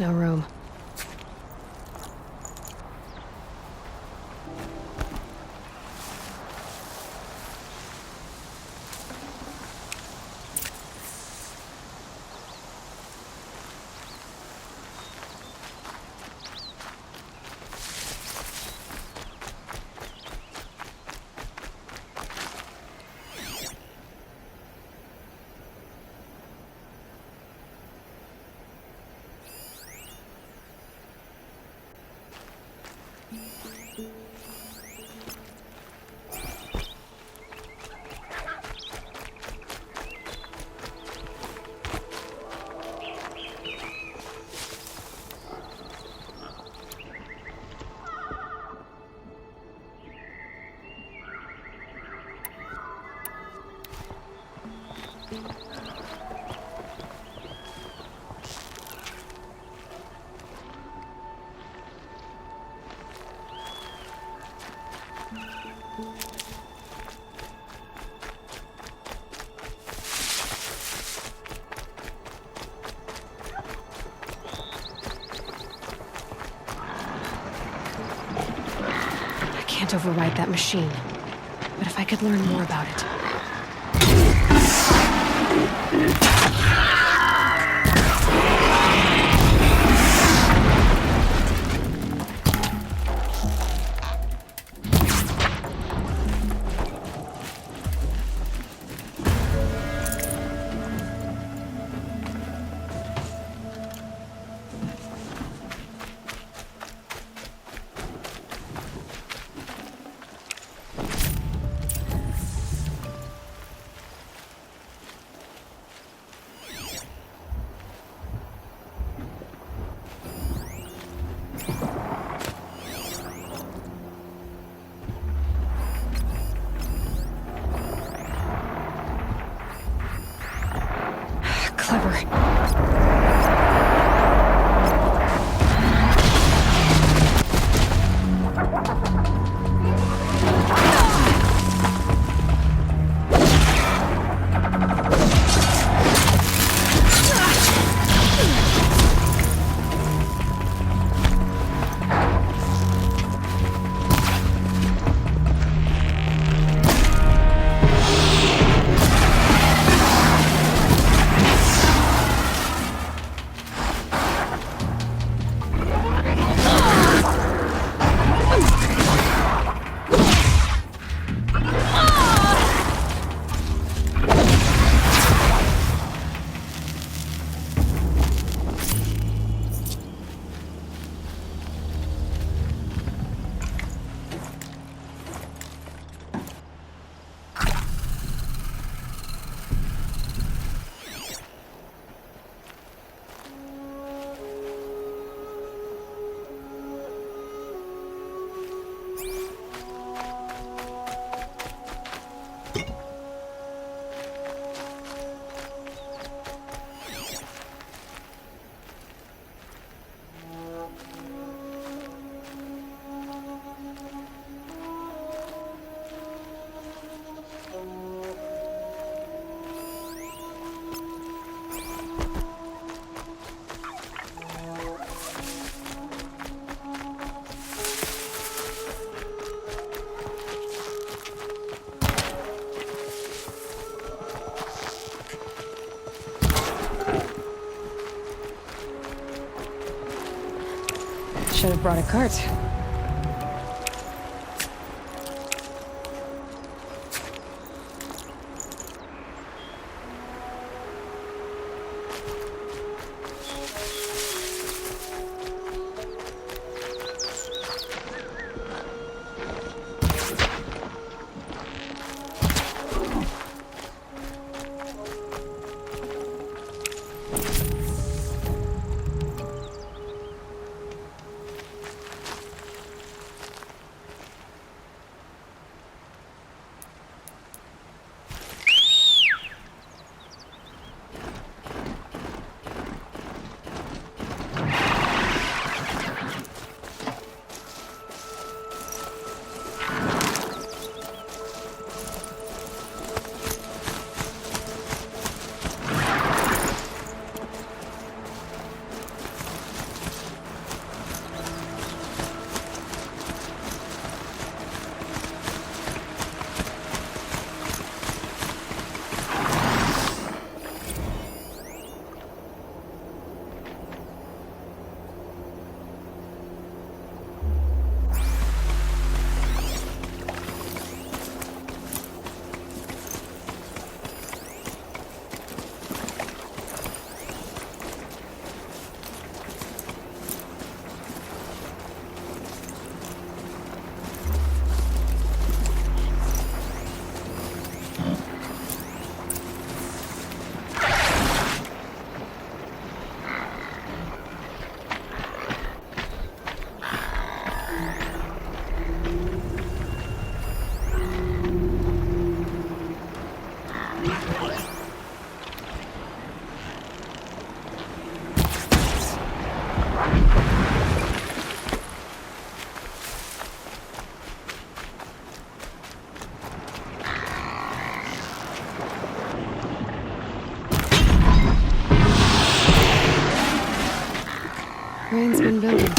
No room. I can't override that machine. But if I could learn more about it. Should have brought a cart. Rain's been building.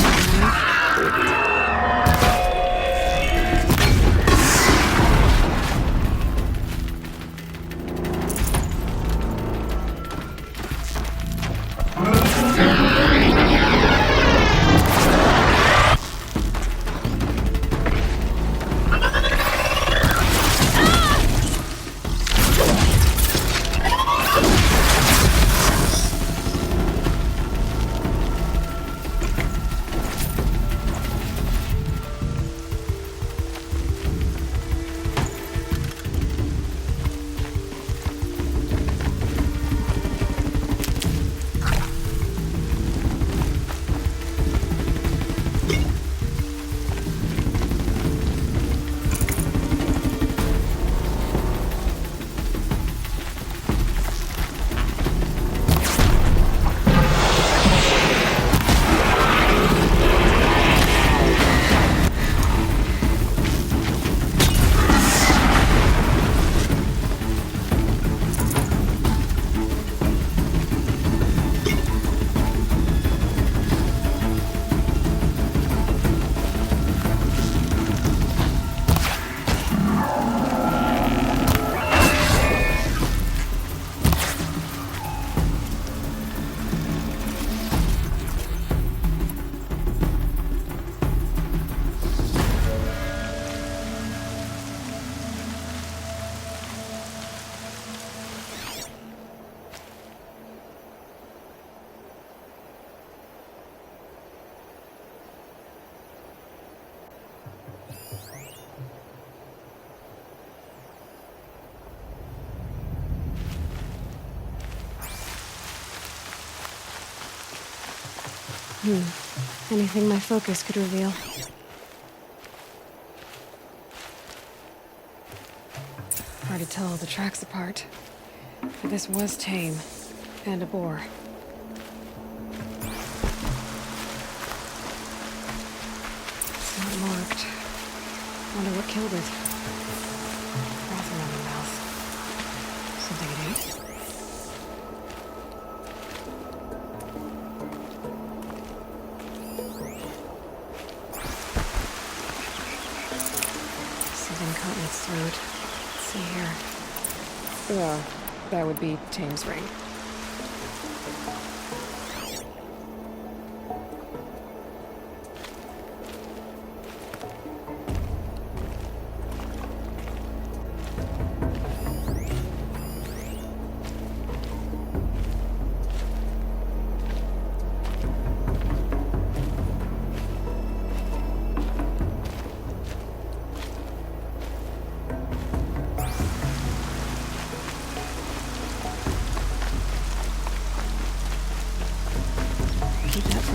Anything my focus could reveal. Hard to tell the tracks apart. But this was tame. And a boar. It's not marked. Wonder what killed it. Froth around the mouth. Something it ate? Caught in its throat. Let's see here. Well, that would be Tame's ring.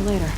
Later.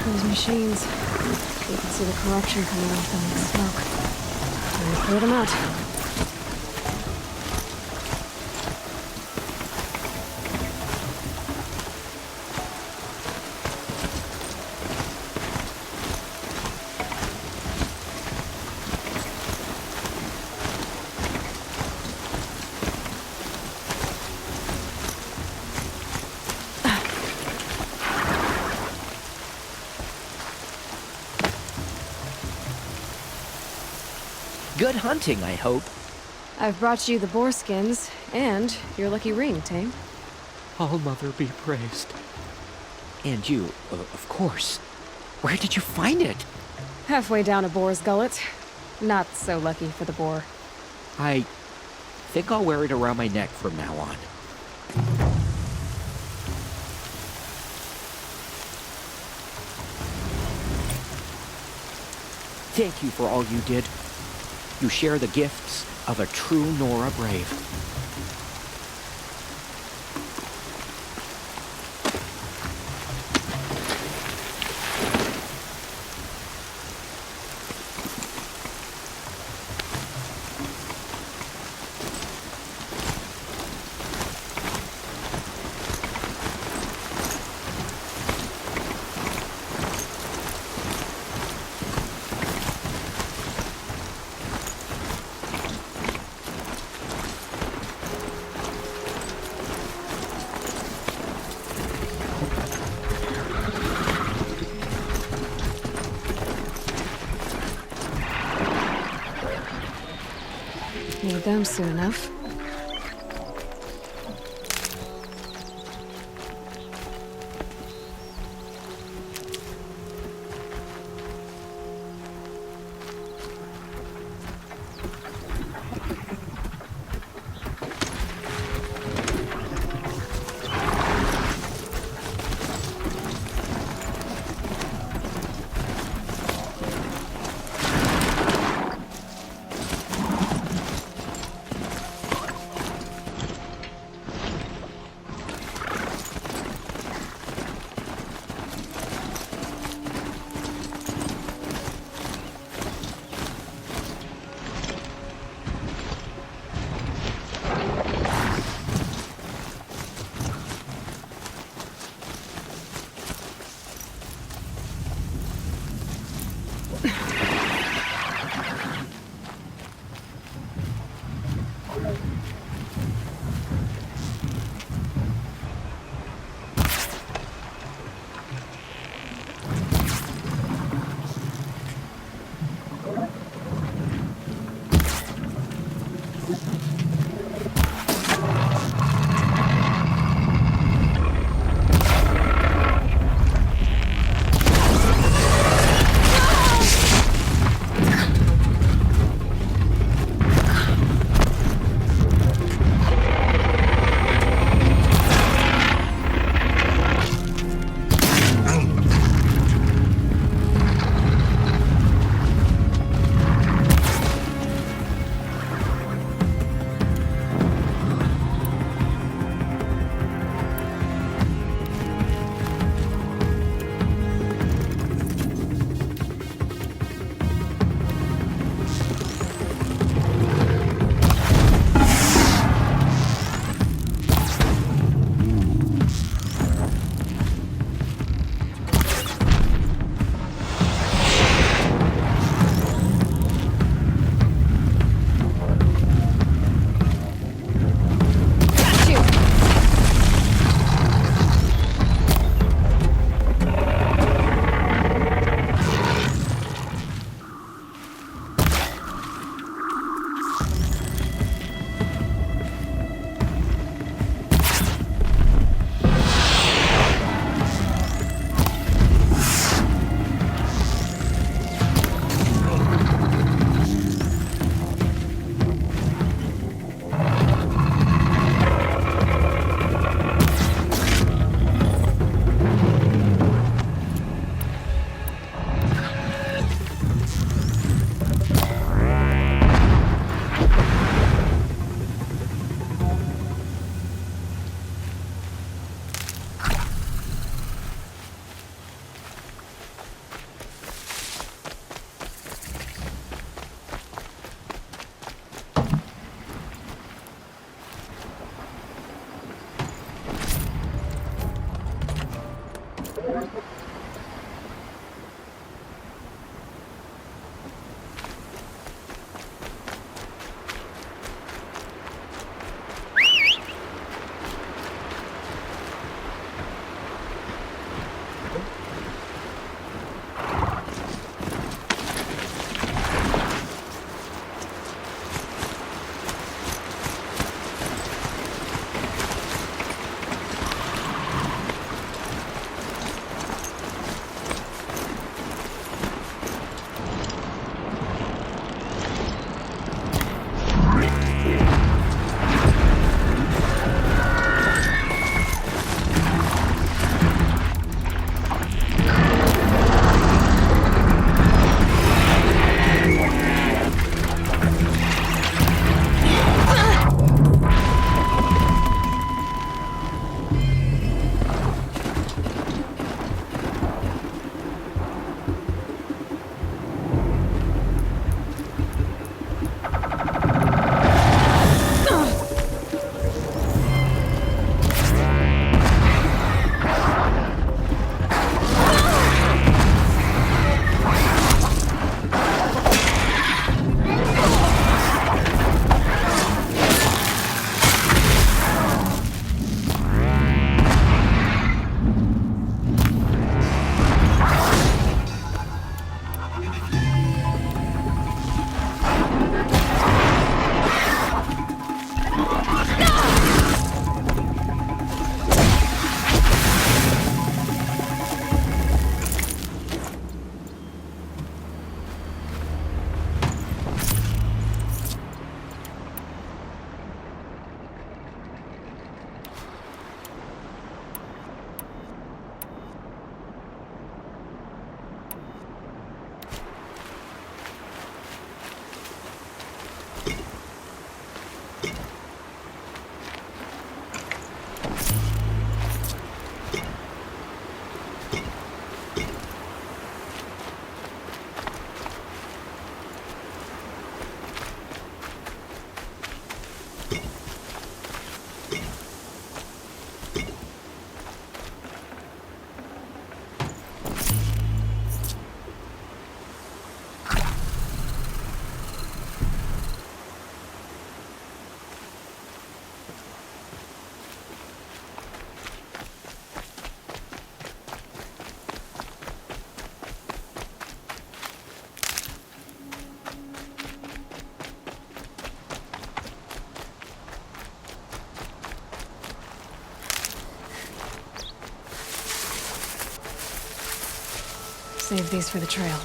Those machines. You can see the corruption coming off them like smoke. Time to clear them out. Good hunting, I hope. I've brought you the boar skins and your lucky ring, Tame. All-Mother be praised. And you, of course. Where did you find it? Halfway down a boar's gullet. Not so lucky for the boar. I think I'll wear it around my neck from now on. Thank you for all you did. You share the gifts of a true Nora brave. Need them soon enough. Save these for the trail.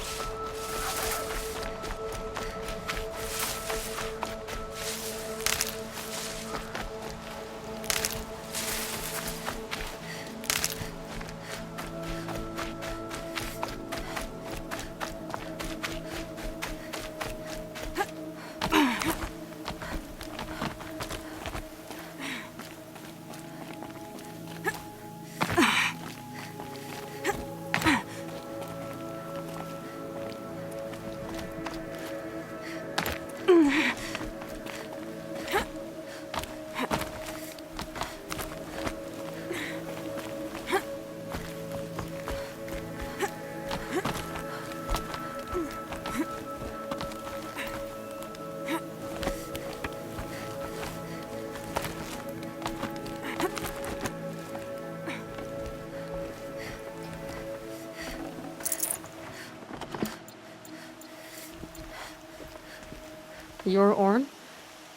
You're Orn?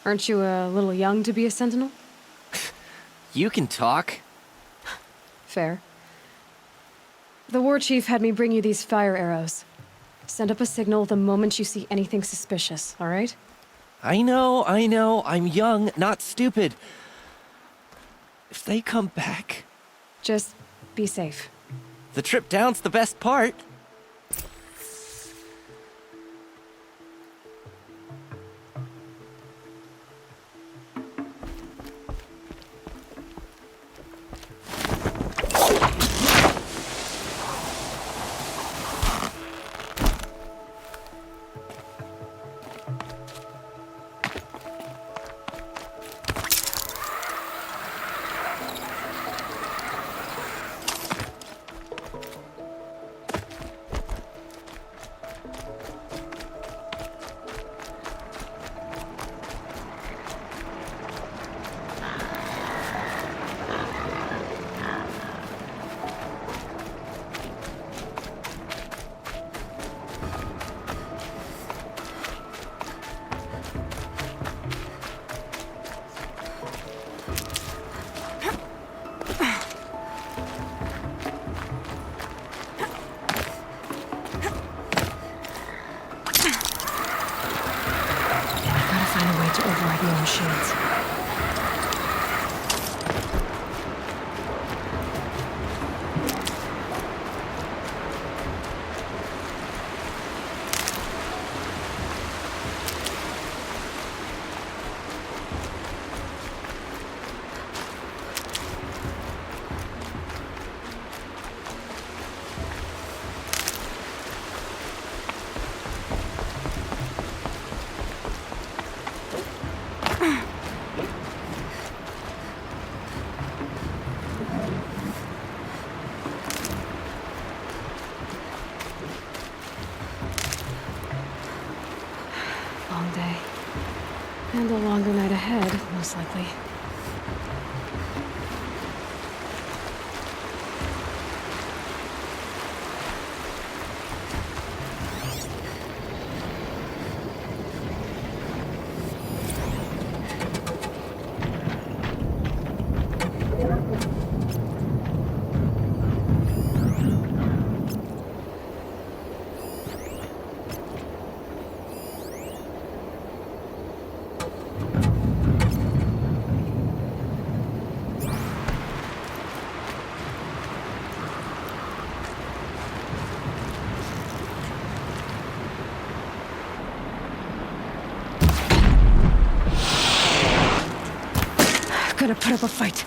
Aren't you a little young to be a sentinel? You can talk. Fair. The war chief had me bring you these fire arrows. Send up a signal the moment you see anything suspicious, all right? I know. I'm young, not stupid. If they come back... Just be safe. The trip down's the best part. shields. Long day. And a longer night ahead, most likely. Gotta put up a fight.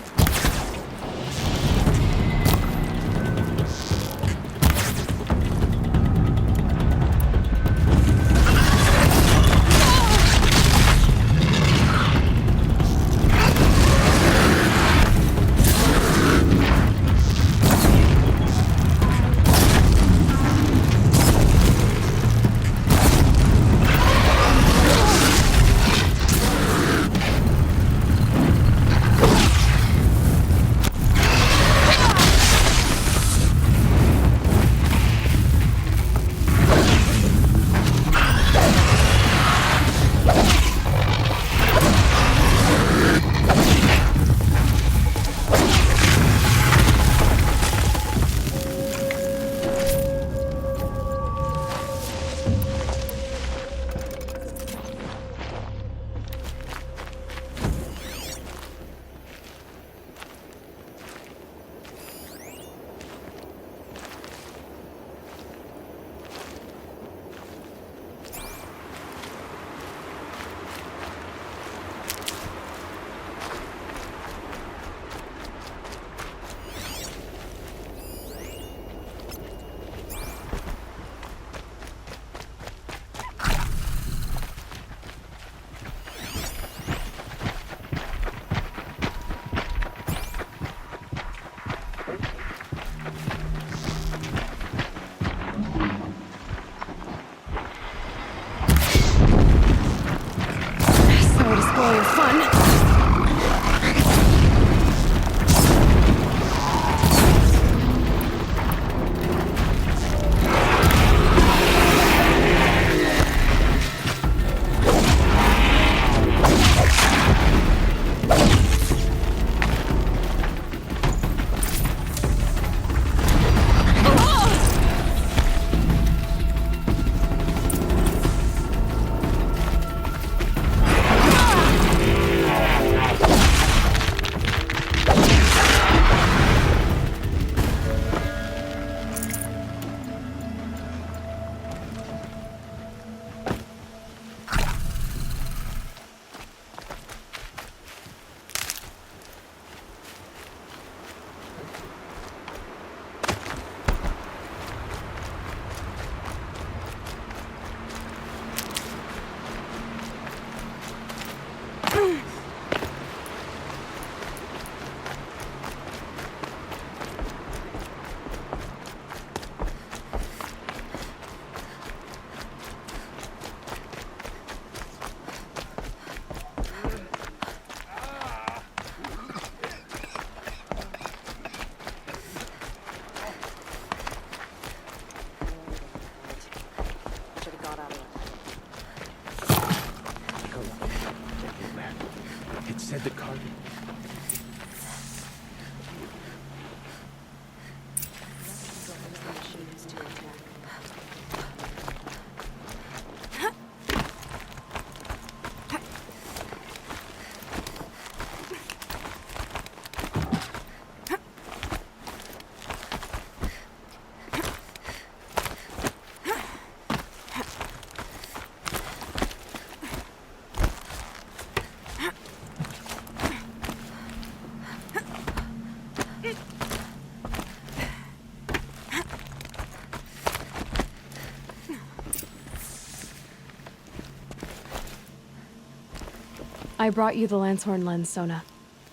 I brought you the Lancehorn lens, Sona.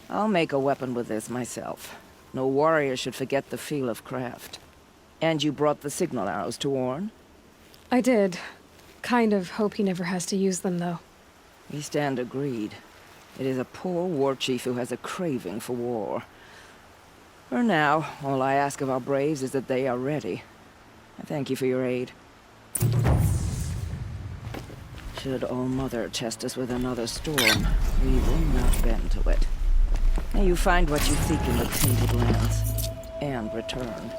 I'll make a weapon with this myself. No warrior should forget the feel of craft. And you brought the signal arrows to warn? I did. Kind of hope he never has to use them, though. We stand agreed. It is a poor war chief who has a craving for war. For now, all I ask of our braves is that they are ready. I thank you for your aid. Should All-Mother test us with another storm, we will not bend to it. May you find what you seek in the Tainted Lands, and return.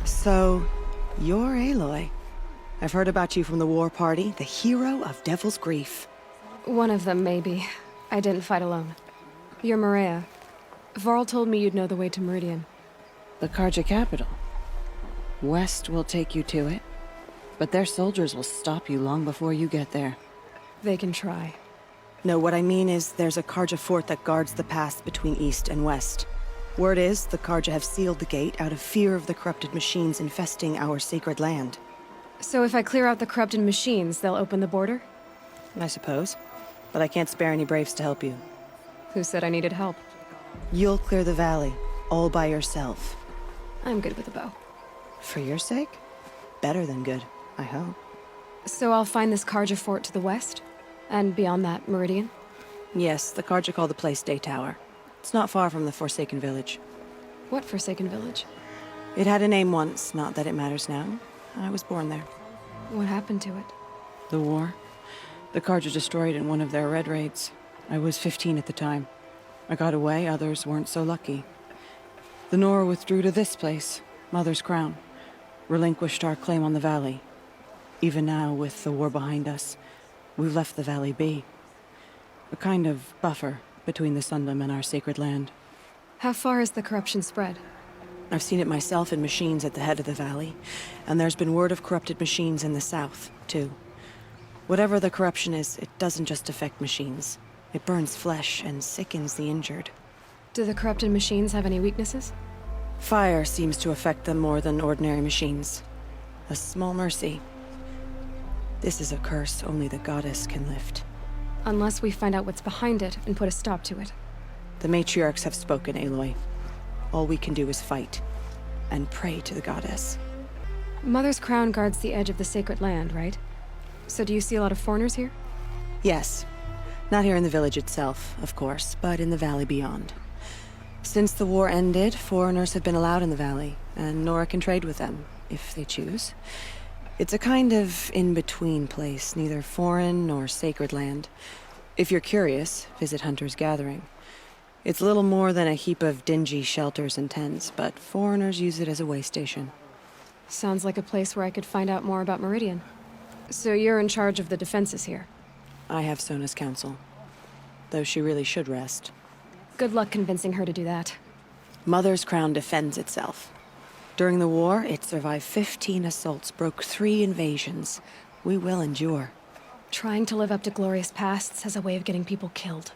So, you're Aloy. I've heard about you from the war party, the hero of Devil's Grief. One of them, maybe. I didn't fight alone. You're Maria. Varl told me you'd know the way to Meridian. The Carja capital. West will take you to it, but their soldiers will stop you long before you get there. They can try. No, what I mean is there's a Carja fort that guards the pass between East and West. Word is, the Carja have sealed the gate out of fear of the corrupted machines infesting our sacred land. So if I clear out the corrupted machines, they'll open the border? I suppose. But I can't spare any braves to help you. Who said I needed help? You'll clear the valley, all by yourself. I'm good with a bow. For your sake? Better than good, I hope. So I'll find this Carja fort to the west? And beyond that, Meridian? Yes, the Carja call the place Day Tower. It's not far from the Forsaken Village. What Forsaken Village? It had a name once, not that it matters now. I was born there. What happened to it? The war. The Carja destroyed in one of their red raids. I was 15 at the time. I got away, others weren't so lucky. The Nora withdrew to this place, Mother's Crown. Relinquished our claim on the valley. Even now, with the war behind us, we've left the valley be. A kind of buffer between the Sundom and our sacred land. How far has the corruption spread? I've seen it myself in machines at the head of the valley, and there's been word of corrupted machines in the south, too. Whatever the corruption is, it doesn't just affect machines. It burns flesh and sickens the injured. Do the corrupted machines have any weaknesses? Fire seems to affect them more than ordinary machines. A small mercy. This is a curse only the goddess can lift. Unless we find out what's behind it and put a stop to it. The matriarchs have spoken, Aloy. All we can do is fight, and pray to the goddess. Mother's Crown guards the edge of the sacred land, right? So do you see a lot of foreigners here? Yes. Not here in the village itself, of course, but in the valley beyond. Since the war ended, foreigners have been allowed in the valley, and Nora can trade with them, if they choose. It's a kind of in-between place, neither foreign nor sacred land. If you're curious, visit Hunter's Gathering. It's little more than a heap of dingy shelters and tents, but foreigners use it as a way station. Sounds like a place where I could find out more about Meridian. So you're in charge of the defenses here? I have Sona's counsel, though she really should rest. Good luck convincing her to do that. Mother's Crown defends itself. During the war, it survived 15 assaults, broke 3 invasions. We will endure. Trying to live up to glorious pasts has a way of getting people killed.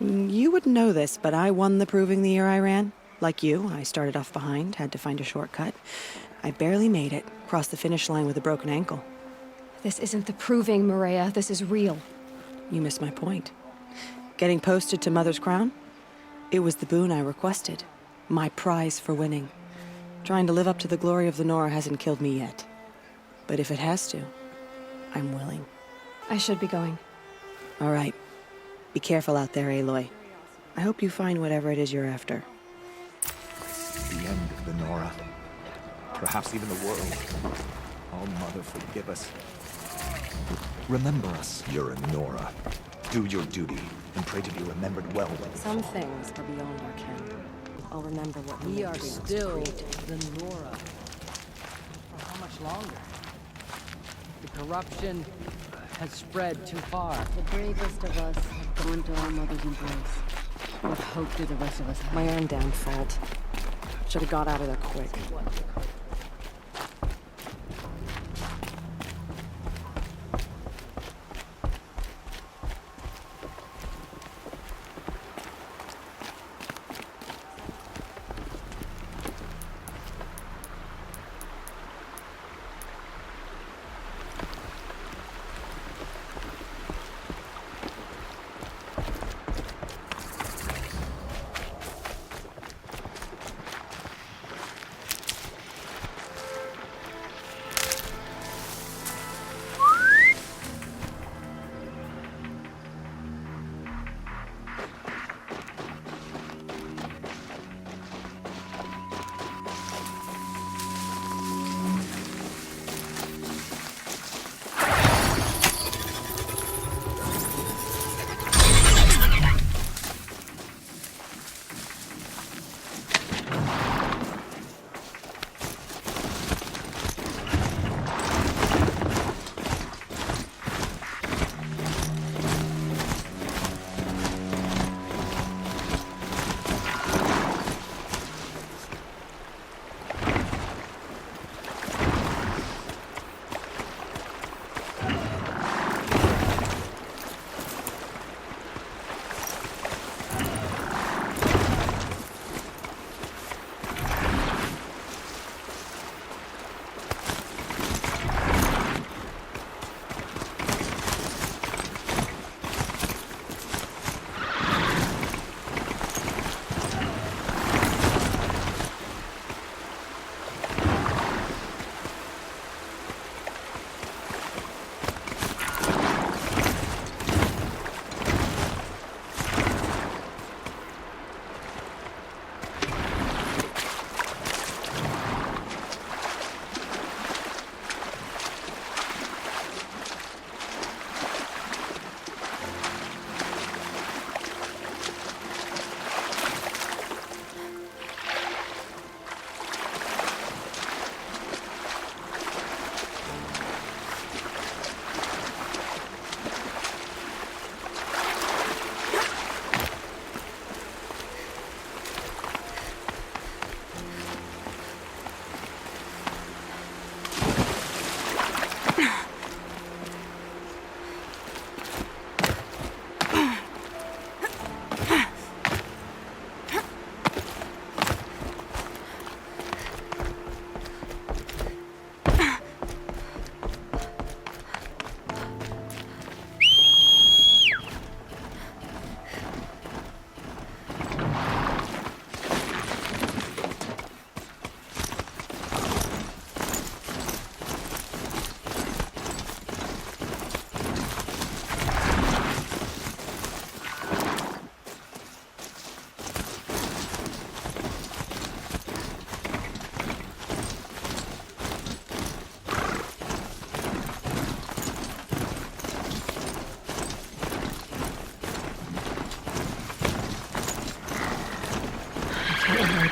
You wouldn't know this, but I won the proving the year I ran. Like you, I started off behind, had to find a shortcut. I barely made it, crossed the finish line with a broken ankle. This isn't the proving, Maria. This is real. You missed my point. Getting posted to Mother's Crown? It was the boon I requested. My prize for winning. Trying to live up to the glory of the Nora hasn't killed me yet. But if it has to, I'm willing. I should be going. All right. Be careful out there, Aloy. I hope you find whatever it is you're after. The end perhaps even the world. Oh, Mother, forgive us. Remember us. You're a Nora. Do your duty, and pray to be remembered well when you Some things are beyond our ken. I'll remember what We are Matriarchs still created. the Nora. For how much longer? The corruption has spread too far. The bravest of us have gone to our mother's embrace. What hope do the rest of us have? My own damn fault. Should have got out of there quick.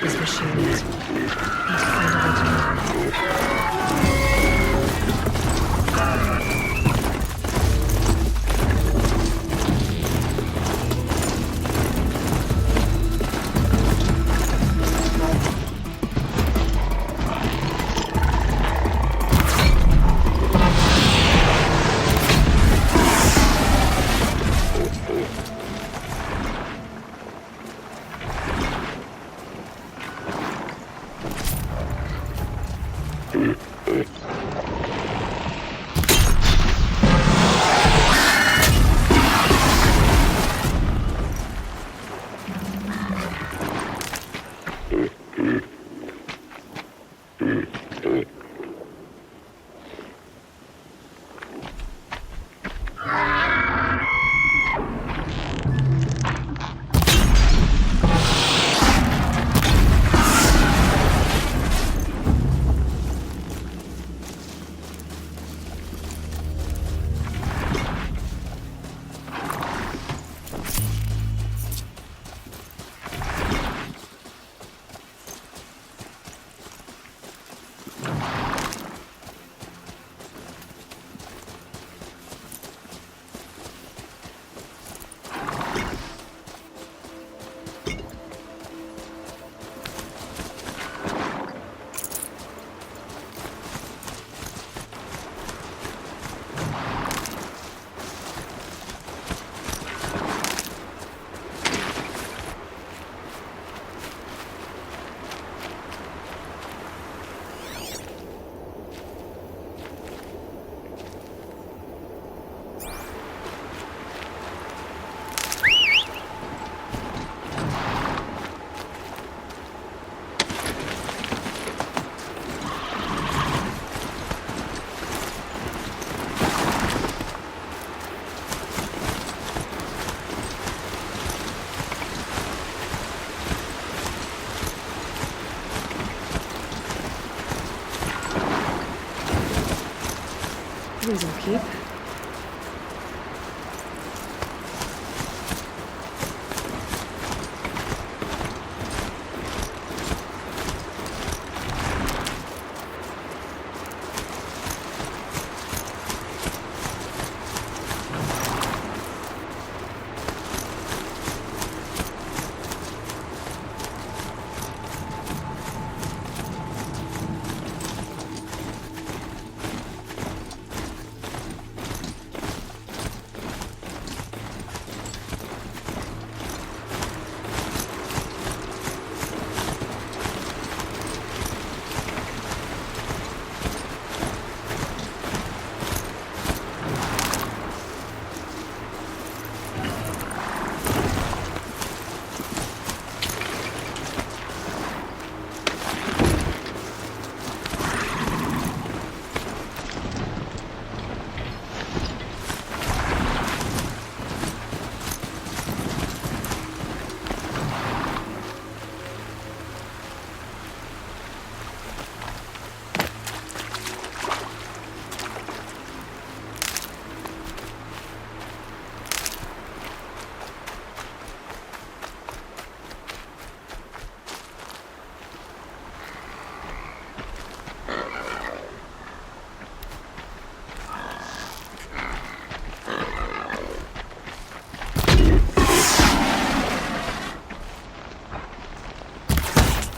This machine is. Need to find a way to move it. things will keep.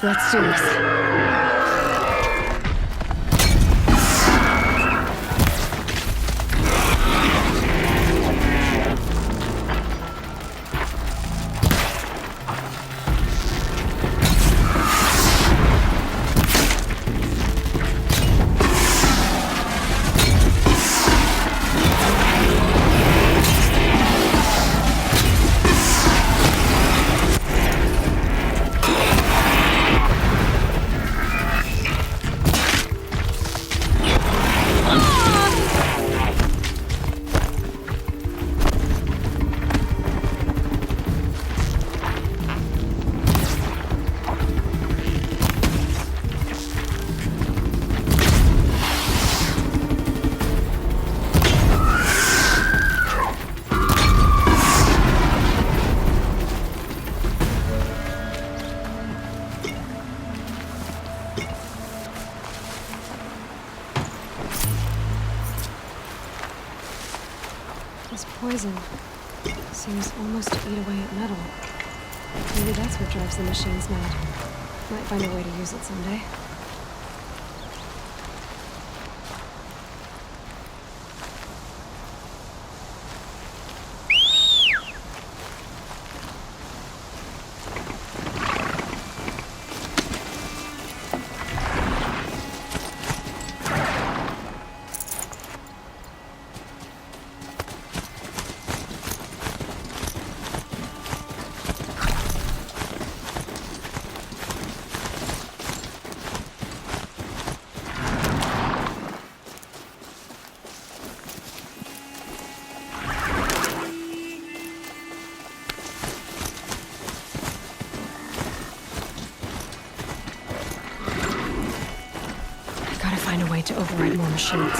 Let's do this. This poison seems almost to eat away at metal. Maybe that's what drives the machines mad. Might find a way to use it someday. Find a way to override more machines.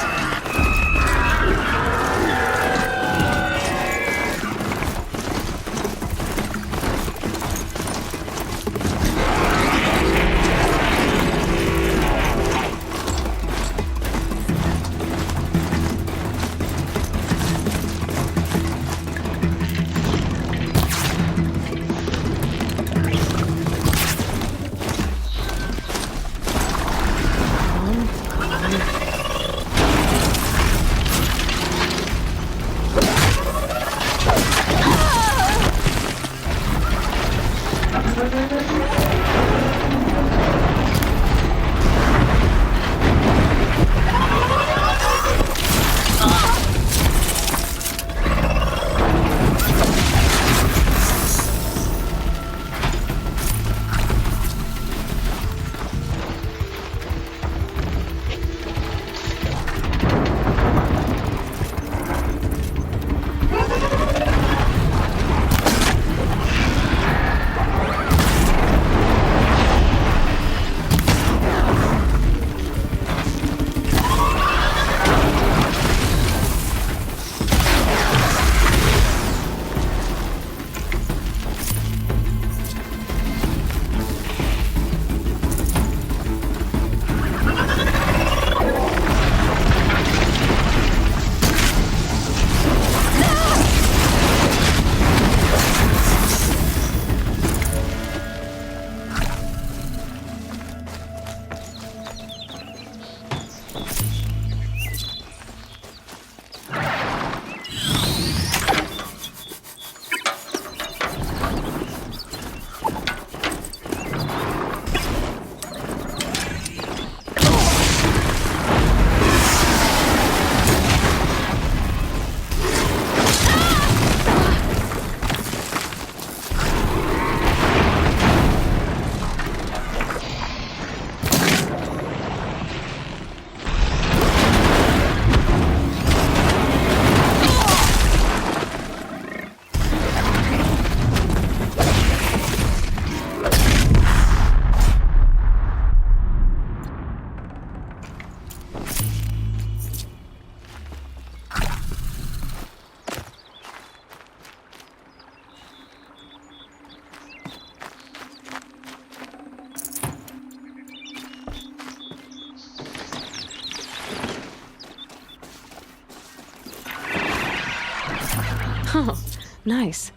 Oh, nice.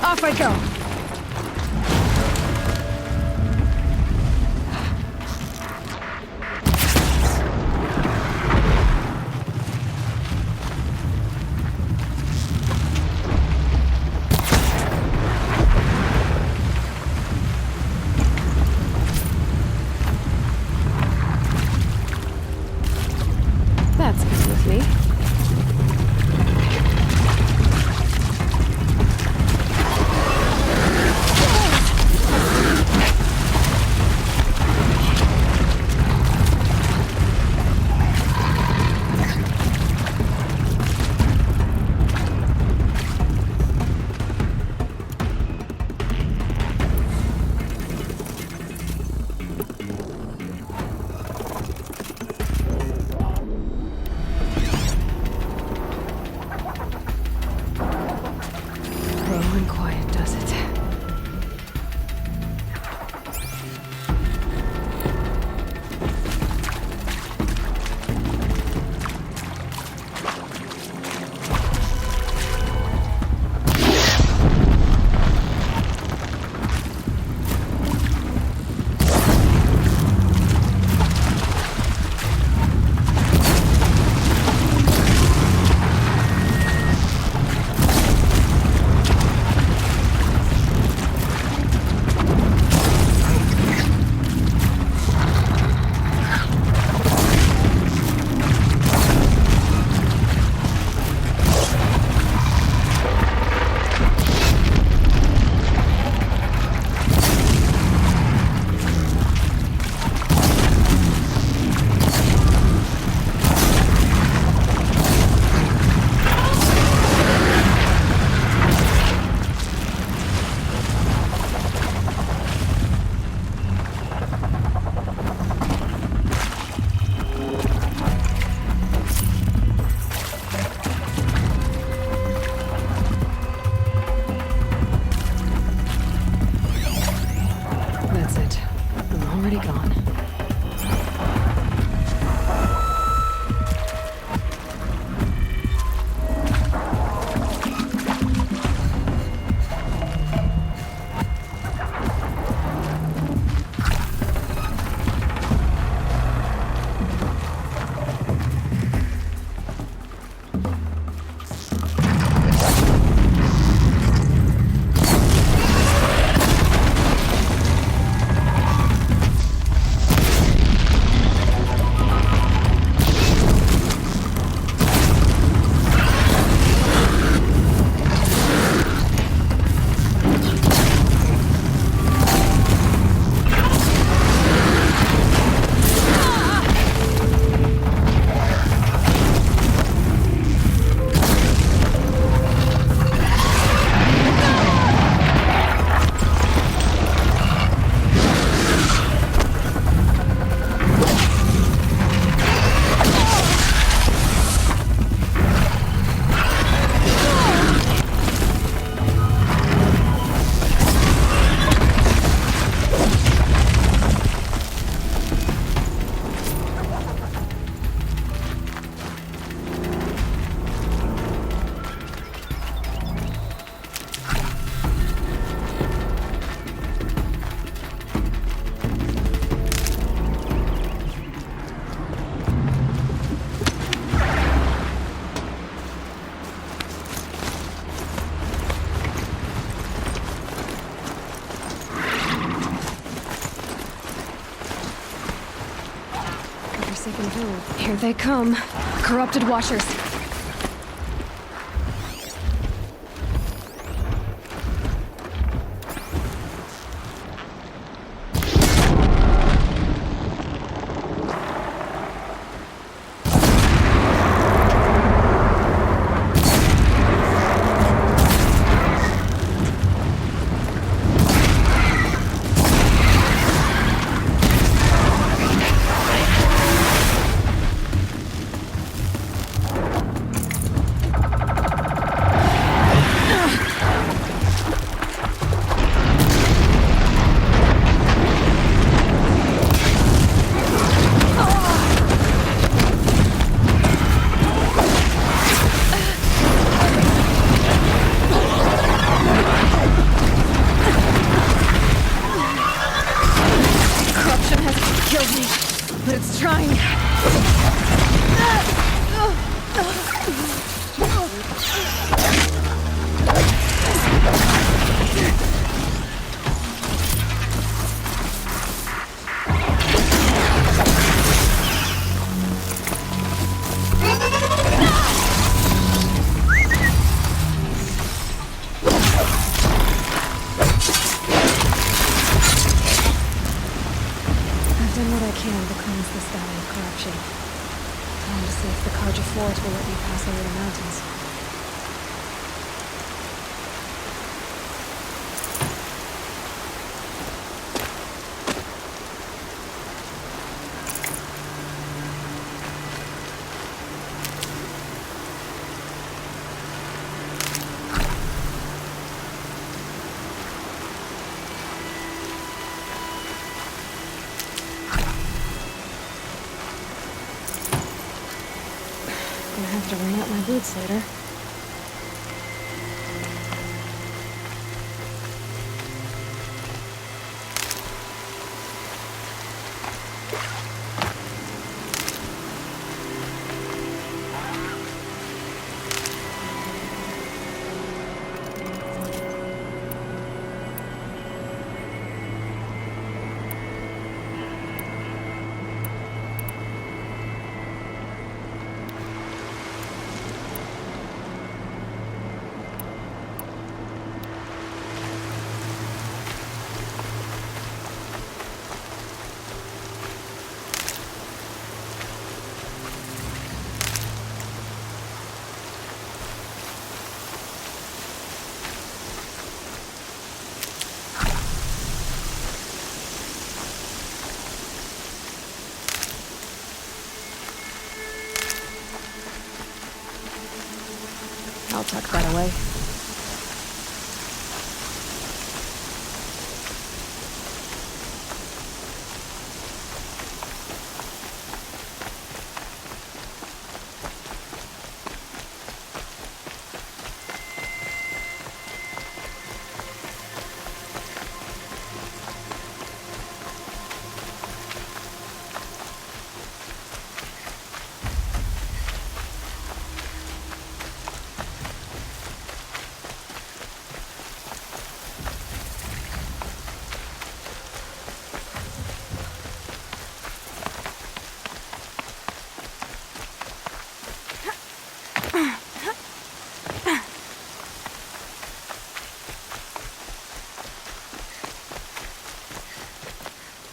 Off I go. That's good with me. Slow and quiet does it. sick and villain. Here they come. Corrupted Watchers. But it's trying. I've done what I can to cleanse this valley of corruption. Time to see if the ℍ𝕠𝕣 will let me pass over the mountains. Gonna have to wring out my boots later. I'll tuck that away.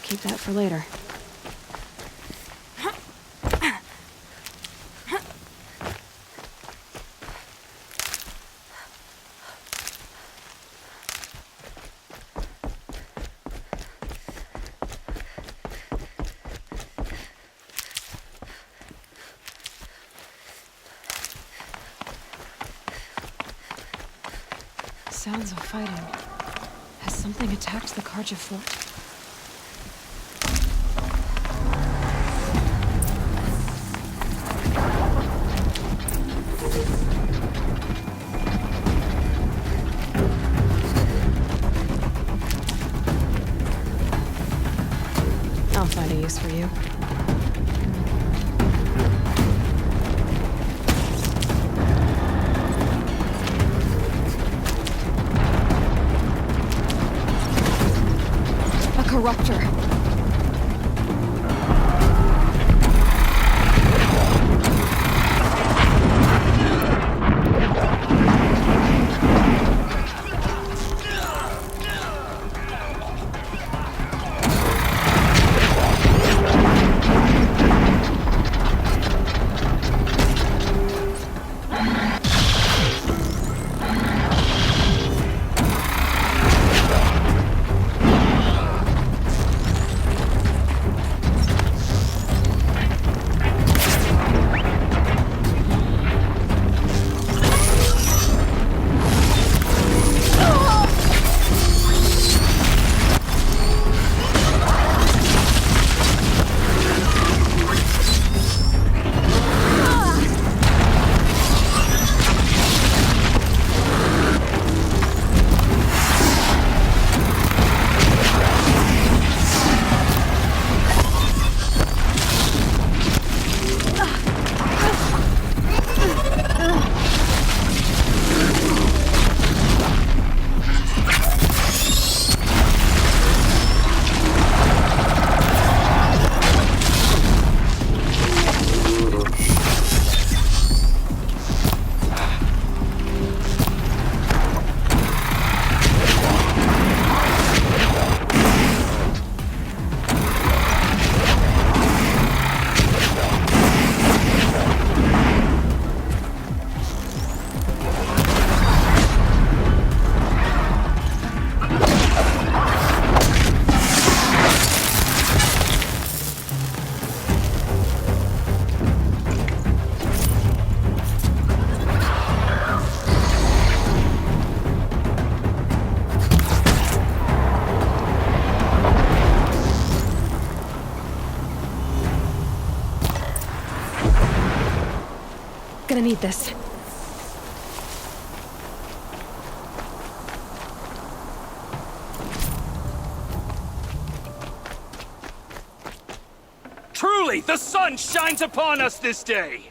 Keep that for later. Sounds of fighting. Has something attacked the ℍ𝕠𝕣? I'll find a use for you. A corruptor. gonna need this. Truly, the sun shines upon us this day!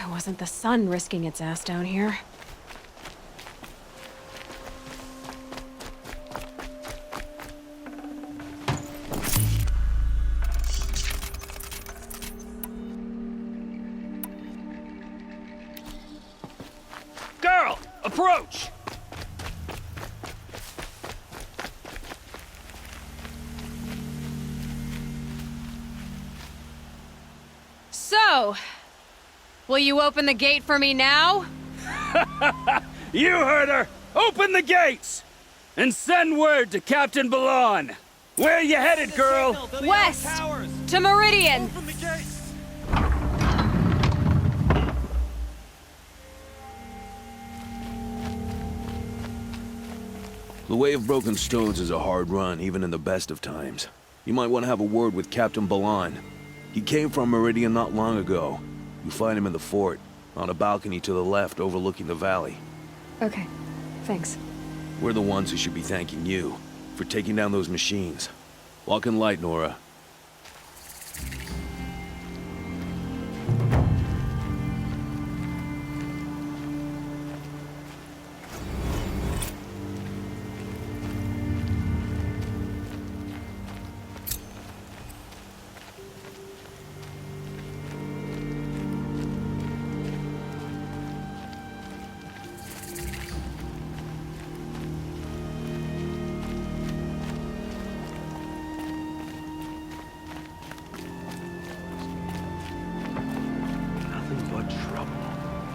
It wasn't the sun risking its ass down here. Girl, approach! So, will you open the gate for me now? You heard her! Open the gates! And send word to ℍ𝕠𝕣𝕚. Where you headed, girl? West! To Meridian! The Way of Broken Stones is a hard run, even in the best of times. You might want to have a word with ℍ𝕠𝕣𝕚. He came from Meridian not long ago. You find him in the fort, on a balcony to the left overlooking the valley. Okay, thanks. We're the ones who should be thanking you for taking down those machines. Walk in light, Nora.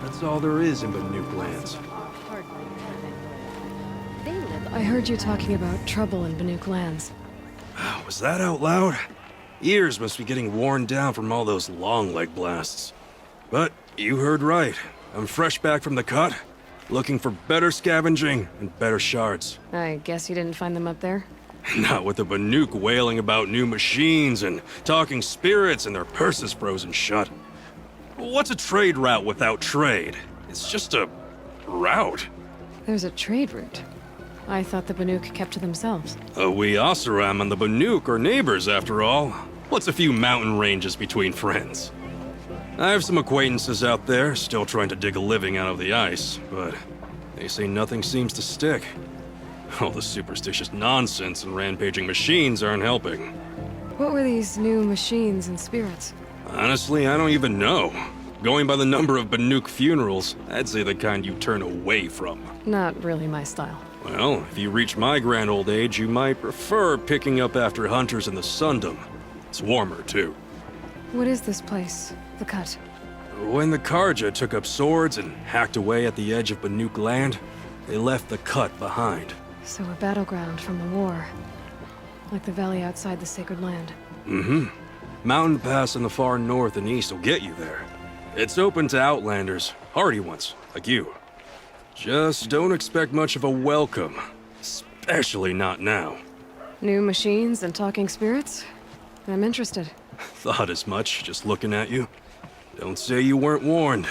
That's all there is in ℏ𝕠𝕚𝕠 lands. I heard you talking about trouble in ℏ𝕠𝕚 lands. Was that out loud? Ears must be getting worn down from all those long leg blasts. But you heard right. I'm fresh back from the cut, looking for better scavenging and better shards. I guess you didn't find them up there? Not with the ℏ𝕠𝕚 wailing about new machines and talking spirits and their purses frozen shut. What's a trade route without trade? It's just a route. There's a trade route. I thought the ℏ𝕠𝕚 kept to themselves. We Oseram and the ℏ𝕠𝕚 are neighbors, after all. What's a few mountain ranges between friends? I have some acquaintances out there, still trying to dig a living out of the ice, but they say nothing seems to stick. All the superstitious nonsense and rampaging machines aren't helping. What were these new machines and spirits? Honestly, I don't even know. Going by the number of ℏ𝕠𝕚 funerals, I'd say the kind you turn away from. Not really my style. Well, if you reach my grand old age, you might prefer picking up after hunters in the Sundom. It's warmer, too. What is this place? The cut? When the ℍ𝕠𝕠𝕚 took up swords and hacked away at the edge of ℏ𝕠𝕚 land, they left the cut behind. So a battleground from the war. Like the valley outside the Sacred Land. Mm-hmm. Mountain Pass in the far north and east will get you there. It's open to outlanders, hardy ones, like you. Just don't expect much of a welcome. Especially not now. New machines and talking spirits? I'm interested. Thought as much, just looking at you. Don't say you weren't warned.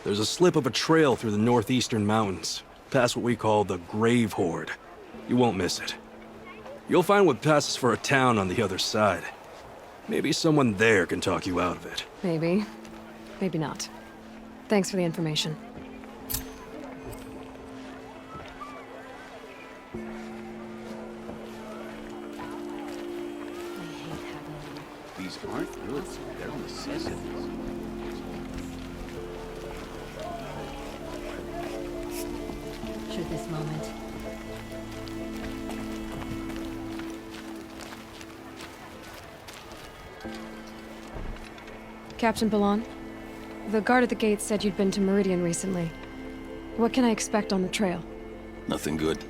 There's a slip of a trail through the northeastern mountains, past what we call the Grave Horde. You won't miss it. You'll find what passes for a town on the other side. Maybe someone there can talk you out of it. Maybe. Maybe not. Thanks for the information. These aren't good. They're necessities. Should this moment. ℍ𝕠𝕠𝕚, the guard at the gate said you'd been to Meridian recently. What can I expect on the trail? Nothing good.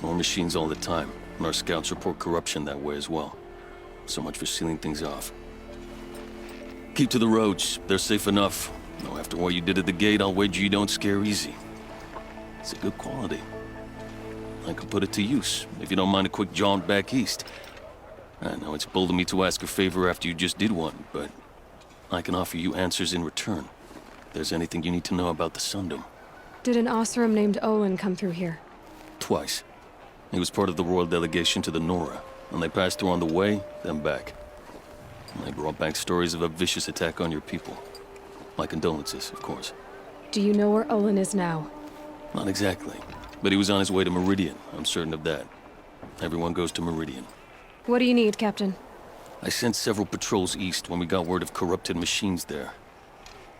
More machines all the time, and our scouts report corruption that way as well. So much for sealing things off. Keep to the roads. They're safe enough. Though after what you did at the gate, I'll wager you don't scare easy. It's a good quality. I can put it to use, if you don't mind a quick jaunt back east. I know it's bold of me to ask a favor after you just did one, but I can offer you answers in return. there's anything you need to know about the Sundom. Did an Oseram named Olin come through here? Twice. He was part of the royal delegation to the Nora, and they passed through on the way, then back. And they brought back stories of a vicious attack on your people. My condolences, of course. Do you know where Olin is now? Not exactly, but he was on his way to Meridian, I'm certain of that. Everyone goes to Meridian. What do you need, Captain? I sent several patrols east when we got word of corrupted machines there.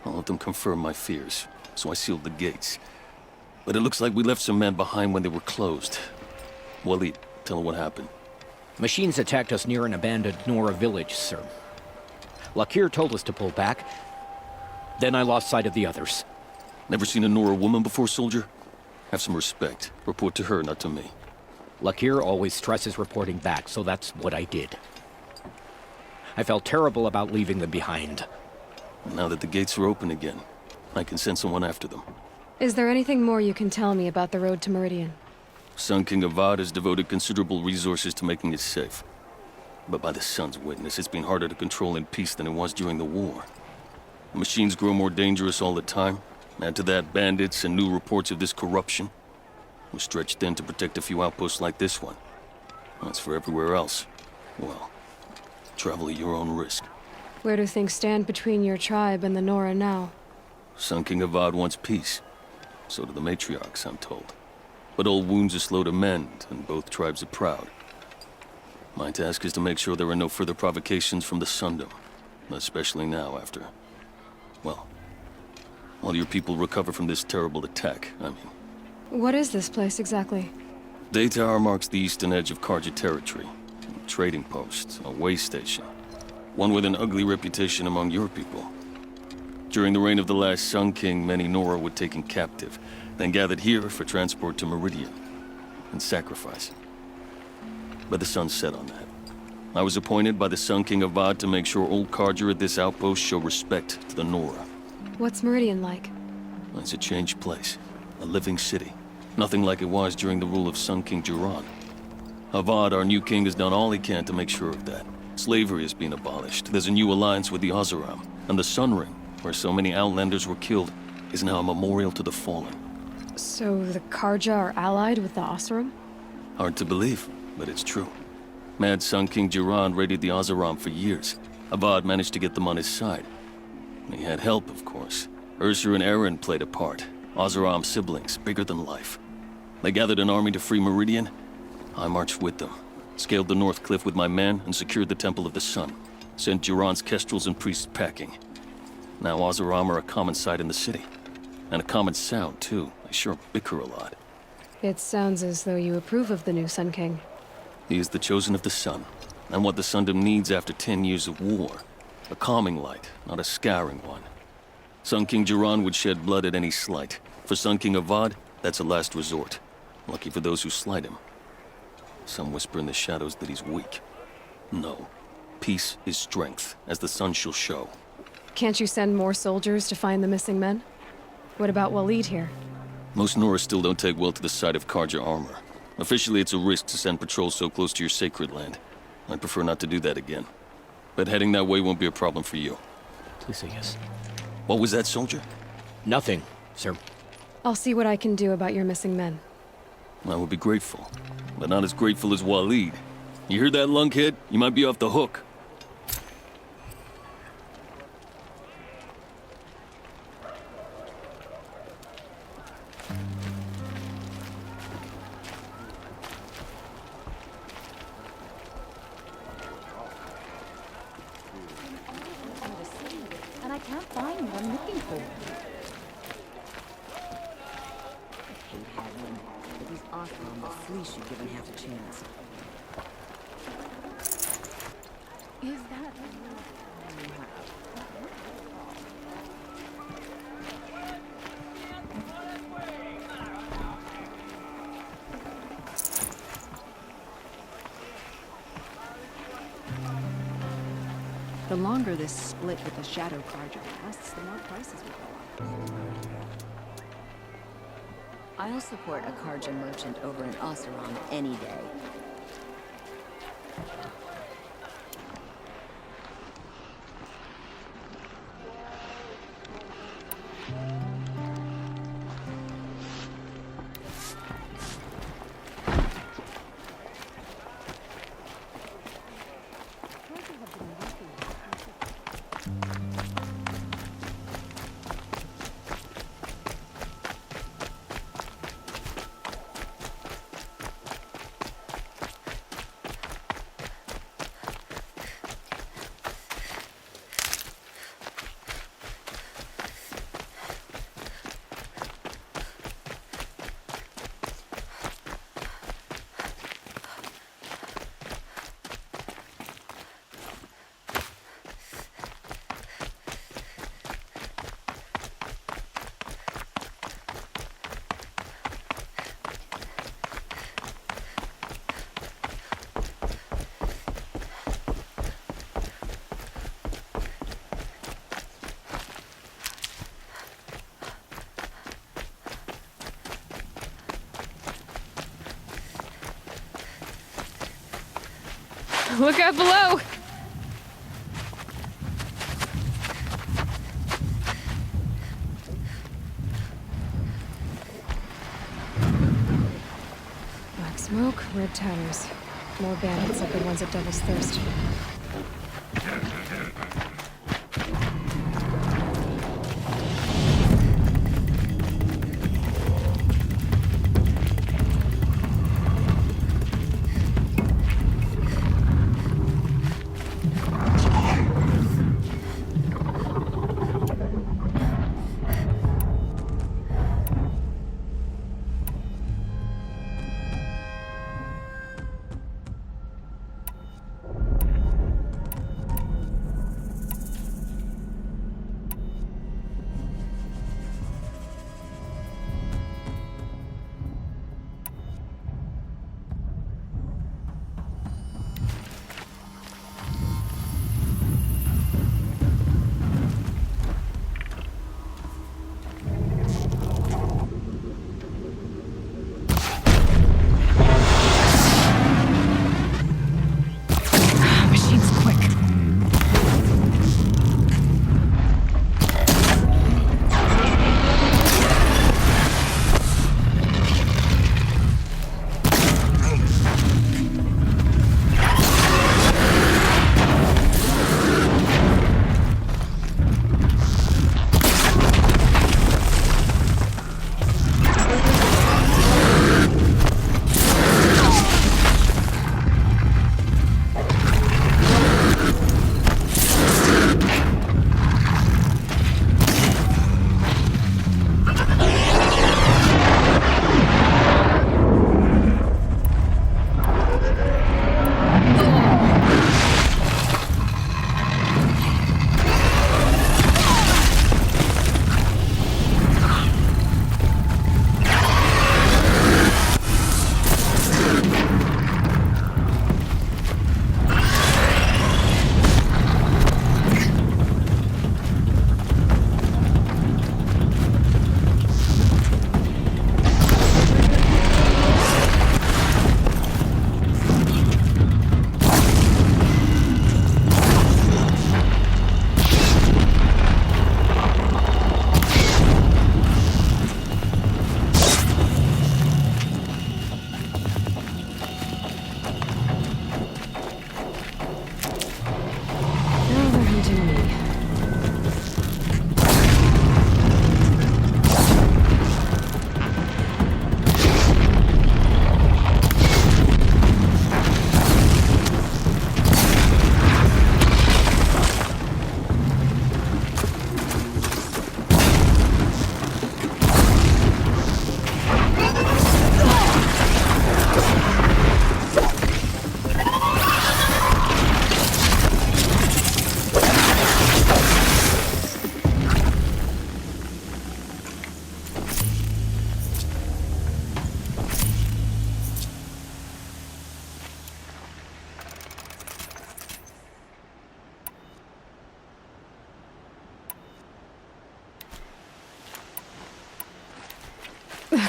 All of them confirmed my fears, so I sealed the gates. But it looks like we left some men behind when they were closed. Waleed, tell her what happened. Machines attacked us near an abandoned Nora village, sir. ℍ𝕒𝕣𝕠 told us to pull back. Then I lost sight of the others. Never seen a Nora woman before, soldier? Have some respect. Report to her, not to me. ℍ𝕒𝕣𝕠 always stresses reporting back, so that's what I did. I felt terrible about leaving them behind. Now that the gates are open again, I can send someone after them. Is there anything more you can tell me about the road to Meridian? Sun King Avad has devoted considerable resources to making it safe. But by the Sun's witness, it's been harder to control in peace than it was during the war. The machines grow more dangerous all the time. Add to that bandits and new reports of this corruption. We're stretched thin to protect a few outposts like this one. As for everywhere else, well, travel at your own risk. Where do things stand between your tribe and the Nora now? Sun King Avad wants peace. So do the matriarchs, I'm told. But old wounds are slow to mend, and both tribes are proud. My task is to make sure there are no further provocations from the Sundom. Especially now after, well, while your people recover from this terrible attack, I mean. What is this place exactly? Daytower marks the eastern edge of Carja territory. A trading post, a way station. One with an ugly reputation among your people. During the reign of the last Sun King, many Nora were taken captive, then gathered here for transport to Meridian, and sacrifice. But the sun set on that. I was appointed by the Sun King Avad to make sure old Carja at this outpost show respect to the Nora. What's Meridian like? It's a changed place, a living city. Nothing like it was during the rule of Sun King Jiran. Avad, our new king, has done all he can to make sure of that. Slavery has been abolished. There's a new alliance with the Oseram, and the Sun Ring, where so many Outlanders were killed, is now a memorial to the fallen. So the Carja are allied with the Oseram? Hard to believe, but it's true. Mad Sun King Jiran raided the Oseram for years. Avad managed to get them on his side. He had help, of course. Ursur and Aaron played a part. Oseram siblings, bigger than life. They gathered an army to free Meridian. I marched with them, scaled the North Cliff with my men, and secured the Temple of the Sun. Sent Jiran's kestrels and priests packing. Now Oseram are a common sight in the city. And a common sound, too. They sure bicker a lot. It sounds as though you approve of the new Sun King. He is the chosen of the Sun, and what the Sundom needs after 10 years of war. A calming light, not a scouring one. Sun King Jiran would shed blood at any slight. For Sun King Avad, that's a last resort. Lucky for those who slight him. Some whisper in the shadows that he's weak. No. Peace is strength, as the sun shall show. Can't you send more soldiers to find the missing men? What about Waleed here? Most Nora still don't take well to the sight of Carja armor. Officially, it's a risk to send patrols so close to your sacred land. I'd prefer not to do that again. But heading that way won't be a problem for you. Please say yes. What was that, soldier? Nothing, sir. I'll see what I can do about your missing men. I would be grateful, but not as grateful as Waleed. You hear that, lunkhead? You might be off the hook. And I can't find what I'm looking for. I hate having but these Oseram will fleece you given half a chance. Is that The longer this split with the Shadow Carja lasts, the more prices will go up. I'll support a Carja merchant over an Oseram any day. Look out below! Black smoke, red tatters. More bandits like the ones at Devil's Thirst.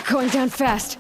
Going down fast.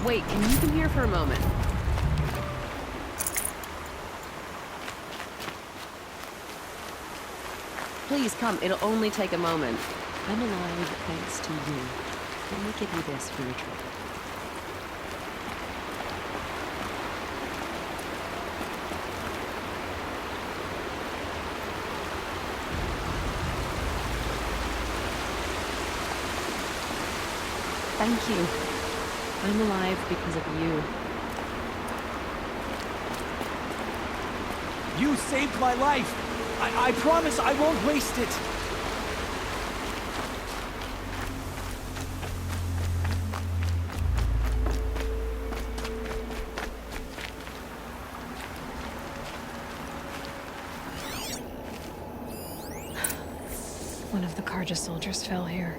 Wait, can you come here for a moment? Please come, it'll only take a moment. I'm alive thanks to you. Let me give you this for your trouble. Thank you. I'm alive because of you. You saved my life! I promise I won't waste it! One of the ℍ𝕠𝕣𝕚 soldiers fell here.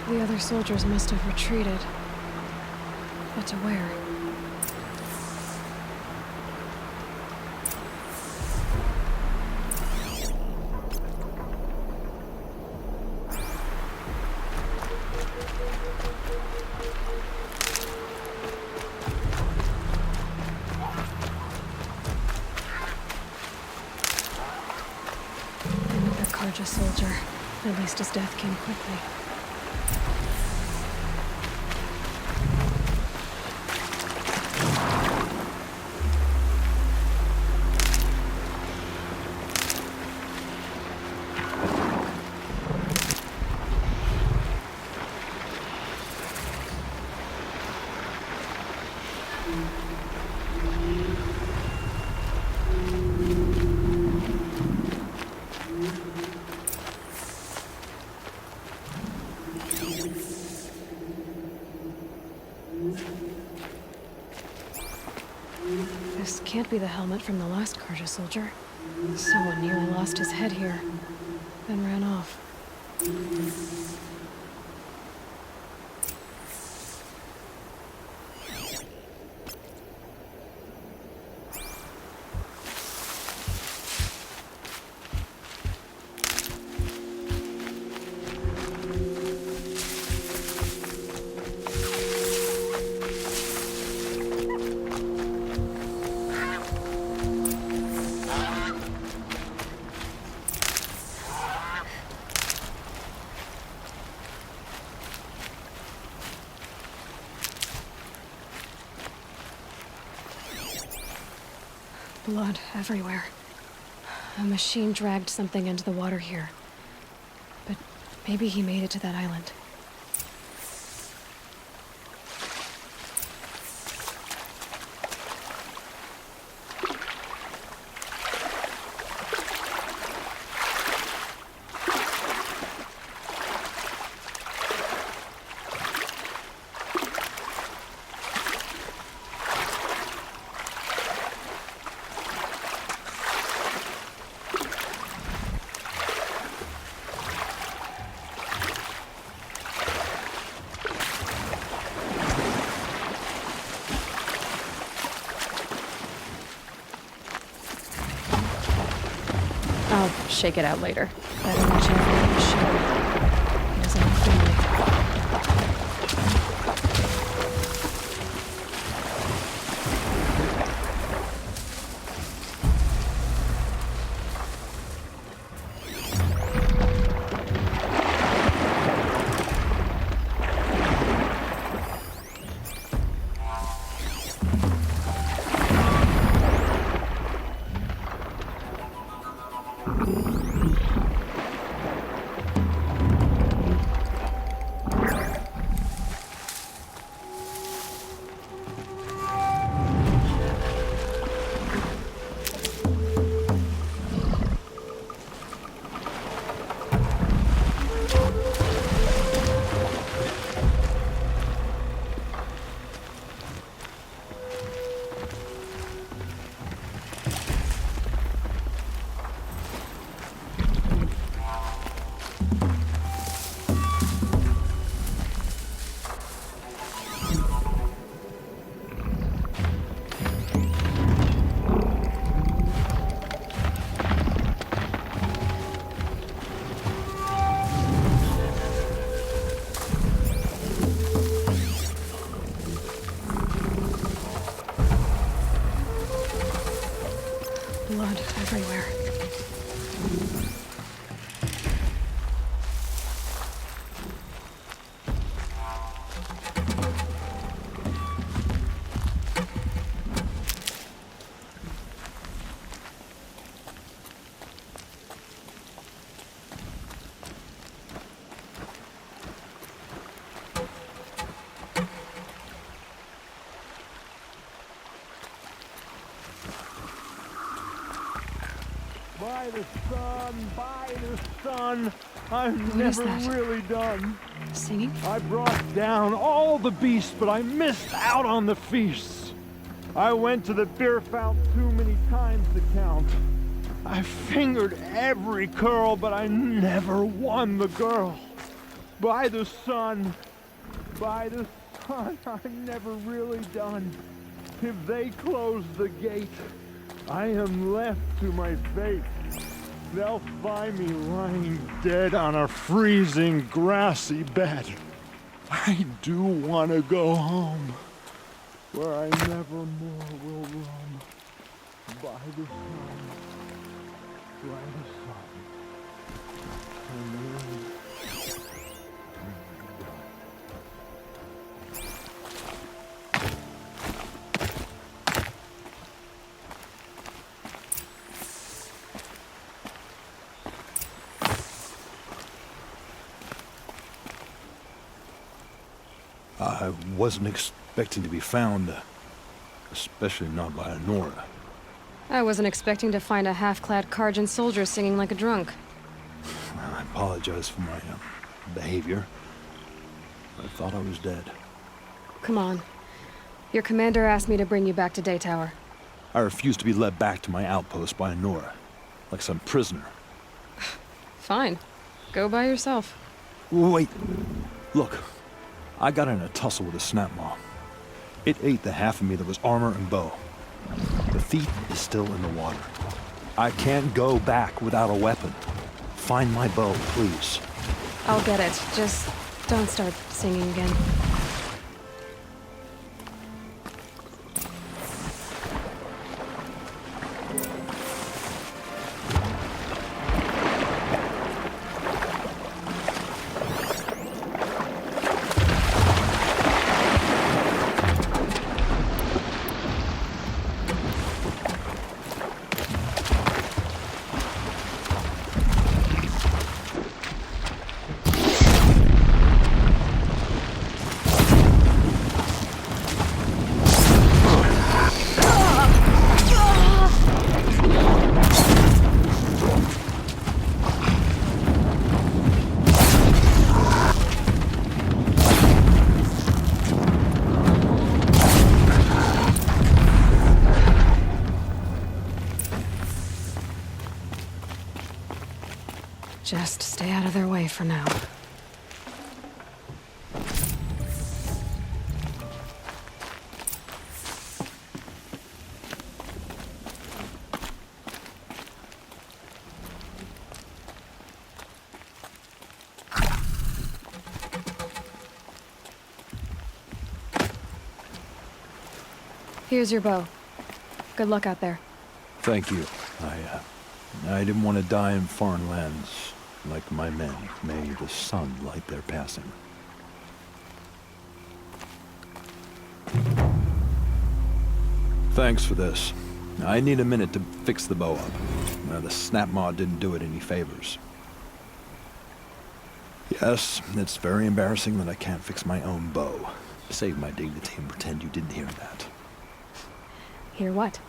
The other soldiers must have retreated. But to where? Another ℍ𝕠𝕠𝕚 soldier. At least his death came quickly. This can't be the helmet from the last ℍ𝕠𝕠𝕚 soldier. Someone nearly lost his head here, then ran off. Blood everywhere. A machine dragged something into the water here. But maybe he made it to that island. I'll shake it out later. Better watch out for that machine. He doesn't look friendly. Blood everywhere. By the sun, I'm What never is that? really done. Singing? I brought down all the beasts, but I missed out on the feasts. I went to the beer fountain too many times to count. I fingered every curl, but I never won the girl. By the sun, I'm never really done. If they close the gate, I am left to my fate. They'll find me lying dead on a freezing grassy bed. I do want to go home, where I never more will roam. By the sun, by the sun. And then I wasn't expecting to be found, especially not by Nora. I wasn't expecting to find a half-clad Karjan soldier singing like a drunk. I apologize for my behavior. I thought I was dead. Come on. Your commander asked me to bring you back to Daytower. I refused to be led back to my outpost by Nora, like some prisoner. Fine. Go by yourself. Wait. Look. I got in a tussle with a ℻𝕒𝕣𝕚. It ate the half of me that was armor and bow. The thief is still in the water. I can't go back without a weapon. Find my bow, please. I'll get it. Just don't start singing again. Just stay out of their way for now. Here's your bow. Good luck out there. Thank you. I didn't want to die in foreign lands like my men. May the sun light their passing. Thanks for this. I need a minute to fix the bow up. The ℻𝕒𝕣𝕠 didn't do it any favors. Yes, it's very embarrassing that I can't fix my own bow. Save my dignity and pretend you didn't hear that. Hear what?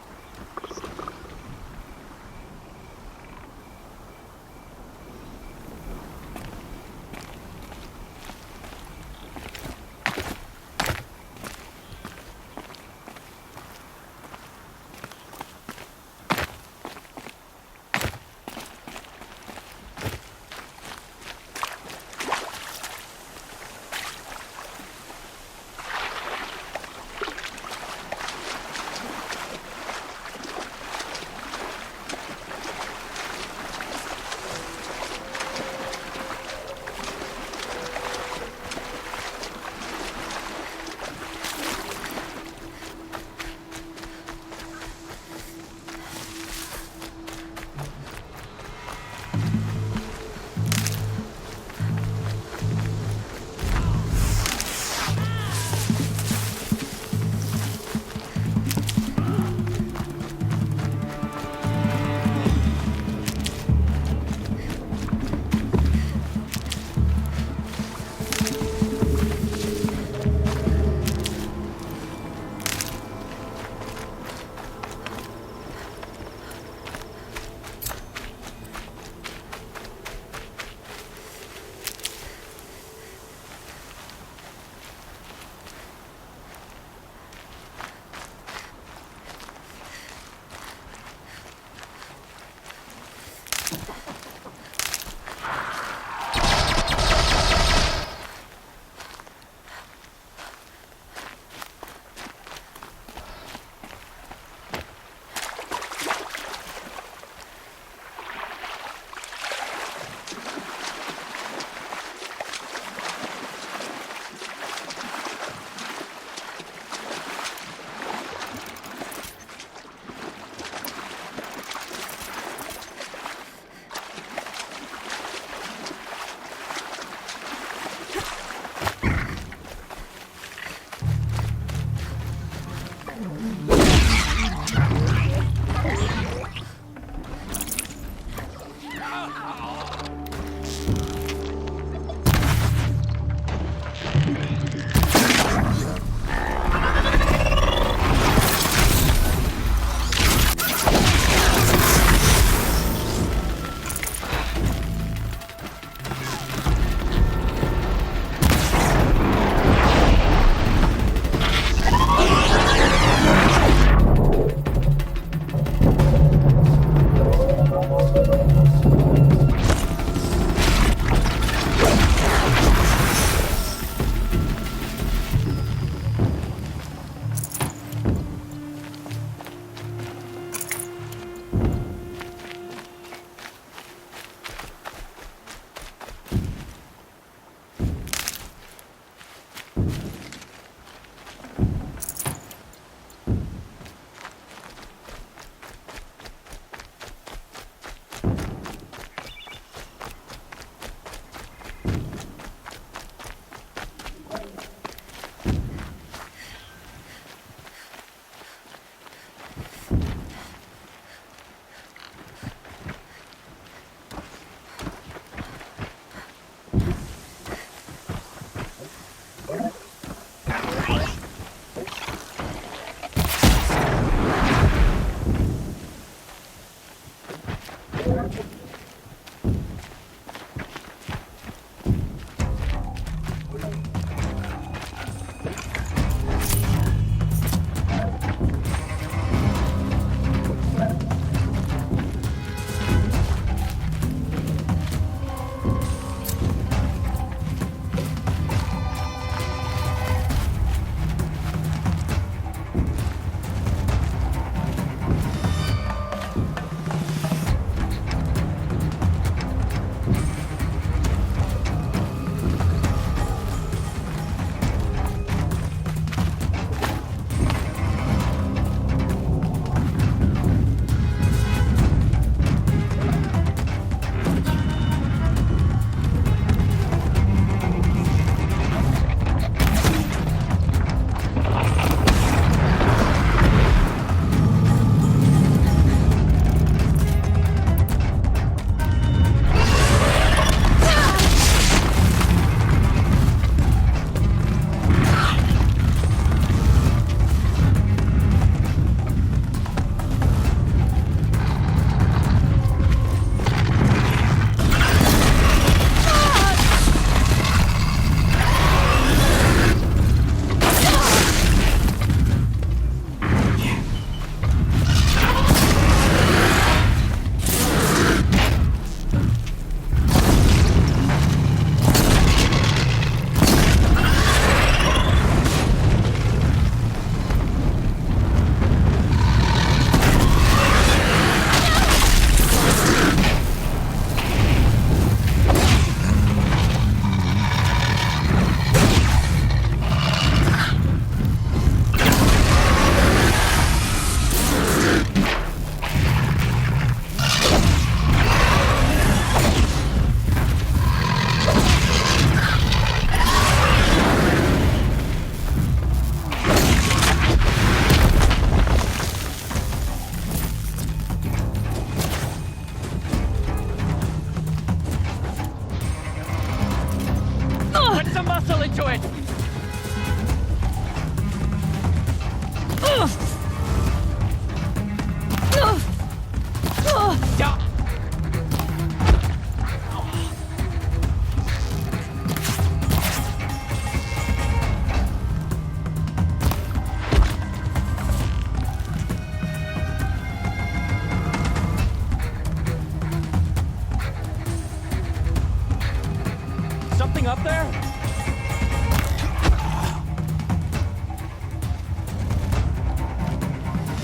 there?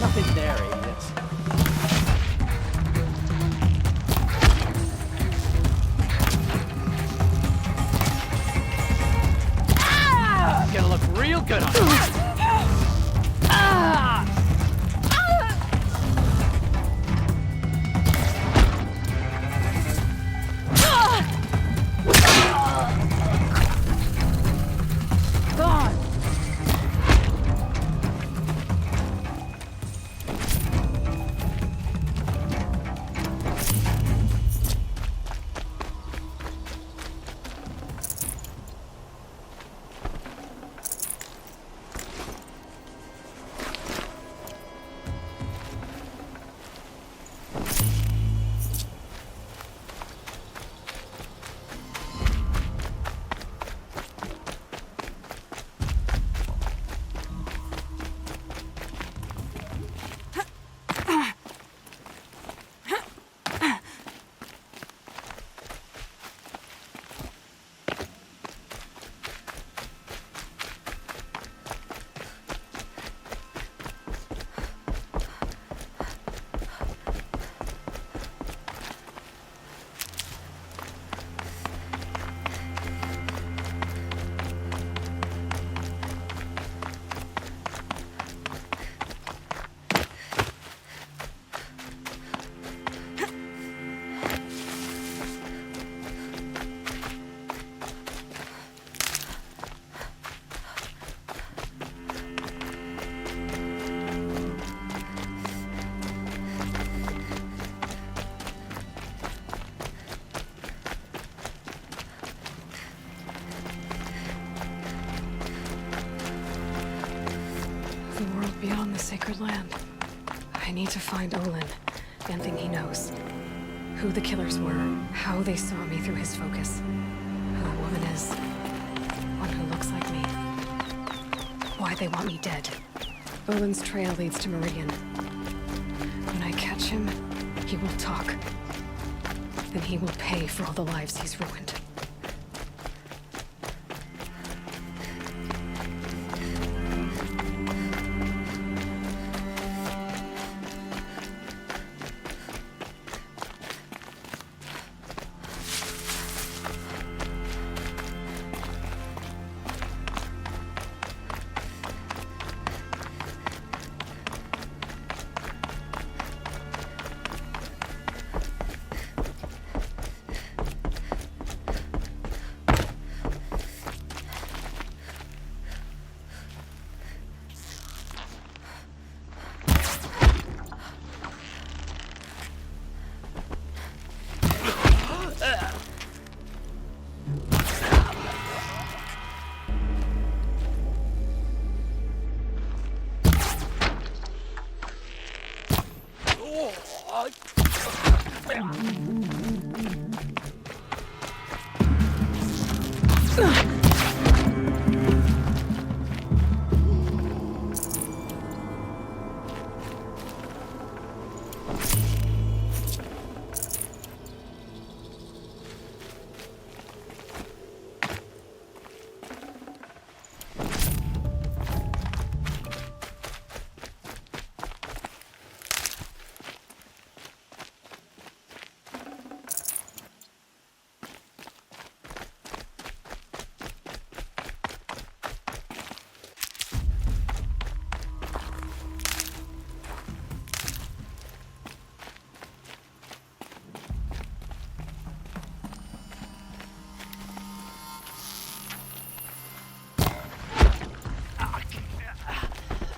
Nothing there, idiots. Ah! Gonna look real good on you. Ah! God! The world beyond the sacred land. I need to find Olin. Anything he knows. Who the killers were. How they saw me through his focus. Who that woman is. One who looks like me. Why they want me dead. Olin's trail leads to Meridian. When I catch him, he will talk. Then he will pay for all the lives he's ruined.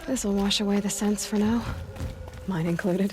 This'll wash away the scents for now. Mine included.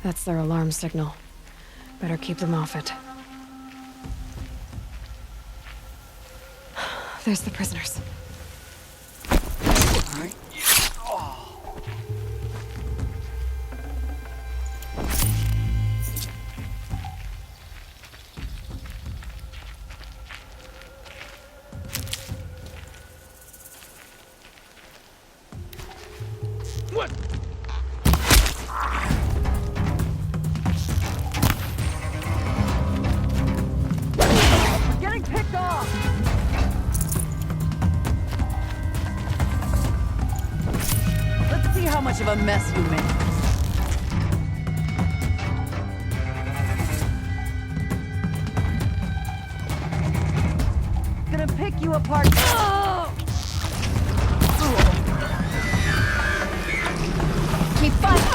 That's their alarm signal. Better keep them off it. There's the prisoners. What? We're getting picked off! Let's see how much of a mess you make. Gonna pick you apart. Keep fighting!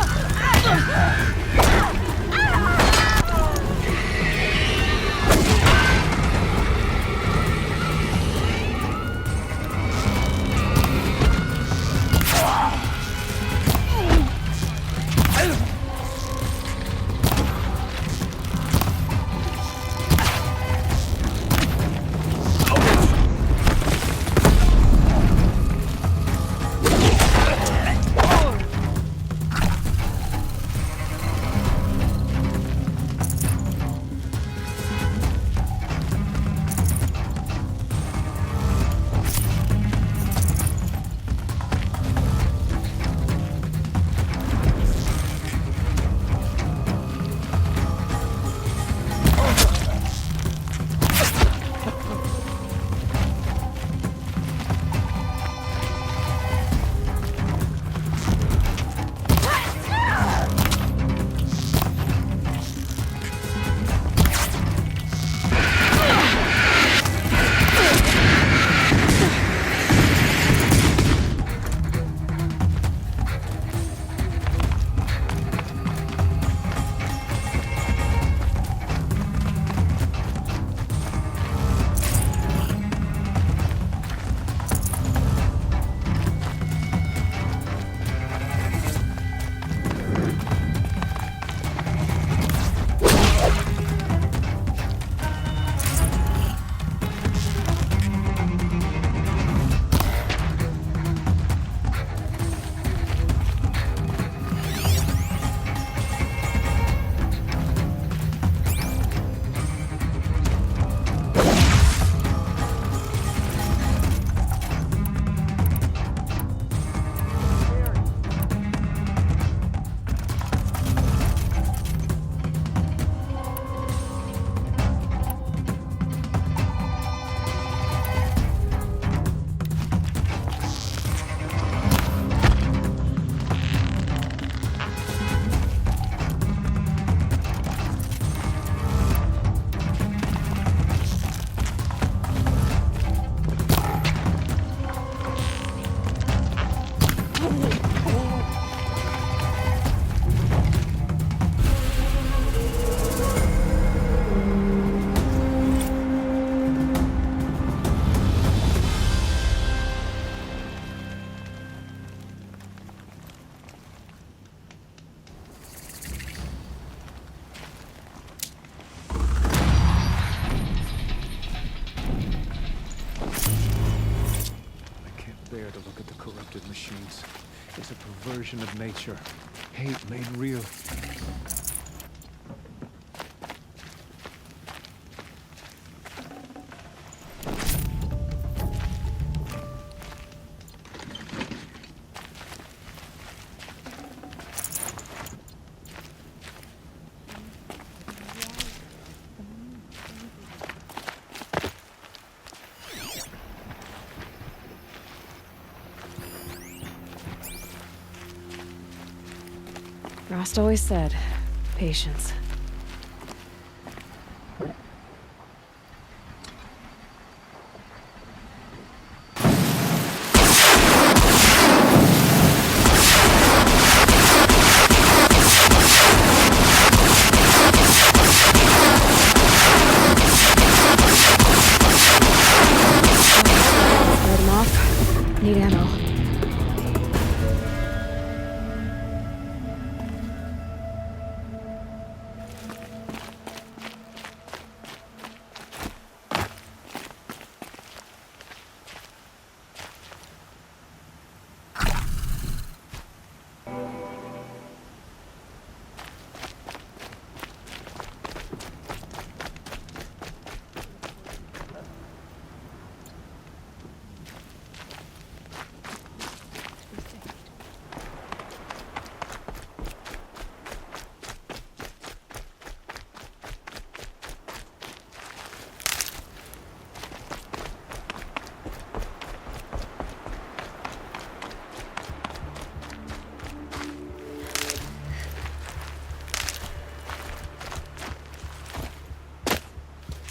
Bear to look at the corrupted machines. It's a perversion of nature. Hate made real. Rost always said, patience. Light him off. Need ammo.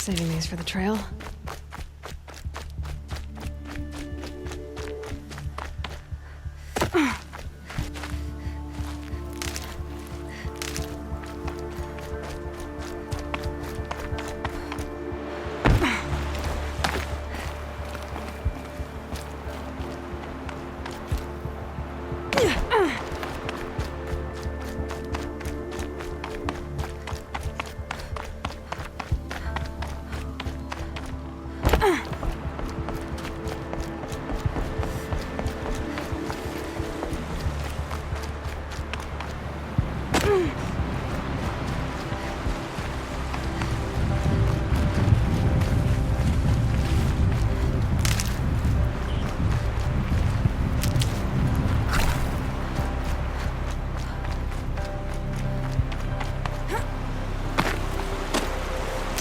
Saving these for the trail.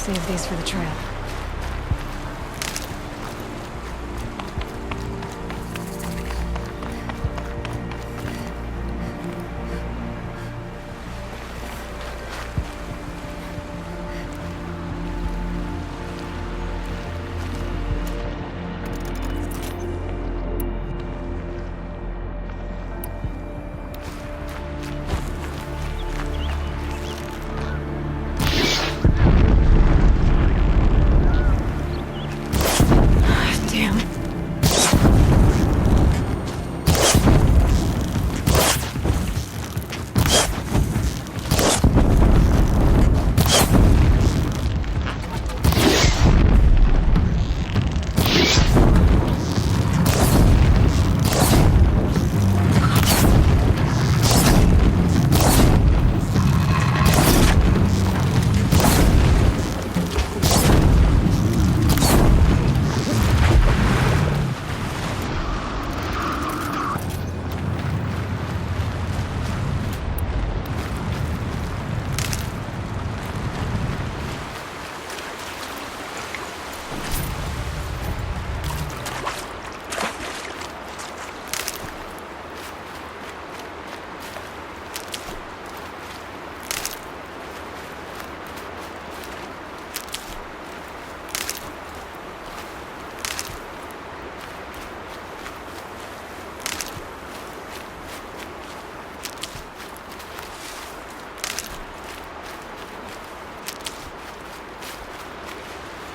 Save these for the trail.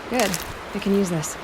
Good. I can use this.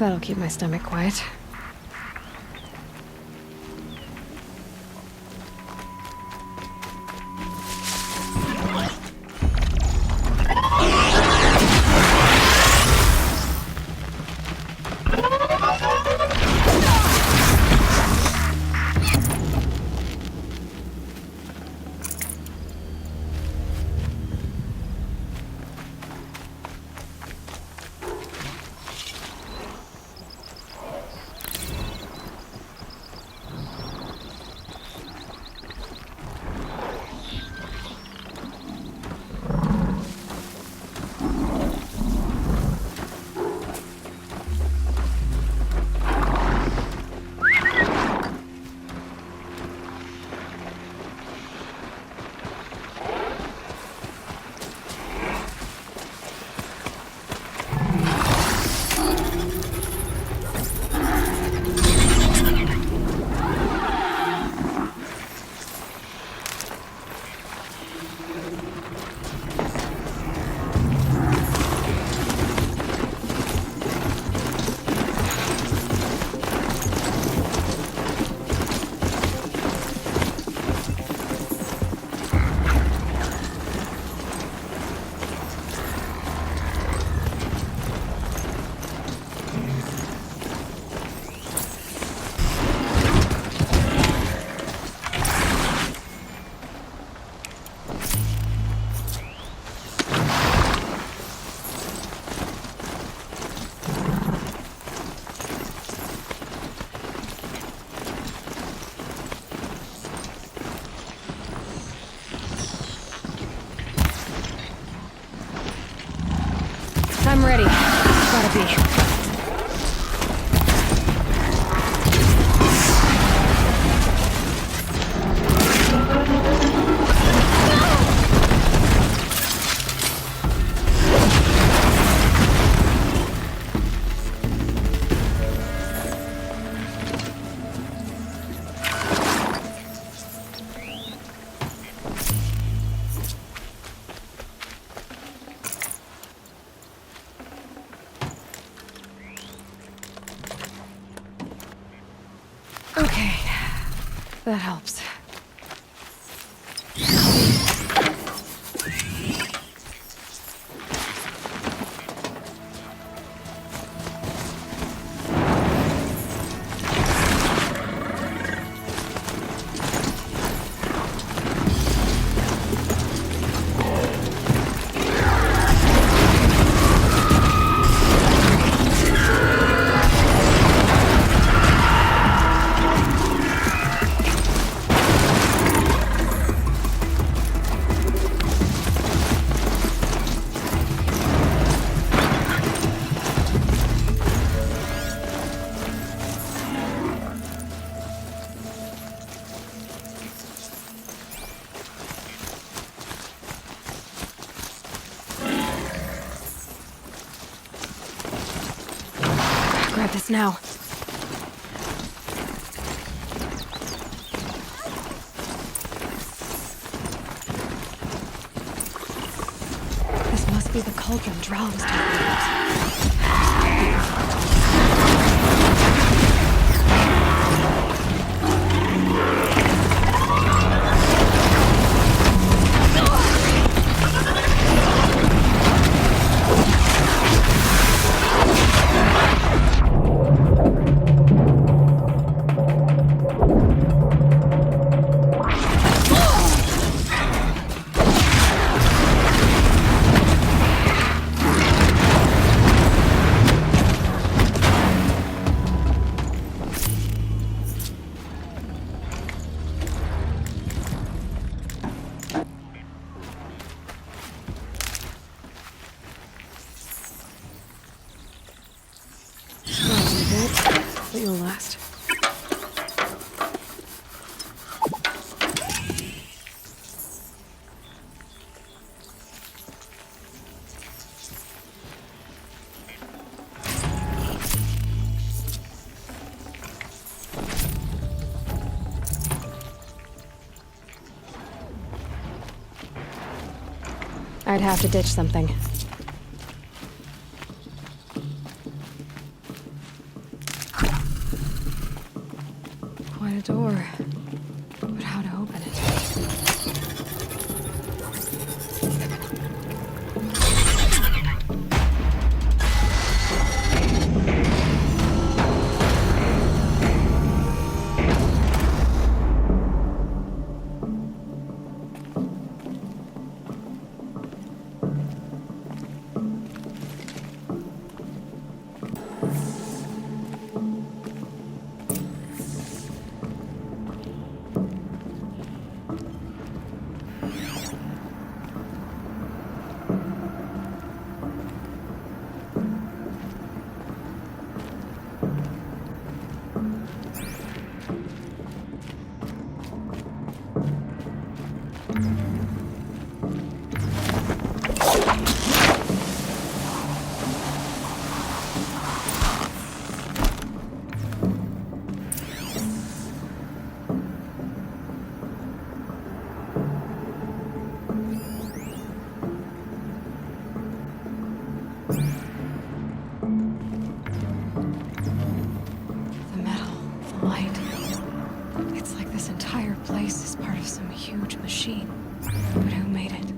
That'll keep my stomach quiet. I'm ready. Gotta be. Okay, that helps. Grab this now. This must be the cauldron Drow was talking about. But you'll last. I'd have to ditch something. door. But how to open it? Huge machine. But who made it?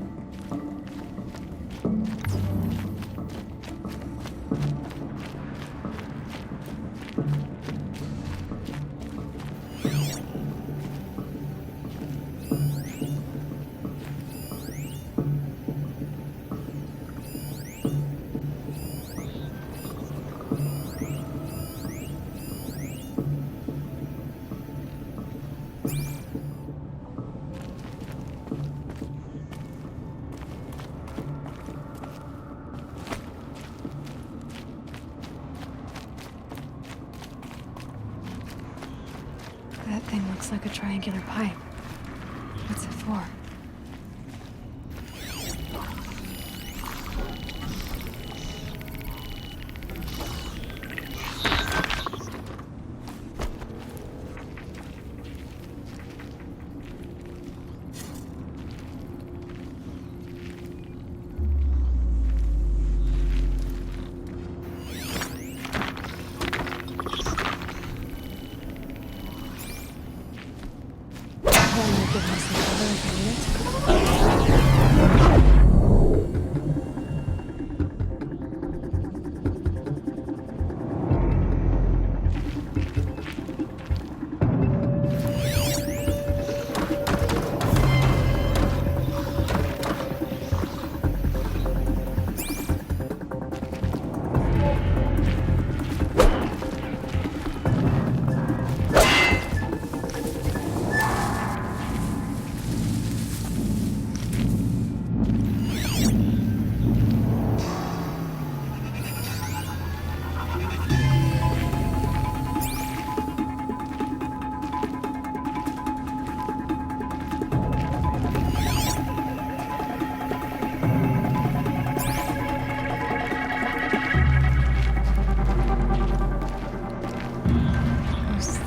That thing looks like a triangular pipe. What's it for?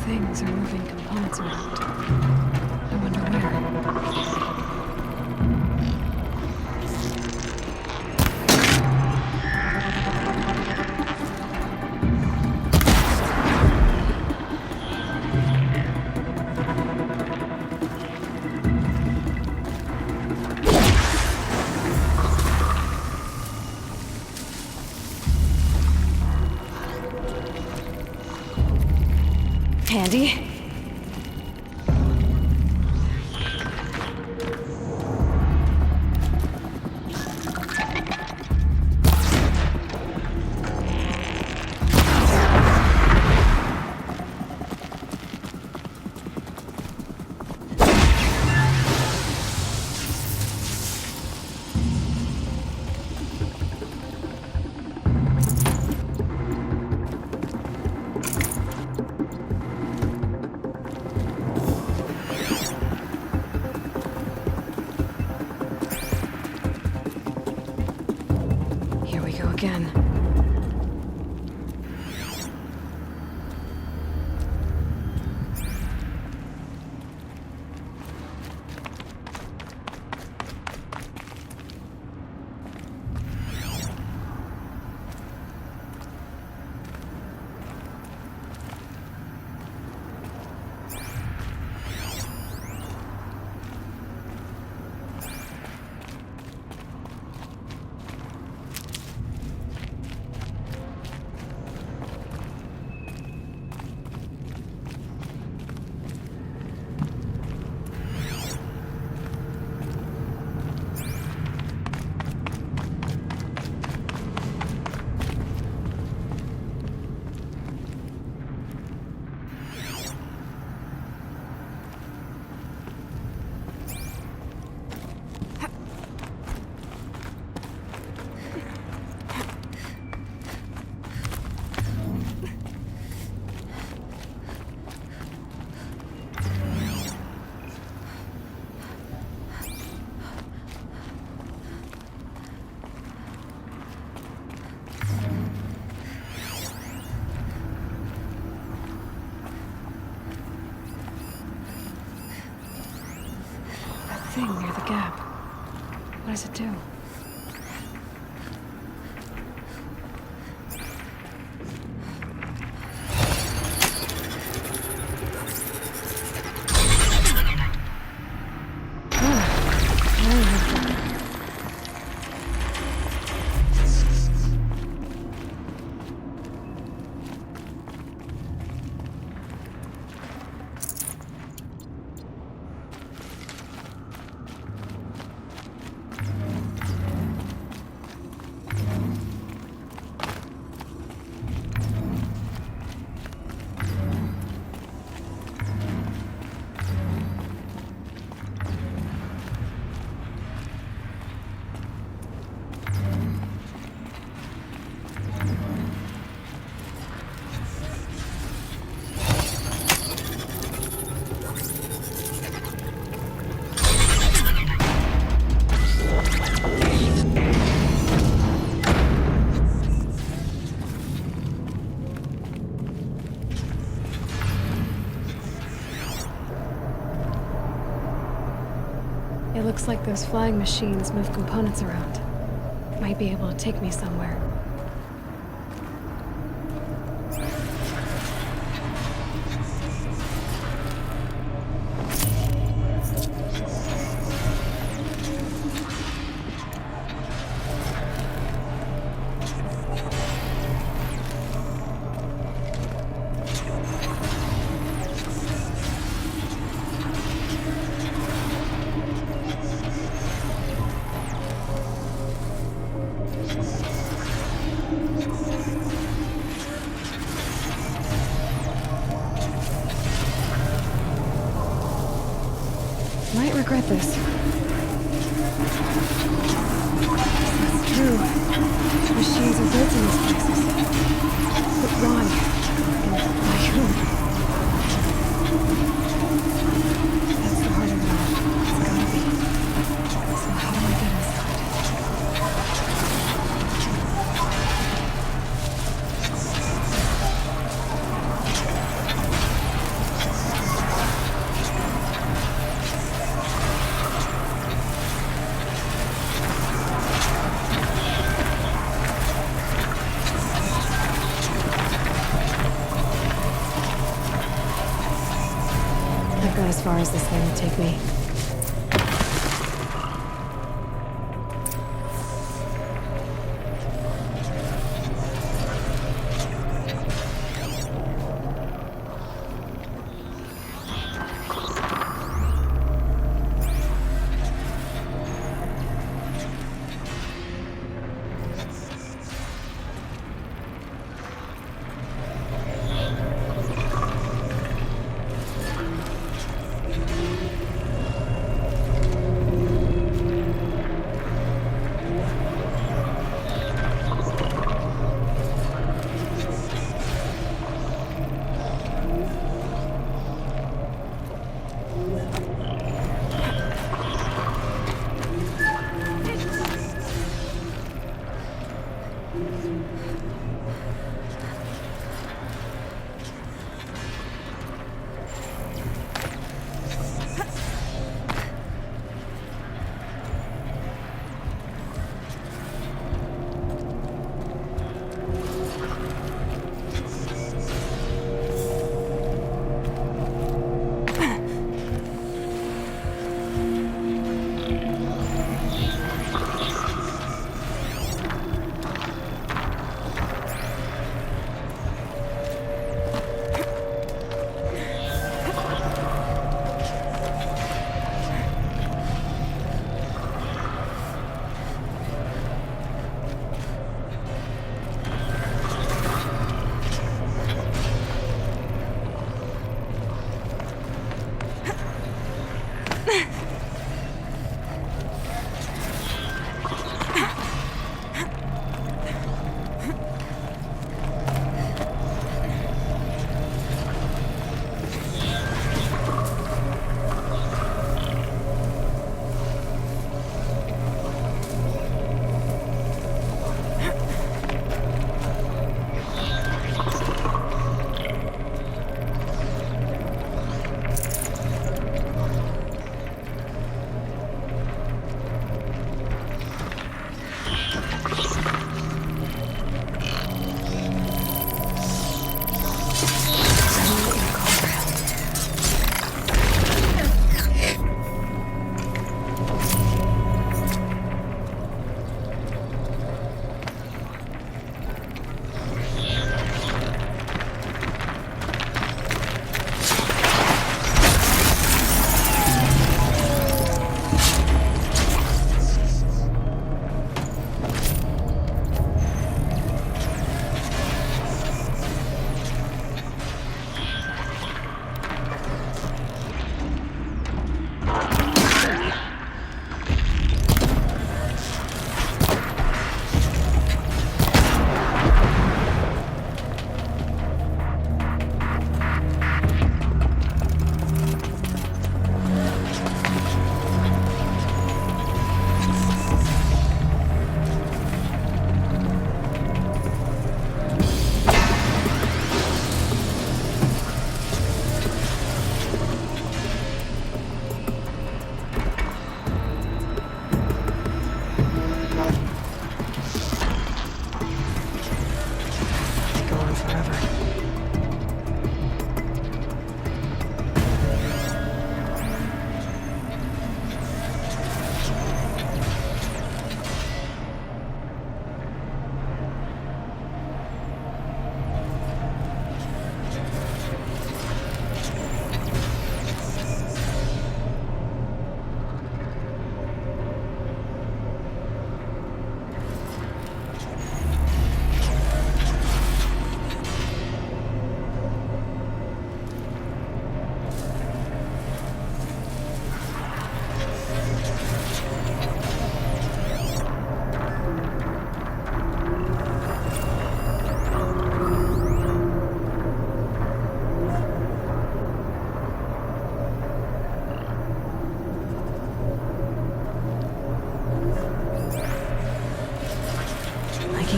Things are moving components around. I wonder where. Handy. Again. thing near the gap. What does it do? It looks like those flying machines move components around. Might be able to take me somewhere. Might regret this. That's true. Machines are built in these places. But why? And by whom? That's the heart of it all. It's gotta be. So how do I get inside? I've got as far as this thing will take me.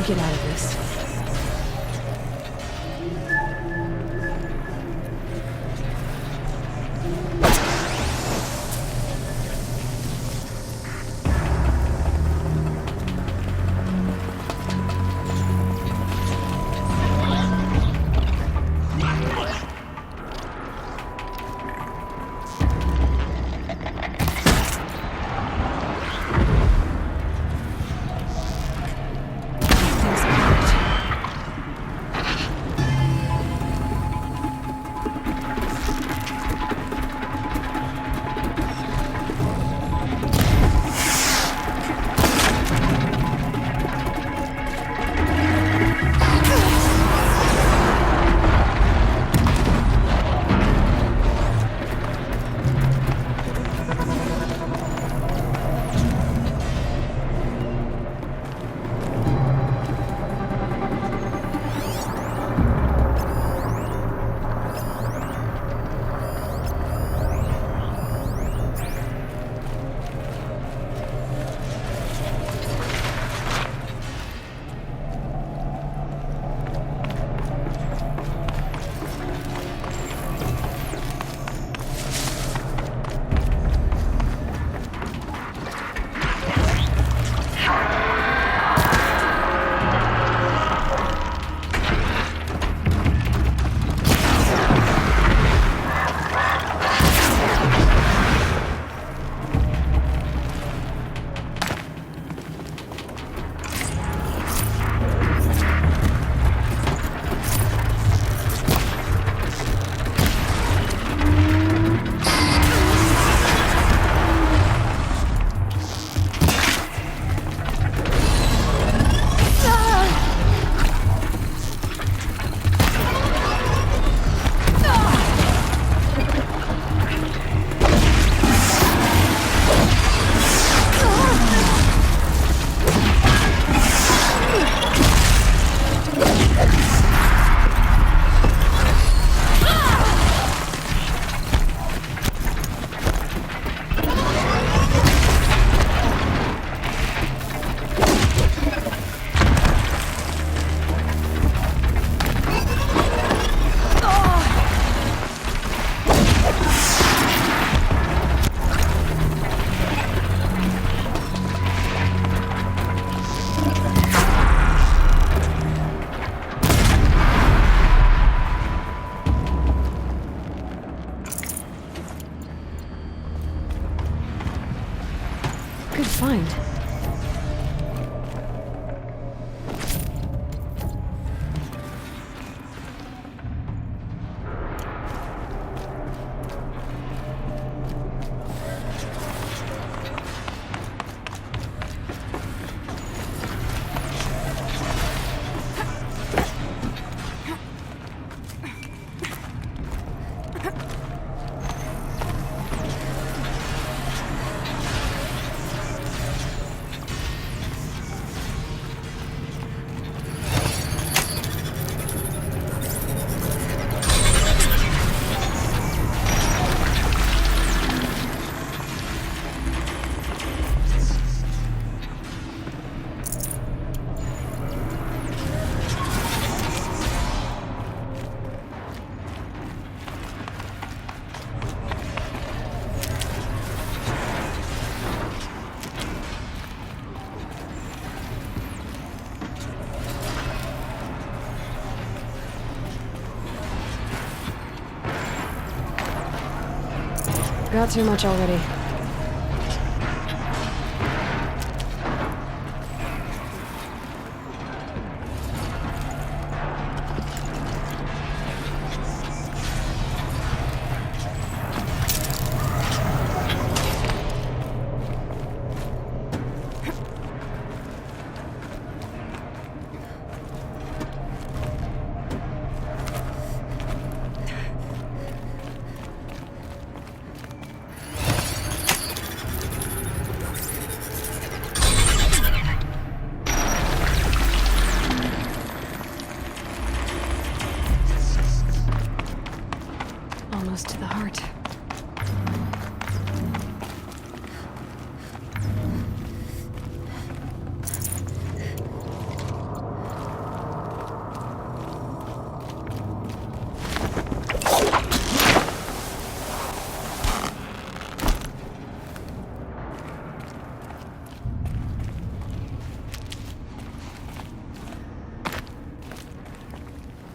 can get out of this. Good find. Got too much already. Almost to the heart.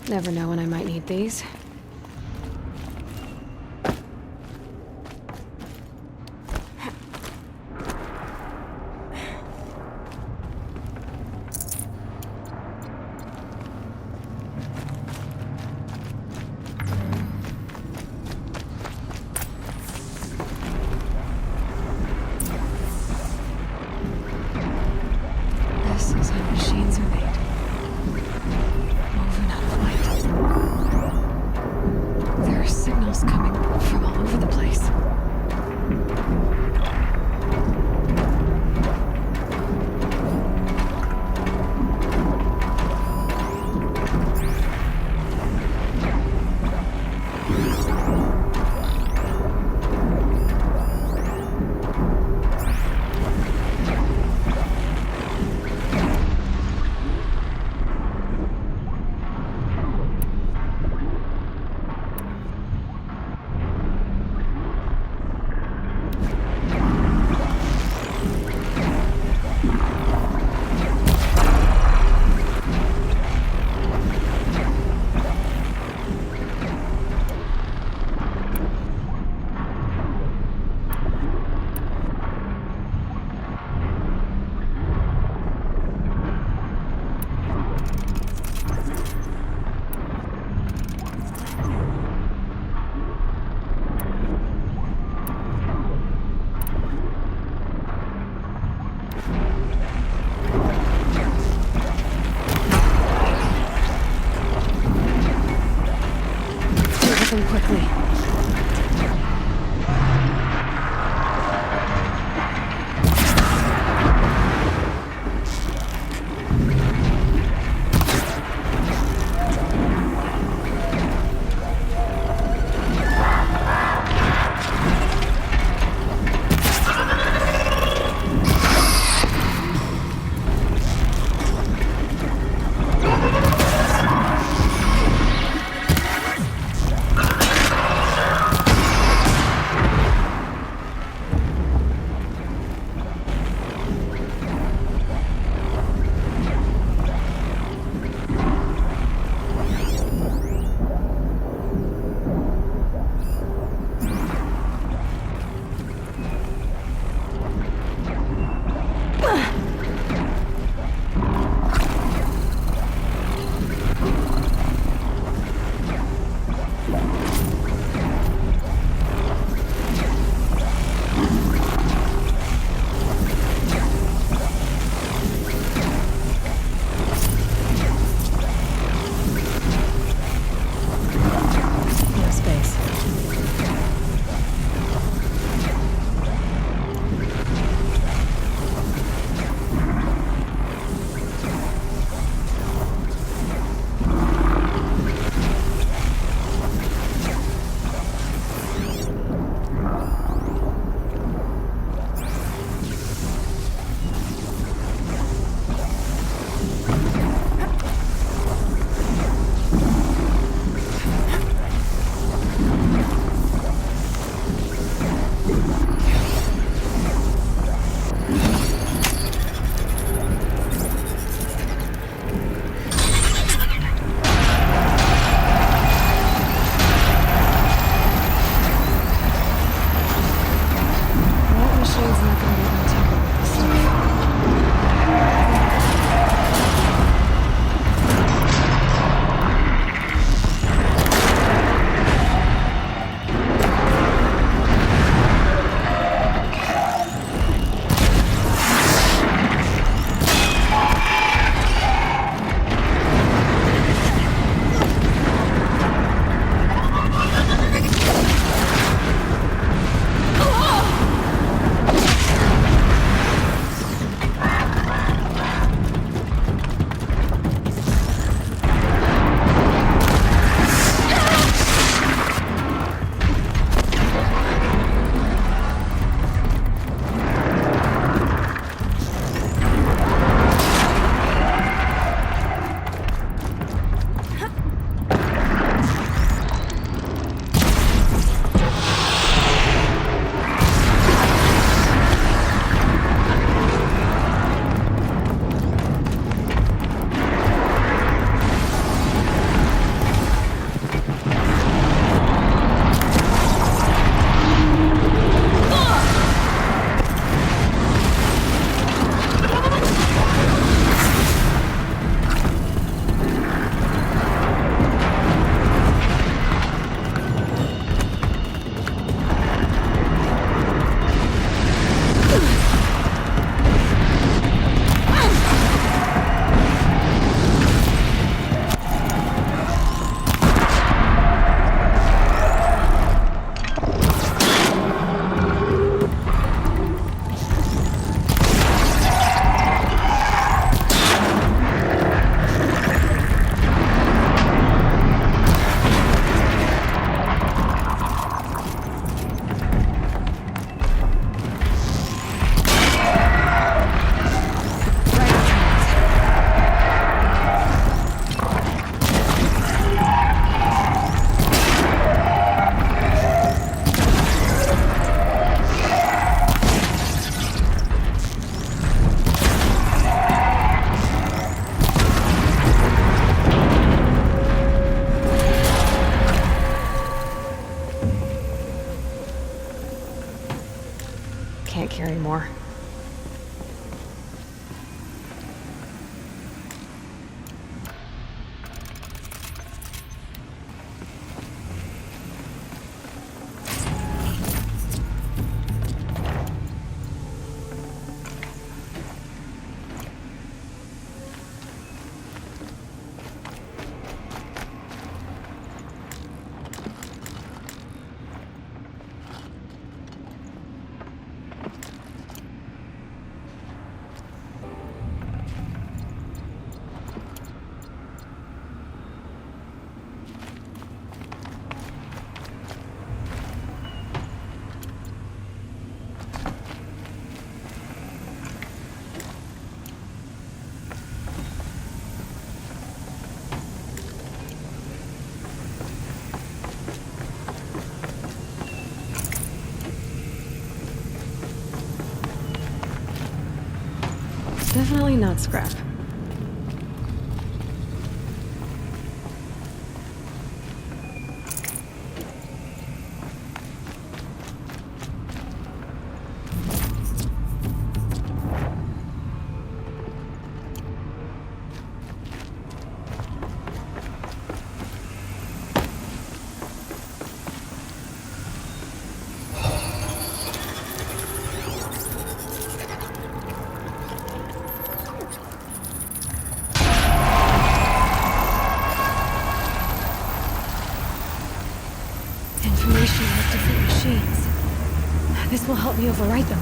Never know when I might need these. This is how machines are made. Woven out of light. There are signals coming from all over the place. Deal with them quickly. carry more. Definitely not scrap. Information about different machines. This will help me overwrite them.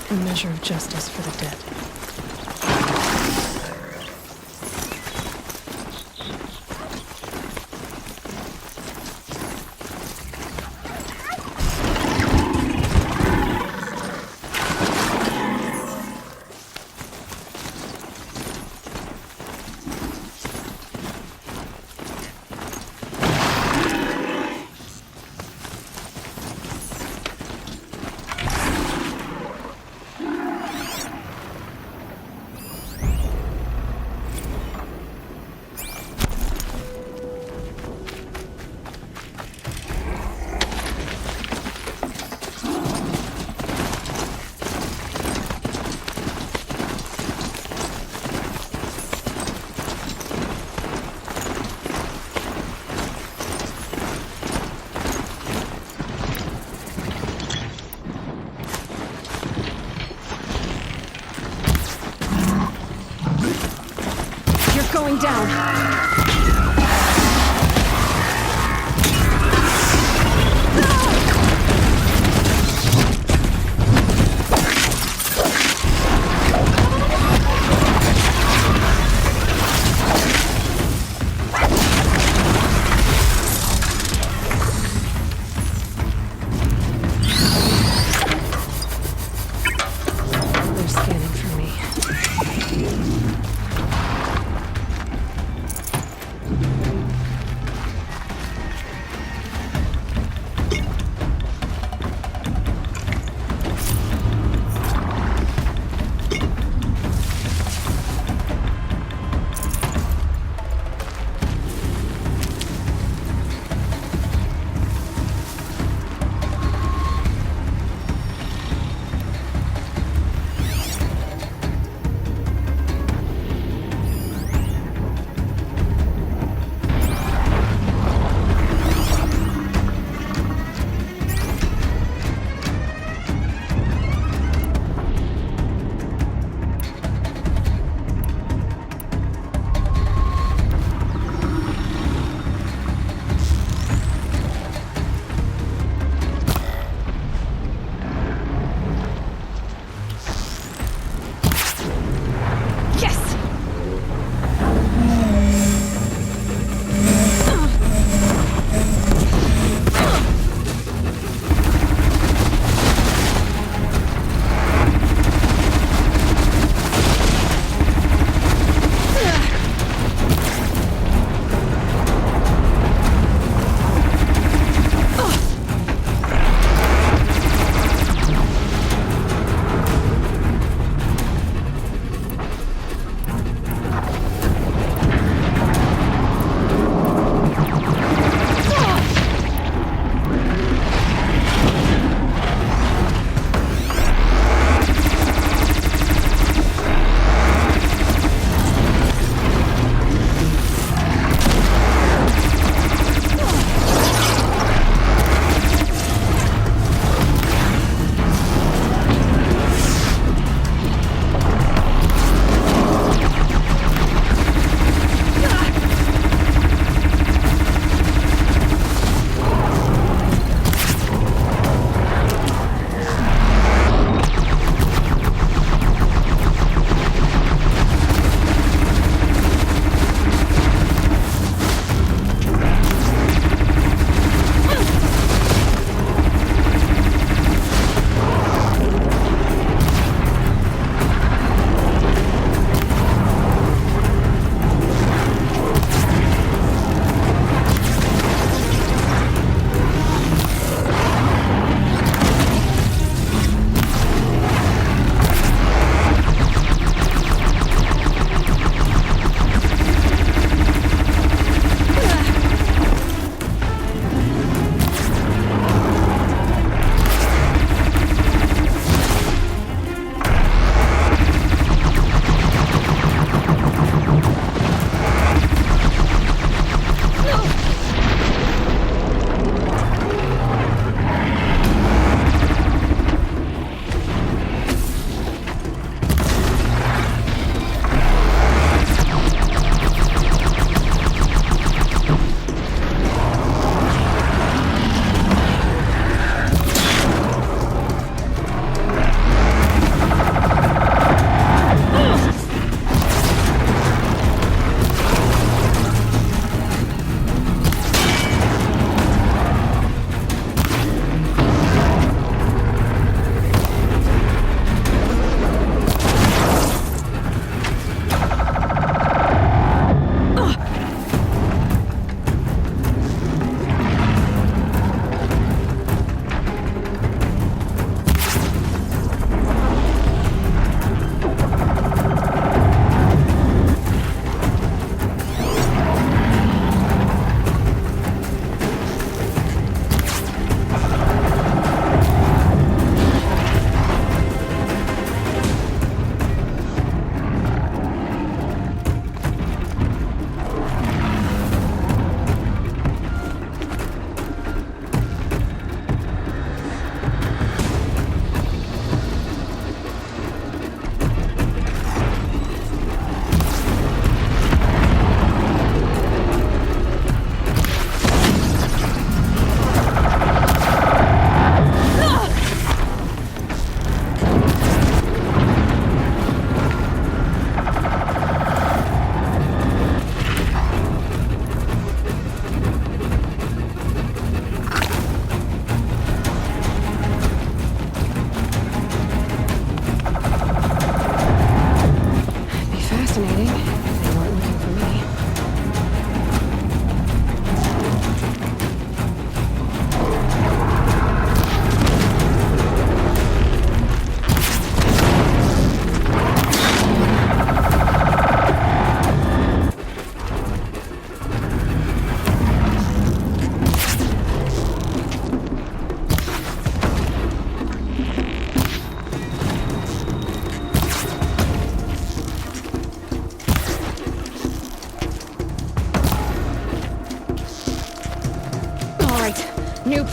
A measure of justice for the dead. Going down. They're scanning for me.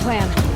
plan.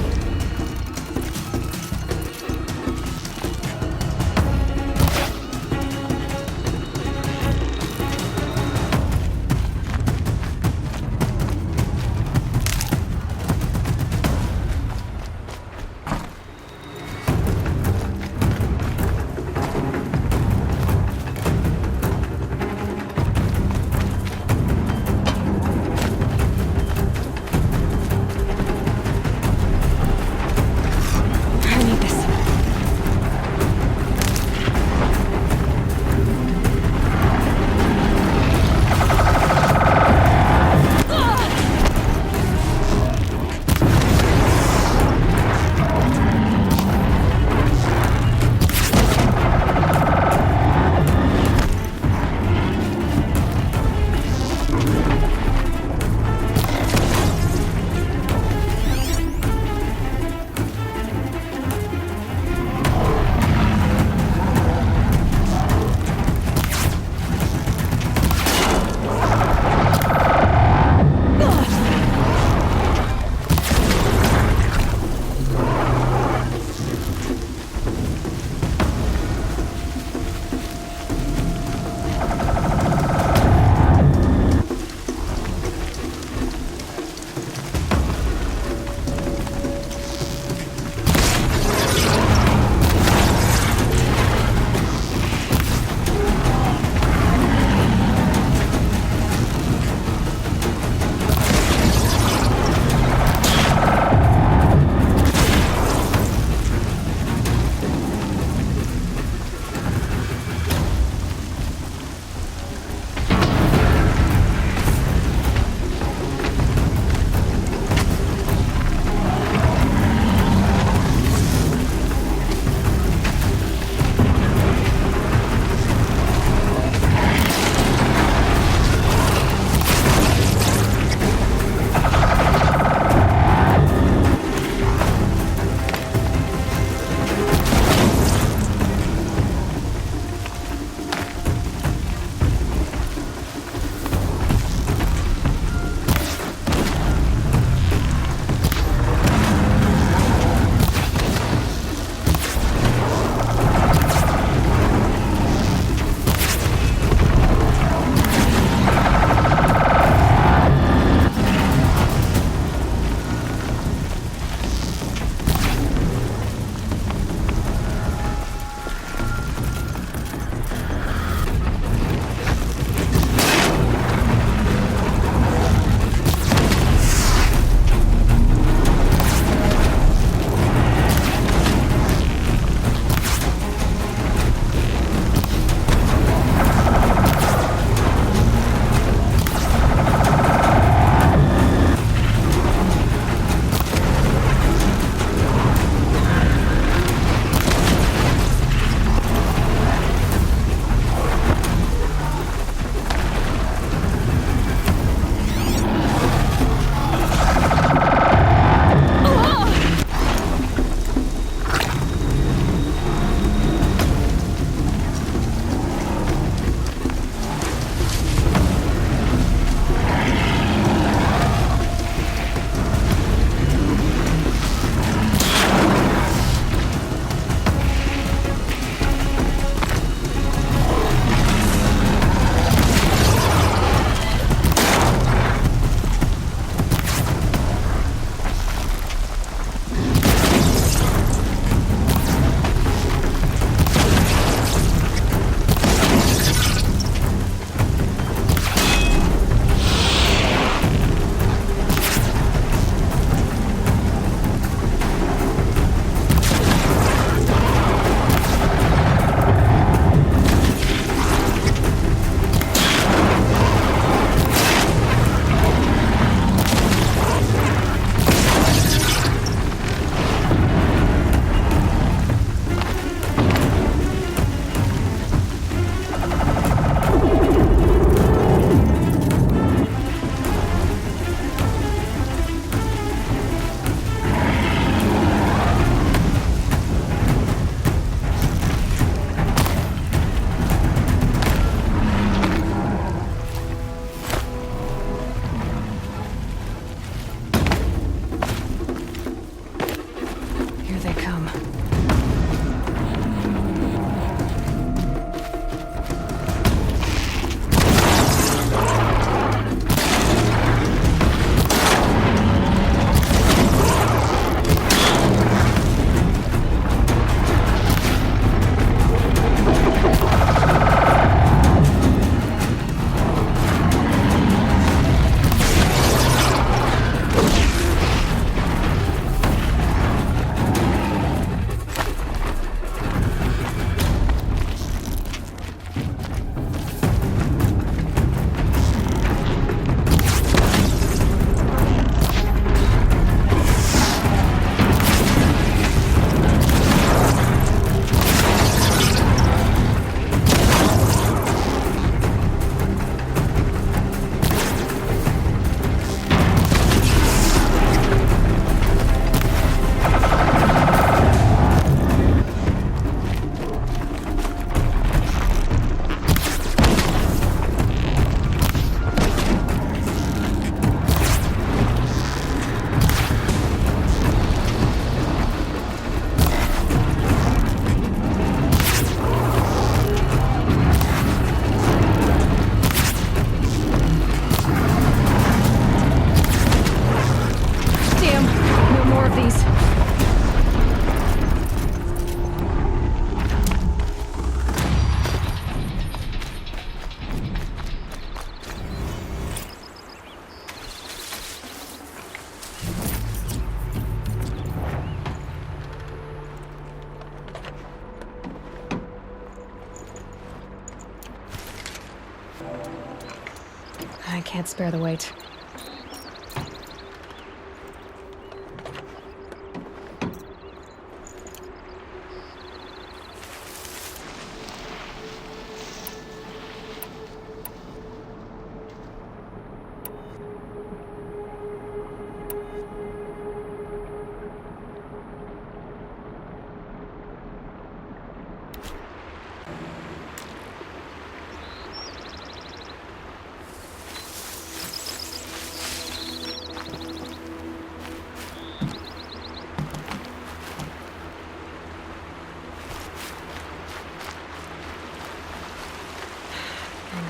I can't spare the weight.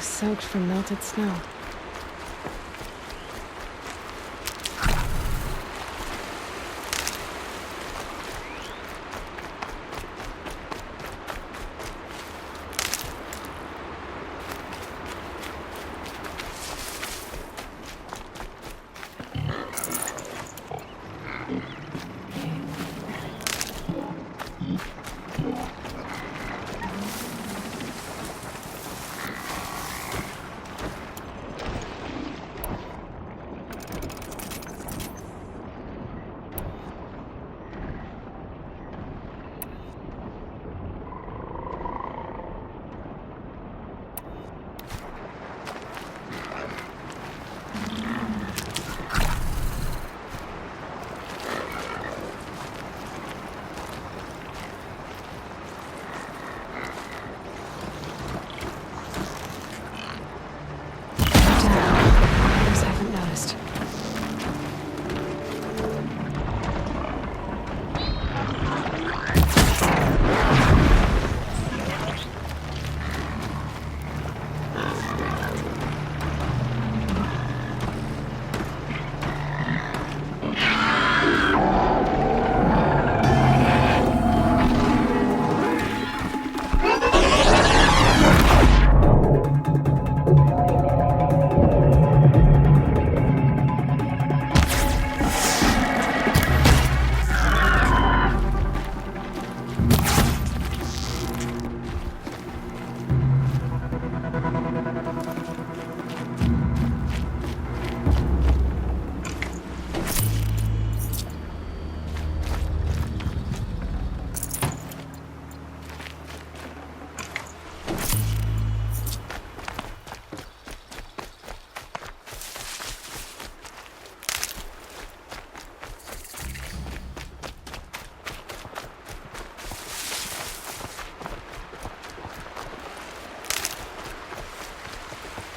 Soaked from melted snow.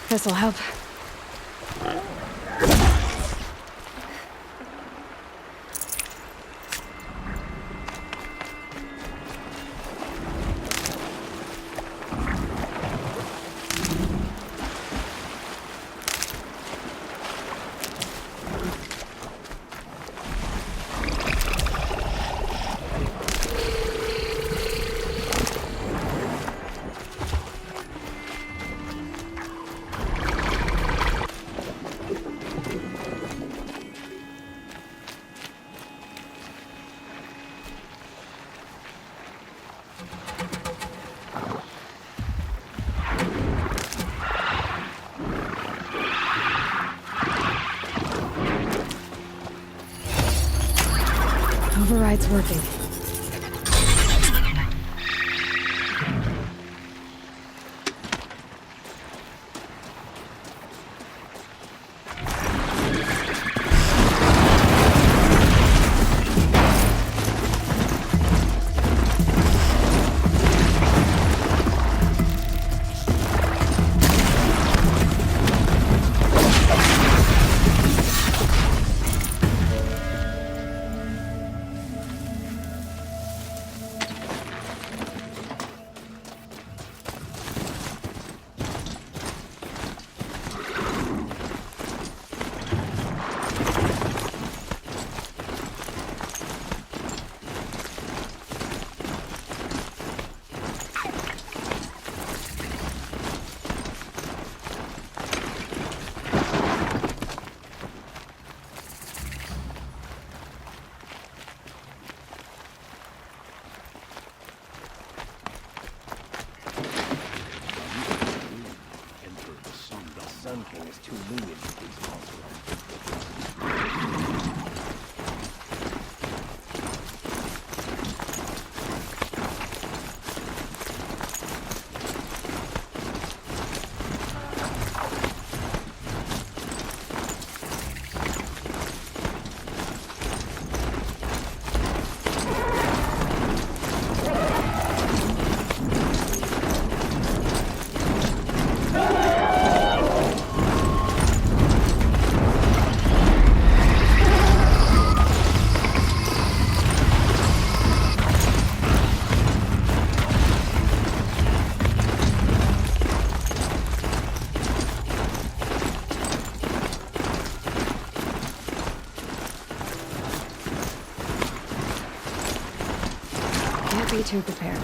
This'll help. Override's working. Sun King is too lenient with these monsters. Be too prepared.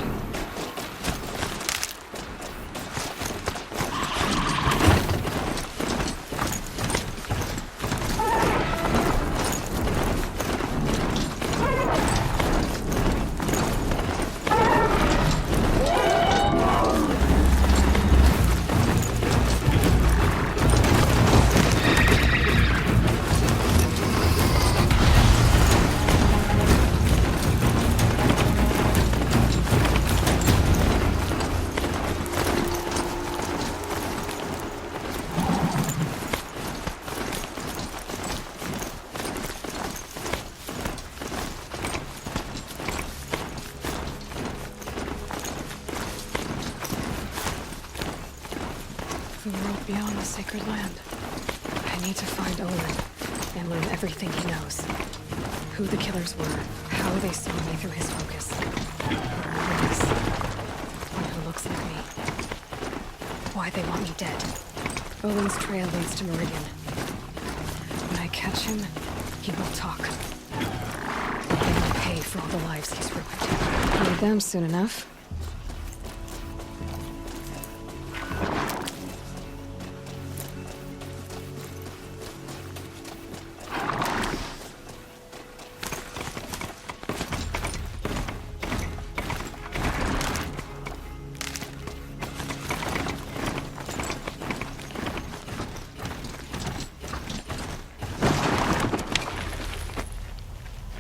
The world beyond the sacred land. I need to find Olin and learn everything he knows. Who the killers were, how they saw me through his focus. Where is one who looks like me. Why they want me dead. Olin's trail leads to Meridian. When I catch him, he will talk. They will pay for all the lives he's ruined. Need them soon enough.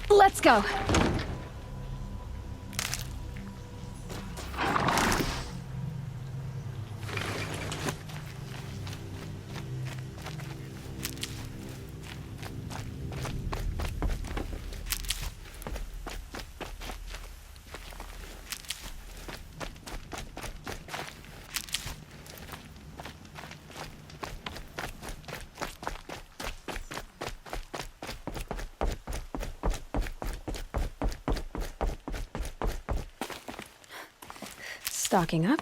Let's go. Stocking up.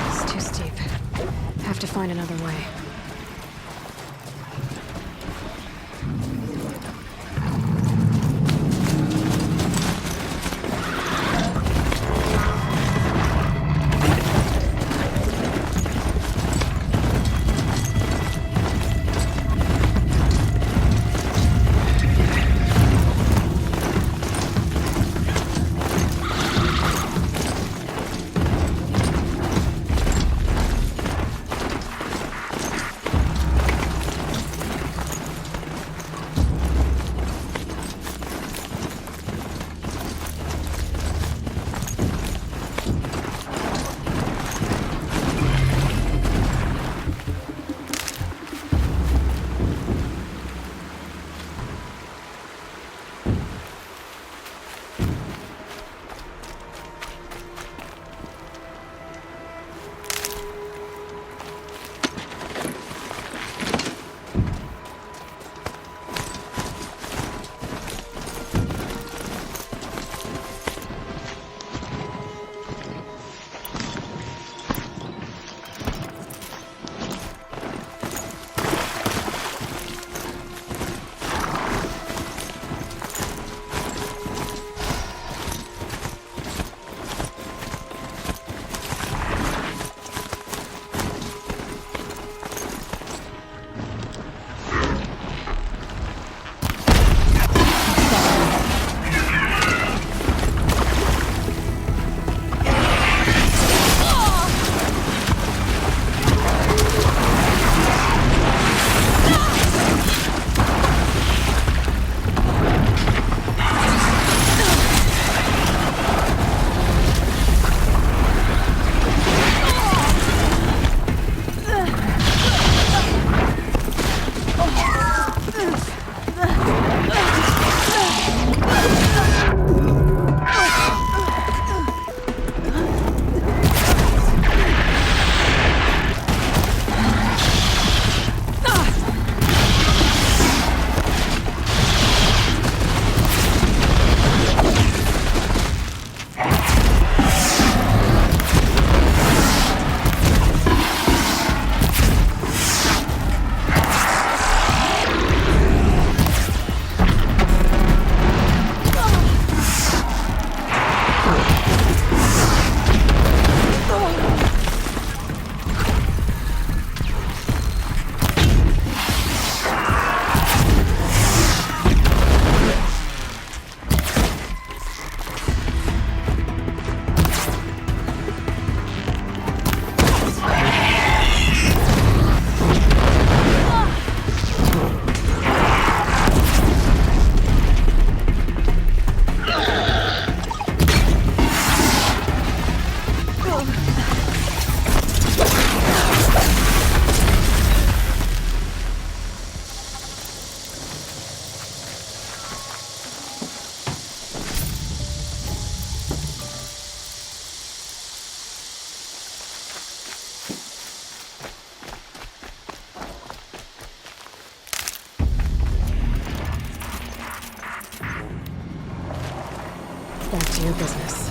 It's too steep. Have to find another way. to your business.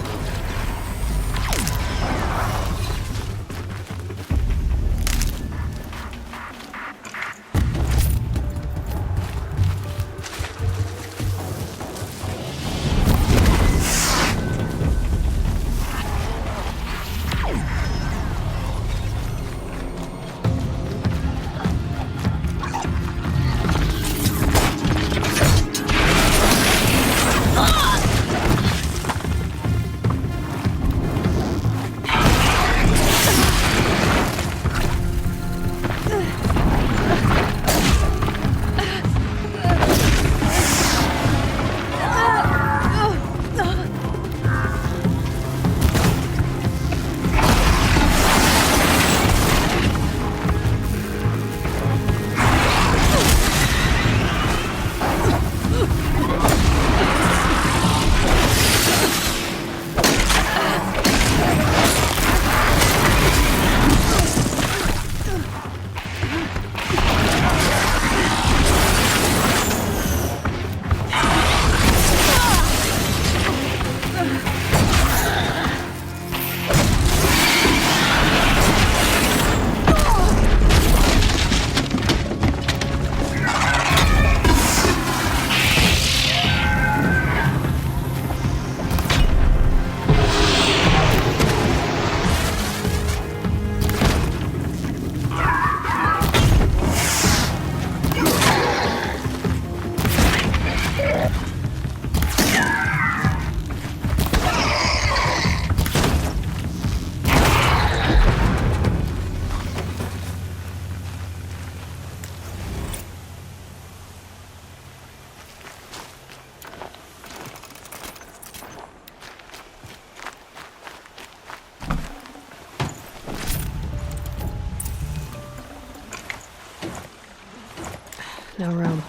No room.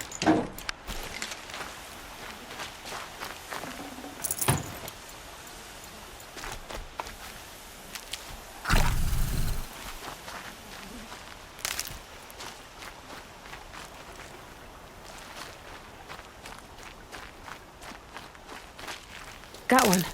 Got one.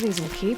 These will keep.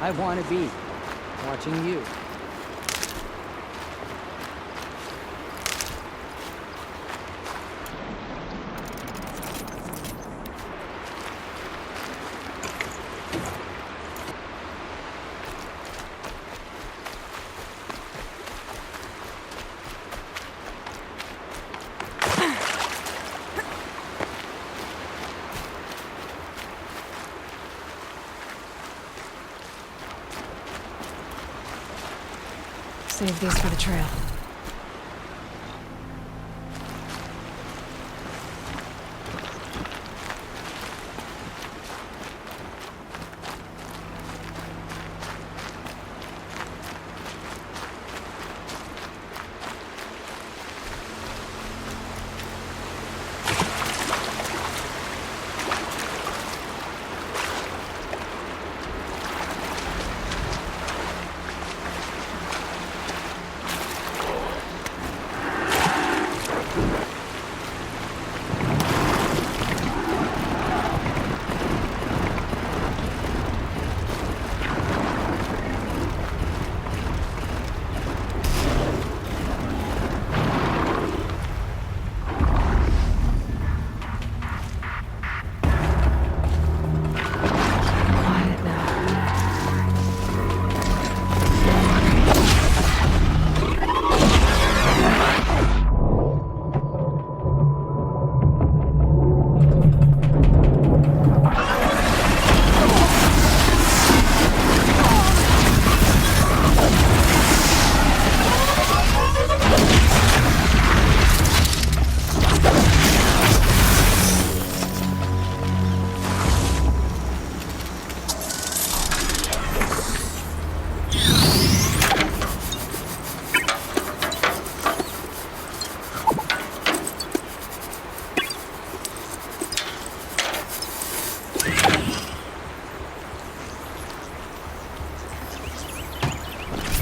I want to be watching you. Save these for the trail.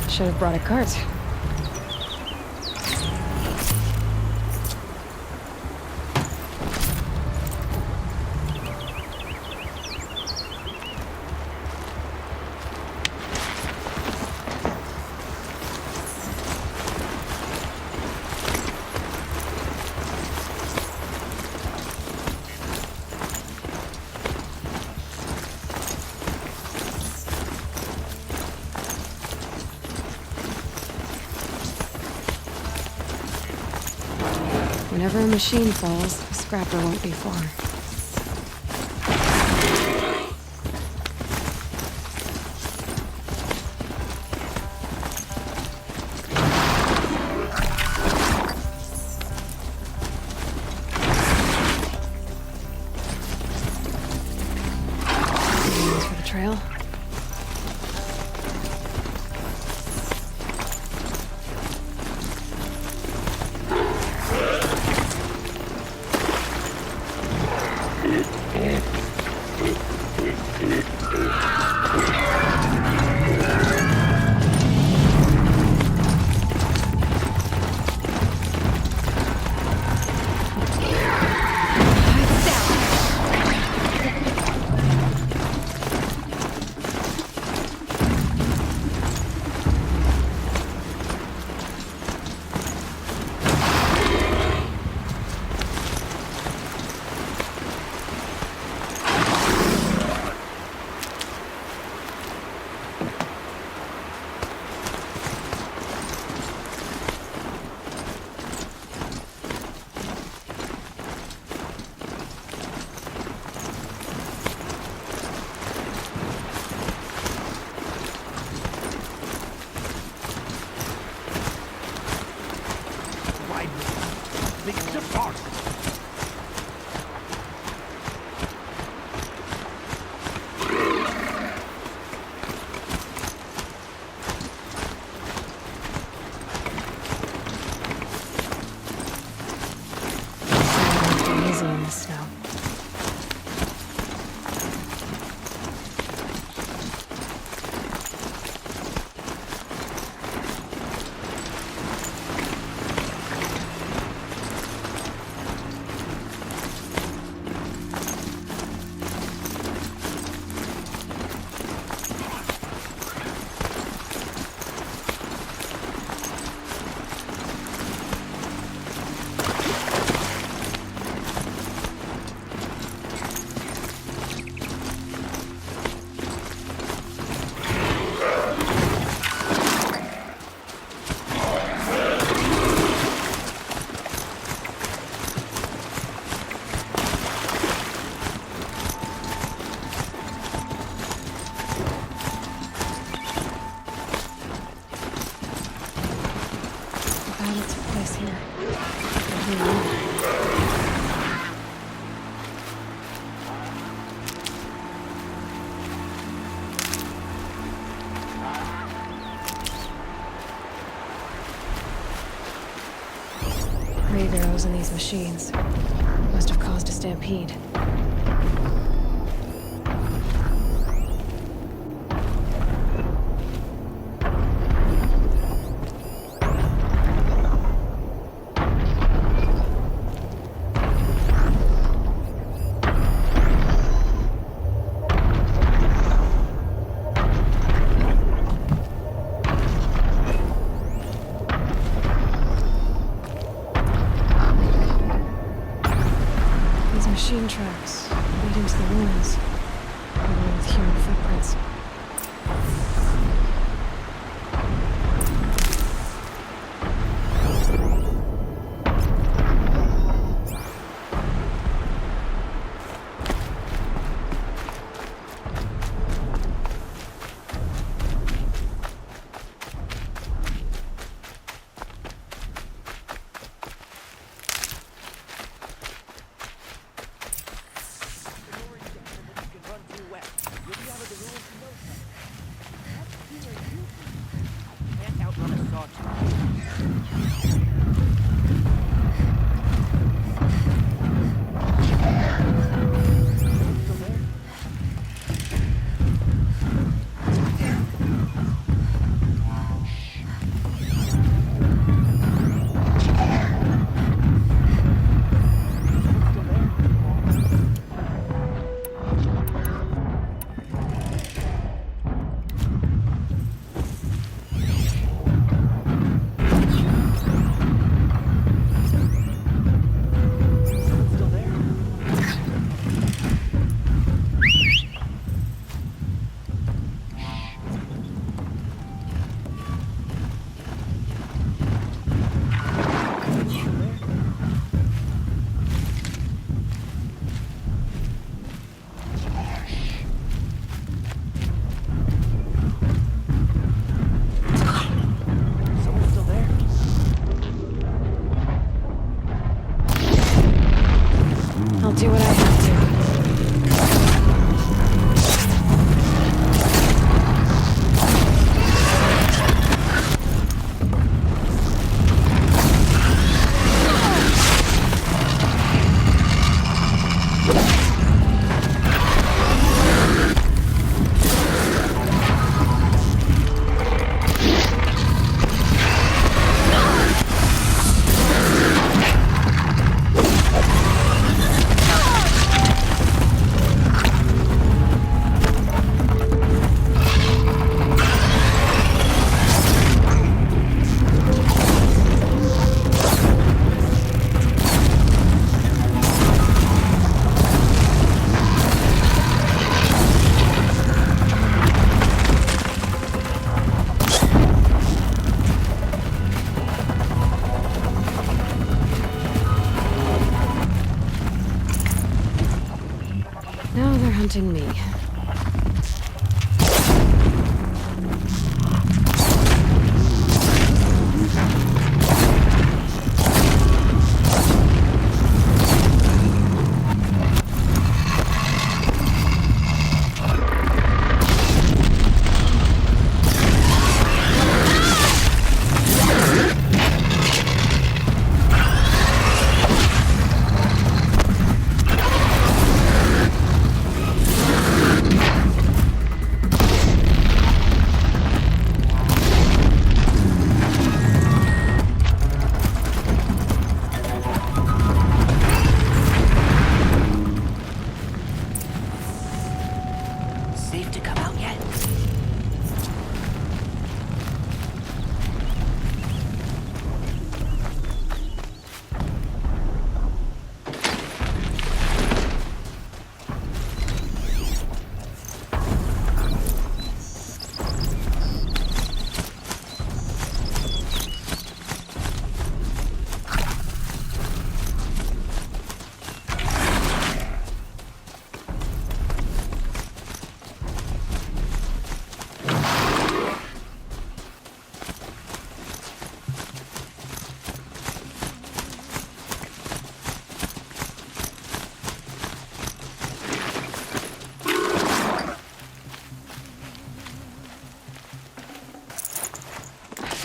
Should have brought a cart. Whenever a machine falls, a scrapper won't be far. For the trail. glad it's a place here. Who knew? Grave arrows in these machines must have caused a stampede. Machine tracks leading to the ruins, along with human footprints. I'll do what I have to. Now they're hunting me.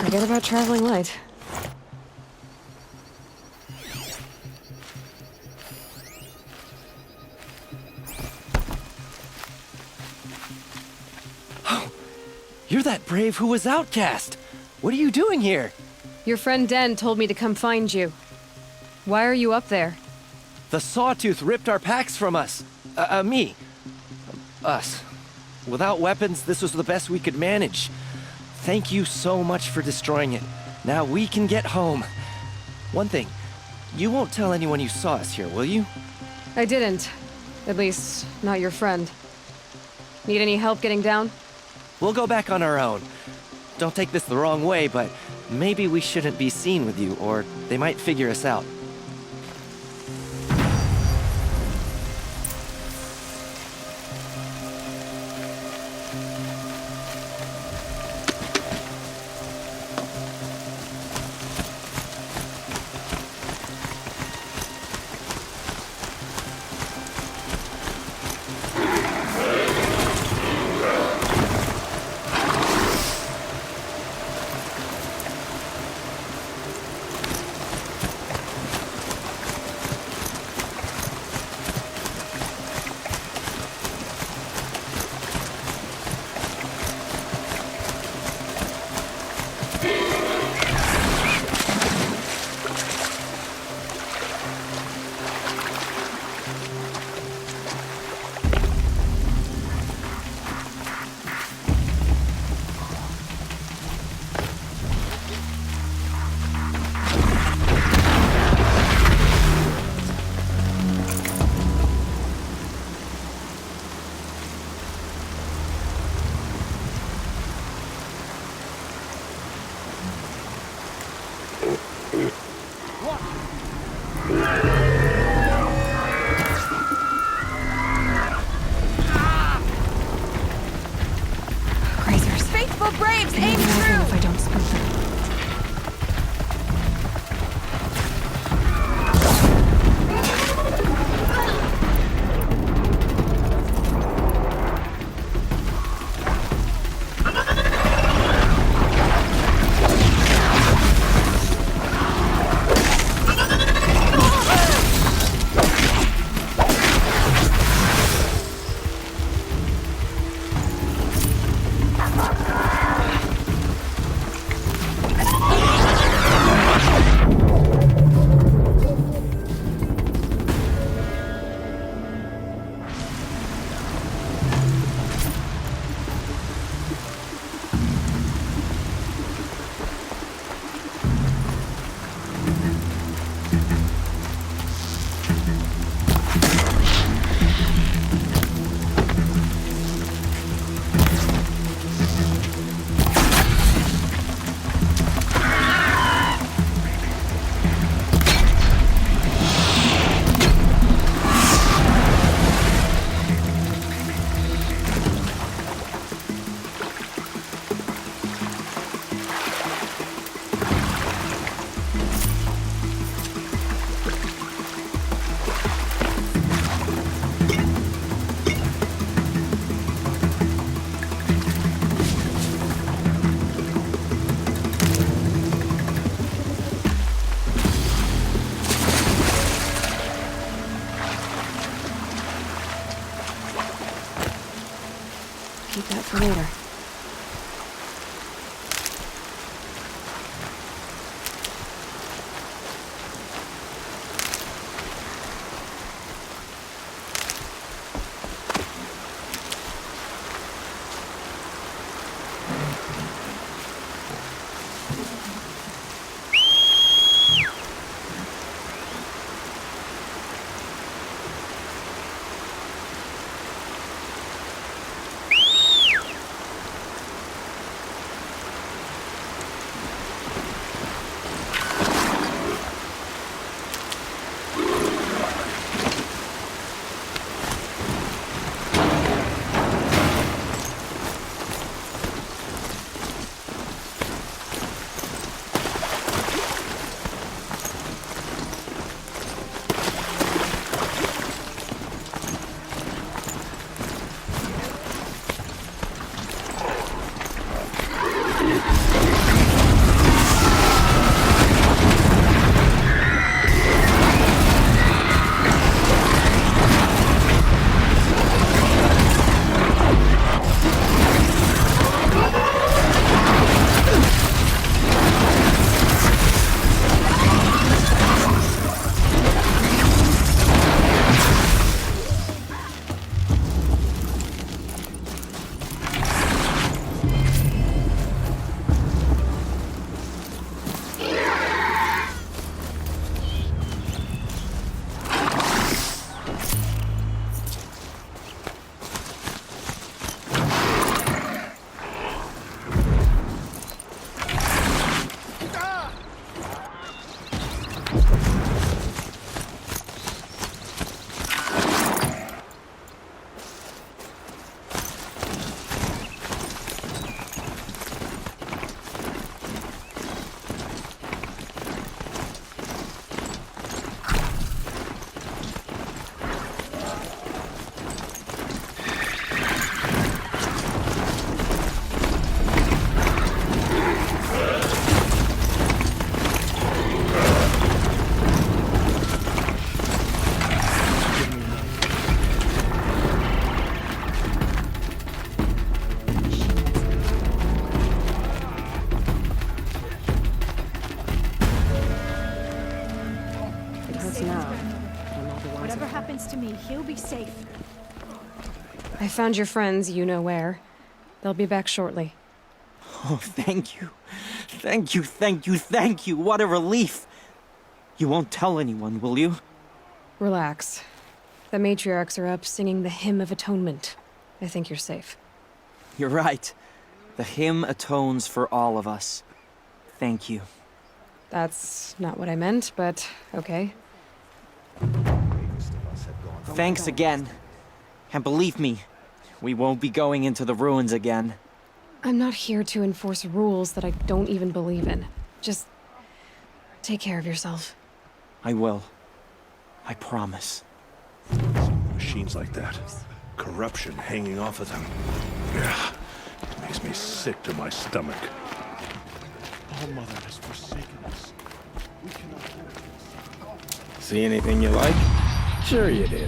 Forget about traveling light. You're that brave who was outcast! What are you doing here? Your friend Den told me to come find you. Why are you up there? The Sawtooth ripped our packs from us. Me. Us. Without weapons, this was the best we could manage. Thank you so much for destroying it. Now we can get home. One thing, you won't tell anyone you saw us here, will you? I didn't. At least, not your friend. Need any help getting down? We'll go back on our own. Don't take this the wrong way, but maybe we shouldn't be seen with you, or they might figure us out. Faithful braves, aim true! If I don't spook them. Keep that for later. happens to me, he'll be safe. I found your friends, you know where. They'll be back shortly. Oh, thank you. Thank you, thank you, thank you. What a relief. You won't tell anyone, will you? Relax. The matriarchs are up singing the Hymn of Atonement. I think you're safe. You're right. The hymn atones for all of us. Thank you. That's not what I meant, but okay. Thanks again. And believe me, we won't be going into the ruins again. I'm not here to enforce rules that I don't even believe in. Just take care of yourself. I will. I promise. Machines like that. Corruption hanging off of them. Ugh. It makes me sick to my stomach. Our mother has forsaken us. We cannot live. See anything you like? Sure you do.